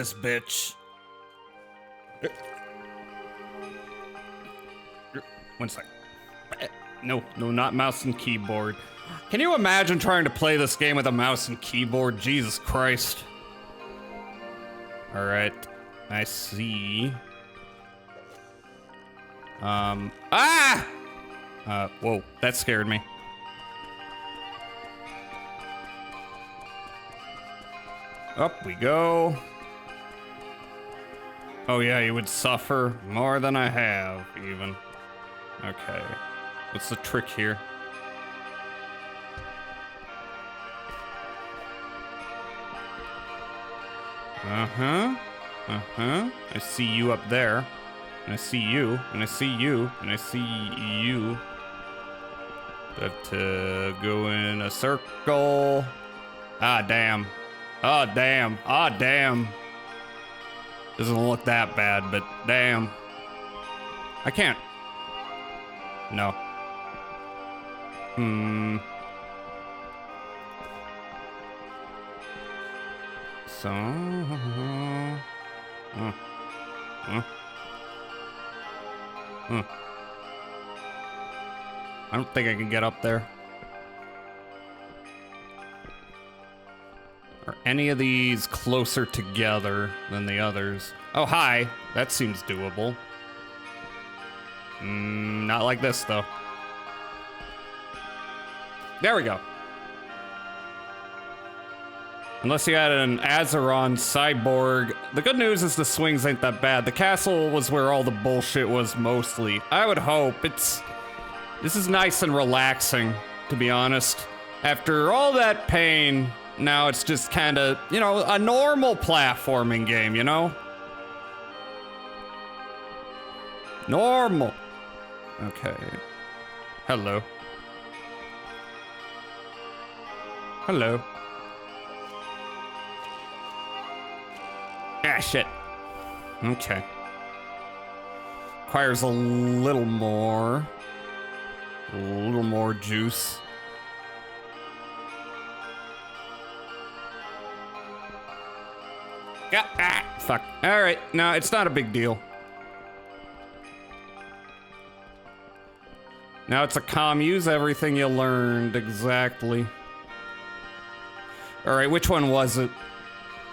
this bitch. 1 sec. No, not mouse and keyboard. Can you imagine trying to play this game with a mouse and keyboard? Jesus Christ. All right, I see. Whoa, that scared me. Up we go. Oh yeah, you would suffer more than I have, even. Okay. What's the trick here? Uh-huh. Uh-huh. I see you up there. And I see you. And I see you. And I see you. Have to go in a circle. Ah, damn. Oh, damn. Oh, damn. Doesn't look that bad, but damn. I can't. No. So... I don't think I can get up there. Are any of these closer together than the others? Oh, hi. That seems doable. Not like this, though. There we go. Unless you had an Azeron cyborg. The good news is the swings ain't that bad. The castle was where all the bullshit was mostly. I would hope. This is nice and relaxing, to be honest. After all that pain, now it's just kind of, you know, a normal platforming game, you know? Normal. Okay. Hello. Hello. Ah, shit. Okay. Requires a little more juice. Yeah, fuck. All right, no, it's not a big deal. Now it's a use everything you learned, exactly. All right, which one was it?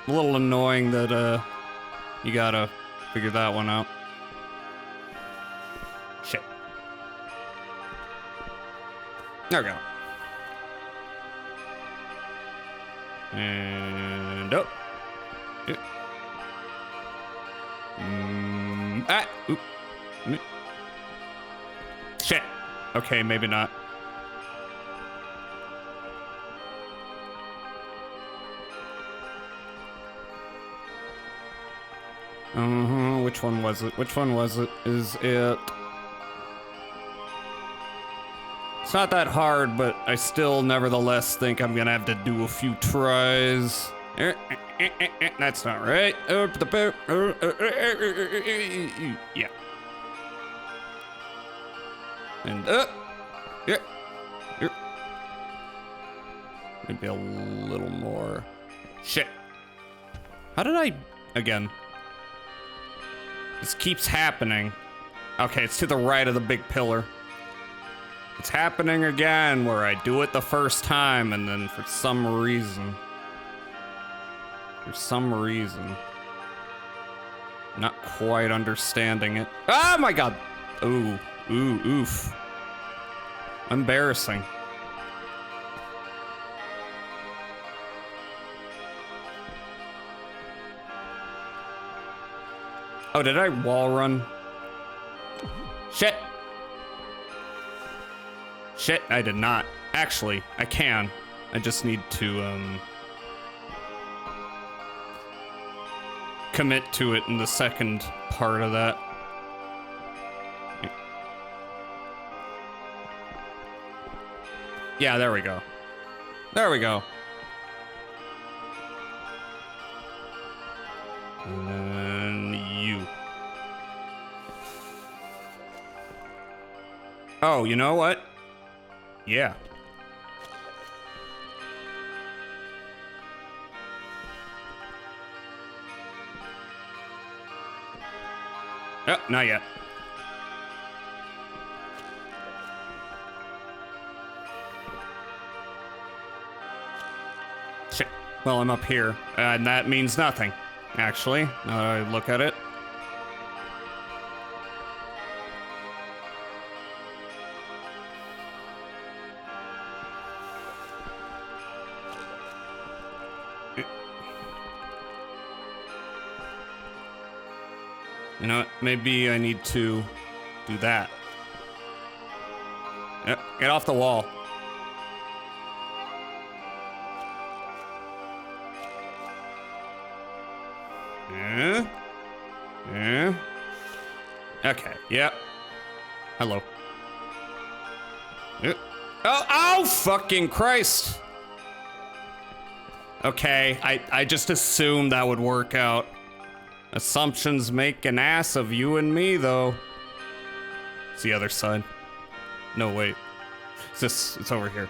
A little annoying that, you gotta figure that one out. Shit. There we go. And up. Oop. Shit. Okay, maybe not. Which one was it? Which one was it? Is it? It's not that hard, but I still nevertheless think I'm gonna have to do a few tries. That's not right. Yeah. And yeah. Maybe a little more. Shit. How did I again? This keeps happening. Okay, it's to the right of the big pillar. It's happening again where I do it the first time and then for some reason, not quite understanding it. Oh my god. Ooh, oof. Embarrassing. Oh, did I wall run? Shit. Shit, I did not. Actually, I can. I just need to, commit to it in the second part of that. Yeah, there we go. There we go. And then you. Oh, you know what? Yeah. Oh, not yet. Shit. Well, I'm up here, and that means nothing, actually, now that I look at it. You know what? Maybe I need to do that. Yep, get off the wall. Yeah. Okay, yep. Hello. Oh, fucking Christ! Okay, I just assumed that would work out. Assumptions make an ass of you and me, though. It's the other side. No, wait. It's over here.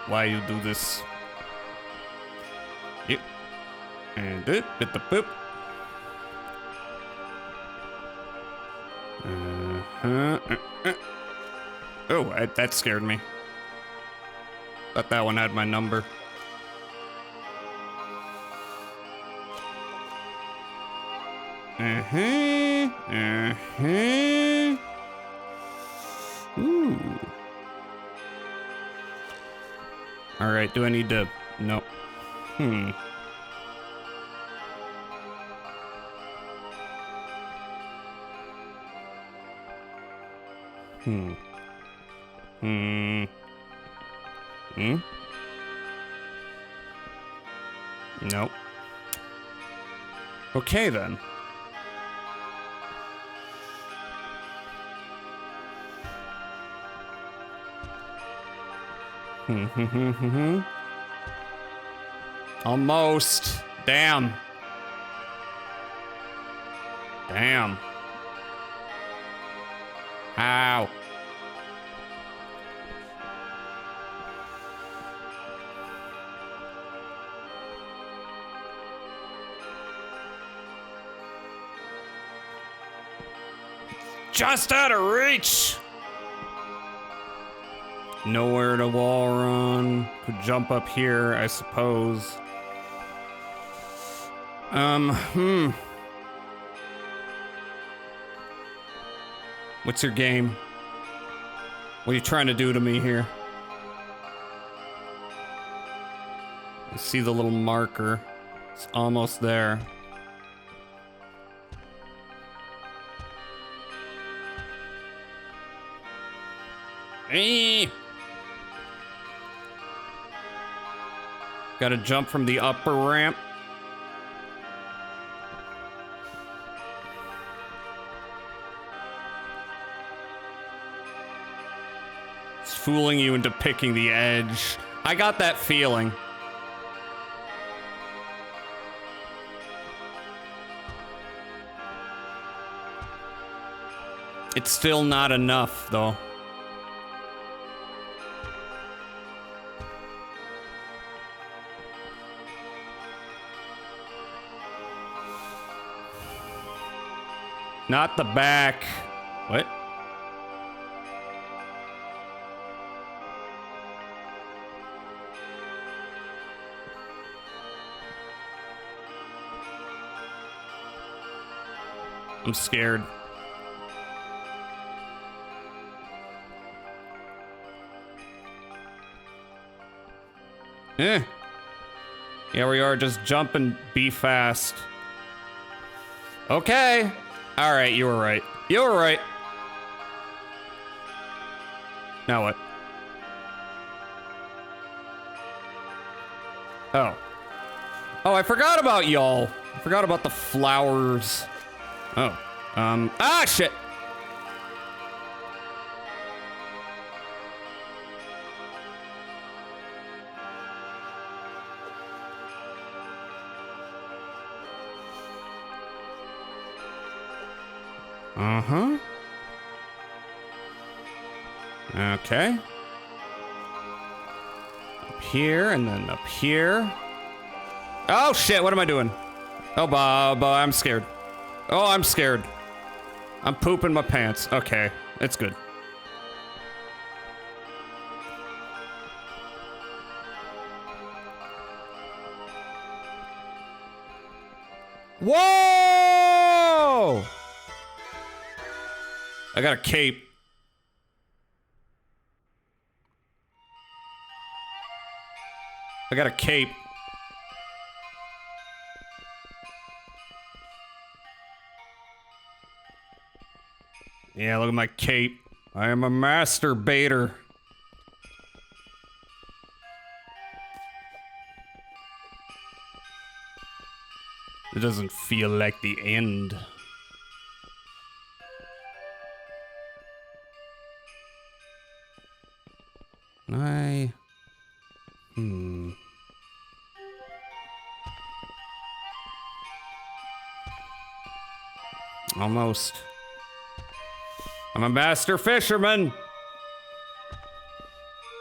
Why you do this? Yep. And it, bit the boop. Oh, that scared me. Thought that one had my number. Ooh. All right, do I need to? No. Nope. Okay then. Almost. Damn. Ow. Just out of reach. Nowhere to wall run. Could jump up here, I suppose. What's your game? What are you trying to do to me here? I see the little marker. It's almost there. Hey! Gotta jump from the upper ramp. It's fooling you into picking the edge. I got that feeling. It's still not enough, though. Not the back. What? I'm scared. Yeah, we are. Just jump and be fast. Okay. All right, you were right. You were right. Now what? Oh. Oh, I forgot about y'all. I forgot about the flowers. Oh. Ah, shit. Okay. Up here and then up here. Oh shit, what am I doing? Oh, Bob, I'm scared. Oh, I'm scared. I'm pooping my pants. Okay, it's good. Whoa! I got a cape. I got a cape. Yeah, look at my cape. I am a masturbator. It doesn't feel like the end. Almost. I'm a master fisherman.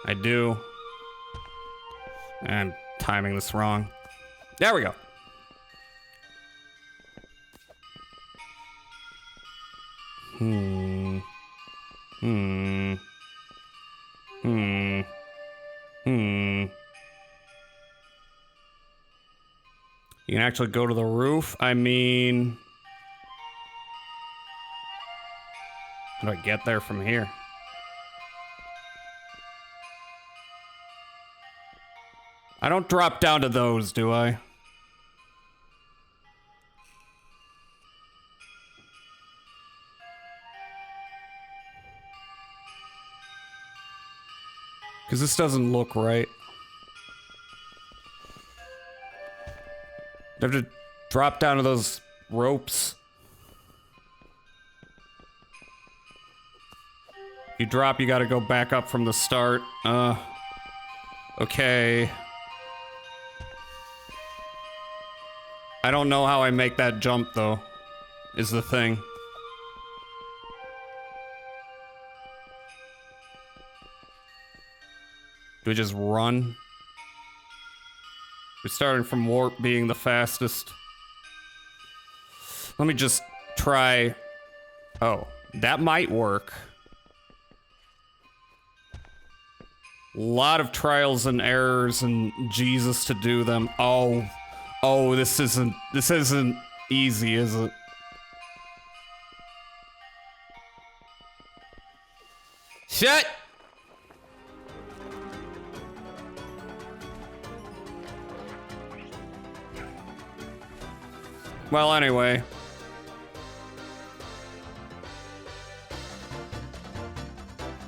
I do. I'm timing this wrong. There we go. You can actually go to the roof. I mean... How do I get there from here? I don't drop down to those, do I? Because this doesn't look right. Do I have to drop down to those ropes? You drop, you gotta go back up from the start. Okay. I don't know how I make that jump, though, is the thing. Do we just run? We're starting from warp being the fastest. Let me just try... Oh, that might work. Lot of trials and errors and Jesus to do them. Oh, this isn't easy, is it? Shit! Well, anyway.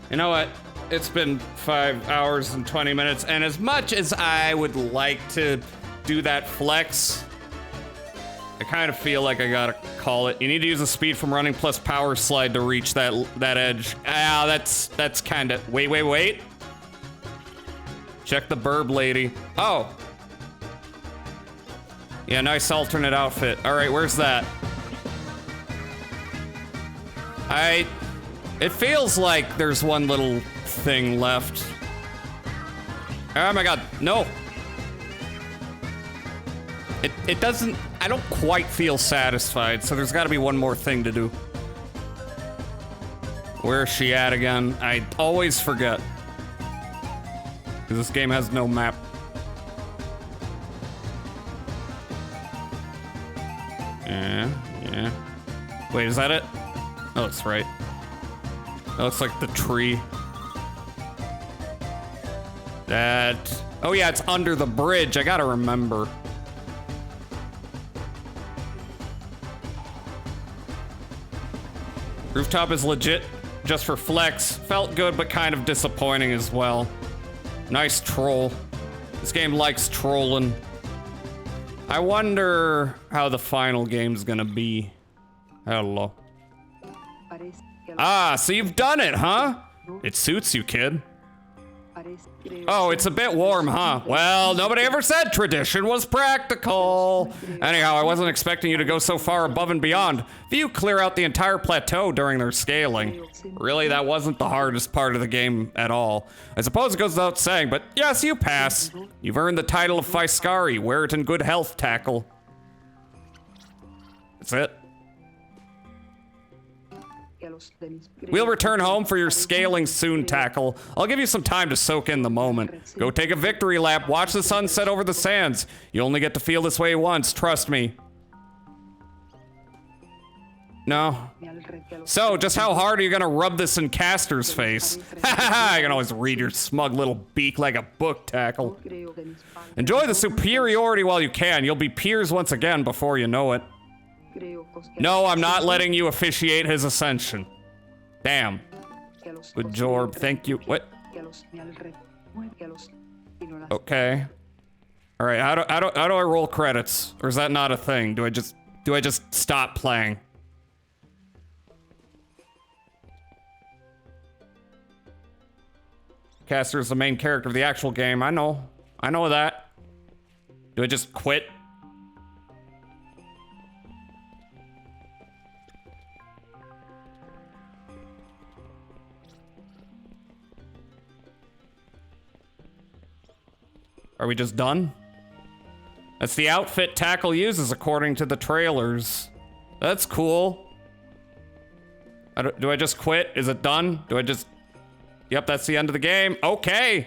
You know what? It's been 5 hours and 20 minutes, and as much as I would like to do that flex, I kind of feel like I gotta call it. You need to use the speed from running plus power slide to reach that edge. Ah, that's kind of... Wait. Check the burb lady. Oh. Yeah, nice alternate outfit. All right, where's that? It feels like there's one little thing left. Oh my god, no. It doesn't... I don't quite feel satisfied, so there's gotta be one more thing to do. Where is she at again? I always forget. Because this game has no map. Yeah. Wait, is that it? Oh, that's right. That looks like the tree. That... Oh yeah, it's under the bridge. I gotta remember. Rooftop is legit just for flex. Felt good, but kind of disappointing as well. Nice troll. This game likes trolling. I wonder how the final game's gonna be. Hello. Ah, so you've done it, huh? It suits you, kid. Oh, it's a bit warm, huh? Well, nobody ever said tradition was practical. Anyhow, I wasn't expecting you to go so far above and beyond. If you clear out the entire plateau during their scaling. Really, that wasn't the hardest part of the game at all. I suppose it goes without saying, but yes, you pass. You've earned the title of Faiskari. Wear it in good health, Tackle. That's it. We'll return home for your scaling soon, Tackle. I'll give you some time to soak in the moment. Go take a victory lap, watch the sun set over the sands. You only get to feel this way once, trust me. No. So, just how hard are you gonna rub this in Castor's face? I can always read your smug little beak like a book, Tackle. Enjoy the superiority while you can. You'll be peers once again before you know it. No, I'm not letting you officiate his ascension. Damn. Good job, thank you. What? Okay. All right, how do I roll credits? Or is that not a thing? Do I just stop playing? Castor is the main character of the actual game. I know that. Do I just quit? Are we just done? That's the outfit Tackle uses according to the trailers. That's cool. Do I just quit? Is it done? Do I just... Yep, that's the end of the game. Okay.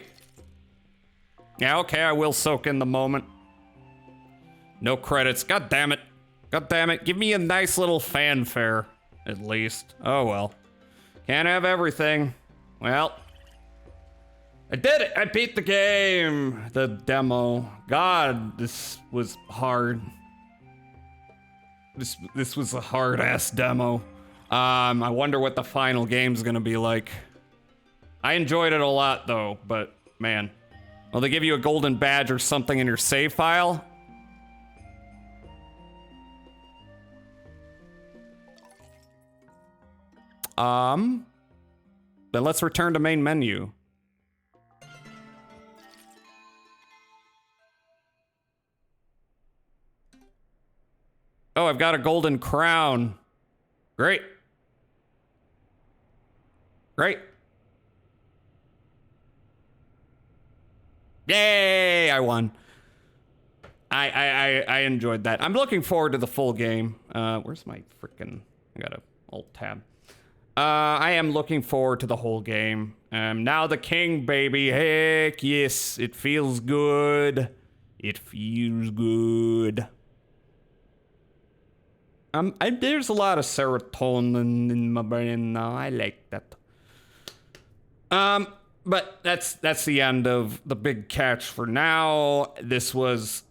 Yeah, okay, I will soak in the moment. No credits. God damn it. God damn it. Give me a nice little fanfare, at least. Oh, well. Can't have everything. Well... I did it! I beat the game! The demo. God, this was hard. This was a hard-ass demo. I wonder what the final game's gonna be like. I enjoyed it a lot, though, but, man. Will they give you a golden badge or something in your save file? Then let's return to main menu. Oh, I've got a golden crown. Great. Great. Yay, I won. I enjoyed that. I'm looking forward to the full game. Where's my freaking... I got a alt tab. I am looking forward to the whole game. Now the king, baby. Heck yes, it feels good. It feels good. There's a lot of serotonin in my brain now. I like that. But that's the end of the big catch for now. This was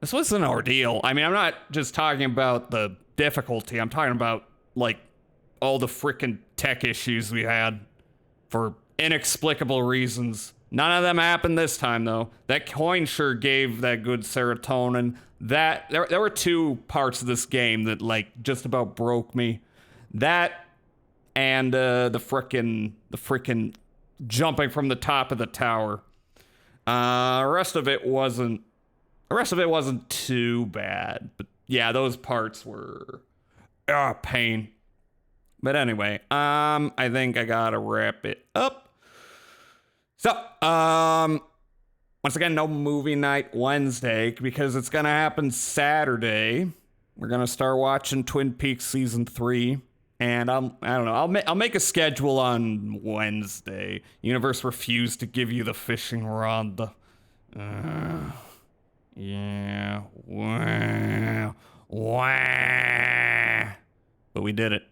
an ordeal. I mean, I'm not just talking about the difficulty. I'm talking about, like, all the frickin' tech issues we had for inexplicable reasons. None of them happened this time, though. That coin sure gave that good serotonin. There were two parts of this game that, like, just about broke me. That and the frickin' jumping from the top of the tower. The rest of it wasn't too bad. But yeah, those parts were pain. But anyway, I think I gotta wrap it up. So, once again, no movie night Wednesday because it's gonna happen Saturday. We're gonna start watching Twin Peaks season 3, and I don't know. I'll make a schedule on Wednesday. Universe refused to give you the fishing rod. Yeah, wow. But we did it.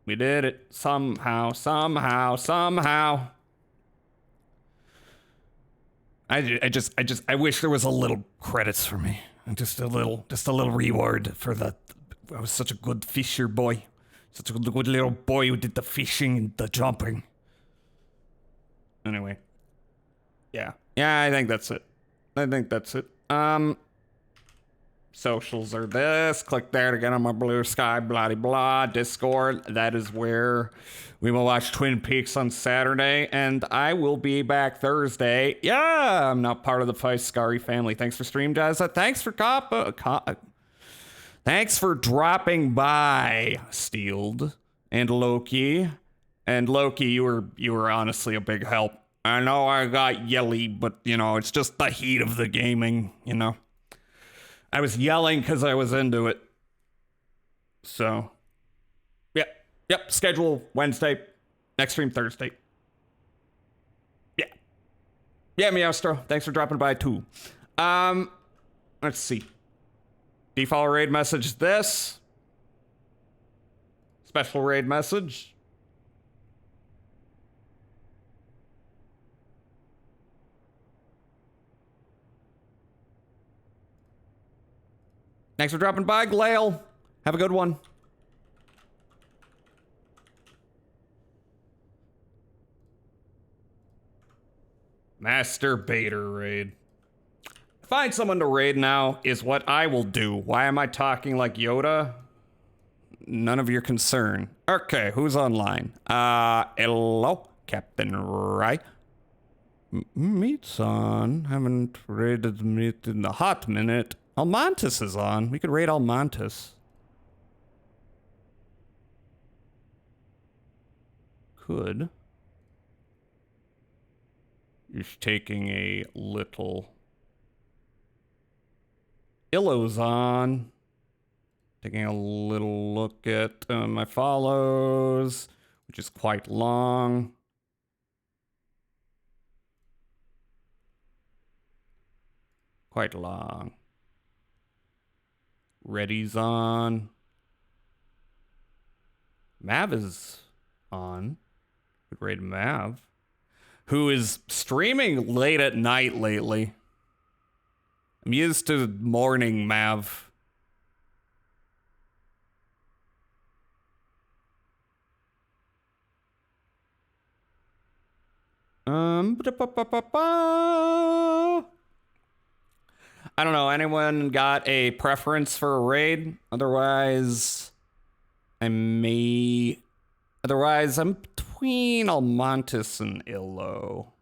We did it somehow. I wish there was a little credits for me. Just a little reward for that. I was such a good fisher boy. Such a good little boy who did the fishing and the jumping. Anyway. Yeah, I think that's it. Socials are this. Click there to get on my Blue Sky, blah, blah, blah. Discord, that is where we will watch Twin Peaks on Saturday, and I will be back Thursday. Yeah, I'm not part of the Five Scary family. Thanks for stream, Jazza. Thanks for thanks for dropping by, Steeled and Loki. And Loki, you were honestly a big help. I know I got yelly, but you know, it's just the heat of the gaming, you know. I was yelling because I was into it. So, yep, schedule Wednesday, next stream Thursday. Yeah, Meowstro, thanks for dropping by too. Let's see. Default raid message this. Special raid message. Thanks for dropping by, Glail. Have a good one. Master Bader raid. Find someone to raid now is what I will do. Why am I talking like Yoda? None of your concern. Okay, who's online? Hello, Captain Rai. Meat's on. Haven't raided Meat in a hot minute. Almantis is on. We could raid Almantis. Could. He's taking a little. Illo's on. Taking a little look at my follows, which is quite long. Quite long. Ready's on. Mav is on. Could raid Mav, who is streaming late at night lately. I'm used to morning Mav. I don't know. Anyone got a preference for a raid? Otherwise, I'm between Almantis and Illo.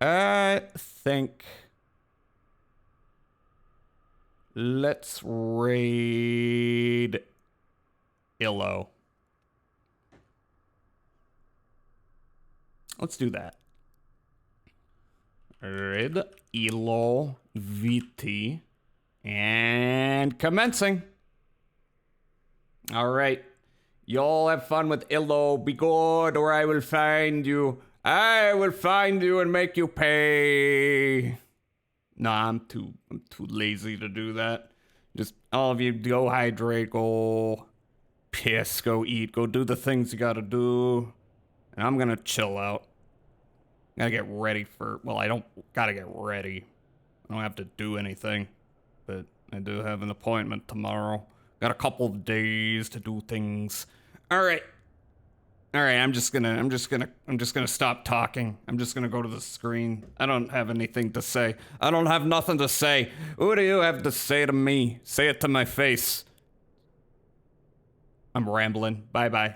I think let's raid Illo. Let's do that. Raid Illo VT and commencing. All right. Y'all have fun with Illo. Be good or I will find you. I will find you and make you pay. Nah, I'm too lazy to do that. Just all of you go hydrate, go piss, go eat, go do the things you gotta do. And I'm gonna chill out. Gotta get ready for, well, I don't gotta get ready. I don't have to do anything, but I do have an appointment tomorrow. Got a couple of days to do things. All right, I'm just gonna stop talking. I'm just gonna go to the screen. I don't have anything to say. I don't have nothing to say. What do you have to say to me? Say it to my face. I'm rambling. Bye-bye.